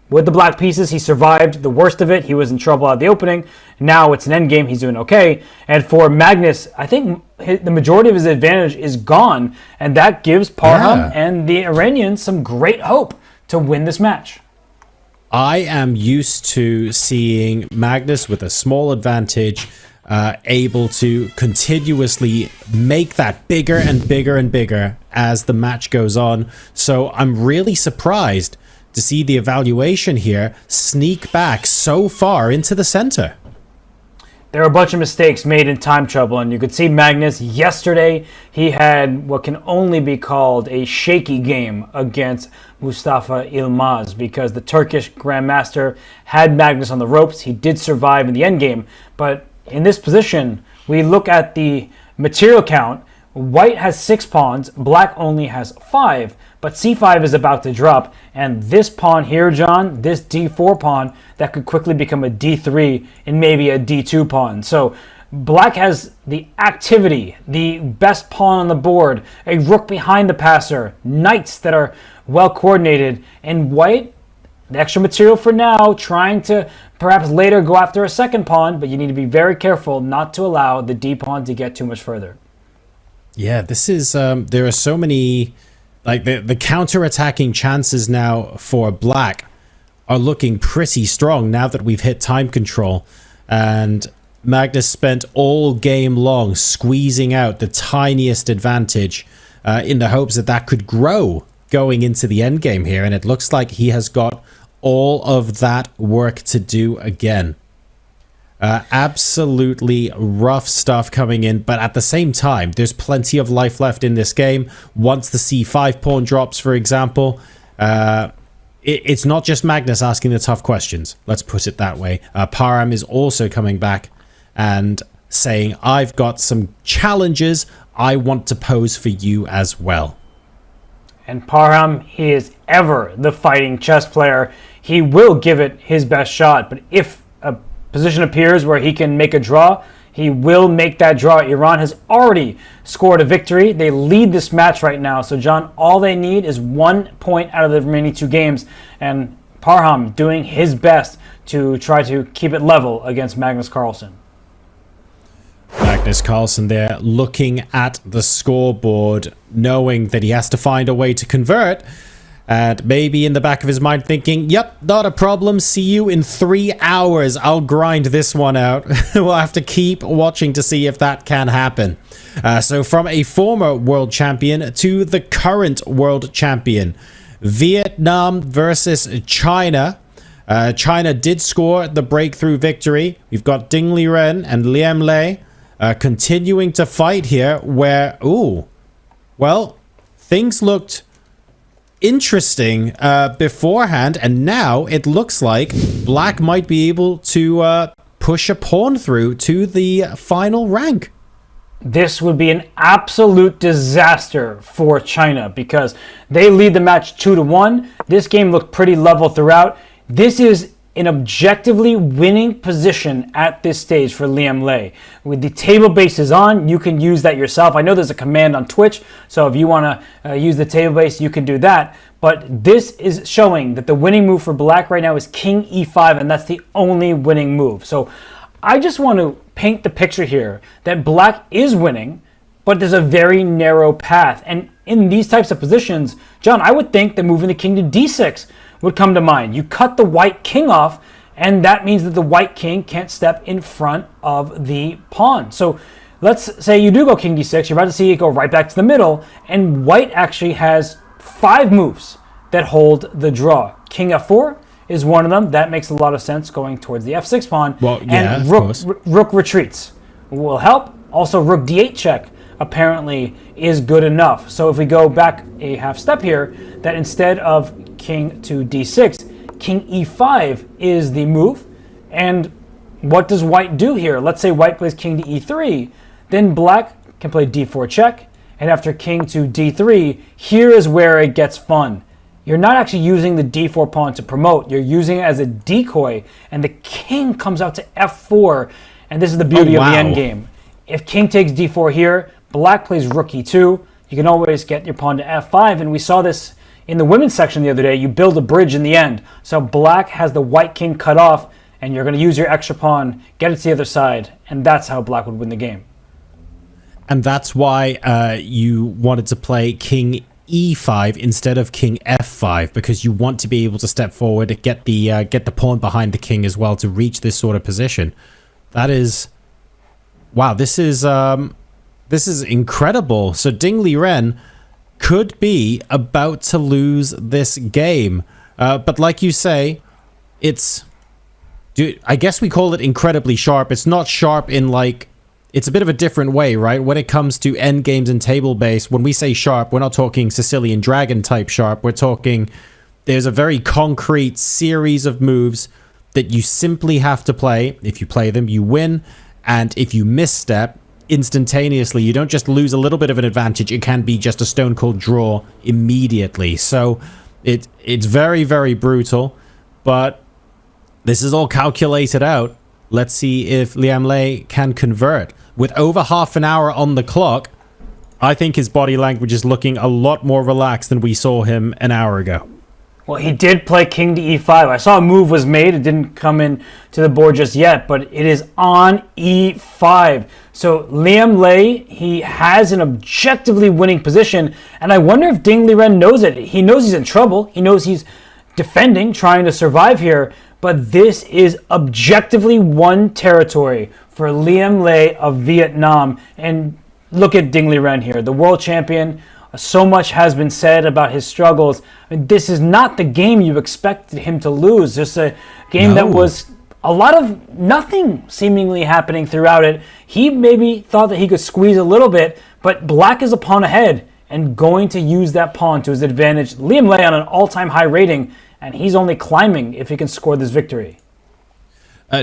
with the black pieces, he survived the worst of it. He was in trouble at the opening. Now it's an endgame. He's doing okay. And for Magnus, I think the majority of his advantage is gone. And that gives Parham and the Iranians some great hope to win this match. I am used to seeing Magnus with a small advantage, able to continuously make that bigger and bigger and bigger as the match goes on. So I'm really surprised to see the evaluation here sneak back so far into the center. There are a bunch of mistakes made in time trouble, and you could see Magnus yesterday. He had what can only be called a shaky game against Mustafa Ilmaz, because the Turkish Grandmaster had Magnus on the ropes. He did survive in the endgame, but in this position, we look at the material count. White has 6 pawns, black only has 5, but c5 is about to drop, and this pawn here, John, this d4 pawn, that could quickly become a d3 and maybe a d2 pawn. So black has the activity, the best pawn on the board, a rook behind the passer, knights that are well coordinated, and white, the extra material for now, trying to perhaps later go after a second pawn, but you need to be very careful not to allow the d pawn to get too much further. Yeah, this is, there are so many, like the counter-attacking chances now for black are looking pretty strong now that we've hit time control. And Magnus spent all game long squeezing out the tiniest advantage in the hopes that that could grow going into the endgame here. And it looks like he has got all of that work to do again. Absolutely rough stuff coming in, but at the same time, there's plenty of life left in this game. Once the c5 pawn drops, for example, it's not just Magnus asking the tough questions. Let's put it that way. Parham is also coming back and saying, I've got some challenges I want to pose for you as well. And Parham, he is ever the fighting chess player. He will give it his best shot, but if a position appears where he can make a draw, he will make that draw. Iran has already scored a victory. They lead this match right now. So, John, all they need is 1 point out of the remaining 2 games. And Parham doing his best to try to keep it level against Magnus Carlsen. Magnus Carlsen there looking at the scoreboard, knowing that he has to find a way to convert. And maybe in the back of his mind thinking, yep, not a problem. See you in 3 hours. I'll grind this one out. We'll have to keep watching to see if that can happen. So from a former world champion to the current world champion, Vietnam versus China. China did score the breakthrough victory. We've got Ding Liren and Liam Lei continuing to fight here where, well, things looked interesting beforehand, and now it looks like Black might be able to push a pawn through to the final rank. This would be an absolute disaster for China because they lead the match 2-1. This game looked pretty level throughout. This is an objectively winning position at this stage for Liam Lei. With the table base is on, you can use that yourself. I know there's a command on Twitch, so if you want to use the table base, you can do that. But this is showing that the winning move for Black right now is King E5, and that's the only winning move. So I just want to paint the picture here that Black is winning, but there's a very narrow path. And in these types of positions, John, I would think that moving the king to D6 would come to mind. You cut the white king off, and that means that the white king can't step in front of the pawn. So let's say you do go king d6, you're about to see it go right back to the middle, and white actually has 5 moves that hold the draw. King f4 is one of them. That makes a lot of sense going towards the f6 pawn. Well, yeah, and of rook retreats will help. Also, rook d8 check apparently is good enough. So if we go back a half step here, that instead of king to d6, king e5 is the move. And what does white do here? Let's say white plays king to e3, then Black can play d4 check, and after king to d3, here is where it gets fun. You're not actually using the d4 pawn to promote, you're using it as a decoy, and the king comes out to f4, and this is the beauty of the endgame. If king takes d4 here, Black plays rook e2, you can always get your pawn to f5, and we saw this in the women's section the other day. You build a bridge in the end. So Black has the white king cut off, and you're going to use your extra pawn, get it to the other side, and that's how Black would win the game. And that's why you wanted to play king e5 instead of king f5, because you want to be able to step forward, get the pawn behind the king as well to reach this sort of position. That is, wow, this is incredible. So Ding Liren could be about to lose this game, but like you say, I guess we call it incredibly sharp. It's not sharp in like, it's a bit of a different way, right? When it comes to end games and table base, when we say sharp, we're not talking Sicilian dragon type sharp. We're talking there's a very concrete series of moves that you simply have to play. If you play them, you win. And if you misstep, instantaneously, you don't just lose a little bit of an advantage. It can be just a stone cold draw immediately. So it's very, very brutal. But this is all calculated out. Let's see if Liam Lei can convert. With over half an hour on the clock, I think his body language is looking a lot more relaxed than we saw him an hour ago. Well, he did play king to e5. I saw a move was made. It didn't come in to the board just yet, but it is on e5. So Liam Lei, he has an objectively winning position, and I wonder if Ding Liren knows it. He knows he's in trouble. He knows he's defending, trying to survive here, but this is objectively won territory for Liam Lei of Vietnam. And look at Ding Liren here, the world champion. So much has been said about his struggles. I mean, this is not the game you expected him to lose. Just a game that was a lot of nothing seemingly happening throughout it. He maybe thought that he could squeeze a little bit, but Black is a pawn ahead and going to use that pawn to his advantage. Liam Lei on an all-time high rating, and he's only climbing if he can score this victory.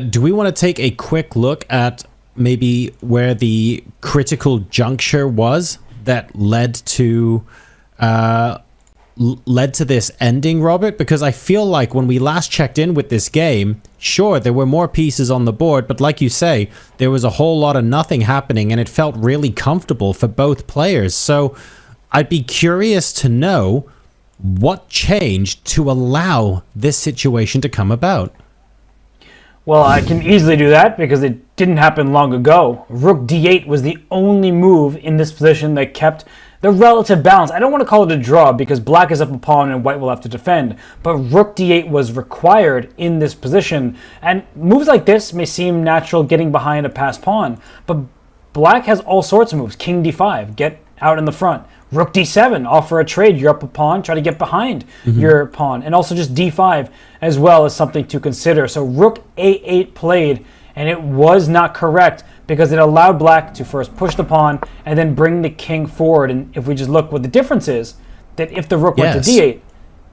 Do we want to take a quick look at maybe where the critical juncture was that led to this ending, Robert? Because I feel like when we last checked in with this game, sure, there were more pieces on the board, but like you say, there was a whole lot of nothing happening, and it felt really comfortable for both players. So I'd be curious to know what changed to allow this situation to come about. Well, I can easily do that because it didn't happen long ago. Rook d8 was the only move in this position that kept the relative balance. I don't want to call it a draw because black is up a pawn and white will have to defend, but rook d8 was required in this position. And moves like this may seem natural, getting behind a passed pawn, but black has all sorts of moves. King d5, get out in the front. Rook d7, offer a trade. You're up a pawn, try to get behind your pawn. And also just d5 as well is something to consider. So rook a8 played, and it was not correct because it allowed black to first push the pawn and then bring the king forward. And if we just look what the difference is, that if the rook went to d8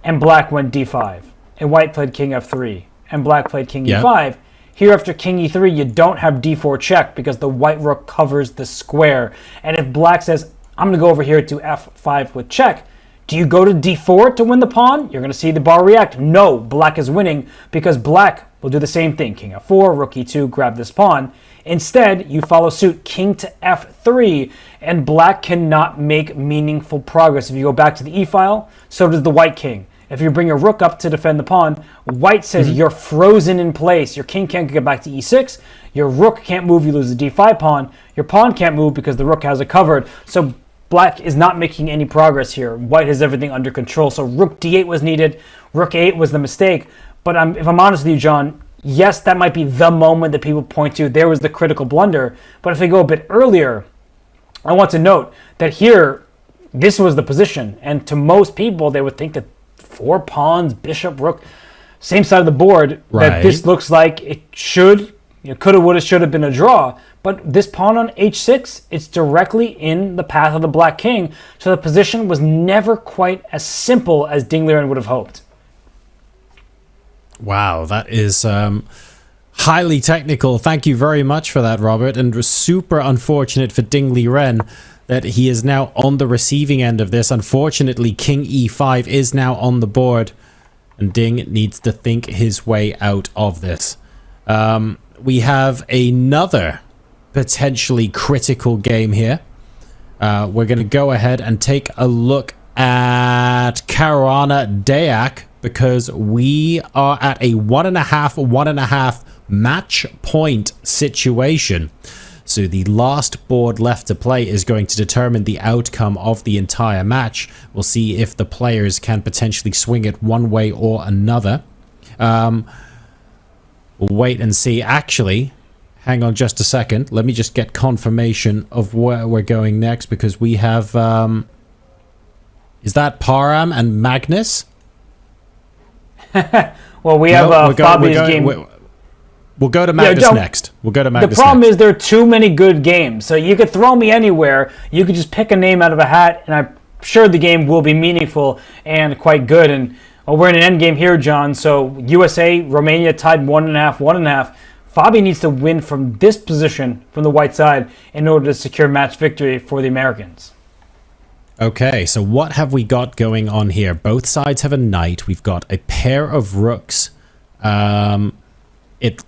and black went d5, and white played king f3, and black played king e5, here after king e3, you don't have d4 check because the white rook covers the square. And if black says, I'm going to go over here to f5 with check, do you go to d4 to win the pawn? You're going to see the bar react. No, black is winning because black will do the same thing. King f4, rook e2, grab this pawn. Instead, you follow suit, king to f3, and black cannot make meaningful progress. If you go back to the e-file, so does the white king. If you bring your rook up to defend the pawn, white says you're frozen in place. Your king can't get back to e6. Your rook can't move, you lose the d5 pawn. Your pawn can't move because the rook has it covered. So black is not making any progress here. White has everything under control. So rook d8 was needed. Rook a8 was the mistake. But if I'm honest with you, John, yes, that might be the moment that people point to. There was the critical blunder. But if we go a bit earlier, I want to note that here, this was the position. And to most people, they would think that 4 pawns, bishop, rook, same side of the board, that this looks like it should, coulda, woulda, should have been a draw. But this pawn on h6, it's directly in the path of the black king. So the position was never quite as simple as Ding Liren would have hoped. Wow, that is highly technical. Thank you very much for that, Robert. And super unfortunate for Ding Liren that he is now on the receiving end of this. Unfortunately, king e5 is now on the board, and Ding needs to think his way out of this. We have another potentially critical game here. We're going to go ahead and take a look at Praggnanandhaa because we are at a 1.5 match point situation. So the last board left to play is going to determine the outcome of the entire match. We'll see if the players can potentially swing it one way or another. We'll wait and see. Actually, hang on just a second. Let me just get confirmation of where we're going next because we have... is that Param and Magnus? Well, we have Fabi's game... We'll go to Magnus next. We'll go to Magnus The problem is there are too many good games. So you could throw me anywhere. You could just pick a name out of a hat, and I'm sure the game will be meaningful and quite good. And we're in an endgame here, John. So USA, Romania tied 1.5. Fabi needs to win from this position from the white side in order to secure match victory for the Americans. Okay, so what have we got going on here? Both sides have a knight. We've got a pair of rooks.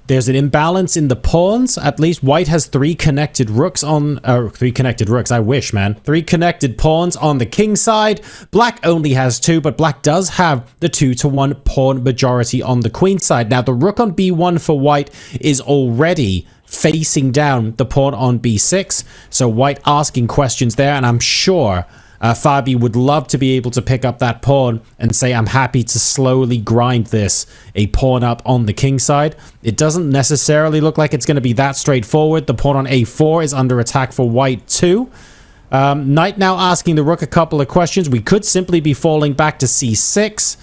There's an imbalance in the pawns. At least white has 3 connected rooks on... 3 connected rooks, I wish, man. 3 connected pawns on the king side. Black only has 2, but black does have the 2-to-1 pawn majority on the queen side. Now, the rook on b1 for white is already facing down the pawn on b6. So white asking questions there, and I'm sure... Fabi would love to be able to pick up that pawn and say, I'm happy to slowly grind this a pawn up on the king side. It doesn't necessarily look like it's going to be that straightforward. The pawn on a4 is under attack for white too. Knight now asking the rook a couple of questions. We could simply be falling back to c6.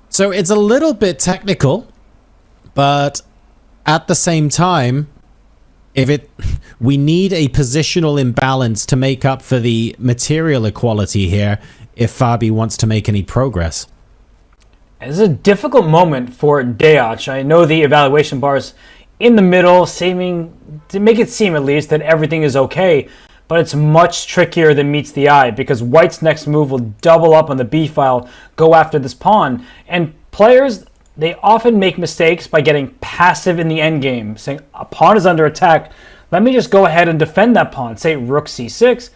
So it's a little bit technical, but at the same time, we need a positional imbalance to make up for the material equality here if Fabi wants to make any progress. This is a difficult moment for Deach. I know the evaluation bars in the middle, seeming to make it seem at least that everything is okay. But it's much trickier than meets the eye because white's next move will double up on the b file, go after this pawn. And players, they often make mistakes by getting passive in the endgame, saying a pawn is under attack, let me just go ahead and defend that pawn. Say rook c6,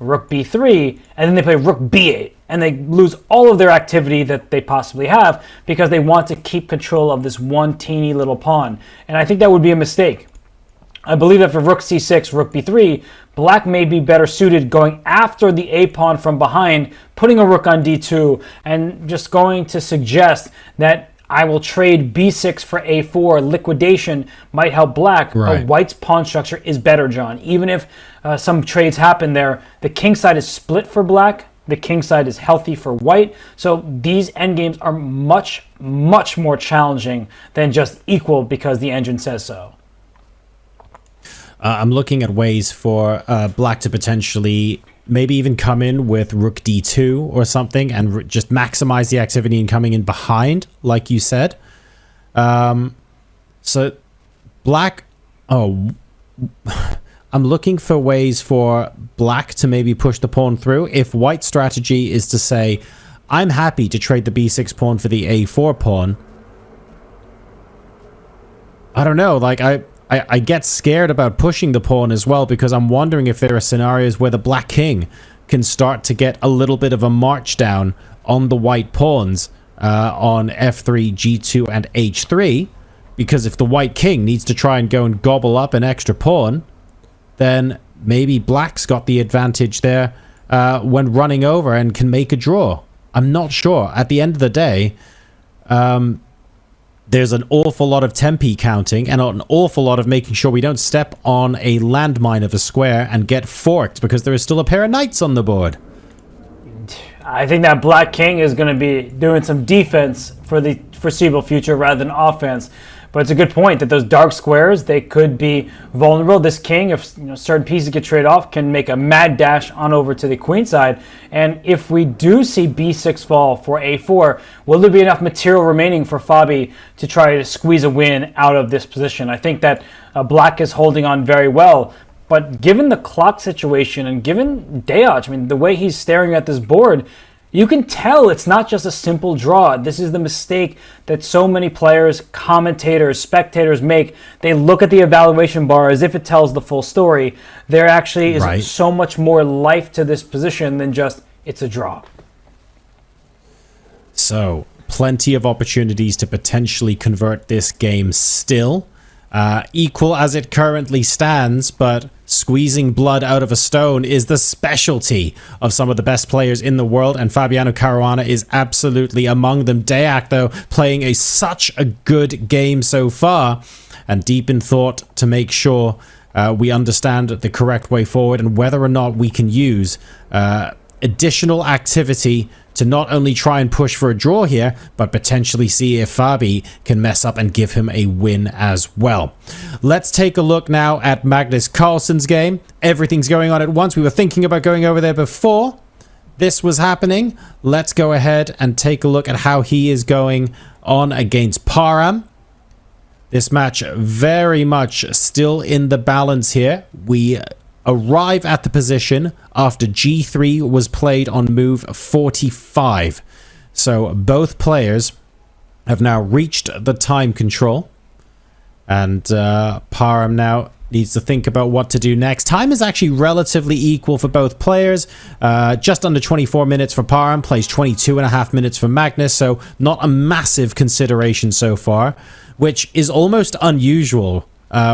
rook b3, and then they play rook b8. And they lose all of their activity that they possibly have because they want to keep control of this one teeny little pawn. And I think that would be a mistake. I believe that for rook c6, rook b3, black may be better suited going after the a pawn from behind, putting a rook on d2, and just going to suggest that I will trade b6 for a4. Liquidation might help black, but white's pawn structure is better, John. Even if some trades happen there, the king side is split for black, the king side is healthy for white, so these endgames are much, much more challenging than just equal because the engine says so. I'm looking at ways for black to potentially maybe even come in with rook d2 or something and just maximize the activity and coming in behind, like you said. So black... Oh, I'm looking for ways for black to maybe push the pawn through. If white's strategy is to say, I'm happy to trade the b6 pawn for the a4 pawn, I don't know, like I get scared about pushing the pawn as well because I'm wondering if there are scenarios where the black king can start to get a little bit of a march down on the white pawns on f3, g2, and h3, because if the white king needs to try and go and gobble up an extra pawn, then maybe black's got the advantage there when running over and can make a draw. I'm not sure. At the end of the day, there's an awful lot of tempi counting and an awful lot of making sure we don't step on a landmine of a square and get forked because there is still a pair of knights on the board. I think that black king is going to be doing some defense for the foreseeable future rather than offense. But it's a good point that those dark squares, they could be vulnerable. This king, if certain pieces get traded off, can make a mad dash on over to the queen side. And if we do see b6 fall for a4, will there be enough material remaining for Fabi to try to squeeze a win out of this position? I think that black is holding on very well. But given the clock situation and given Deoch, I mean, the way he's staring at this board, you can tell it's not just a simple draw. This is the mistake that so many players, commentators, spectators make. They look at the evaluation bar as if it tells the full story. There actually is so much more life to this position than just it's a draw. So, plenty of opportunities to potentially convert this game still. Equal as it currently stands, but squeezing blood out of a stone is the specialty of some of the best players in the world, and Fabiano Caruana is absolutely among them. Deoch, though, playing such a good game so far, and deep in thought to make sure we understand the correct way forward and whether or not we can use additional activity to not only try and push for a draw here, but potentially see if Fabi can mess up and give him a win as well. Let's take a look now at Magnus Carlsen's game. Everything's going on at once. We were thinking about going over there before this was happening. Let's go ahead and take a look at how he is going on against Parham. This match very much still in the balance here. We arrive at the position after g3 was played on move 45. So both players have now reached the time control. And Parham now needs to think about what to do next. Time is actually relatively equal for both players. Just under 24 minutes for Parham, plays 22.5 minutes for Magnus. So not a massive consideration so far, which is almost unusual.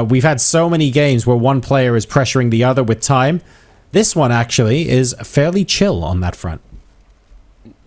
We've had so many games where one player is pressuring the other with time. This one actually is fairly chill on that front.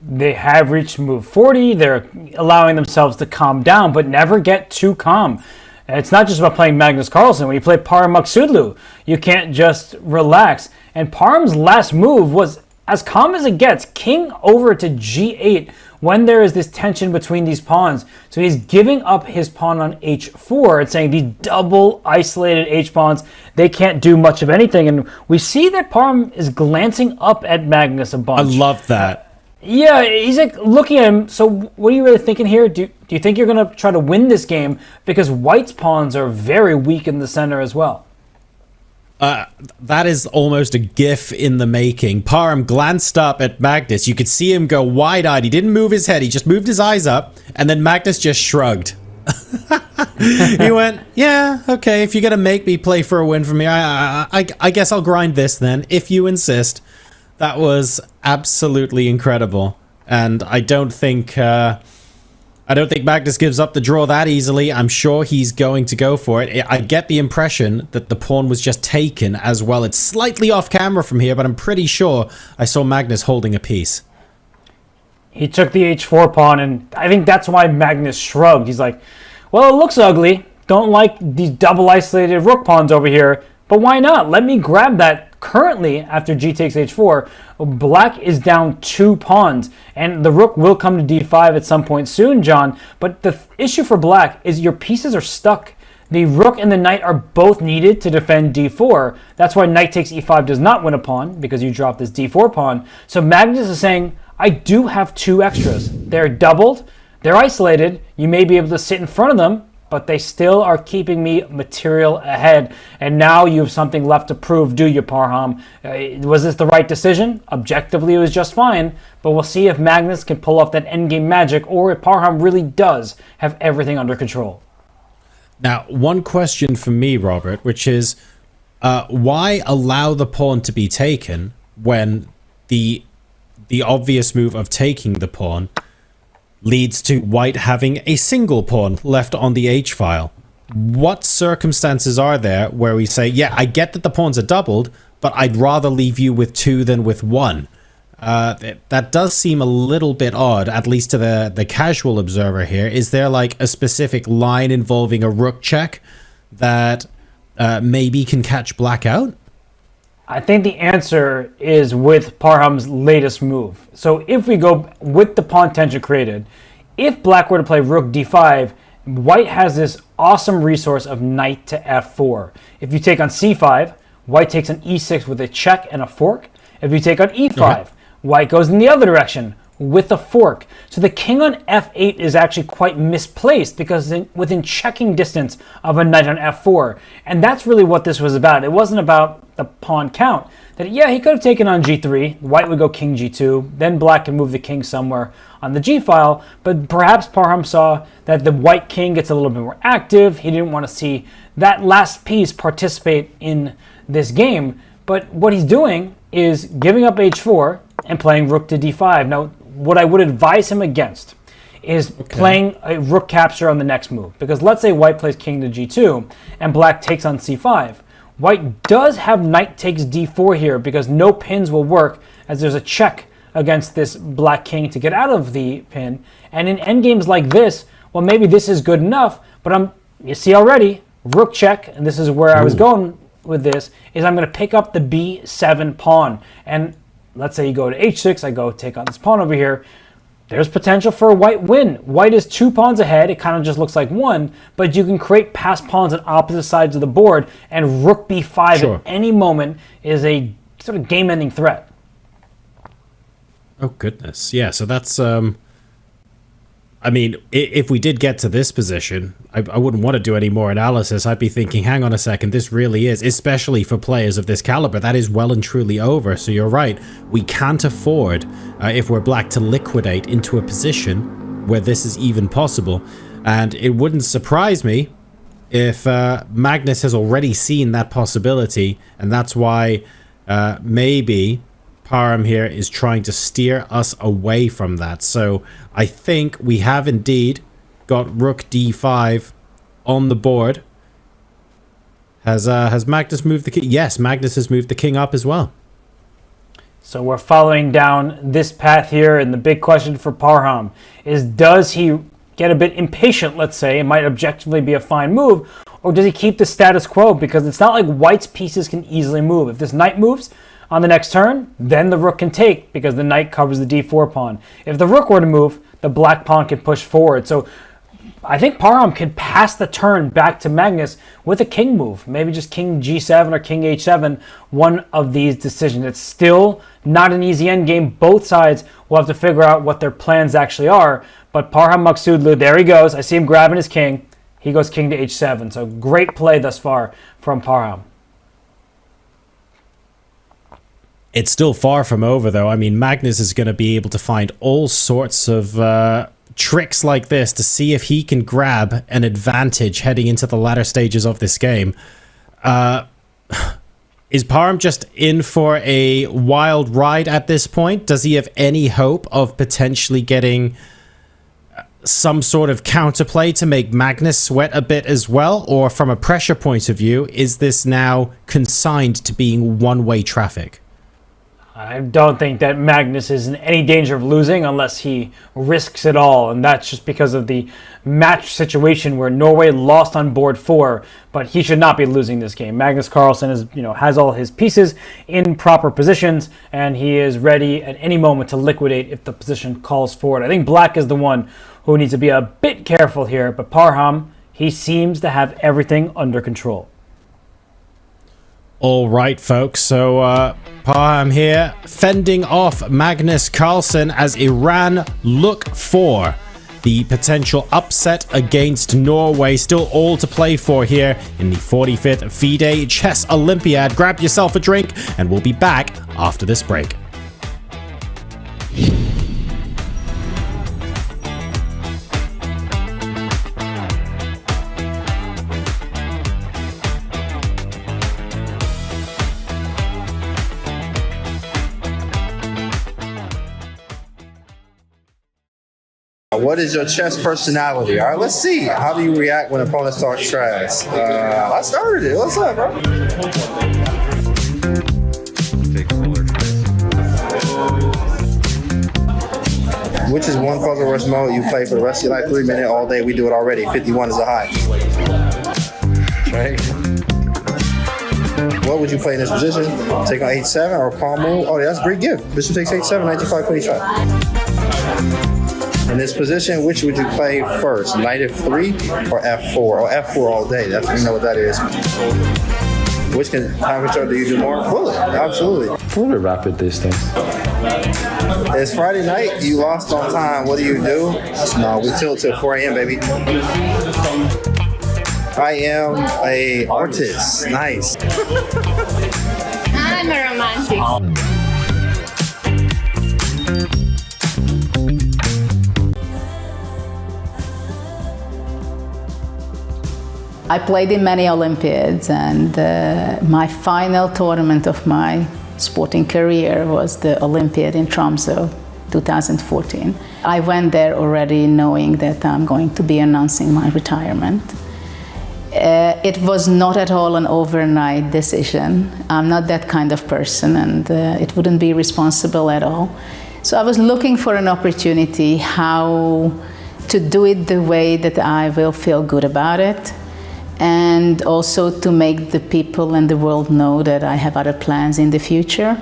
They have reached move 40. They're allowing themselves to calm down, but never get too calm. And it's not just about playing Magnus Carlsen. When you play Parham Maksudlu, you can't just relax. And Parham's last move was as calm as it gets. King over to g8 when there is this tension between these pawns. So he's giving up his pawn on h4 and saying these double isolated h-pawns, they can't do much of anything. And we see that Parham is glancing up at Magnus a bunch. I love that. Yeah, he's like looking at him. So what are you really thinking here? Do you think you're going to try to win this game? Because white's pawns are very weak in the center as well. That is almost a gif in the making. Parham glanced up at Magnus. You could see him go wide-eyed. He didn't move his head. He just moved his eyes up. And then Magnus just shrugged. He went, yeah, okay, if you're going to make me play for a win for me, I guess I'll grind this then, if you insist. That was absolutely incredible. And I don't think Magnus gives up the draw that easily. I'm sure he's going to go for it. I get the impression that the pawn was just taken as well. It's slightly off camera from here, but I'm pretty sure I saw Magnus holding a piece. He took the h4 pawn, and I think that's why Magnus shrugged. He's like, well, it looks ugly. Don't like these double isolated rook pawns over here, but why not? Let me grab that. Currently, after g takes h4, black is down 2 pawns, and the rook will come to d5 at some point soon, John. But the issue for black is your pieces are stuck. The rook and the knight are both needed to defend d4. That's why knight takes e5 does not win a pawn, because you drop this d4 pawn. So Magnus is saying, I do have 2 extras. They're doubled, they're isolated, you may be able to sit in front of them, but they still are keeping me material ahead. And now you have something left to prove, do you, Parham? Was this the right decision? Objectively, it was just fine, but we'll see if Magnus can pull off that endgame magic, or if Parham really does have everything under control. Now, one question for me, Robert, which is, why allow the pawn to be taken when the obvious move of taking the pawn leads to white having a single pawn left on the h-file? What circumstances are there where we say, yeah, I get that the pawns are doubled, but I'd rather leave you with 2 than with 1? That does seem a little bit odd, at least to the casual observer here. Is there like a specific line involving a rook check that maybe can catch black out? I think the answer is with Parham's latest move. So if we go with the pawn tension created, if black were to play rook d5, white has this awesome resource of knight to f4. If you take on c5, white takes on e6 with a check and a fork. If you take on e5, white goes in the other direction with a fork. So the king on f8 is actually quite misplaced because within checking distance of a knight on f4. And that's really what this was about. It wasn't about the pawn count. That, yeah, he could have taken on g3, white would go king g2, then black can move the king somewhere on the g-file, but perhaps Parham saw that the white king gets a little bit more active. He didn't want to see that last piece participate in this game. But what he's doing is giving up h4 and playing rook to d5. Now, what I would advise him against is playing a rook capture on the next move. Because let's say white plays king to g2 and black takes on c5. White does have knight takes d4 here because no pins will work as there's a check against this black king to get out of the pin. And in endgames like this, well, maybe this is good enough, but you see already, rook check, and this is where I was going with this, is I'm going to pick up the b7 pawn. And let's say you go to h6, I go take on this pawn over here. There's potential for a white win. White is 2 pawns ahead. It kind of just looks like 1, but you can create passed pawns on opposite sides of the board, and rook b5 at any moment is a sort of game-ending threat. Oh, goodness. Yeah, so that's... I mean, if we did get to this position, I wouldn't want to do any more analysis. I'd be thinking, hang on a second, this really is, especially for players of this caliber, that is well and truly over. So you're right, we can't afford, if we're black, to liquidate into a position where this is even possible. And it wouldn't surprise me if Magnus has already seen that possibility, and that's why maybe Parham here is trying to steer us away from that. So I think we have indeed got rook d5 on the board. Has Magnus moved the king? Yes, Magnus has moved the king up as well. So we're following down this path here, and the big question for Parham is, does he get a bit impatient, let's say? It might objectively be a fine move, or does he keep the status quo? Because it's not like white's pieces can easily move. If this knight moves on the next turn, then the rook can take because the knight covers the d4 pawn. If the rook were to move, the black pawn can push forward. So I think Parham could pass the turn back to Magnus with a king move. Maybe just king g7 or king h7, one of these decisions. It's still not an easy endgame. Both sides will have to figure out what their plans actually are. But Parham Maksudlu, there he goes. I see him grabbing his king. He goes king to h7. So great play thus far from Parham. It's still far from over, though. I mean, Magnus is going to be able to find all sorts of tricks like this to see if he can grab an advantage heading into the latter stages of this game. Is Parham just in for a wild ride at this point? Does he have any hope of potentially getting some sort of counterplay to make Magnus sweat a bit as well? Or from a pressure point of view, is this now consigned to being one-way traffic? I don't think that Magnus is in any danger of losing unless he risks it all, and that's just because of the match situation where Norway lost on board 4, but he should not be losing this game. Magnus Carlsen is, has all his pieces in proper positions, and he is ready at any moment to liquidate if the position calls for it. I think Black is the one who needs to be a bit careful here, but Parham, he seems to have everything under control. All right, folks, so Parham here fending off Magnus Carlsen as Iran look for the potential upset against Norway. Still all to play for here in the 45th FIDE Chess Olympiad. Grab yourself a drink and we'll be back after this break. What is your chess personality? All right, let's see. How do you react when opponents talk trash? I started it. What's up, bro? Which is one puzzle rush mode you play for the rest of your life? 3 minutes all day. We do it already. 51 is a high. Right. What would you play in this position? Take on h7 or calm move? Oh, that's a great gift. Bishop takes h7, knight g5, queen h5. In this position, which would you play first? Knight f3 or f4? Or f4 all day. You know what that is. Which time control do you do more? Bullet, absolutely. A little bit rapid these days. It's Friday night. You lost on time. What do you do? No, we tilt till 4 a.m., baby. I am a artist. Nice. I'm a romantic. I played in many Olympiads, and my final tournament of my sporting career was the Olympiad in Tromsø, 2014. I went there already knowing that I'm going to be announcing my retirement. It was not at all an overnight decision. I'm not that kind of person, and it wouldn't be responsible at all. So I was looking for an opportunity how to do it the way that I will feel good about it, and also to make the people and the world know that I have other plans in the future.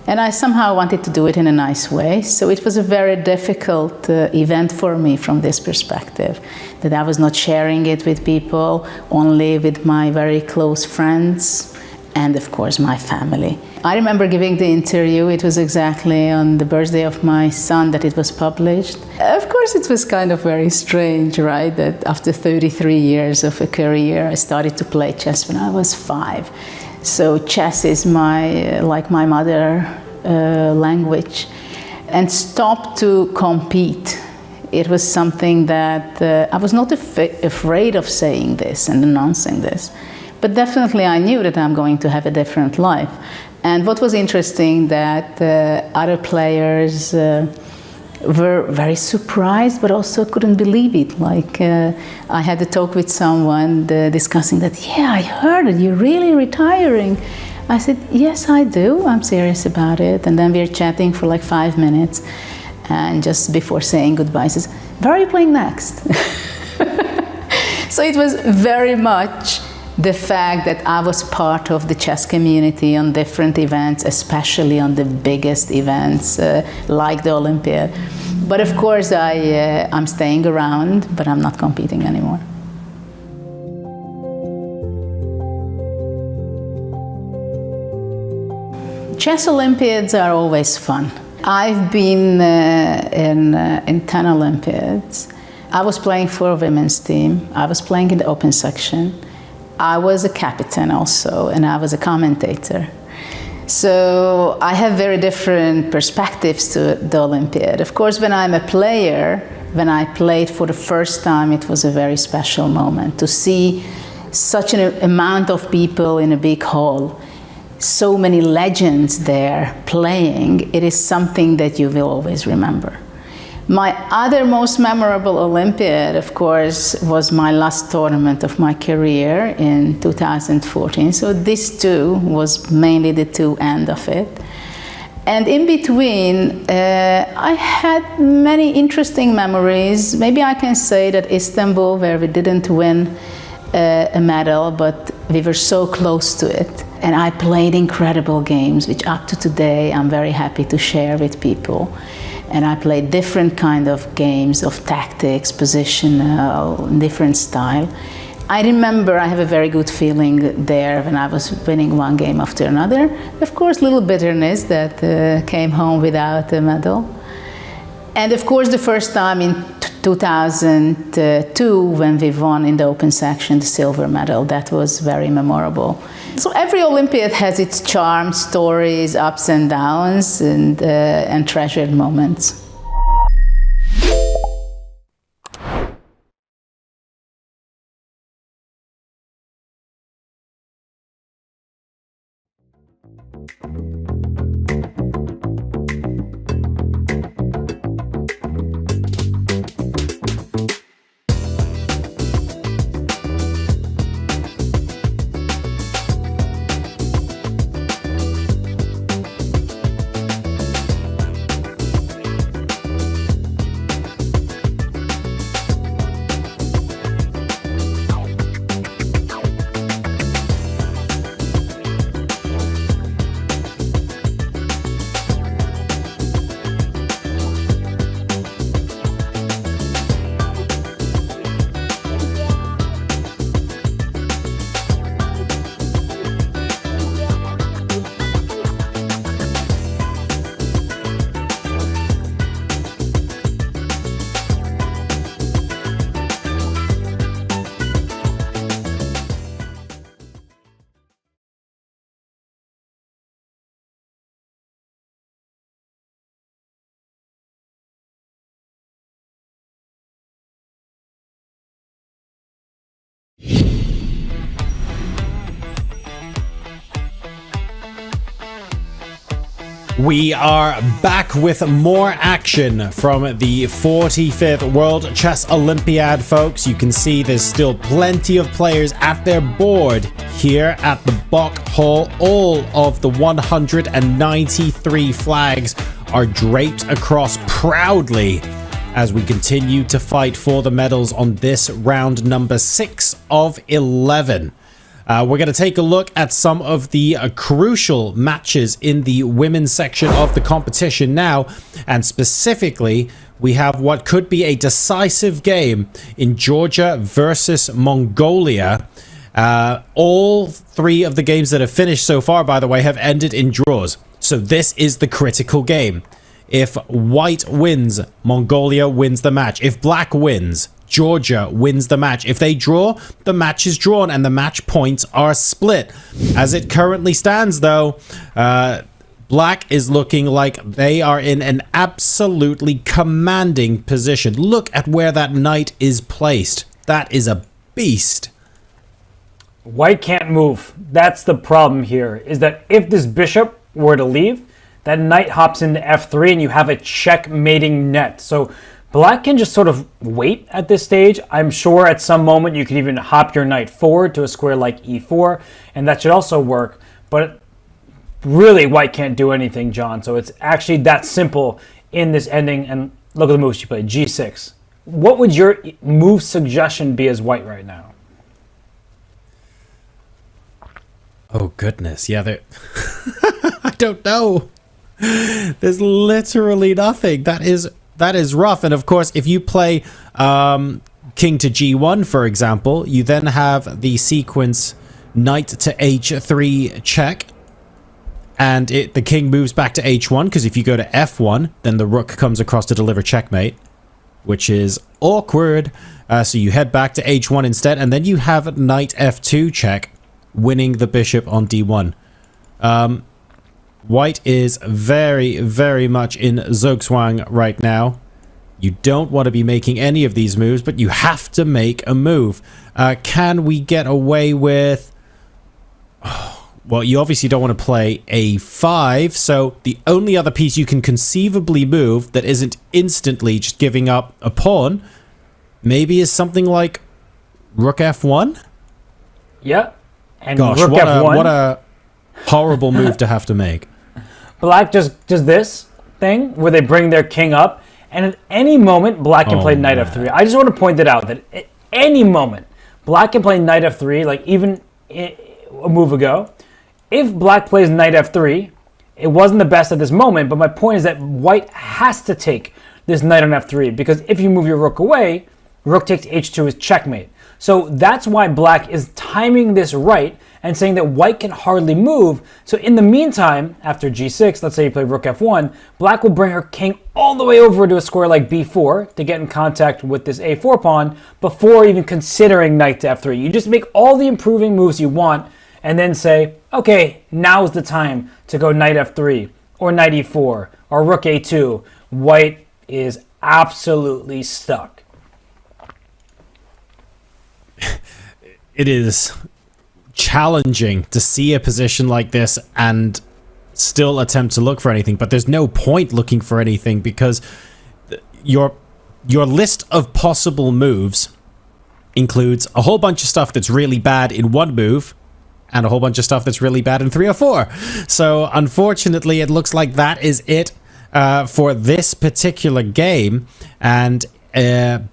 And I somehow wanted to do it in a nice way. So it was a very difficult event for me from this perspective, that I was not sharing it with people, only with my very close friends and of course my family. I remember giving the interview. It was exactly on the birthday of my son that it was published. Of course it was kind of very strange, right, that after 33 years of a career I started to play chess when I was 5. So chess is like my mother language, and stopped to compete. It was something that I was not afraid of saying this and announcing this, but definitely I knew that I'm going to have a different life. And what was interesting that other players were very surprised, but also couldn't believe it. Like I had a talk with someone discussing that, yeah, I heard it, you're really retiring. I said, yes, I do, I'm serious about it. And then we were chatting for like 5 minutes. And just before saying goodbye, he says, where are you playing next? So it was very much the fact that I was part of the chess community on different events, especially on the biggest events like the Olympiad, But of course, I'm staying around, but I'm not competing anymore. Chess Olympiads are always fun. I've been in 10 Olympiads. I was playing for a women's team. I was playing in the open section. I was a captain also, and I was a commentator. So I have very different perspectives to the Olympiad. Of course, when I'm a player, when I played for the first time, it was a very special moment to see such an amount of people in a big hall, so many legends there playing. It is something that you will always remember. My other most memorable Olympiad, of course, was my last tournament of my career in 2014. So this too was mainly the two end of it. And in between, I had many interesting memories. Maybe I can say that Istanbul, where we didn't win a medal, but we were so close to it. And I played incredible games, which up to today I'm very happy to share with people. And I played different kind of games of tactics, positional, different style. I remember I have a very good feeling there when I was winning one game after another. Of course, little bitterness that came home without a medal. And of course, the first time in 2002 when we won in the open section the silver medal, that was very memorable. So every Olympiad has its charm, stories, ups and downs, and treasured moments. We are back with more action from the 45th World Chess Olympiad, folks. You can see there's still plenty of players at their board here at the Bock Hall. All of the 193 flags are draped across proudly as we continue to fight for the medals on this round number 6 of 11. We're going to take a look at some of the crucial matches in the women's section of the competition now. And specifically, we have what could be a decisive game in Georgia versus Mongolia. All 3 of the games that have finished so far, by the way, have ended in draws. So this is the critical game. If white wins, Mongolia wins the match. If black wins, Georgia wins the match. If they draw, the match is drawn and the match points are split. As it currently stands, though, black is looking like they are in an absolutely commanding position. Look at where that knight is placed. That is a beast. White can't move. That's the problem here, is that if this bishop were to leave, that knight hops into f3 and you have a checkmating net. So black can just sort of wait at this stage. I'm sure at some moment you could even hop your knight forward to a square like e4, and that should also work. But really, white can't do anything, John. So it's actually that simple in this ending. And look at the moves she played, g6. What would your move suggestion be as white right now? Oh, goodness. Yeah, I don't know. There's literally nothing. That is That is rough. And of course, if you play king to g1, for example, you then have the sequence knight to h3 check. And the king moves back to h1, because if you go to f1, then the rook comes across to deliver checkmate, which is awkward. So you head back to h1 instead, and then you have knight f2 check, winning the bishop on d1. White is very, very much in Zugzwang right now. You don't want to be making any of these moves, but you have to make a move. Can we get away with... Well, you obviously don't want to play a5, so the only other piece you can conceivably move that isn't instantly just giving up a pawn maybe is something like rook f1? Yeah. And gosh, rook f1. What a horrible move to have to make. Black just does this thing where they bring their king up, and at any moment, Black can play knight f3. I just want to point it out that at any moment, Black can play knight f3, like even a move ago. If Black plays knight f3, it wasn't the best at this moment, but my point is that White has to take this knight on f3, because if you move your rook away, rook takes h2 is checkmate. So that's why Black is timing this right and saying that White can hardly move. So in the meantime, after g6, let's say you play rook f1, Black will bring her king all the way over to a square like b4 to get in contact with this a4 pawn before even considering knight to f3. You just make all the improving moves you want and then say, okay, now's the time to go knight f3 or knight e4 or rook a2. White is absolutely stuck. It is challenging to see a position like this and still attempt to look for anything, but there's no point looking for anything because your list of possible moves includes a whole bunch of stuff that's really bad in one move and a whole bunch of stuff that's really bad in 3 or 4. So unfortunately, it looks like that is it for this particular game, and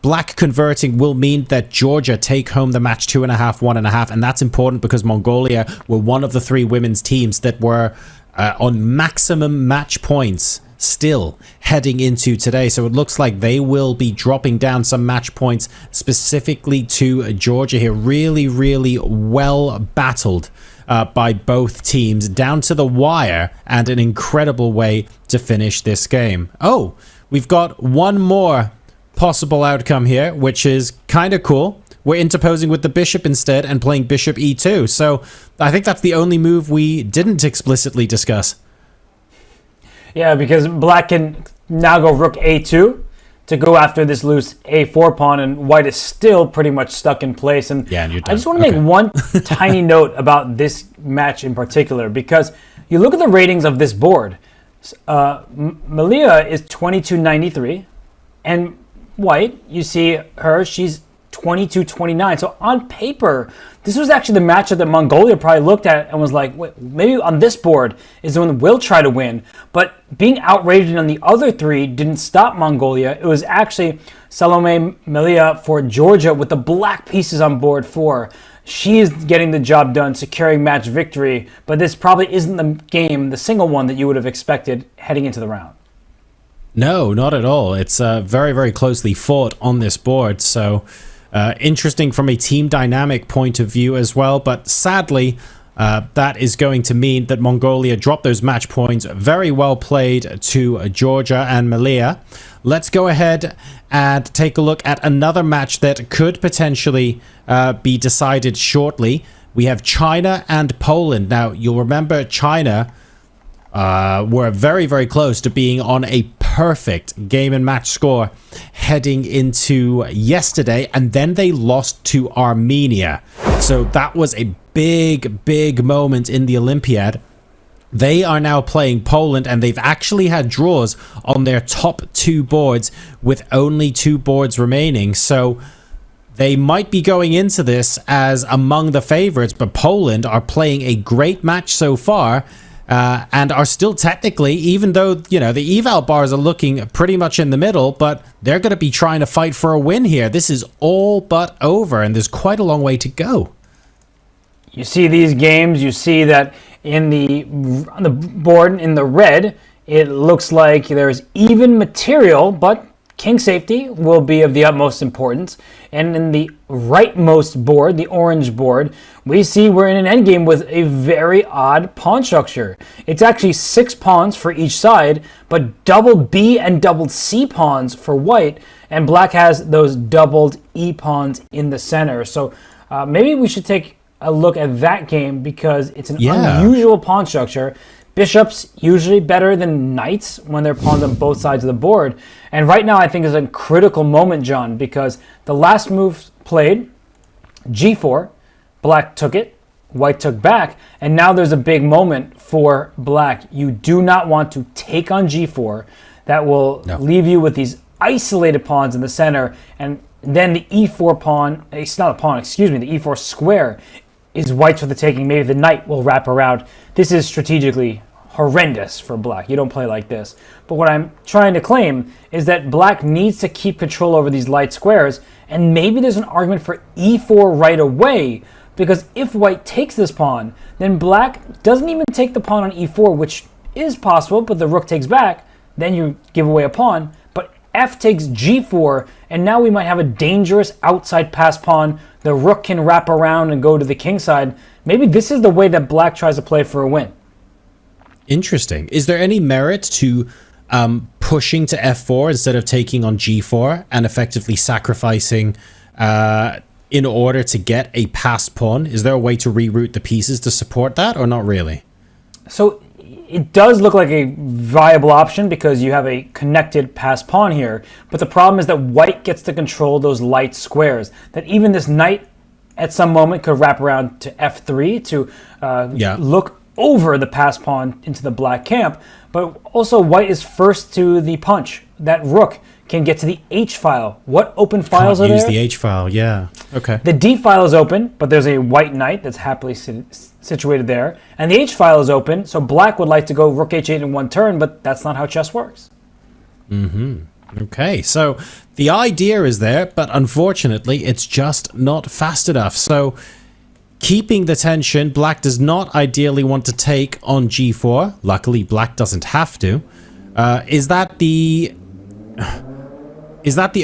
Black converting will mean that Georgia take home the match 2.5, 1.5, and that's important because Mongolia were one of the 3 women's teams that were on maximum match points still heading into today. So it looks like they will be dropping down some match points specifically to Georgia here. Really, really well battled by both teams down to the wire, and an incredible way to finish this game. Oh, we've got one more possible outcome here, which is kind of cool. We're interposing with the bishop instead and playing bishop e2. So I think that's the only move we didn't explicitly discuss. Yeah, because Black can now go rook a2 to go after this loose a4 pawn, and White is still pretty much stuck in place. And yeah, and you're done. I just want to make one tiny note about this match in particular, because you look at the ratings of this board. Malia is 2293, and White, you see her, she's 22-29. So on paper, this was actually the matchup that Mongolia probably looked at and was like, wait, maybe on this board is the one that will try to win. But being outrated on the other 3 didn't stop Mongolia. It was actually Salome Melia for Georgia with the black pieces on board 4. She is getting the job done, securing match victory. But this probably isn't the game, the single one that you would have expected heading into the round. No, not at all. It's very, very closely fought on this board. So interesting from a team dynamic point of view as well. But sadly, that is going to mean that Mongolia dropped those match points. Very well played to Georgia and Malia. Let's go ahead and take a look at another match that could potentially be decided shortly. We have China and Poland. Now, you'll remember China were very, very close to being on a perfect game and match score heading into yesterday, and then they lost to Armenia. So that was a big, big moment in the Olympiad. They are now playing Poland, and they've actually had draws on their top 2 boards with only 2 boards remaining. So they might be going into this as among the favorites, but Poland are playing a great match so far. And are still technically, even though, you know, the eval bars are looking pretty much in the middle, but they're going to be trying to fight for a win here. This is all but over, and there's quite a long way to go. You see these games, you see that on the board in the red, it looks like there's even material, but king safety will be of the utmost importance. And in the rightmost board, the orange board, we see we're in an endgame with a very odd pawn structure. It's actually 6 pawns for each side, but double B and doubled C pawns for white, and black has those doubled E pawns in the center. So maybe we should take a look at that game because it's an unusual pawn structure. Bishops usually better than knights when they're pawns on both sides of the board. And right now I think is a critical moment, John, because the last move played, g4, black took it, white took back, and now there's a big moment for black. You do not want to take on g4. That will leave you with these isolated pawns in the center, and then the e4 pawn, it's not a pawn, excuse me, the e4 square is white's for the taking. Maybe the knight will wrap around. This is strategically horrendous for black. You don't play like this. But what I'm trying to claim is that black needs to keep control over these light squares, and maybe there's an argument for e4 right away, because if white takes this pawn, then black doesn't even take the pawn on e4, which is possible, but the rook takes back, then you give away a pawn. But f takes g4, and now we might have a dangerous outside pass pawn. The rook can wrap around and go to the king side. Maybe this is the way that black tries to play for a win. Interesting. Is there any merit to pushing to f4 instead of taking on g4 and effectively sacrificing in order to get a passed pawn? Is there a way to reroute the pieces to support that, or not really? So it does look like a viable option because you have a connected passed pawn here. But the problem is that white gets to control those light squares. That even this knight at some moment could wrap around to f3 to look over the passed pawn into the black camp. But also white is first to the punch. That rook can get to the H file. What open files are there? Use the H file, yeah. Okay. The D file is open, but there's a white knight that's happily situated there. And the H file is open, so black would like to go rook H8 in one turn, but that's not how chess works. Okay, so the idea is there, but unfortunately it's just not fast enough. So keeping the tension, black does not ideally want to take on g4. Luckily, black doesn't have to. Is that the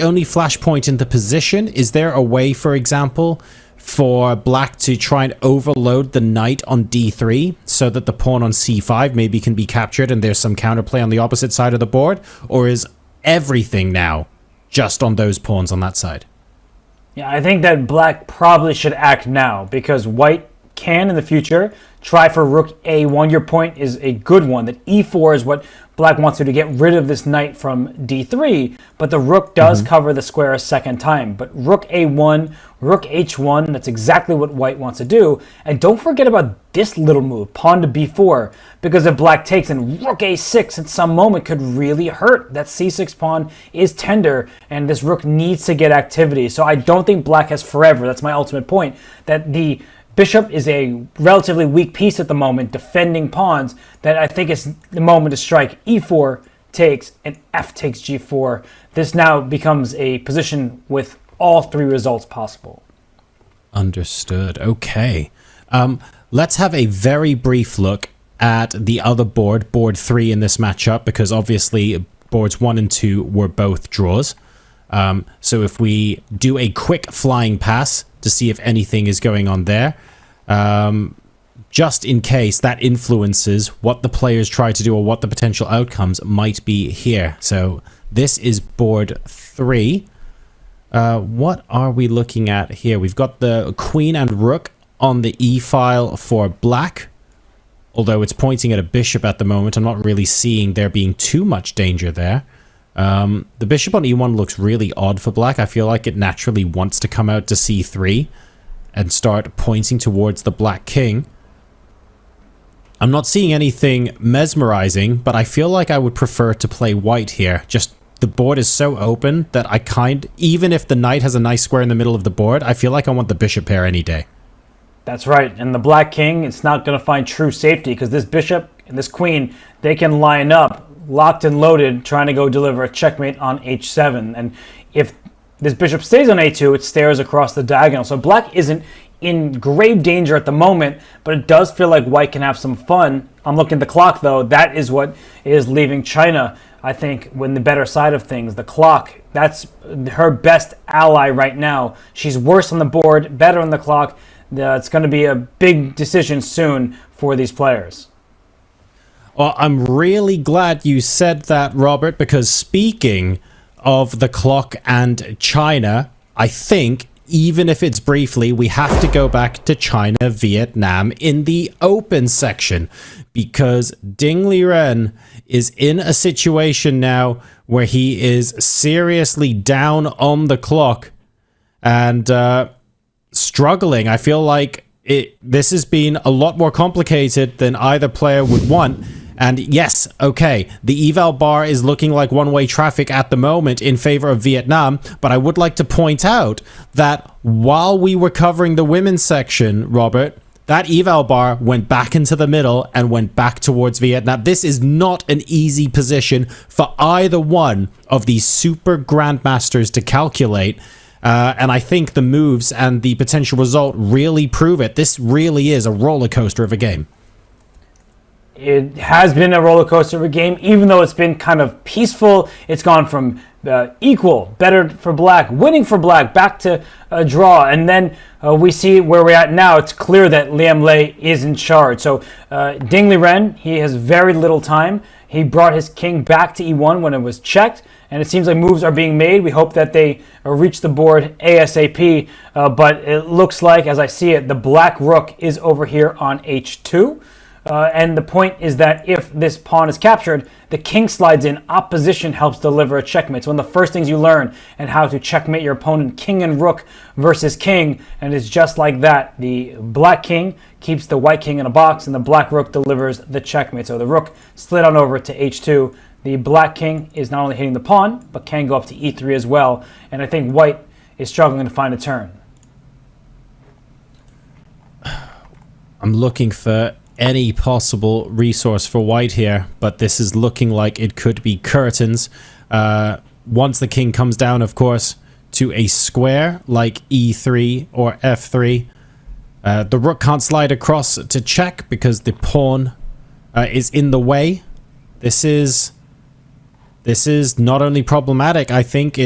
only flashpoint in the position? Is there a way, for example, for black to try and overload the knight on d3 so that the pawn on c5 maybe can be captured and there's some counterplay on the opposite side of the board? Or is everything now just on those pawns on that side? Yeah, I think that black probably should act now because white can in the future try for rook a1. Your point is a good one, that e4 is what black wants to get rid of this knight from d3, but the rook does cover the square a second time. But rook a1, rook h1, that's exactly what white wants to do. And don't forget about this little move, pawn to b4, because if black takes, and rook a6 at some moment could really hurt. That c6 pawn is tender, and this rook needs to get activity. So I don't think black has forever. That's my ultimate point, that the bishop is a relatively weak piece at the moment, defending pawns, that I think it's the moment to strike. e4 takes, and f takes g4. This now becomes a position with all three results possible. Understood. Okay. Let's have a very brief look at the other board, board 3 in this matchup, because obviously boards 1 and 2 were both draws. So if we do a quick flying pass to see if anything is going on there, just in case that influences what the players try to do or what the potential outcomes might be here. So this is board 3. What are we looking at here? We've got the queen and rook on the e file for black. Although it's pointing at a bishop at the moment, I'm not really seeing there being too much danger there. The bishop on e1 looks really odd for black. I feel like it naturally wants to come out to c3 and start pointing towards the black king. I'm not seeing anything mesmerizing, but I feel like I would prefer to play white here. Just the board is so open that even if the knight has a nice square in the middle of the board, I feel like I want the bishop pair any day. That's right, and the black king, it's not going to find true safety because this bishop and this queen, they can line up locked and loaded trying to go deliver a checkmate on h7. And if this bishop stays on a2, it stares across the diagonal. So black isn't in grave danger at the moment, but it does feel like white can have some fun. I'm looking at the clock though. That is what is leaving China. I think, when the better side of things. The clock, that's her best ally right now. She's worse on the board, better on the clock. It's going to be a big decision soon for these players. Well, I'm really glad you said that, Robert, because speaking of the clock and China, I think, even if it's briefly, we have to go back to China, Vietnam in the open section, because Ding Liren is in a situation now where he is seriously down on the clock and struggling. I feel like this has been a lot more complicated than either player would want. And yes, okay, the eval bar is looking like one-way traffic at the moment in favor of Vietnam, but I would like to point out that while we were covering the women's section, Robert, that eval bar went back into the middle and went back towards Vietnam. This is not an easy position for either one of these super grandmasters to calculate. And I think the moves and the potential result really prove it. This really is a roller coaster of a game. It has been a roller coaster of a game, even though it's been kind of peaceful. It's gone from equal, better for black, winning for black, back to a draw. And then we see where we're at now. It's clear that Liam Lei is in charge. So Ding Liren, he has very little time. He brought his king back to e1 when it was checked. And it seems like moves are being made. We hope that they reach the board ASAP. But it looks like, as I see it, the black rook is over here on h2. And the point is that if this pawn is captured, the king slides in. Opposition helps deliver a checkmate. It's one of the first things you learn and how to checkmate your opponent. King and rook versus king. And it's just like that. The black king keeps the white king in a box, and the black rook delivers the checkmate. So the rook slid on over to h2. The black king is not only hitting the pawn, but can go up to e3 as well. And I think white is struggling to find a turn. I'm looking for any possible resource for white here, but this is looking like it could be curtains. Once the king comes down, of course, to a square like e3 or f3, the rook can't slide across to check because the pawn is in the way. This is not only problematic, I think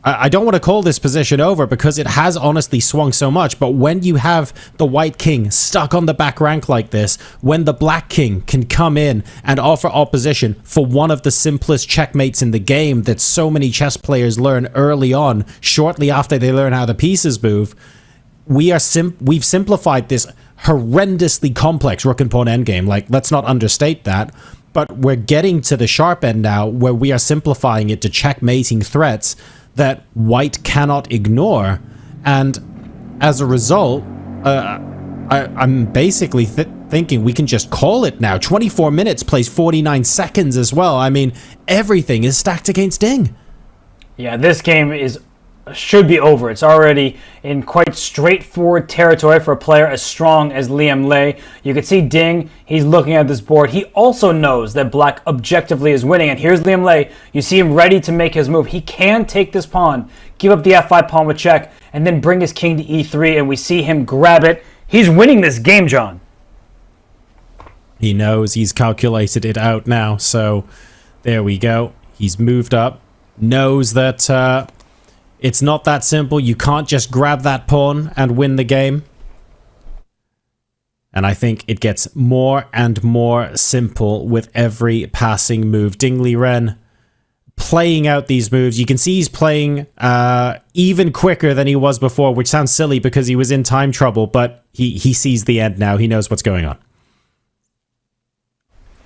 I don't want to call this position over because it has honestly swung so much, but when you have the white king stuck on the back rank like this, when the black king can come in and offer opposition for one of the simplest checkmates in the game that so many chess players learn early on, shortly after they learn how the pieces move, we've simplified this horrendously complex rook and pawn endgame. Like, let's not understate that. But we're getting to the sharp end now where we are simplifying it to checkmating threats that white cannot ignore. And as a result, I'm basically thinking we can just call it now. 24 minutes plays 49 seconds as well. I mean, everything is stacked against Ding. Yeah, this game should be over. It's already in quite straightforward territory for a player as strong as Liam Lei. You can see Ding, he's looking at this board. He also knows that black objectively is winning. And here's Liam Lei. You see him ready to make his move. He can take this pawn, give up the f5 pawn with check, and then bring his king to e3, and we see him grab it. He's winning this game, John. He knows, he's calculated it out now. So there we go. He's moved up, knows that it's not that simple. You can't just grab that pawn and win the game. And I think it gets more and more simple with every passing move. Ding Liren playing out these moves. You can see he's playing even quicker than he was before, which sounds silly because he was in time trouble, but he sees the end now. He knows what's going on.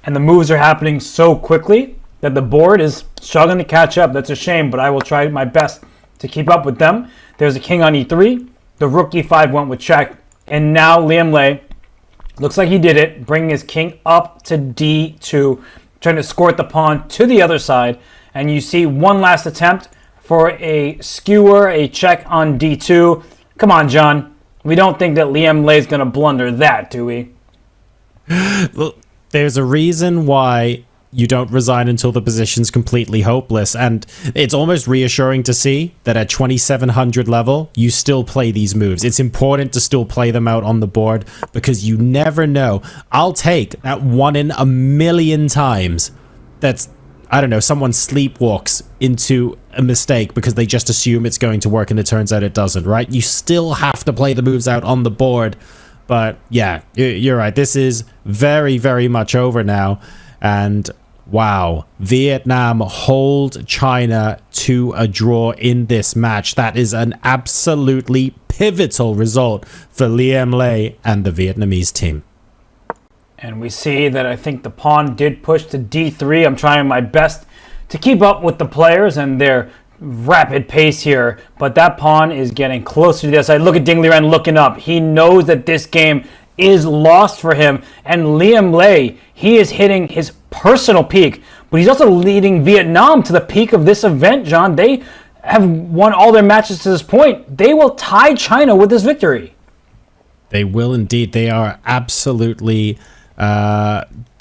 And the moves are happening so quickly that the board is struggling to catch up. That's a shame, but I will try my best to keep up with them. There's a king on e3. The rook e5 went with check. And now Liam Lei looks like he did it, bringing his king up to d2, trying to escort the pawn to the other side. And you see one last attempt for a skewer, a check on d2. Come on, John. We don't think that Liam Lei is going to blunder that, do we? Well, there's a reason why you don't resign until the position's completely hopeless, and it's almost reassuring to see that at 2700 level you still play these moves. It's important to still play them out on the board because you never know. I'll take that 1 in a million times that's I don't know, someone sleepwalks into a mistake because they just assume it's going to work and it turns out it doesn't, right? You still have to play the moves out on the board. But yeah, you're right. This is very, very much over now. And wow, Vietnam hold China to a draw in this match. That is an absolutely pivotal result for Liam Lei and the Vietnamese team. And we see that I think the pawn did push to d3. I'm trying my best to keep up with the players and their rapid pace here, but that pawn is getting closer to the other side. Look at Ding Liren looking up. He knows that this game is lost for him, and Liam Lei, he is hitting his personal peak, but he's also leading Vietnam to the peak of this event, John. They have won all their matches to this point. They will tie China with this victory. They will indeed. They are absolutely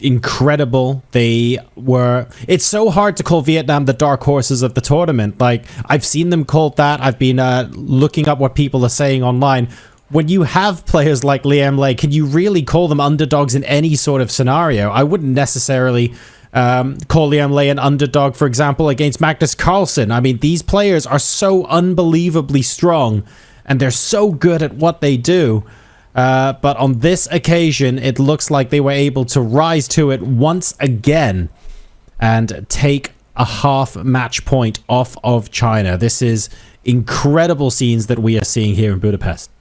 incredible. It's so hard to call Vietnam the dark horses of the tournament. Like, I've seen them called that. I've been looking up what people are saying online. When you have players like Liam Lei, can you really call them underdogs in any sort of scenario? I wouldn't necessarily call Liam Lei an underdog, for example, against Magnus Carlsen. I mean, these players are so unbelievably strong and they're so good at what they do. But on this occasion, it looks like they were able to rise to it once again and take a half match point off of China. This is incredible scenes that we are seeing here in Budapest.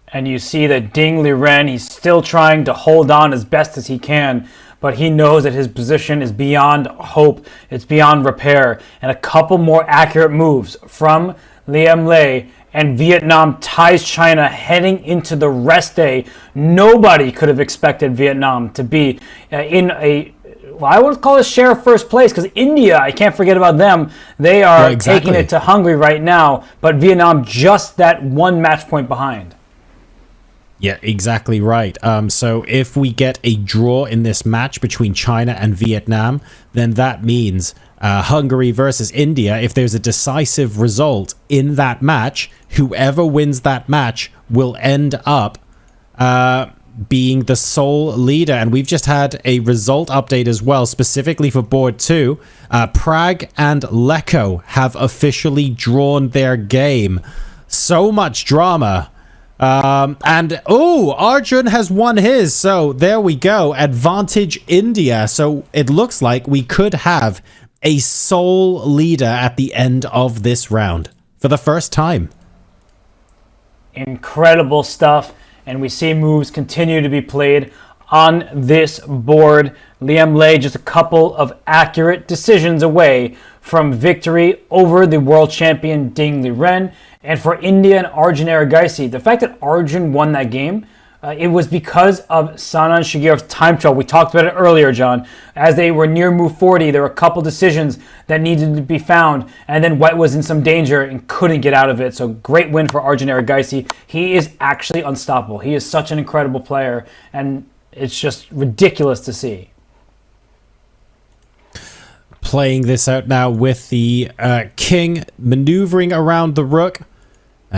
And you see that Ding Liren, he's still trying to hold on as best as he can, but he knows that his position is beyond hope. It's beyond repair. And a couple more accurate moves from Liam Lei, and Vietnam ties China heading into the rest day. Nobody could have expected Vietnam to be in a, well, I would call it share of first place, because India, I can't forget about them. They are taking it to Hungary right now, but Vietnam just that one match point behind. Yeah, exactly right. So if we get a draw in this match between China and Vietnam, then that means Hungary versus India. If there's a decisive result in that match, whoever wins that match will end up being the sole leader. And we've just had a result update as well, specifically for board 2. Prag and Leko have officially drawn their game. So much drama. Arjun has won his, so there we go. Advantage India. So it looks like we could have a sole leader at the end of this round for the first time. Incredible stuff, and we see moves continue to be played on this board. Liam Lei just a couple of accurate decisions away from victory over the world champion Ding Liren. And for India and Arjun Erigaisi, the fact that Arjun won that game, it was because of Sanan Shigerov's time trial. We talked about it earlier, John. As they were near move 40, there were a couple decisions that needed to be found, and then White was in some danger and couldn't get out of it. So great win for Arjun Erigaisi. He is actually unstoppable. He is such an incredible player, and it's just ridiculous to see. Playing this out now with the king maneuvering around the rook.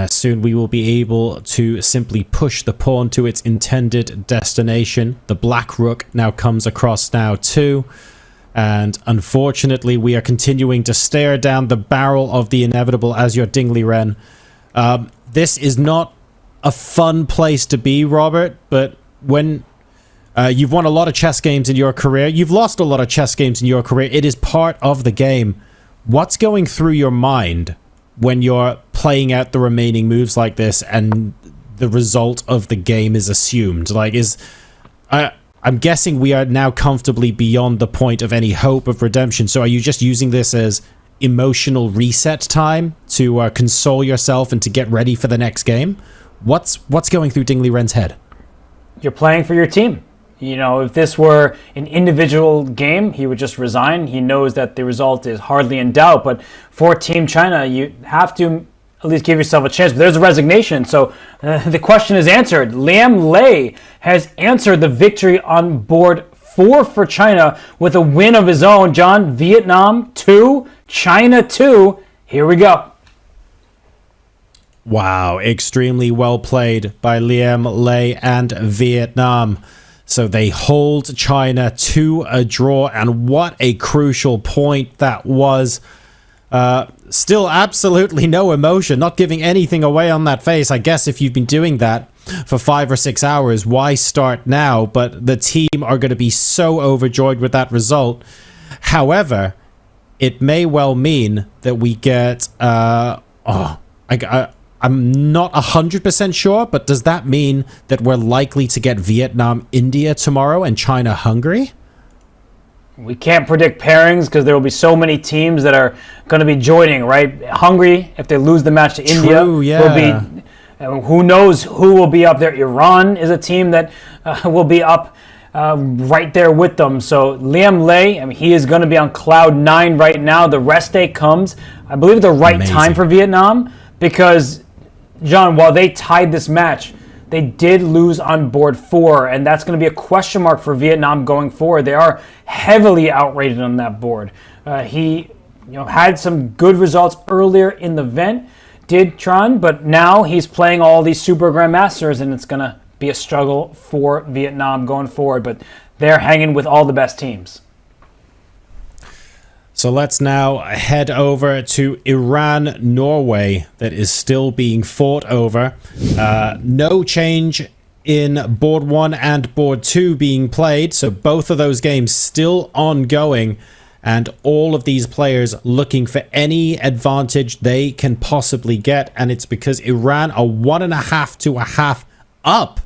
Soon we will be able to simply push the pawn to its intended destination. The black rook now comes across now too. And unfortunately, we are continuing to stare down the barrel of the inevitable as your Ding Liren. This is not a fun place to be, Robert, but when you've won a lot of chess games in your career, you've lost a lot of chess games in your career, it is part of the game. What's going through your mind when you're playing out the remaining moves like this and the result of the game is assumed? Like, I'm guessing we are now comfortably beyond the point of any hope of redemption. So are you just using this as emotional reset time to console yourself and to get ready for the next game? What's going through Ding Liren's head? You're playing for your team. You know, if this were an individual game, he would just resign. He knows that the result is hardly in doubt. But for Team China, you have to at least give yourself a chance. But there's a resignation. So the question is answered. Liam Lei has answered the victory on board 4 for China with a win of his own. John, Vietnam 2, China 2. Here we go. Wow, extremely well played by Liam Lei and Vietnam. So they hold China to a draw, and what a crucial point that was. Still absolutely no emotion, not giving anything away on that face. I guess if you've been doing that for 5 or 6 hours, why start now? But the team are going to be so overjoyed with that result. However, it may well mean that we get... I'm not 100% sure, but does that mean that we're likely to get Vietnam-India tomorrow and China-Hungary? We can't predict pairings because there will be so many teams that are going to be joining, right? Hungary, if they lose the match to India, will be... who knows who will be up there? Iran is a team that will be up right there with them. So Liam Lay, I mean, he is going to be on cloud 9 right now. The rest day comes, I believe, the right time for Vietnam because, John, while they tied this match, they did lose on board 4, and that's going to be a question mark for Vietnam going forward. They are heavily outrated on that board. He had some good results earlier in the event, did Tron, but now he's playing all these Super Grandmasters, and it's going to be a struggle for Vietnam going forward, but they're hanging with all the best teams. So let's now head over to Iran-Norway that is still being fought over. No change in board 1 and board 2 being played, so both of those games still ongoing, and all of these players looking for any advantage they can possibly get, and it's because Iran are 1.5 to 1/2 up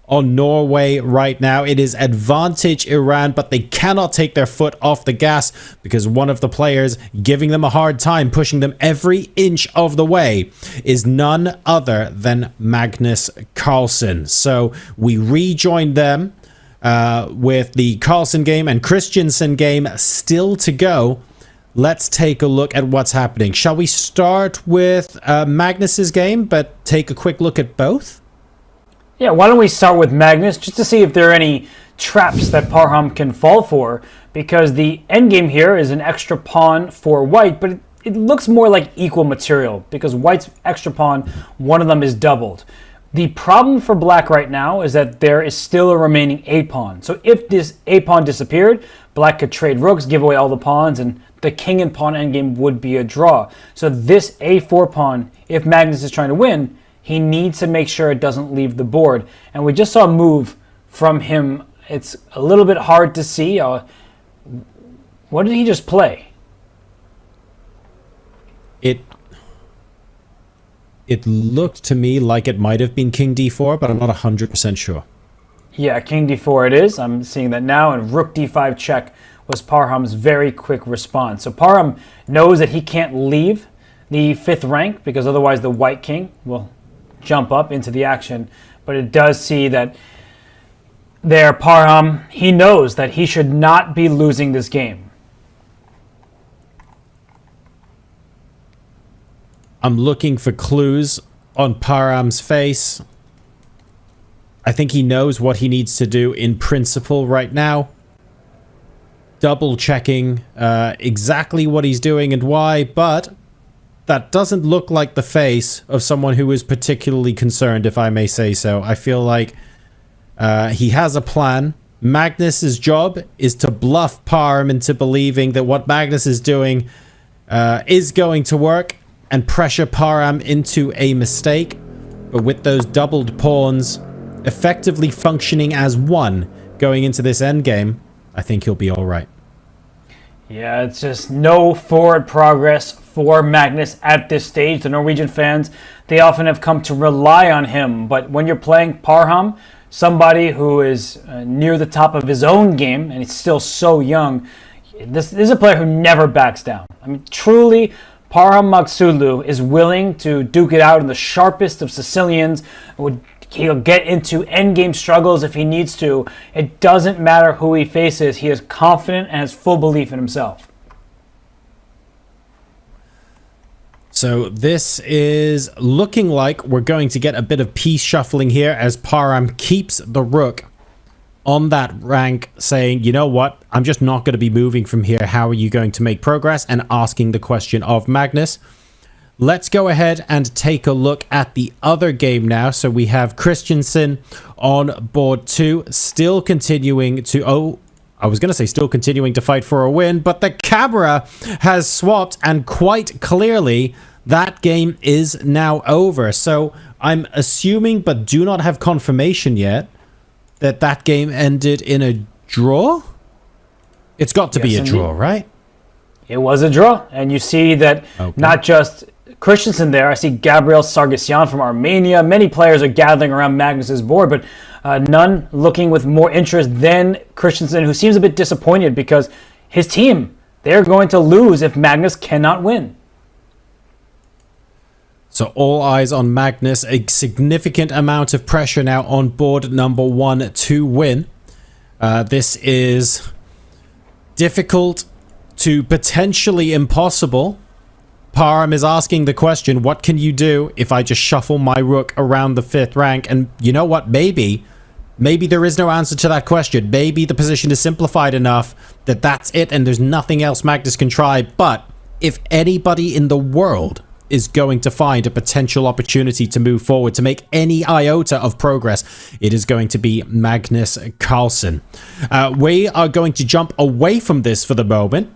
on Norway right now. It is advantage Iran, but they cannot take their foot off the gas because one of the players giving them a hard time, pushing them every inch of the way, is none other than Magnus Carlsen. So we rejoin them with the Carlsen game and Christensen game still to go. Let's take a look at what's happening. Shall we start with Magnus's game, but take a quick look at both? Yeah, why don't we start with Magnus, just to see if there are any traps that Parham can fall for, because the endgame here is an extra pawn for white, but it looks more like equal material, because white's extra pawn, one of them is doubled. The problem for black right now is that there is still a remaining a-pawn. So if this a-pawn disappeared, black could trade rooks, give away all the pawns, and the king and pawn endgame would be a draw. So this a4 pawn, if Magnus is trying to win, he needs to make sure it doesn't leave the board. And we just saw a move from him. It's a little bit hard to see. What did he just play? It looked to me like it might have been king d4, but I'm not 100% sure. Yeah, king d4 it is. I'm seeing that now. And rook d5 check was Parham's very quick response. So Parham knows that he can't leave the 5th rank because otherwise the white king will jump up into the action, but it does see that there Parham, he knows that he should not be losing this game. I'm looking for clues on Parham's face. I think he knows what he needs to do in principle right now. Double checking exactly what he's doing and why, but that doesn't look like the face of someone who is particularly concerned, if I may say so. I feel like he has a plan. Magnus's job is to bluff Parham into believing that what Magnus is doing is going to work and pressure Parham into a mistake. But with those doubled pawns effectively functioning as one going into this endgame, I think he'll be all right. Yeah, it's just no forward progress for Magnus at this stage. The Norwegian fans, they often have come to rely on him. But when you're playing Parham, somebody who is near the top of his own game, and he's still so young, this is a player who never backs down. I mean, truly, Parham Magsulu is willing to duke it out in the sharpest of Sicilians. He'll get into endgame struggles if he needs to. It doesn't matter who he faces. He is confident and has full belief in himself. So this is looking like we're going to get a bit of piece shuffling here as Parham keeps the rook on that rank, saying, you know what, I'm just not going to be moving from here. How are you going to make progress? And asking the question of Magnus. let's go ahead and take a look at the other game now. So we have Christensen on board 2, still continuing to... Oh, I was going to say still continuing to fight for a win, but the camera has swapped, and quite clearly that game is now over. So I'm assuming, but do not have confirmation yet, that that game ended in a draw? It's got to be a draw, right? It was a draw, and you see that not just Christensen there. I see Gabriel Sargsyan from Armenia. Many players are gathering around Magnus's board, but none looking with more interest than Christensen, who seems a bit disappointed because his team, they're going to lose if Magnus cannot win. So all eyes on Magnus, a significant amount of pressure now on board number 1 to win. This is difficult to potentially impossible. Parham is asking the question, what can you do if I just shuffle my rook around the 5th rank? And you know what? Maybe there is no answer to that question. Maybe the position is simplified enough that that's it and there's nothing else Magnus can try. But if anybody in the world is going to find a potential opportunity to move forward, to make any iota of progress, it is going to be Magnus Carlsen. We are going to jump away from this for the moment,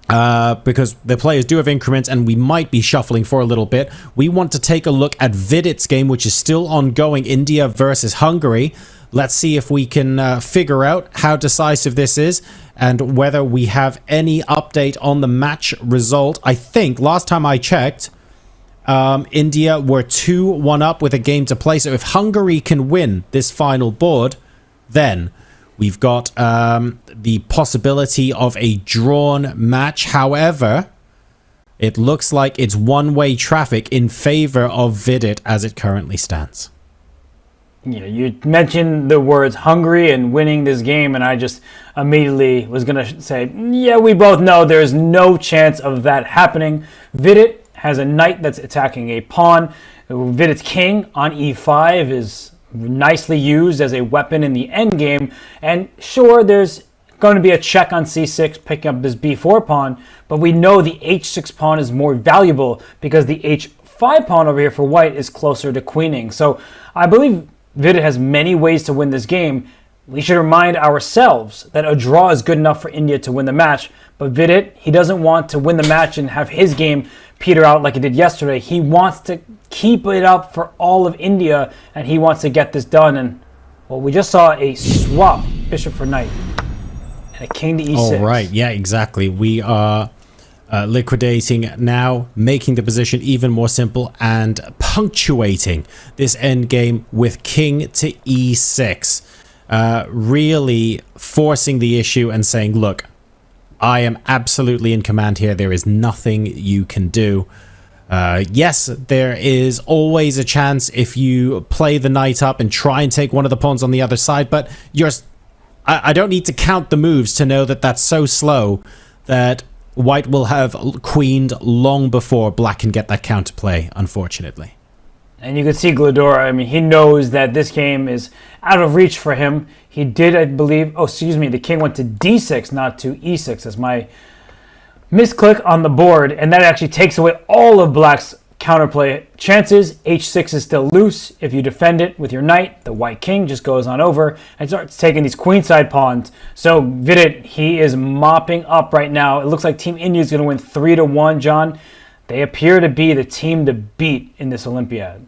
because the players do have increments and we might be shuffling for a little bit. We want to take a look at Vidit's game, which is still ongoing, India versus Hungary. Let's see if we can figure out how decisive this is and whether we have any update on the match result. I think last time I checked, India were 2-1 up with a game to play. So if Hungary can win this final board, then we've got the possibility of a drawn match. However, it looks like it's one-way traffic in favor of Vidit as it currently stands. Yeah, you mentioned the words Hungary and winning this game, and I just immediately was going to say, yeah, we both know there's no chance of that happening. Vidit has a knight that's attacking a pawn. Vidit's king on e5 is nicely used as a weapon in the endgame, and sure, there's going to be a check on c6 picking up this b4 pawn, but we know the h6 pawn is more valuable because the h5 pawn over here for white is closer to queening. So I believe Vidit has many ways to win this game. We should remind ourselves that a draw is good enough for India to win the match, but Vidit, he doesn't want to win the match and have his game peter out like he did yesterday. He wants to keep it up for all of India, and he wants to get this done. And, well, we just saw a swap, bishop for knight, and a king to e6. All right, yeah, exactly. We are liquidating now, making the position even more simple and punctuating this endgame with king to e6. Really forcing the issue and saying, look, I am absolutely in command here. There is nothing you can do. Yes, there is always a chance if you play the knight up and try and take one of the pawns on the other side, but I don't need to count the moves to know that that's so slow that white will have queened long before black can get that counterplay, unfortunately. And you can see Glodora, I mean, he knows that this game is out of reach for him. He did, I believe, the king went to d6, not to e6, as my misclick on the board, and that actually takes away all of black's counterplay chances. h6 is still loose. If you defend it with your knight, the white king just goes on over and starts taking these queenside pawns. So Vidit, he is mopping up right now. It looks like Team India is going to win 3-1, John. They appear to be the team to beat in this Olympiad.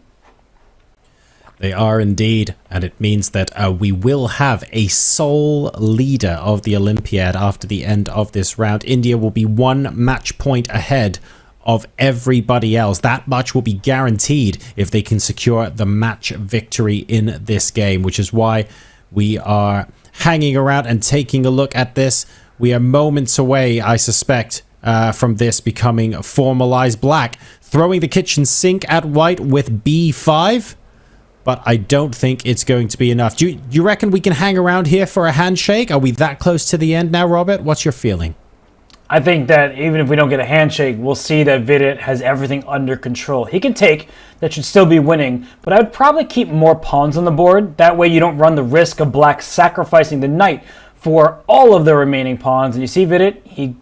They are indeed, and it means that we will have a sole leader of the Olympiad after the end of this round. India will be 1 match point ahead of everybody else. That much will be guaranteed if they can secure the match victory in this game, which is why we are hanging around and taking a look at this. We are moments away, I suspect, from this becoming formalized. Black throwing the kitchen sink at white with b5, but I don't think it's going to be enough. Do you reckon we can hang around here for a handshake? Are we that close to the end now, Robert? What's your feeling? I think that even if we don't get a handshake, we'll see that Vidit has everything under control. He can take, that should still be winning, but I would probably keep more pawns on the board. That way you don't run the risk of black sacrificing the knight for all of the remaining pawns. And you see Vidit, he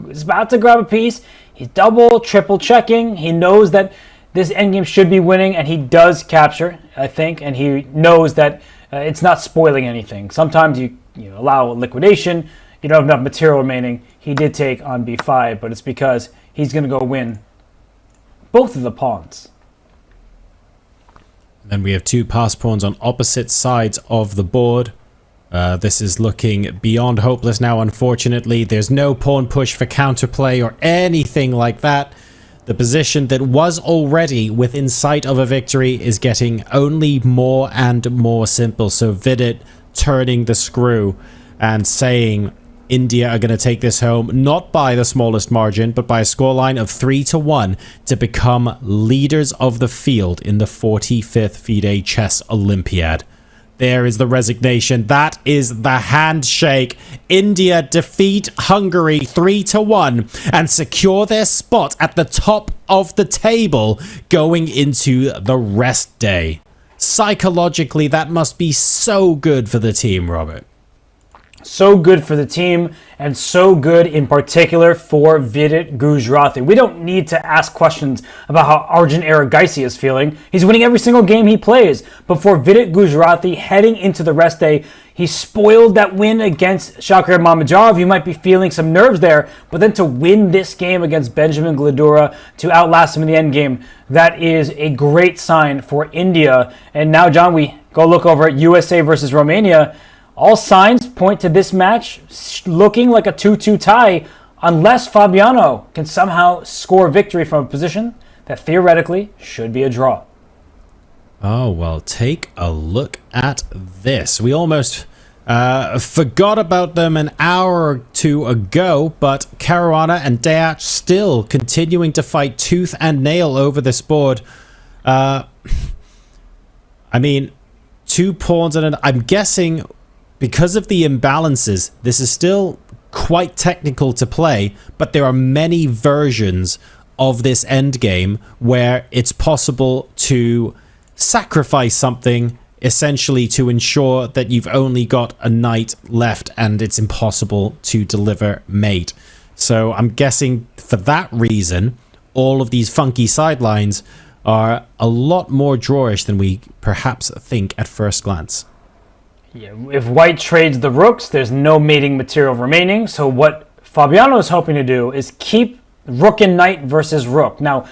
is about to grab a piece. He's double, triple checking. He knows that this endgame should be winning, and he does capture, I think, and he knows that it's not spoiling anything. Sometimes you allow liquidation, you don't have enough material remaining. He did take on b5, but it's because he's going to go win both of the pawns. Then we have two pass pawns on opposite sides of the board. This is looking beyond hopeless now, unfortunately. There's no pawn push for counterplay or anything like that. The position that was already within sight of a victory is getting only more and more simple. So Vidit turning the screw and saying India are going to take this home, not by the smallest margin, but by a scoreline of 3-1 to become leaders of the field in the 45th FIDE Chess Olympiad. There is the resignation. That is the handshake. India defeat Hungary 3-1 and secure their spot at the top of the table going into the rest day. Psychologically, that must be so good for the team, Robert. So good for the team, and so good in particular for Vidit Gujrathi. We don't need to ask questions about how Arjun Erigaisi is feeling. He's winning every single game he plays. But for Vidit Gujrathi, heading into the rest day, he spoiled that win against Shakir Mamedyarov. You might be feeling some nerves there, but then to win this game against Benjamin Gladura, to outlast him in the endgame, that is a great sign for India. And now, John, we go look over at USA versus Romania. All signs point to this match looking like a 2-2 tie unless Fabiano can somehow score victory from a position that theoretically should be a draw. Oh, well, take a look at this. We almost forgot about them an hour or two ago, but Caruana and Deac still continuing to fight tooth and nail over this board. I mean, 2 pawns and I'm guessing because of the imbalances, this is still quite technical to play, but there are many versions of this endgame where it's possible to sacrifice something essentially to ensure that you've only got a knight left and it's impossible to deliver mate. So I'm guessing for that reason, all of these funky sidelines are a lot more drawish than we perhaps think at first glance. Yeah, if white trades the rooks, there's no mating material remaining. So what Fabiano is hoping to do is keep rook and knight versus rook. Now,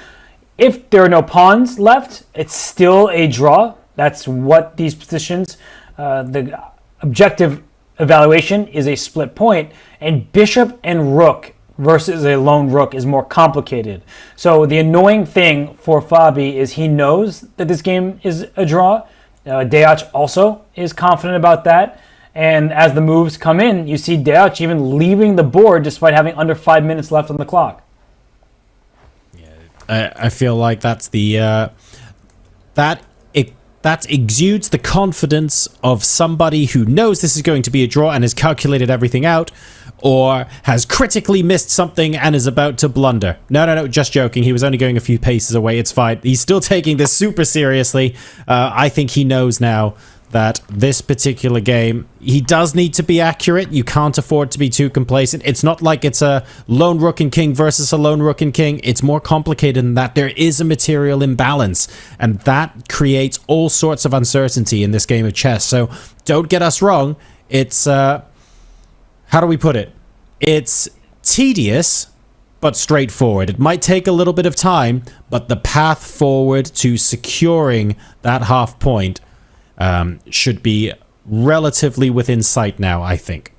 if there are no pawns left, it's still a draw. That's what these positions, the objective evaluation is a split point. And bishop and rook versus a lone rook is more complicated. So the annoying thing for Fabi is he knows that this game is a draw. Deac also is confident about that. And as the moves come in, you see Deac even leaving the board despite having under 5 minutes left on the clock. Yeah, I feel like that's the that exudes the confidence of somebody who knows this is going to be a draw and has calculated everything out, or has critically missed something and is about to blunder. No, just joking. He was only going a few paces away. It's fine. He's still taking this super seriously. I think he knows now that this particular game, he does need to be accurate. You can't afford to be too complacent. It's not like it's a lone rook and king versus a lone rook and king. It's more complicated than that. There is a material imbalance, and that creates all sorts of uncertainty in this game of chess. So don't get us wrong. It's, how do we put it? It's tedious, but straightforward. It might take a little bit of time, but the path forward to securing that half point should be relatively within sight now, I think.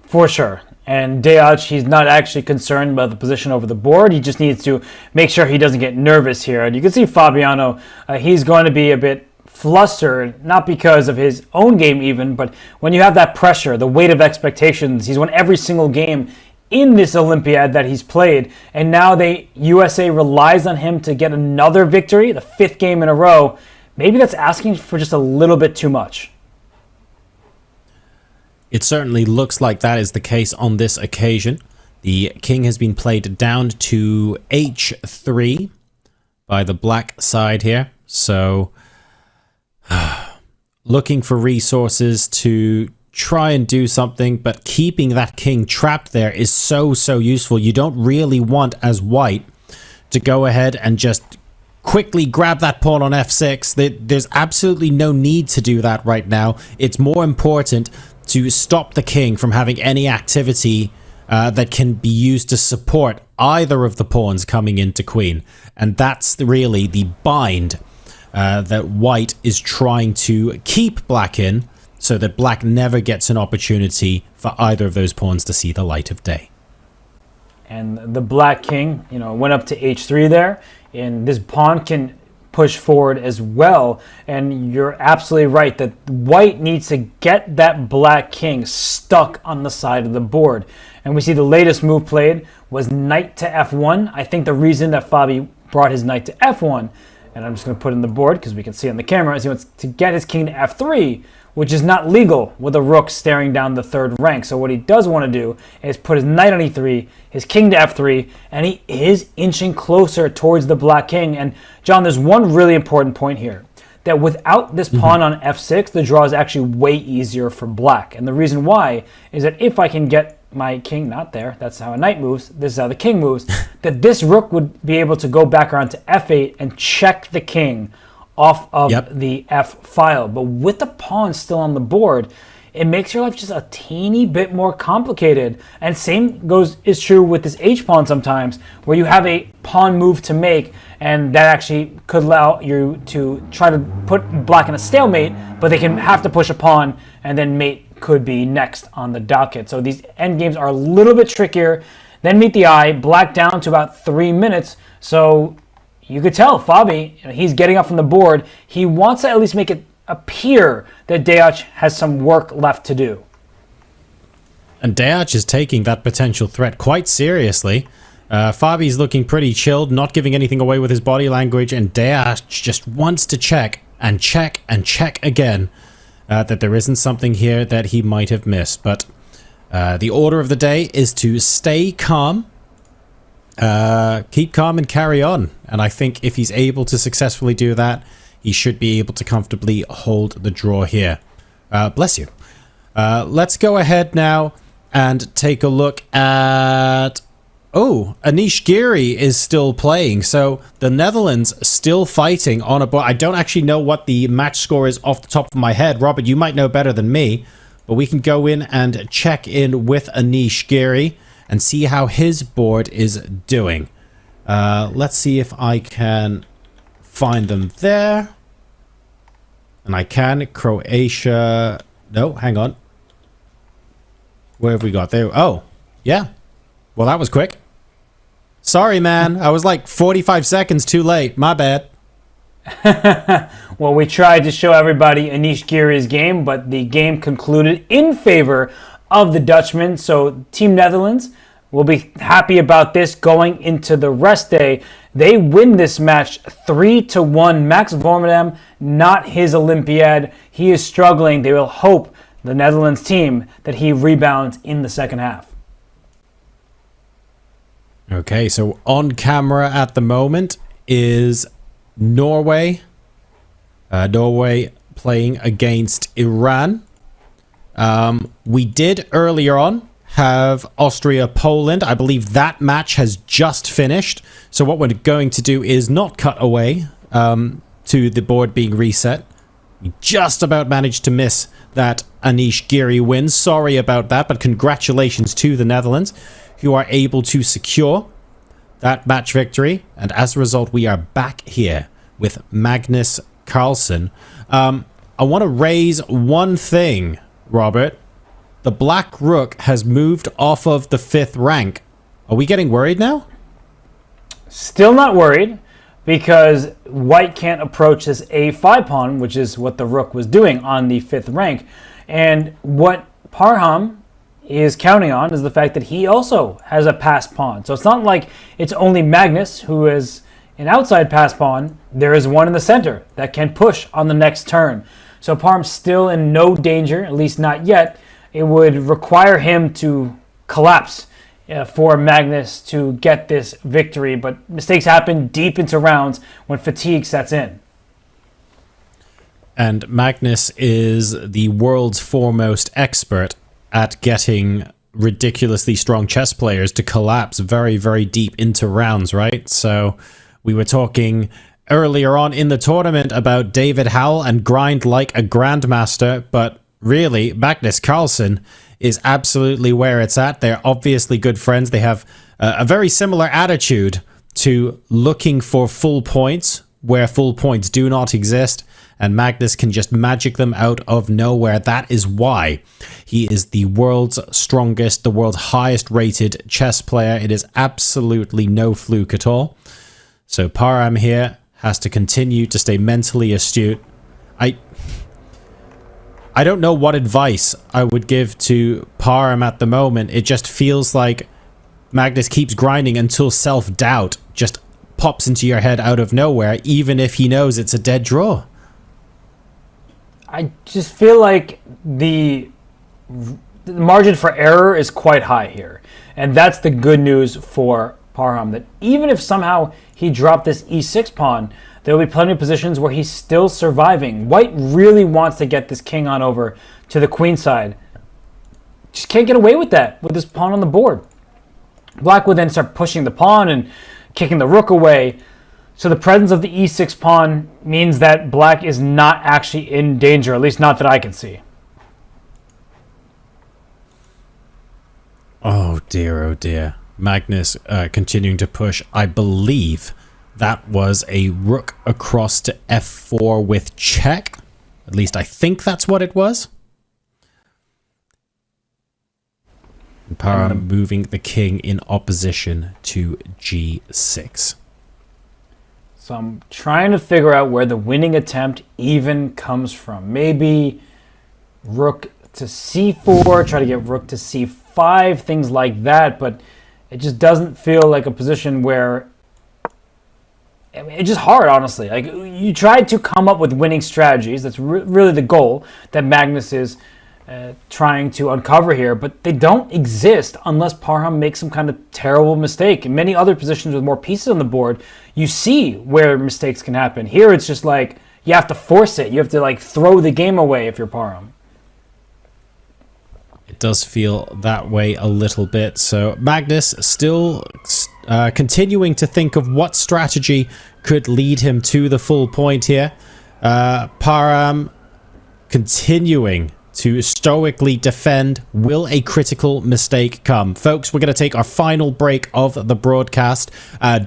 For sure. And Deac, he's not actually concerned about the position over the board. He just needs to make sure he doesn't get nervous here. And you can see Fabiano, he's going to be a bit flustered, not because of his own game even, but when you have that pressure, the weight of expectations. He's won every single game in this Olympiad that he's played, and now USA relies on him to get another victory, the 5th game in a row. Maybe that's asking for just a little bit too much. It certainly looks like that is the case on this occasion. The king has been played down to h3 by the black side here. So looking for resources to try and do something, but keeping that king trapped there is so useful. You don't really want, as white, to go ahead and just quickly grab that pawn on f6. There's absolutely no need to do that right now. It's more important to stop the king from having any activity that can be used to support either of the pawns coming into queen. And that's really the bind that white is trying to keep black in, so that black never gets an opportunity for either of those pawns to see the light of day. And the black king, went up to h3 there, and this pawn can push forward as well. And you're absolutely right that white needs to get that black king stuck on the side of the board. And we see the latest move played was knight to f1. I think the reason that Fabi brought his knight to f1, and I'm just going to put it in the board because we can see on the camera, is he wants to get his king to f3, which is not legal with a rook staring down the third rank. So what he does want to do is put his knight on e3, his king to f3, and he is inching closer towards the black king. And John, there's one really important point here, that without this pawn on f6, the draw is actually way easier for black. And the reason why is that if I can get my king, not there, that's how a knight moves, this is how the king moves, that this rook would be able to go back around to f8 and check the king off of the F file. But with the pawn still on the board, it makes your life just a teeny bit more complicated. And same is true with this H pawn sometimes, where you have a pawn move to make, and that actually could allow you to try to put black in a stalemate, but they can have to push a pawn, and then mate could be next on the docket. So these endgames are a little bit trickier. Then meet the eye, black down to about 3 minutes. So you could tell Fabi, he's getting up from the board. He wants to at least make it appear that Deac has some work left to do. And Deac is taking that potential threat quite seriously. Fabi's looking pretty chilled, not giving anything away with his body language, and Deac just wants to check and check and check again that there isn't something here that he might have missed. But the order of the day is to stay calm, keep calm and carry on. And I think if he's able to successfully do that, he should be able to comfortably hold the draw here. Bless you. Let's go ahead now and take a look at... Oh, Anish Giri is still playing. So the Netherlands still fighting on a board. I don't actually know what the match score is off the top of my head. Robert, you might know better than me. But we can go in and check in with Anish Giri and see how his board is doing. Let's see if I can find them there. And I can. Croatia. No, hang on. Where have we got there? Oh, yeah. Well, that was quick. Sorry, man. I was like 45 seconds too late. My bad. Well, we tried to show everybody Anish Giri's game, but the game concluded in favor of the Dutchman. So Team Netherlands will be happy about this going into the rest day. They win this match 3-1. Max Vormedam, not his Olympiad. He is struggling. They will hope, the Netherlands team, that he rebounds in the second half. Okay, so on camera at the moment is Norway. Norway playing against Iran. We did earlier on have Austria-Poland. I believe that match has just finished. So what we're going to do is not cut away to the board being reset. We just about managed to miss that Anish Giri win. Sorry about that, but congratulations to the Netherlands, who are able to secure that match victory. And as a result, we are back here with Magnus Carlsen. I want to raise one thing, Robert. The black rook has moved off of the 5th rank. Are we getting worried now? Still not worried, because white can't approach this a5 pawn, which is what the rook was doing on the 5th rank. And what Parham is counting on is the fact that he also has a passed pawn. So it's not like it's only Magnus who is an outside passed pawn. There is one in the center that can push on the next turn. So Parham's still in no danger, at least not yet. It would require him to collapse for Magnus to get this victory, but mistakes happen deep into rounds when fatigue sets in. And Magnus is the world's foremost expert at getting ridiculously strong chess players to collapse very, very deep into rounds, right? So we were talking earlier on in the tournament about David Howell and grind like a grandmaster, but really, Magnus Carlsen is absolutely where it's at. They're obviously good friends. They have a very similar attitude to looking for full points where full points do not exist, and Magnus can just magic them out of nowhere. That is why he is the world's strongest, the world's highest rated chess player. It is absolutely no fluke at all. So Parham here has to continue to stay mentally astute. I don't know what advice I would give to Parham at the moment. It just feels like Magnus keeps grinding until self-doubt just pops into your head out of nowhere, even if he knows it's a dead draw. I just feel like the margin for error is quite high here. And that's the good news for Parham, that even if somehow he dropped this e6 pawn, there will be plenty of positions where he's still surviving. White really wants to get this king on over to the queen side. Just can't get away with that with this pawn on the board. Black would then start pushing the pawn and kicking the rook away. So the presence of the e6 pawn means that black is not actually in danger, at least not that I can see. Oh dear. Magnus continuing to push. I believe that was a rook across to f4 with check. At least I think that's what it was. Parham moving the king in opposition to g6. So I'm trying to figure out where the winning attempt even comes from. Maybe rook to c4, try to get rook to c5, things like that. But it just doesn't feel like a position where... I mean, it's just hard, honestly. Like, you try to come up with winning strategies. That's really the goal that Magnus is trying to uncover here, but they don't exist unless Parham makes some kind of terrible mistake. In many other positions with more pieces on the board, you see where mistakes can happen. Here, it's just like you have to force it. You have to like throw the game away if you're Parham. It does feel that way a little bit. So Magnus still continuing to think of what strategy could lead him to the full point here. Parham continuing to stoically defend. Will a critical mistake come? Folks, we're going to take our final break of the broadcast.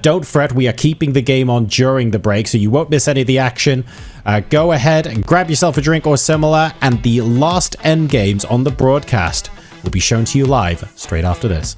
Don't fret, we are keeping the game on during the break, so you won't miss any of the action. Go ahead and grab yourself a drink or similar, and the last endgames on the broadcast will be shown to you live straight after this.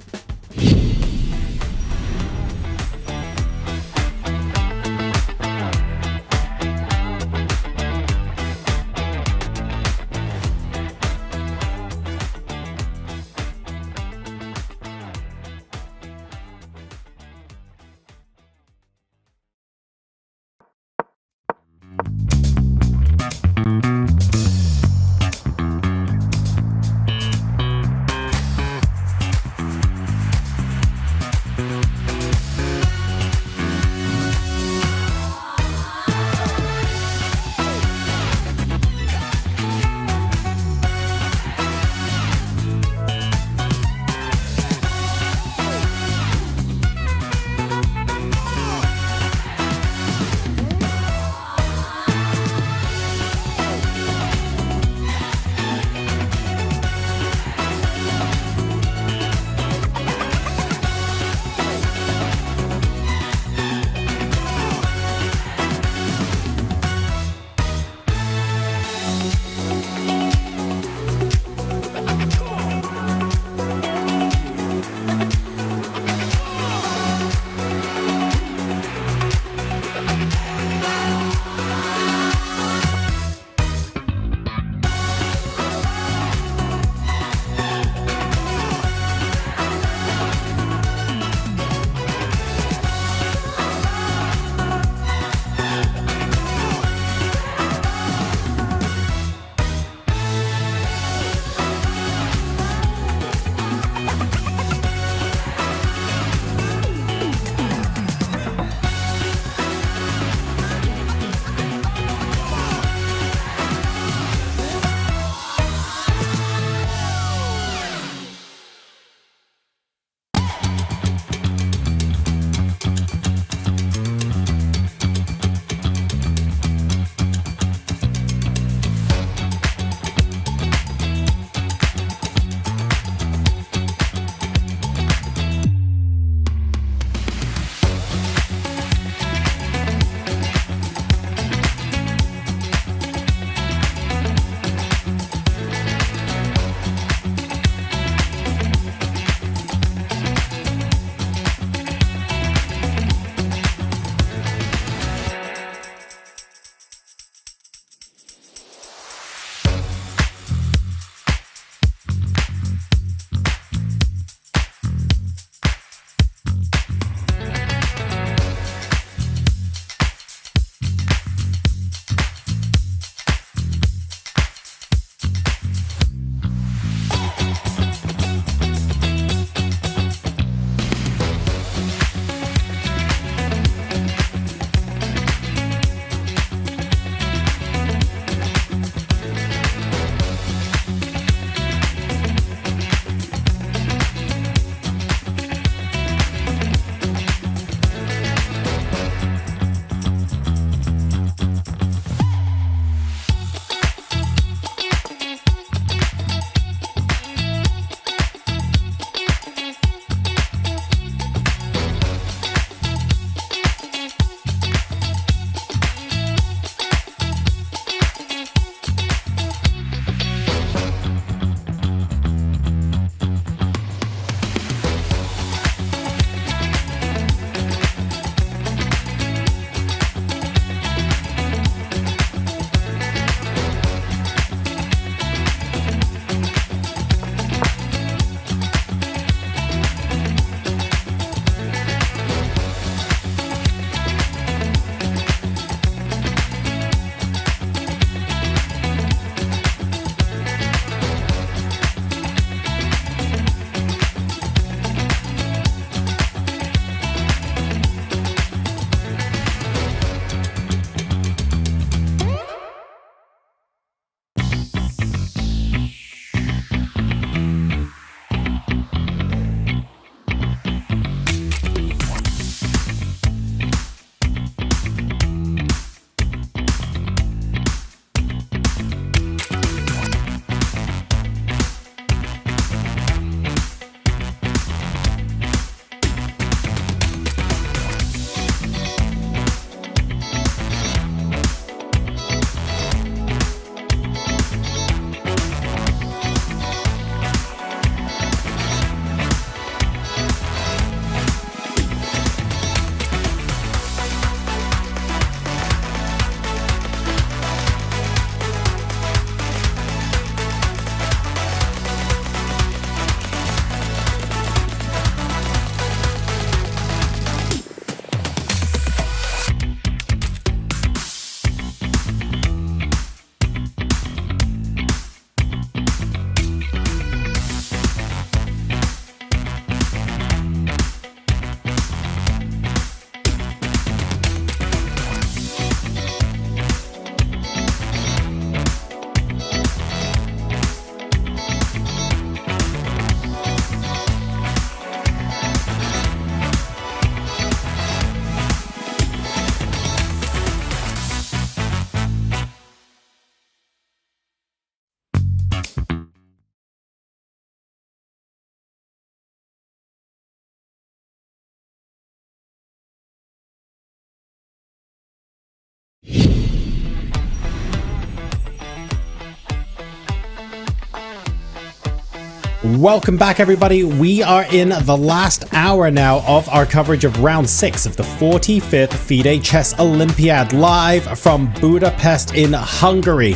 Welcome back, everybody. We are in the last hour now of our coverage of round 6 of the 45th FIDE Chess Olympiad, live from Budapest in Hungary.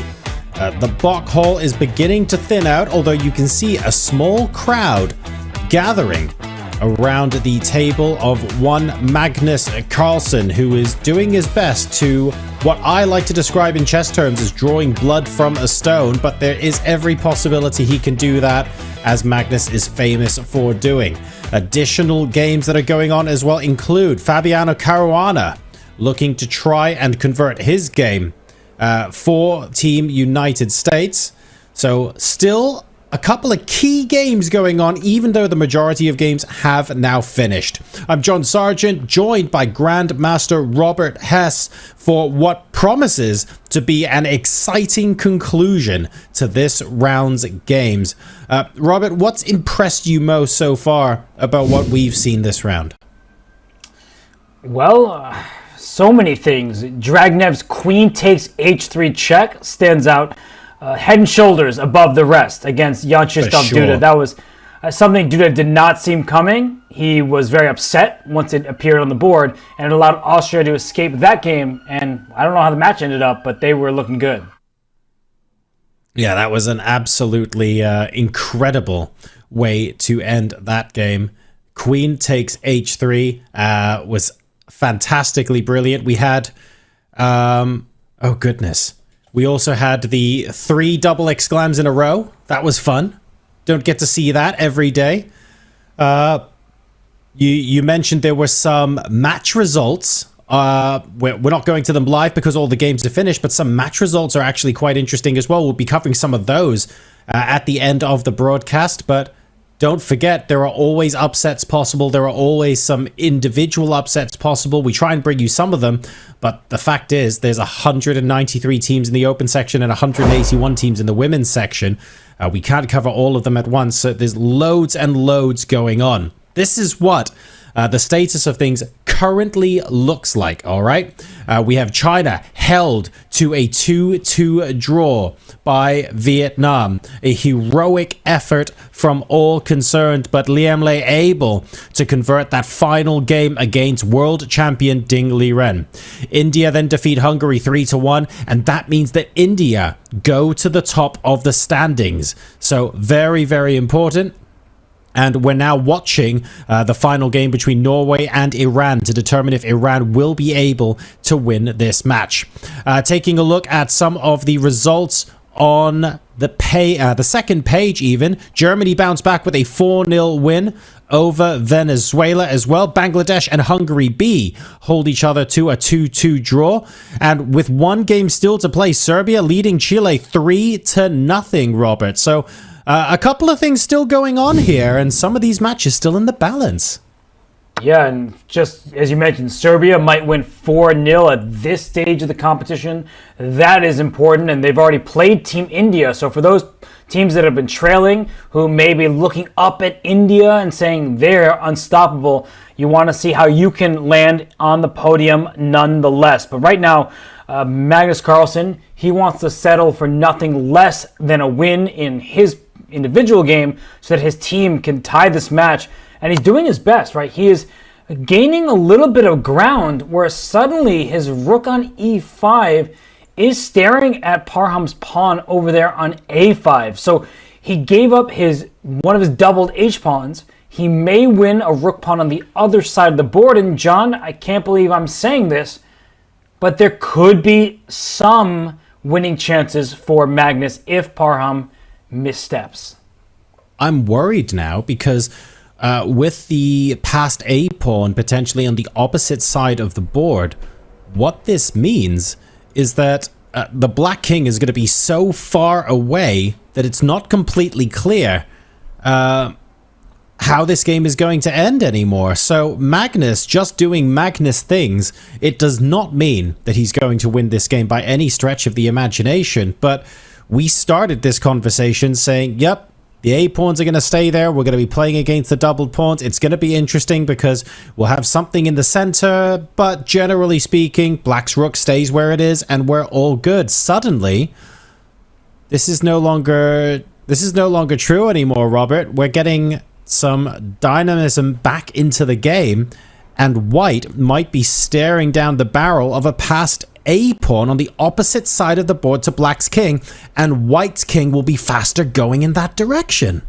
The Bach Hall is beginning to thin out, although you can see a small crowd gathering around the table of one Magnus Carlsen, who is doing his best to what I like to describe in chess terms as drawing blood from a stone, but there is every possibility he can do that, as Magnus is famous for doing. Additional games that are going on as well include Fabiano Caruana looking to try and convert his game for Team United States. So still a couple of key games going on, even though the majority of games have now finished. I'm John Sargent, joined by Grandmaster Robert Hess for what promises to be an exciting conclusion to this round's games. Robert, what's impressed you most so far about what we've seen this round? Well, so many things. Dragnev's queen takes h3 check stands out head and shoulders above the rest against Yanchistov's Duda. That was something Duda did not seem coming. He was very upset once it appeared on the board, and it allowed Austria to escape that game. And I don't know how the match ended up, but they were looking good. Yeah, that was an absolutely incredible way to end that game. Queen takes h3 was fantastically brilliant. We had, oh goodness. We also had the 3 double exclams in a row. That was fun. Don't get to see that every day. You mentioned there were some match results. We're not going to them live because all the games are finished, but some match results are actually quite interesting as well. We'll be covering some of those at the end of the broadcast, but don't forget, there are always upsets possible. There are always some individual upsets possible. We try and bring you some of them, but the fact is there's 193 teams in the open section and 181 teams in the women's section. We can't cover all of them at once, so there's loads and loads going on. This is what the status of things currently looks like, all right? We have China held to a 2-2 draw by Vietnam. A heroic effort from all concerned, but Liam Lei able to convert that final game against world champion Ding Liren. India then defeat Hungary 3-1, and that means that India go to the top of the standings. So very, very important. And we're now watching the final game between Norway and Iran to determine if Iran will be able to win this match. Taking a look at some of the results on the second page even. Germany bounced back with a 4-0 win over Venezuela as well. Bangladesh and Hungary B hold each other to a 2-2 draw. And with one game still to play, Serbia leading Chile 3-0, Robert. So a couple of things still going on here, and some of these matches still in the balance. Yeah, and just as you mentioned, Serbia might win 4-0 at this stage of the competition. That is important, and they've already played Team India. So for those teams that have been trailing, who may be looking up at India and saying they're unstoppable, you want to see how you can land on the podium nonetheless. But right now, Magnus Carlsen, he wants to settle for nothing less than a win in his individual game so that his team can tie this match. And he's doing his best, right? He is gaining a little bit of ground where suddenly his rook on e5 is staring at Parham's pawn over there on a5. So he gave up one of his doubled h-pawns. He may win a rook pawn on the other side of the board. And John, I can't believe I'm saying this, but there could be some winning chances for Magnus if Parham missteps. I'm worried now because with the passed a pawn potentially on the opposite side of the board, what this means is that the black king is going to be so far away that it's not completely clear how this game is going to end anymore. So Magnus just doing Magnus things, it does not mean that he's going to win this game by any stretch of the imagination. But we started this conversation saying, yep, the A-pawns are going to stay there. We're going to be playing against the doubled pawns. It's going to be interesting because we'll have something in the center, but generally speaking, black's rook stays where it is and we're all good. Suddenly, this is no longer This is no longer true anymore, Robert. We're getting some dynamism back into the game, and white might be staring down the barrel of a passed a-pawn on the opposite side of the board to black's king, and white's king will be faster going in that direction.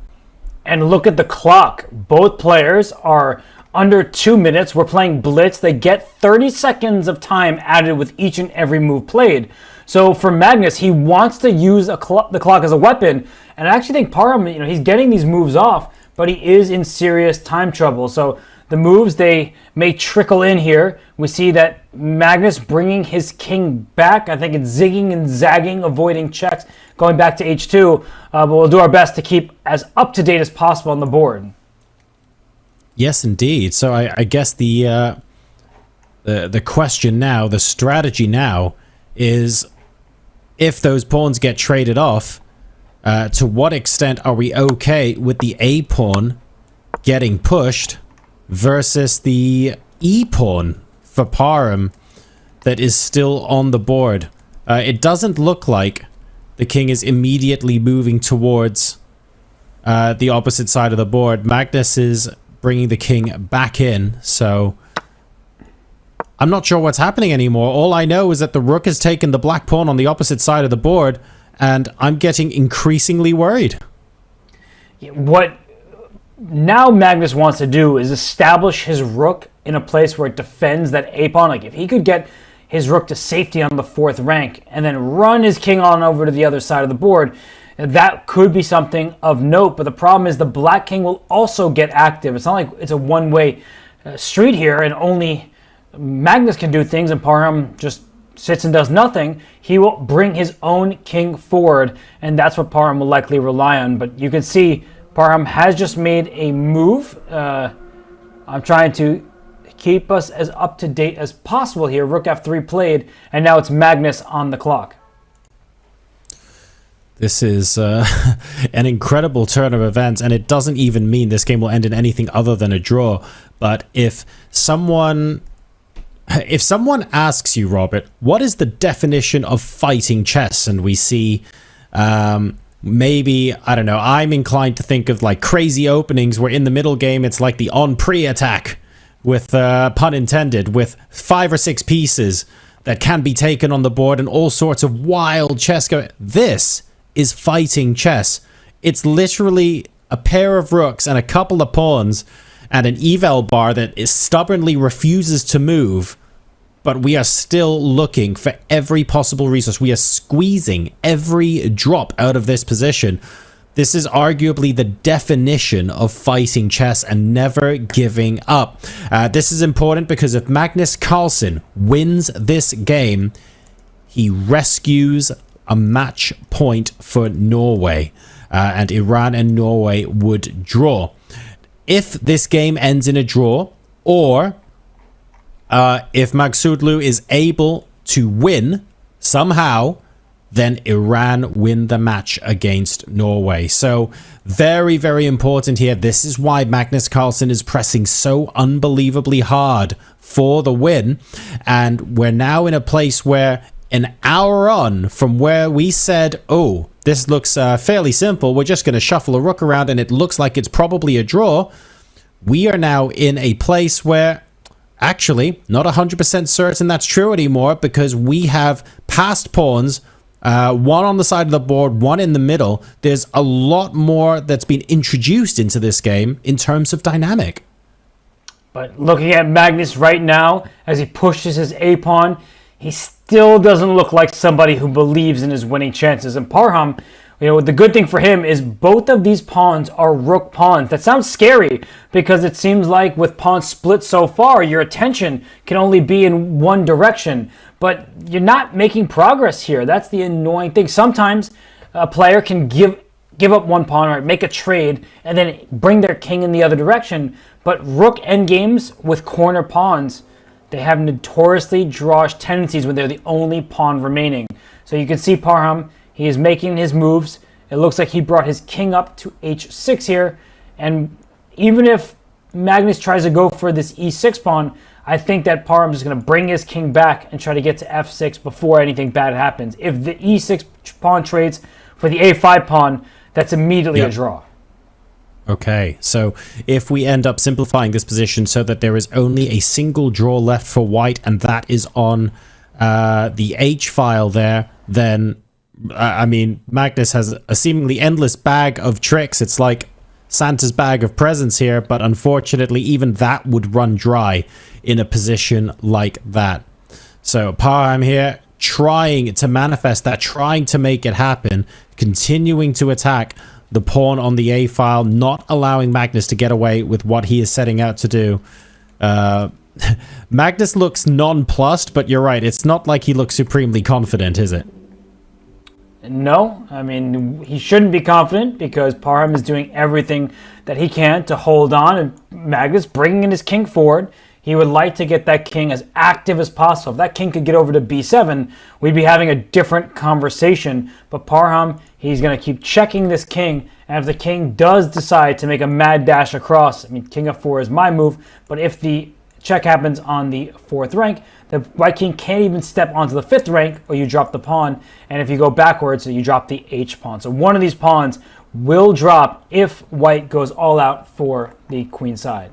And look at the clock. Both players are under 2 minutes. We're playing blitz. They get 30 seconds of time added with each and every move played. So for Magnus, he wants to use the clock as a weapon. And I actually think Parham, he's getting these moves off, but he is in serious time trouble. So the moves, they may trickle in here. We see that Magnus bringing his king back. I think it's zigging and zagging, avoiding checks, going back to h2. But we'll do our best to keep as up-to-date as possible on the board. Yes, indeed. So I guess the question now, the strategy now, is if those pawns get traded off, to what extent are we okay with the a-pawn getting pushed versus the e-pawn for Parham that is still on the board? It doesn't look like the king is immediately moving towards the opposite side of the board. Magnus is bringing the king back in, so I'm not sure what's happening anymore. All I know is that the rook has taken the black pawn on the opposite side of the board, and I'm getting increasingly worried. What now Magnus wants to do is establish his rook in a place where it defends that a-pawn. Like if he could get his rook to safety on the 4th rank and then run his king on over to the other side of the board, that could be something of note. But the problem is the black king will also get active. It's not like it's a one-way street here and only Magnus can do things and Parham just sits and does nothing. He will bring his own king forward, and that's what Parham will likely rely on. But you can see Parham has just made a move. I'm trying to keep us as up-to-date as possible here. Rook f3 played, and now it's Magnus on the clock. This is an incredible turn of events, and it doesn't even mean this game will end in anything other than a draw. But if someone asks you, Robert, what is the definition of fighting chess, and we see maybe, I don't know, I'm inclined to think of like crazy openings where in the middle game it's like the on-pre attack with, pun intended, with 5 or 6 pieces that can be taken on the board and all sorts of wild chess going. This is fighting chess. It's literally a pair of rooks and a couple of pawns and an eval bar that stubbornly refuses to move, but we are still looking for every possible resource. We are squeezing every drop out of this position. This is arguably the definition of fighting chess and never giving up. This is important because if Magnus Carlsen wins this game, he rescues a match point for Norway, and Iran and Norway would draw. If this game ends in a draw, or if Magsudlu is able to win somehow, then Iran win the match against Norway. So very, very important here. This is why Magnus Carlsen is pressing so unbelievably hard for the win. And we're now in a place where an hour on from where we said, oh, this looks fairly simple, we're just going to shuffle a rook around and it looks like it's probably a draw, we are now in a place where actually not 100% certain that's true anymore, because we have passed pawns, one on the side of the board, one in the middle. There's a lot more that's been introduced into this game in terms of dynamic. But looking at Magnus right now as he pushes his a-pawn, he still doesn't look like somebody who believes in his winning chances. And Parham, the good thing for him is both of these pawns are rook pawns. That sounds scary because it seems like with pawns split so far, your attention can only be in one direction. But you're not making progress here. That's the annoying thing. Sometimes a player can give up one pawn or make a trade and then bring their king in the other direction. But rook endgames with corner pawns, they have notoriously drawish tendencies when they're the only pawn remaining. So you can see Parham, he is making his moves. It looks like he brought his king up to h6 here. And even if Magnus tries to go for this e6 pawn, I think that Parham is going to bring his king back and try to get to f6 before anything bad happens. If the e6 pawn trades for the a5 pawn, that's immediately a draw. Okay, so if we end up simplifying this position so that there is only a single draw left for white, and that is on the H file there, then, I mean, Magnus has a seemingly endless bag of tricks. It's like Santa's bag of presents here, but unfortunately, even that would run dry in a position like that. So Parham here trying to manifest that, trying to make it happen, continuing to attack the pawn on the A file, not allowing Magnus to get away with what he is setting out to do. Magnus looks nonplussed, but you're right. It's not like he looks supremely confident, is it? No, I mean, he shouldn't be confident because Parham is doing everything that he can to hold on, and Magnus bringing in his king forward. He would like to get that king as active as possible. If that king could get over to b7, we'd be having a different conversation. But Parham, he's going to keep checking this king, and if the king does decide to make a mad dash across, I mean, king f4 is my move, but if the check happens on the 4th rank, the white king can't even step onto the 5th rank, or you drop the pawn, and if you go backwards, you drop the h pawn. So one of these pawns will drop if white goes all out for the queen side.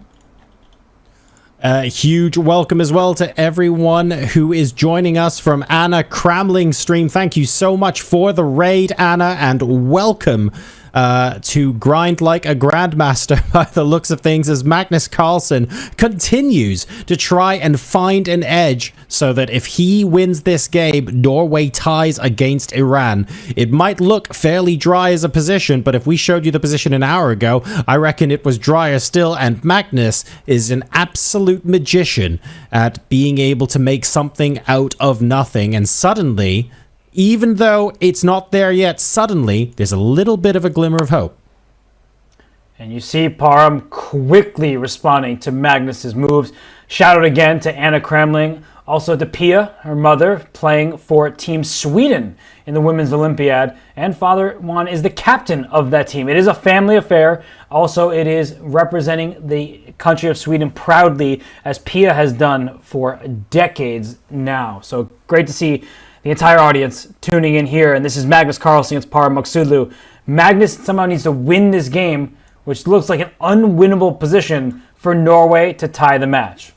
Huge welcome as well to everyone who is joining us from Anna Cramling's stream. Thank you so much for the raid, Anna, and welcome to Grind Like a Grandmaster by the looks of things, as Magnus Carlsen continues to try and find an edge so that if he wins this game, Norway ties against Iran. It might look fairly dry as a position, but if we showed you the position an hour ago, I reckon it was drier still, and Magnus is an absolute magician at being able to make something out of nothing, and suddenly, even though it's not there yet, suddenly there's a little bit of a glimmer of hope. And you see Parham quickly responding to Magnus's moves. Shout out again to Anna Cramling, also to Pia, her mother, playing for Team Sweden in the Women's Olympiad, and Father Juan is the captain of that team. It is a family affair. Also, it is representing the country of Sweden proudly, as Pia has done for decades now. So great to see the entire audience tuning in here, and this is Magnus Carlsen against Parham Magsudlu. Magnus somehow needs to win this game, which looks like an unwinnable position for Norway to tie the match.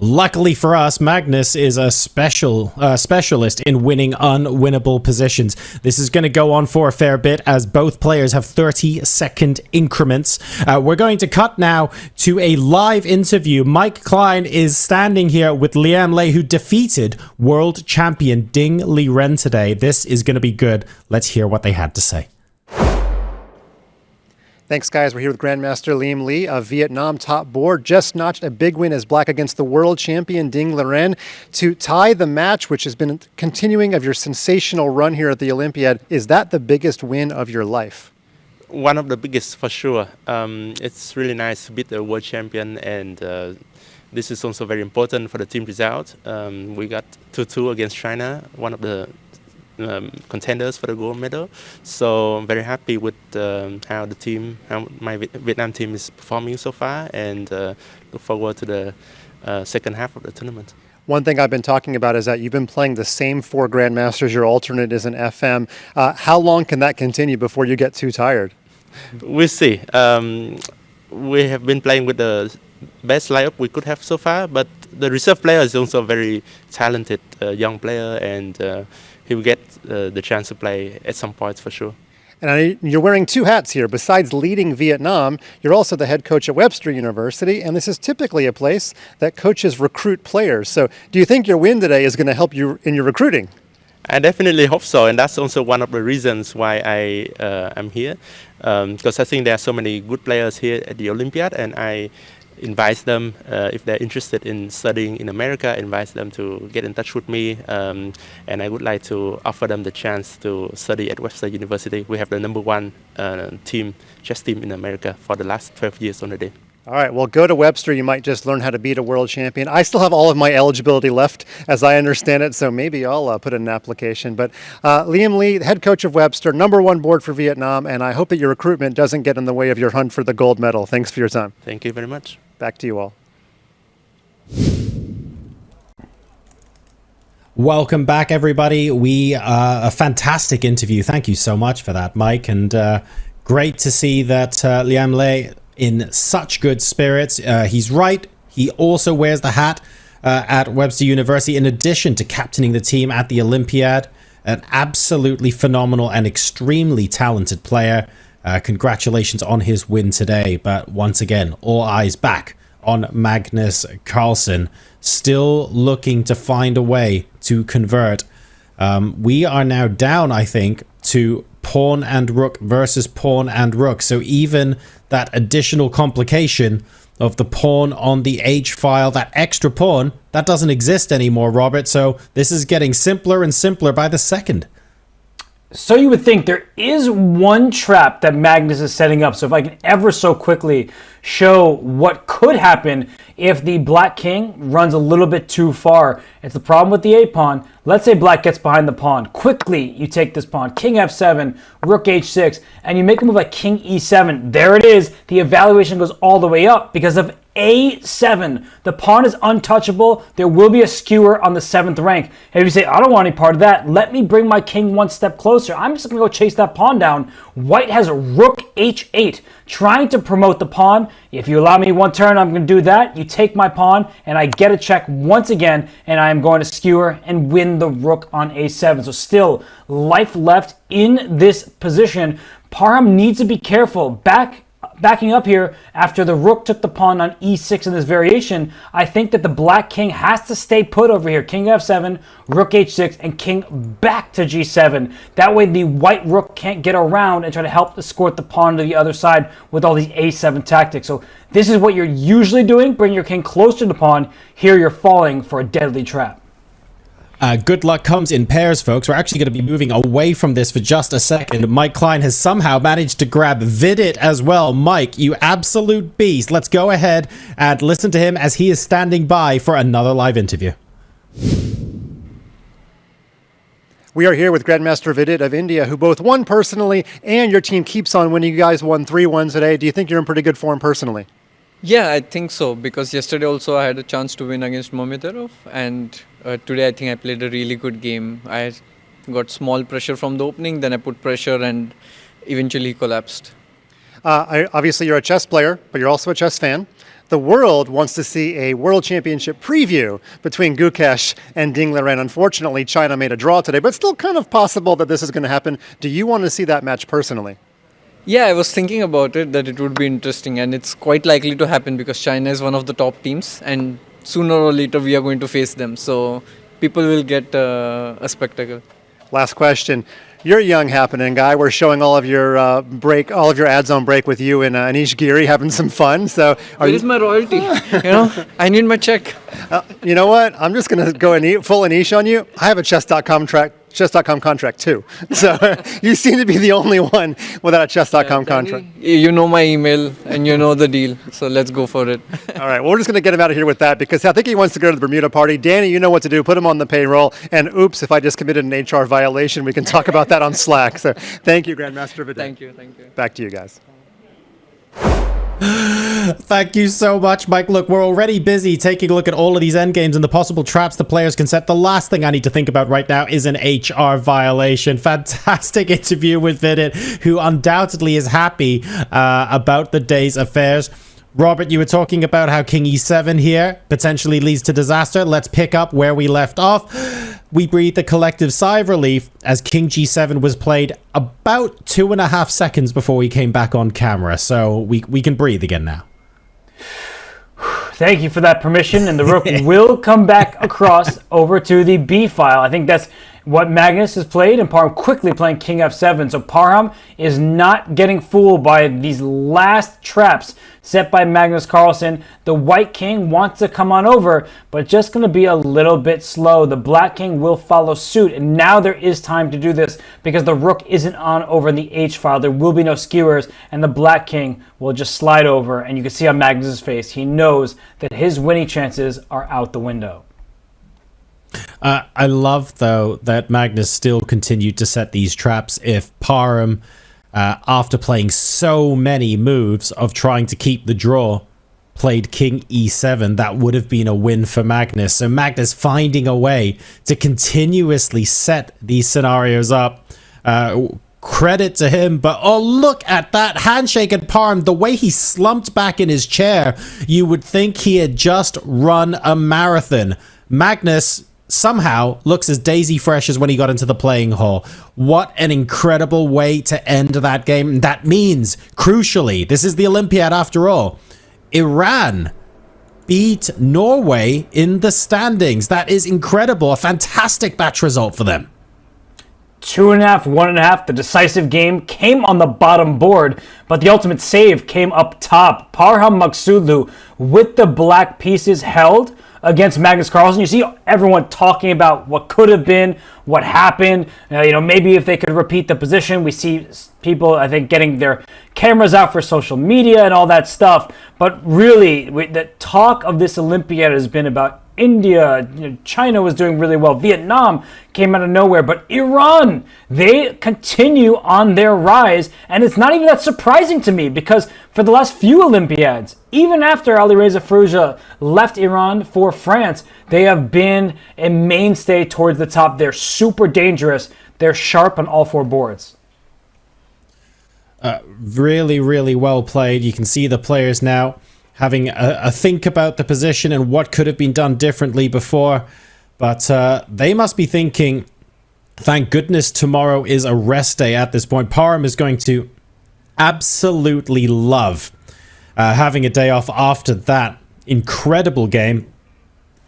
Luckily for us, Magnus is a specialist in winning unwinnable positions. This is going to go on for a fair bit, as both players have 30-second increments. We're going to cut now to a live interview. Mike Klein is standing here with Liam Lei, who defeated world champion Ding Liren today. This is going to be good. Let's hear what they had to say. Thanks, guys. We're here with Grandmaster Liam Lee of Vietnam top board. Just notched a big win as black against the world champion Ding Liren to tie the match, which has been continuing of your sensational run here at the Olympiad. Is that the biggest win of your life? One of the biggest for sure. It's really nice to beat the world champion, and this is also very important for the team result. We got 2-2 against China, one of the contenders for the gold medal. So I'm very happy with how my Vietnam team is performing so far, and look forward to the second half of the tournament. One thing I've been talking about is that you've been playing the same 4 grandmasters. Your alternate is an FM. How long can that continue before you get too tired? We'll see. We have been playing with the best lineup we could have so far, but the reserve player is also a very talented young player, and he will get the chance to play at some points for sure. And you're wearing 2 hats here. Besides leading Vietnam, you're also the head coach at Webster University, and this is typically a place that coaches recruit players. So do you think your win today is going to help you in your recruiting? I definitely hope so, and that's also one of the reasons why I am here, because I think there are so many good players here at the Olympiad, and I invite them, if they're interested in studying in America, invite them to get in touch with me, and I would like to offer them the chance to study at Webster University. We have the #1 chess team in America for the last 12 years already. All right, well, go to Webster. You might just learn how to beat a world champion. I still have all of my eligibility left, as I understand it, so maybe I'll put in an application. But Liam Lee, head coach of Webster, #1 board for Vietnam, and I hope that your recruitment doesn't get in the way of your hunt for the gold medal. Thanks for your time. Thank you very much. Back to you all. Welcome back, everybody. A fantastic interview. Thank you so much for that, Mike. And great to see that Liam Lei in such good spirits. He's right. He also wears the hat at Webster University, in addition to captaining the team at the Olympiad. An absolutely phenomenal and extremely talented player. Congratulations on his win today. But once again, all eyes back on Magnus Carlsen, still looking to find a way to convert. We are now down, I think, to pawn and rook versus pawn and rook. So even that additional complication of the pawn on the H file, that extra pawn, that doesn't exist anymore, Robert. So this is getting simpler and simpler by the second. So you would think there is one trap that Magnus is setting up. So if I can ever so quickly show what could happen if the black king runs a little bit too far. It's the problem with the a pawn. Let's say black gets behind the pawn. Quickly, you take this pawn, king f7, rook h6, and you make a move like king e7. There it is. The evaluation goes all the way up because of a7. The pawn is untouchable. There will be a skewer on the 7th rank. If you say, I don't want any part of that, let me bring my king one step closer. I'm just going to go chase that pawn down. White has a rook h8, trying to promote the pawn. If you allow me one turn, I'm going to do that. You take my pawn, and I get a check once again, and I am going to skewer and win the rook on a7. So still life left in this position. Parham needs to be careful. Backing up here, after the rook took the pawn on e6 in this variation, I think that the black king has to stay put over here. King f7, rook h6, and king back to g7. That way the white rook can't get around and try to help escort the pawn to the other side with all these a7 tactics. So this is what you're usually doing. Bring your king close to the pawn. Here you're falling for a deadly trap. Good luck comes in pairs, folks. We're actually going to be moving away from this for just a second. Mike Klein has somehow managed to grab Vidit as well. Mike, you absolute beast. Let's go ahead and listen to him as he is standing by for another live interview. We are here with Grandmaster Vidit of India, who both won personally and your team keeps on winning. You guys won 3-1 today. Do you think you're in pretty good form personally? Yeah, I think so, because yesterday also I had a chance to win against Momitarov, and today I think I played a really good game. I got small pressure from the opening, then I put pressure and eventually collapsed. Obviously you're a chess player, but you're also a chess fan. The world wants to see a World Championship preview between Gukesh and Ding Liren. Unfortunately, China made a draw today, but still kind of possible that this is going to happen. Do you want to see that match personally? Yeah, I was thinking about it, that it would be interesting, and it's quite likely to happen because China is one of the top teams, and sooner or later we are going to face them. So people will get a spectacle. Last question. You're a young happening guy. We're showing all of your ads on break with you and Anish Giri having some fun. So where is my royalty? I need my check. You know what? I'm just going to go full Anish on you. I have a chess.com contract too. So you seem to be the only one without a chess.com contract. You know my email and you know the deal. So let's go for it. All right. Well, we're just going to get him out of here with that because I think he wants to go to the Bermuda party. Danny, you know what to do. Put him on the payroll. And oops, if I just committed an HR violation, we can talk about that on Slack. So thank you, Grandmaster Vidit. Thank you. Back to you guys. Thank you so much, Mike. Look, we're already busy taking a look at all of these endgames and the possible traps the players can set. The last thing I need to think about right now is an HR violation. Fantastic interview with Vidit, who undoubtedly is happy about the day's affairs. Robert, you were talking about how King e7 here potentially leads to disaster. Let's pick up where we left off. We breathed a collective sigh of relief as King g7 was played about 2.5 seconds before we came back on camera. So we can breathe again now. Thank you for that permission. And the rook will come back across over to the B file. I think that's what Magnus has played, and Parham quickly playing King f7. So Parham is not getting fooled by these last traps set by Magnus Carlsen. The white king wants to come on over, but just going to be a little bit slow. The black king will follow suit, and now there is time to do this because the rook isn't on over the H file. There will be no skewers, and the black king will just slide over, and you can see on Magnus's face, he knows that his winning chances are out the window. I love, though, that Magnus still continued to set these traps. If Parham, after playing so many moves of trying to keep the draw, played king e7, that would have been a win for Magnus. So Magnus finding a way to continuously set these scenarios up. Credit to him, but oh, look at that handshake at Parm. The way he slumped back in his chair, you would think he had just run a marathon. Magnus somehow looks as daisy fresh as when he got into the playing hall. What an incredible way to end that game. That means, crucially, this is the Olympiad after all, Iran beat Norway in the standings. That is incredible. A fantastic match result for them. 2.5, 1.5. The decisive game came on the bottom board, but the ultimate save came up top. Parham Maksudlu with the black pieces held against Magnus Carlsen. You see everyone talking about what could have been, what happened. Maybe if they could repeat the position. We see people, I think, getting their cameras out for social media and all that stuff. But really, the talk of this Olympiad has been about India. China was doing really well. Vietnam came out of nowhere. But Iran, they continue on their rise. And it's not even that surprising to me, because for the last few Olympiads, even after Alireza Firouzja left Iran for France, they have been a mainstay towards the top. They're super dangerous. They're sharp on all four boards. Really, really well played. You can see the players now having a think about the position and what could have been done differently before. But they must be thinking, thank goodness tomorrow is a rest day at this point. Parham is going to absolutely love having a day off after that incredible game.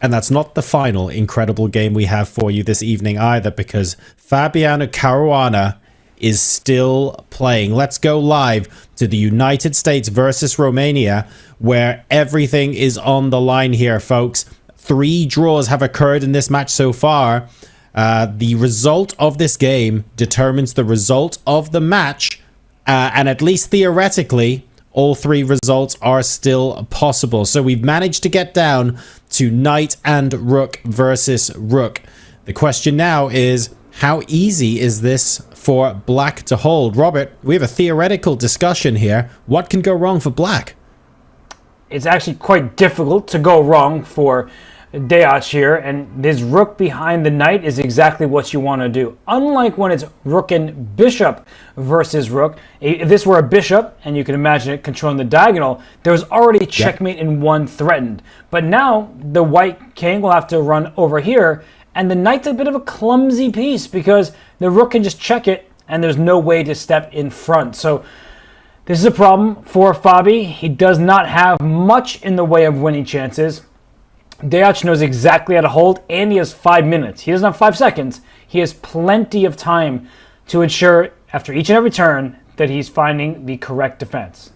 And that's not the final incredible game we have for you this evening either, because Fabiano Caruana is still playing. Let's go live to the United States versus Romania, where everything is on the line here, folks. 3 draws have occurred in this match so far. The result of this game determines the result of the match, and at least theoretically, all 3 results are still possible. So we've managed to get down to knight and rook versus rook. The question now is, how easy is this for black to hold? Robert, we have a theoretical discussion here. What can go wrong for black? It's actually quite difficult to go wrong for Deac here, and this rook behind the knight is exactly what you want to do. Unlike when it's rook and bishop versus rook, if this were a bishop, and you can imagine it controlling the diagonal, there was already checkmate in one threatened. But now the white king will have to run over here, and the knight's a bit of a clumsy piece because the rook can just check it and there's no way to step in front. So this is a problem for Fabi. He does not have much in the way of winning chances. Deac knows exactly how to hold, and he has 5 minutes. He doesn't have 5 seconds. He has plenty of time to ensure, after each and every turn, that he's finding the correct defense.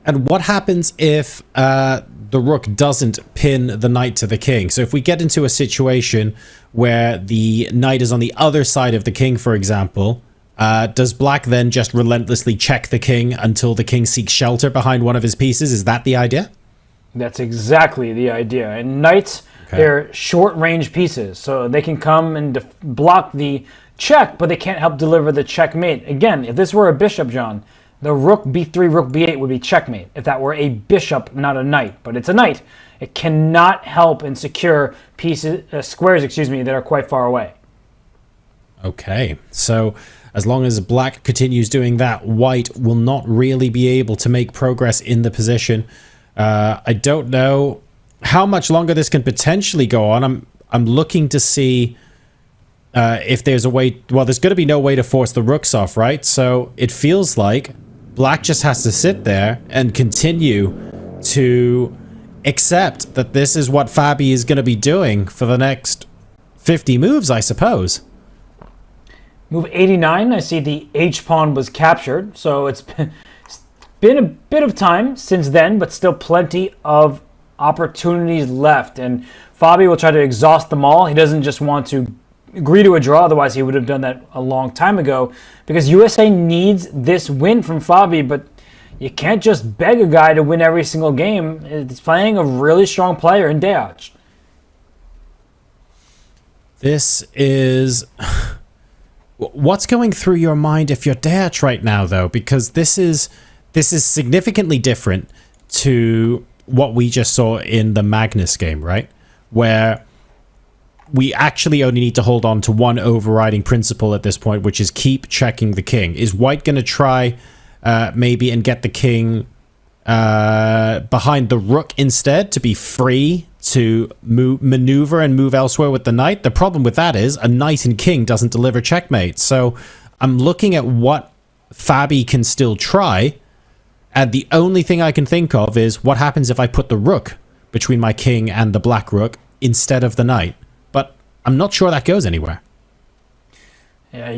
And what happens if the rook doesn't pin the knight to the king? So if we get into a situation where the knight is on the other side of the king, for example, does black then just relentlessly check the king until the king seeks shelter behind one of his pieces? Is that the idea? That's exactly the idea. And knights, they're short-range pieces, so they can come and block the check, but they can't help deliver the checkmate. Again, if this were a bishop, John, the rook b3, rook b8 would be checkmate if that were a bishop, not a knight. But it's a knight. It cannot help and secure pieces, squares, that are quite far away. Okay, so as long as black continues doing that, white will not really be able to make progress in the position. I don't know how much longer this can potentially go on. I'm looking to see if there's a way. Well, there's going to be no way to force the rooks off, right? So it feels like black just has to sit there and continue to accept that this is what Fabi is going to be doing for the next 50 moves, I suppose. Move 89, I see the h-pawn was captured, so it's been a bit of time since then, but still plenty of opportunities left, and Fabi will try to exhaust them all. He doesn't just want to agree to a draw, otherwise he would have done that a long time ago, because USA needs this win from Fabi, but you can't just beg a guy to win every single game. It's playing a really strong player in Deac. This is... What's going through your mind if you're Deac right now, though? Because this is significantly different to what we just saw in the Magnus game, right? Where we actually only need to hold on to one overriding principle at this point, which is keep checking the king. Is white going to try maybe and get the king behind the rook instead to be free to maneuver and move elsewhere with the knight? The problem with that is a knight and king doesn't deliver checkmate. So I'm looking at what Fabi can still try, and the only thing I can think of is what happens if I put the rook between my king and the black rook instead of the knight. But I'm not sure that goes anywhere. Yeah,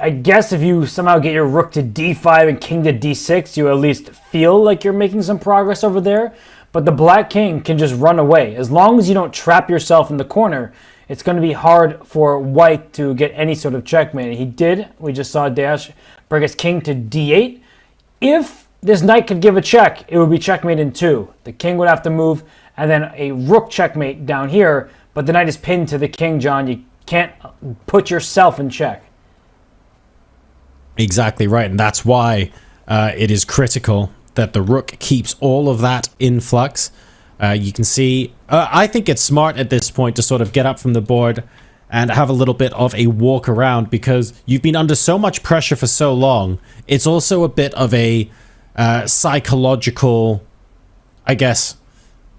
I guess if you somehow get your rook to d5 and king to d6, you at least feel like you're making some progress over there. But the black king can just run away. As long as you don't trap yourself in the corner, it's going to be hard for white to get any sort of checkmate. And he did. We just saw Dash bring his king to d8. If this knight could give a check, it would be checkmate in 2. The king would have to move, and then a rook checkmate down here. But the knight is pinned to the king, John. You can't put yourself in check. Exactly right, and that's why it is critical that the rook keeps all of that in flux. You can see, I think it's smart at this point to sort of get up from the board and have a little bit of a walk around, because you've been under so much pressure for so long. It's also a bit of a psychological, I guess,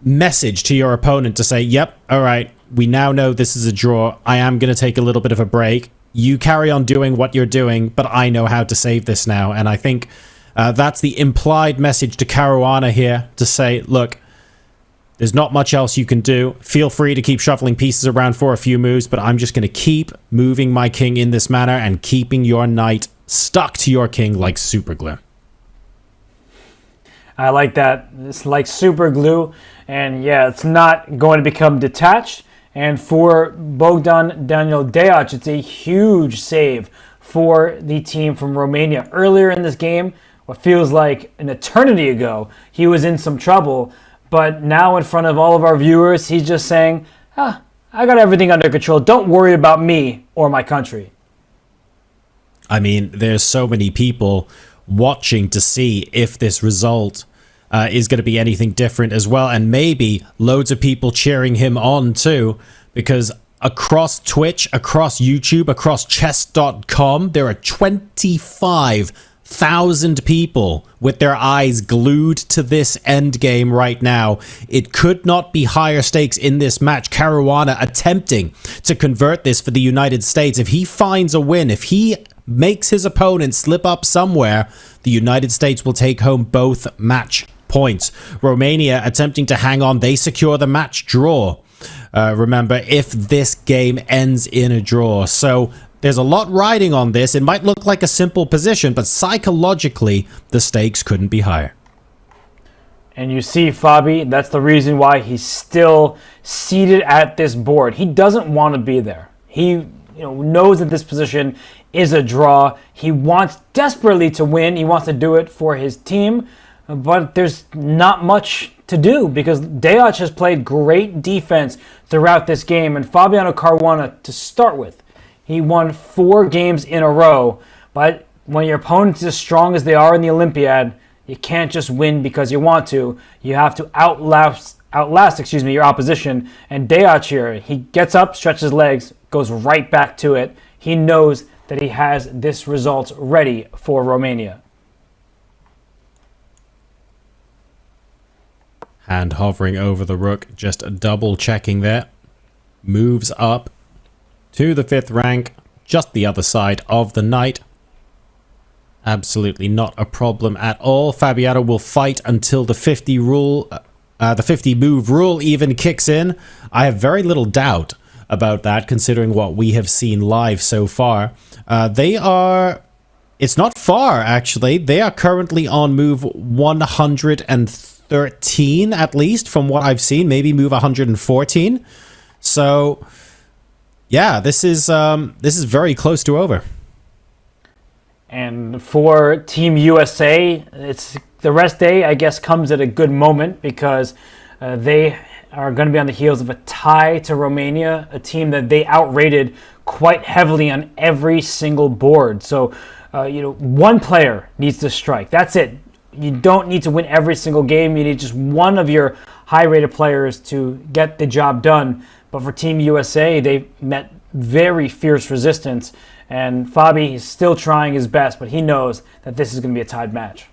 message to your opponent to say, yep, all right, we now know this is a draw. I am going to take a little bit of a break. You carry on doing what you're doing, but I know how to save this now. And I think that's the implied message to Caruana here, to say, look, there's not much else you can do. Feel free to keep shuffling pieces around for a few moves, but I'm just going to keep moving my king in this manner and keeping your knight stuck to your king like super glue. I like that. It's like super glue. And yeah, it's not going to become detached. And for Bogdan Daniel Deac, it's a huge save for the team from Romania. Earlier in this game, what feels like an eternity ago, he was in some trouble. But now in front of all of our viewers, he's just saying, I got everything under control. Don't worry about me or my country. I mean, there's so many people watching to see if this result is going to be anything different as well. And maybe loads of people cheering him on too, because across Twitch, across YouTube, across chess.com, there are 25,000 people with their eyes glued to this endgame right now. It could not be higher stakes in this match. Caruana attempting to convert this for the United States. If he finds a win, if he makes his opponent slip up somewhere, the United States will take home both match points. Romania attempting to hang on. They secure the match draw. Remember, if this game ends in a draw. So there's a lot riding on this. It might look like a simple position, but psychologically, the stakes couldn't be higher. And you see, Fabi, that's the reason why he's still seated at this board. He doesn't want to be there. He knows that this position is a draw. He wants desperately to win. He wants to do it for his team. But there's not much to do because Deac has played great defense throughout this game. And Fabiano Caruana, to start with, he won 4 games in a row. But when your opponent's as strong as they are in the Olympiad, you can't just win because you want to. You have to outlast your opposition. And Deac here, he gets up, stretches legs, goes right back to it. He knows that he has this result ready for Romania. Hand hovering over the rook, just double checking there. Moves up to the 5th rank, just the other side of the knight. Absolutely not a problem at all. Fabiano will fight until the 50 rule, the 50 move rule even kicks in. I have very little doubt about that, considering what we have seen live so far. It's not far actually. They are currently on move 113 at least from what I've seen, maybe move 114. So yeah, this is very close to over. And for Team USA, it's the rest day, I guess, comes at a good moment because they are going to be on the heels of a tie to Romania, a team that they outrated quite heavily on every single board. So, one player needs to strike. That's it. you don't need to win every single game. You need just one of your high-rated players to get the job done. But for Team USA, they met very fierce resistance. And Fabi is still trying his best, but he knows that this is going to be a tied match.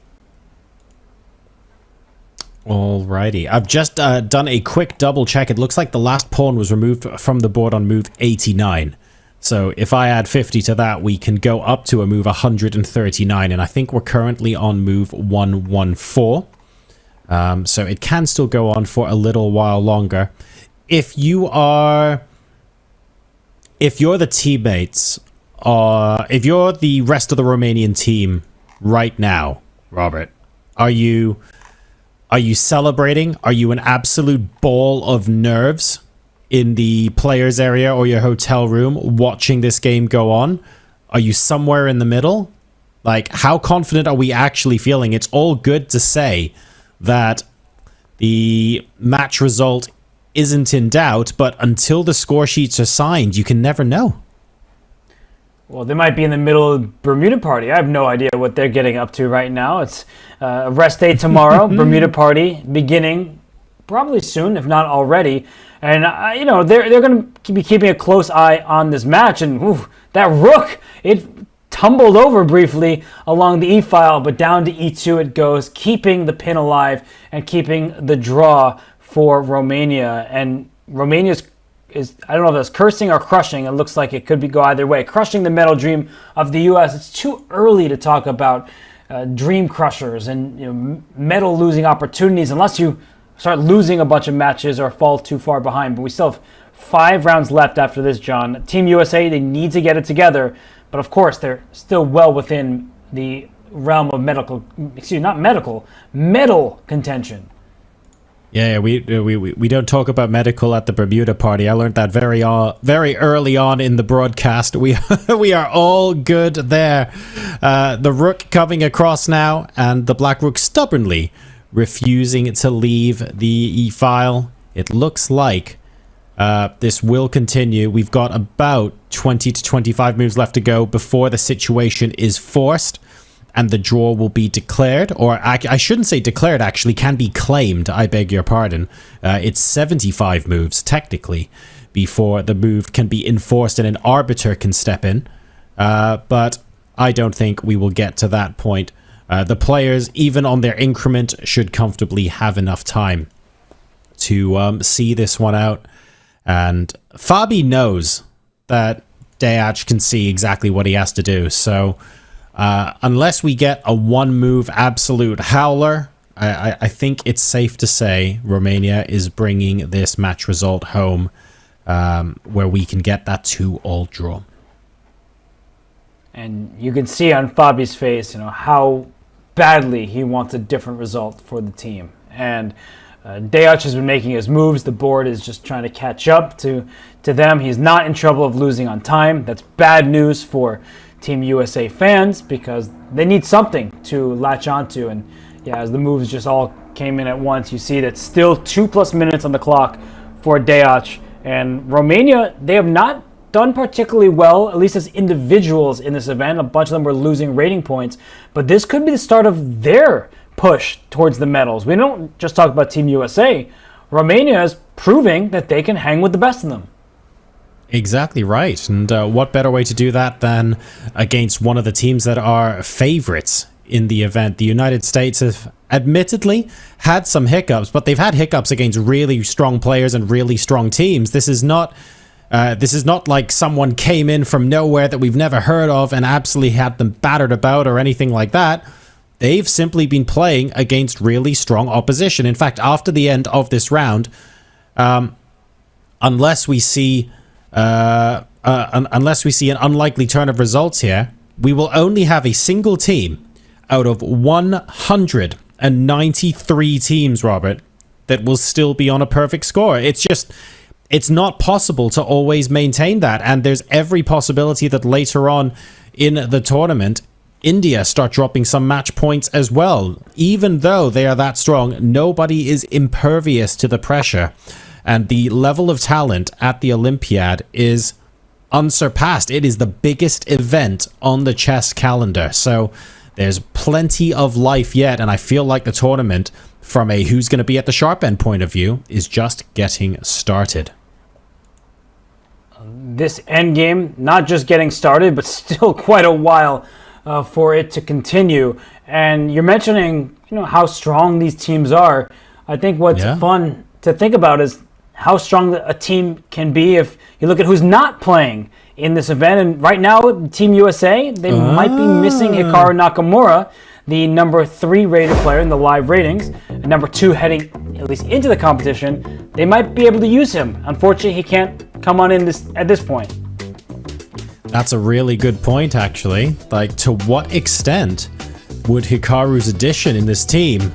Alrighty, I've just done a quick double check. It looks like the last pawn was removed from the board on move 89. So if I add 50 to that, we can go up to a move 139. And I think we're currently on move 114. So it can still go on for a little while longer. If you're the teammates, if you're the rest of the Romanian team right now, Robert, are you celebrating? Are you an absolute ball of nerves in the players area or your hotel room watching this game go on? Are you somewhere in the middle? Like, how confident are we actually feeling? It's all good to say that the match result isn't in doubt, but until the score sheets are signed, you can never know. Well, they might be in the middle of the Bermuda party. I have no idea what they're getting up to right now. It's a rest day tomorrow. Bermuda party beginning probably soon, if not already. And, they're going to be keeping a close eye on this match. And that rook, it tumbled over briefly along the e-file, but down to e2 it goes, keeping the pin alive and keeping the draw for Romania. And Romania's I don't know if that's cursing or crushing. It looks like it could go either way. Crushing the medal dream of the U.S. It's too early to talk about dream crushers and medal losing opportunities unless you start losing a bunch of matches or fall too far behind. But we still have 5 rounds left after this, John. Team USA, they need to get it together. But of course, they're still well within the realm of medal contention. Yeah, we don't talk about medical at the Bermuda party. I learned that very early on in the broadcast. We are all good there. The rook coming across now, and the black rook stubbornly refusing to leave the e-file. It looks like this will continue. We've got about 20 to 25 moves left to go before the situation is forced and the draw will be declared, or I shouldn't say declared, actually, can be claimed. I beg your pardon. It's 75 moves, technically, before the move can be enforced and an arbiter can step in. But I don't think we will get to that point. The players, even on their increment, should comfortably have enough time to see this one out. And Fabi knows that Deac can see exactly what he has to do, so unless we get a one-move absolute howler, I think it's safe to say Romania is bringing this match result home, where we can get that 2-all draw. And you can see on Fabi's face, how badly he wants a different result for the team. And Deac has been making his moves. The board is just trying to catch up to them. He's not in trouble of losing on time. That's bad news for Team USA fans because they need something to latch onto. And yeah, as the moves just all came in at once, you see that still 2+ minutes on the clock for Deac. And Romania, they have not done particularly well, at least as individuals in this event. A bunch of them were losing rating points, but this could be the start of their push towards the medals. We don't just talk about Team USA. Romania is proving that they can hang with the best of them. Exactly right. And what better way to do that than against one of the teams that are favorites in the event? The United States have admittedly had some hiccups, but they've had hiccups against really strong players and really strong teams. This is not like someone came in from nowhere that we've never heard of and absolutely had them battered about or anything like that. They've simply been playing against really strong opposition. In fact, after the end of this round, unless we see an unlikely turn of results here, we will only have a single team out of 193 teams, Robert, that will still be on a perfect score. It's not possible to always maintain that, and there's every possibility that later on in the tournament, India start dropping some match points as well. Even though they are that strong, nobody is impervious to the pressure. And the level of talent at the Olympiad is unsurpassed. It is the biggest event on the chess calendar. So there's plenty of life yet, and I feel like the tournament, from a who's going to be at the sharp end point of view, is just getting started. This endgame, not just getting started, but still quite a while for it to continue. And you're mentioning, how strong these teams are. I think what's fun to think about is how strong a team can be if you look at who's not playing in this event. And right now, Team USA, they might be missing Hikaru Nakamura, the number 3 rated player in the live ratings, and number 2 heading at least into the competition. They might be able to use him. Unfortunately, he can't come on in at this point. That's a really good point, actually. Like, to what extent would Hikaru's addition in this team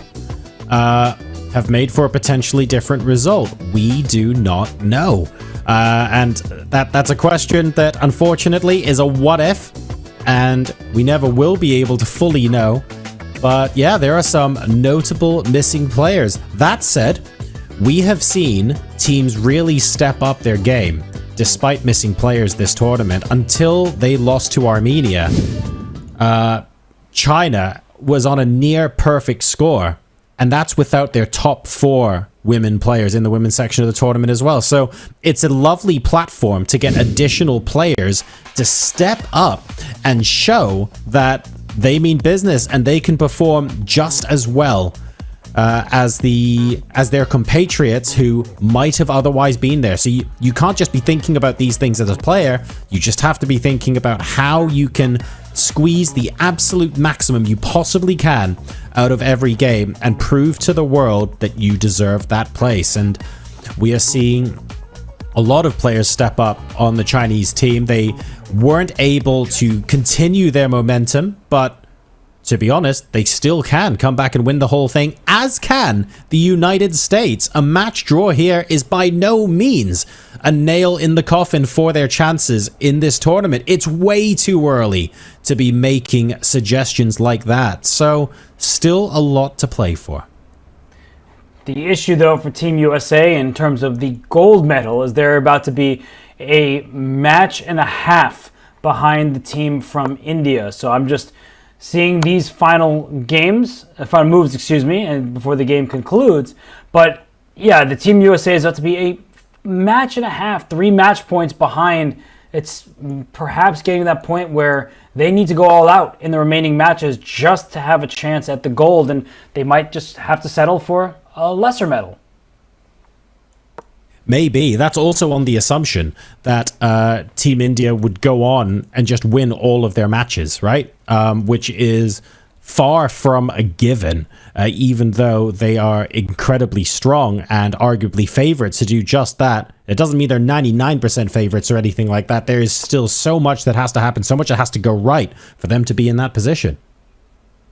have made for a potentially different result? We do not know. And that's a question that unfortunately is a what if, and we never will be able to fully know. But yeah, there are some notable missing players. That said, we have seen teams really step up their game despite missing players this tournament. Until they lost to Armenia, China was on a near perfect score, and that's without their top 4 women players in the women's section of the tournament as well. So it's a lovely platform to get additional players to step up and show that they mean business and they can perform just as well as their compatriots who might have otherwise been there. So you can't just be thinking about these things as a player. You just have to be thinking about how you can squeeze the absolute maximum you possibly can out of every game and prove to the world that you deserve that place. And we are seeing a lot of players step up on the Chinese team. They weren't able to continue their momentum, but to be honest, they still can come back and win the whole thing, as can the United States. A match draw here is by no means a nail in the coffin for their chances in this tournament. It's way too early to be making suggestions like that. So, still a lot to play for. The issue, though, for Team USA in terms of the gold medal is they're about to be a match and a half behind the team from India. So I'm just seeing these final moves, and before the game concludes. But yeah, the Team USA is about to be a match and a half, 3 match points behind. It's perhaps getting to that point where they need to go all out in the remaining matches just to have a chance at the gold, and they might just have to settle for a lesser medal. Maybe. That's also on the assumption that Team India would go on and just win all of their matches, right? Which is far from a given, even though they are incredibly strong and arguably favorites to do just that. It doesn't mean they're 99% favorites or anything like that. There is still so much that has to happen, so much that has to go right for them to be in that position.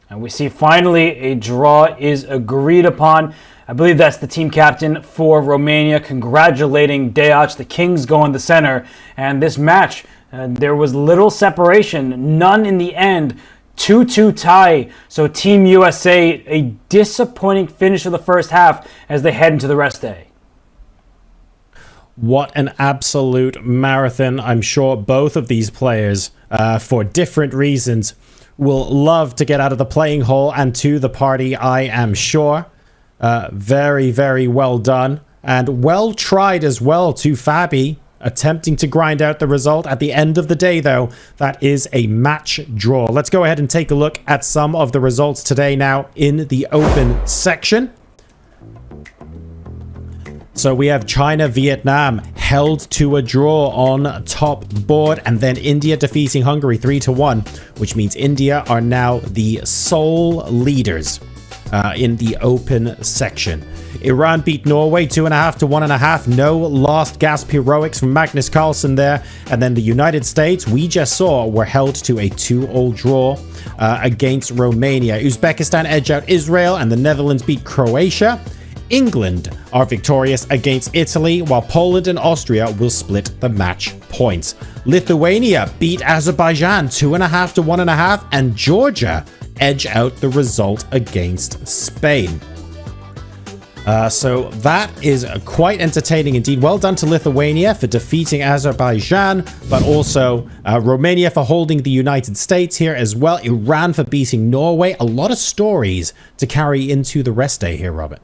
And we see finally a draw is agreed upon. I believe that's the team captain for Romania congratulating Deac. The Kings go in the center. And this match, there was little separation, none in the end. 2-2 tie. So Team USA, a disappointing finish of the first half as they head into the rest day. What an absolute marathon. I'm sure both of these players, for different reasons, will love to get out of the playing hall and to the party, I am sure. Very, very well done. And well tried as well to Fabi, attempting to grind out the result. At the end of the day, though, that is a match draw. Let's go ahead and take a look at some of the results today now in the open section. So we have China, Vietnam held to a draw on top board, and then India defeating Hungary 3-1, which means India are now the sole leaders in the open section. Iran beat Norway 2.5 to 1.5. No last gasp heroics from Magnus Carlsen there. And then the United States, we just saw, were held to a 2-2 draw against Romania. Uzbekistan edge out Israel, and the Netherlands beat Croatia. England are victorious against Italy, while Poland and Austria will split the match points. Lithuania beat Azerbaijan 2.5 to 1.5, and Georgia edge out the result against Spain. So that is quite entertaining indeed. Well done to Lithuania for defeating Azerbaijan, but also Romania for holding the United States here as well. Iran for beating Norway. A lot of stories to carry into the rest day here, Robert.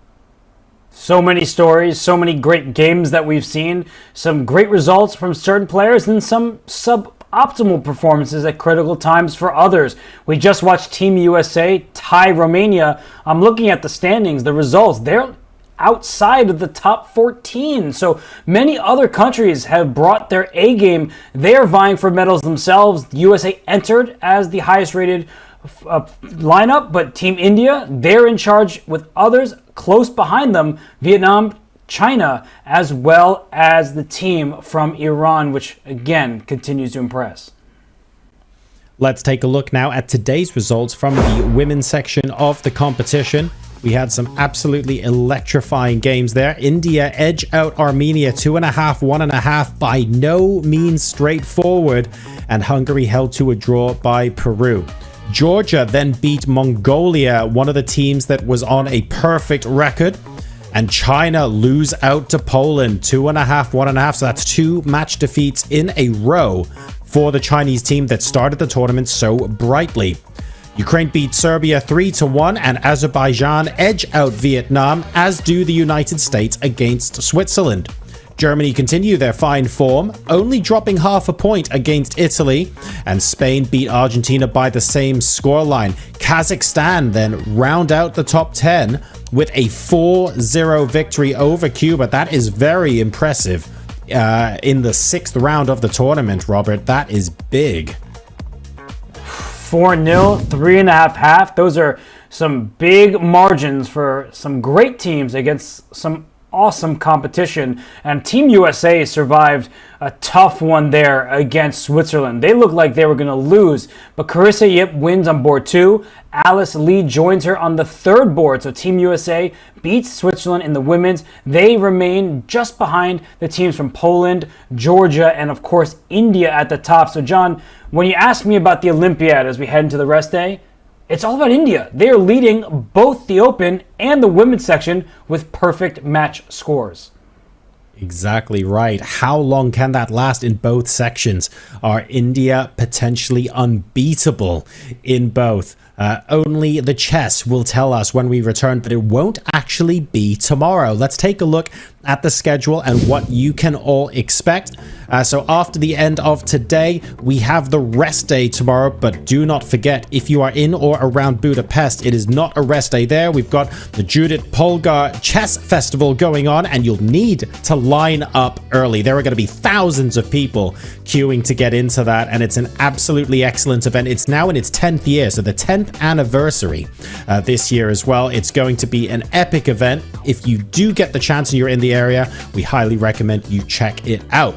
So many stories, so many great games that we've seen, some great results from certain players and some suboptimal performances at critical times for others. We just watched Team USA tie Romania. I'm looking at the standings, the results. They're outside of the top 14. So many other countries have brought their A game. They are vying for medals themselves. The USA entered as the highest rated lineup, but Team India, they're in charge with others close behind them, Vietnam, China, as well as the team from Iran, which again continues to impress. Let's take a look now at today's results from the women's section of the competition. We had some absolutely electrifying games there. India edge out Armenia 2.5, 1.5, by no means straightforward, and Hungary held to a draw by Peru. Georgia then beat Mongolia, one of the teams that was on a perfect record, and China lose out to Poland 2.5, 1.5. So that's 2 match defeats in a row for the Chinese team that started the tournament so brightly. Ukraine beat Serbia 3-1, and Azerbaijan edge out Vietnam, as do the United States against Switzerland. Germany continue their fine form, only dropping half a point against Italy, and Spain beat Argentina by the same scoreline. Kazakhstan then round out the top 10 with a 4-0 victory over Cuba. That is very impressive in the 6th round of the tournament, Robert. That is big. 4-0, 3.5 half. Those are some big margins for some great teams against some awesome competition. And Team USA survived a tough one there against Switzerland. They looked like they were going to lose, but Carissa Yip wins on board 2. Alice Lee joins her on the 3rd board. So Team USA beats Switzerland in the women's. They remain just behind the teams from Poland, Georgia, and of course India at the top. So John, when you ask me about the Olympiad as we head into the rest day, it's all about India. They are leading both the open and the women's section with perfect match scores. Exactly right. How long can that last in both sections? Are India potentially unbeatable in both? Only the chess will tell us when we return, but it won't actually be tomorrow. Let's take a look at the schedule and what you can all expect. So after the end of today, we have the rest day tomorrow, but do not forget, if you are in or around Budapest, it is not a rest day there. We've got the Judith Polgar Chess Festival going on, and you'll need to line up early. There are going to be thousands of people queuing to get into that, and it's an absolutely excellent event. It's now in its 10th year, so the 10th anniversary this year as well. It's going to be an epic event. If you do get the chance and you're in the area, we highly recommend you check it out.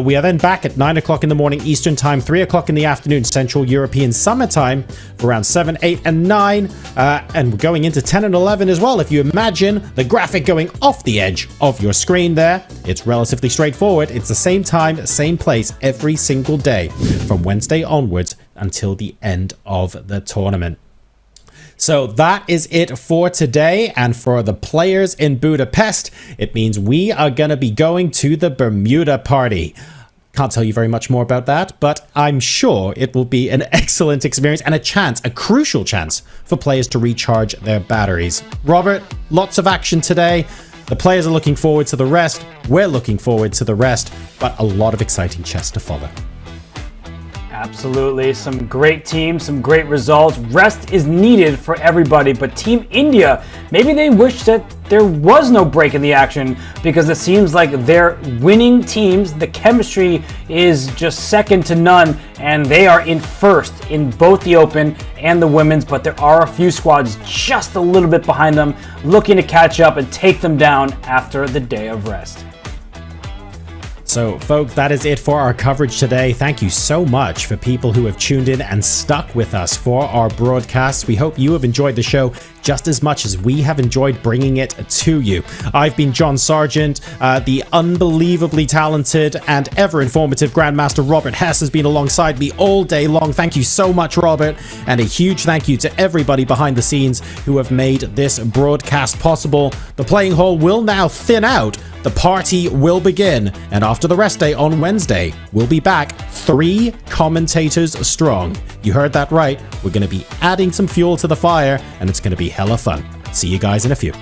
We are then back at 9 o'clock in the morning Eastern Time, 3 o'clock in the afternoon Central European Summer Time for around 7, 8, and 9. And we're going into 10 and 11 as well. If you imagine the graphic going off the edge of your screen there, it's relatively straightforward. It's the same time, same place every single day from Wednesday onwards until the end of the tournament. So that is it for today, and for the players in Budapest, it means we are going to be going to the Bermuda party. Can't tell you very much more about that, but I'm sure it will be an excellent experience and a chance, a crucial chance, for players to recharge their batteries. Robert, lots of action today. The players are looking forward to the rest. We're looking forward to the rest, but a lot of exciting chess to follow. Absolutely. Some great teams, some great results. Rest is needed for everybody, but Team India, maybe they wish that there was no break in the action, because it seems like they're winning teams. The chemistry is just second to none, and they are in first in both the open and the women's, but there are a few squads just a little bit behind them, looking to catch up and take them down after the day of rest. So, folks, that is it for our coverage today. Thank you so much for people who have tuned in and stuck with us for our broadcasts. We hope you have enjoyed the show. just as much as we have enjoyed bringing it to you. I've been John Sargent. The unbelievably talented and ever informative Grandmaster Robert Hess has been alongside me all day long. Thank you so much, Robert. And a huge thank you to everybody behind the scenes who have made this broadcast possible. The playing hall will now thin out. The party will begin. And after the rest day on Wednesday, we'll be back 3 commentators strong. You heard that right. We're going to be adding some fuel to the fire, and it's going to be hella fun. See you guys in a few.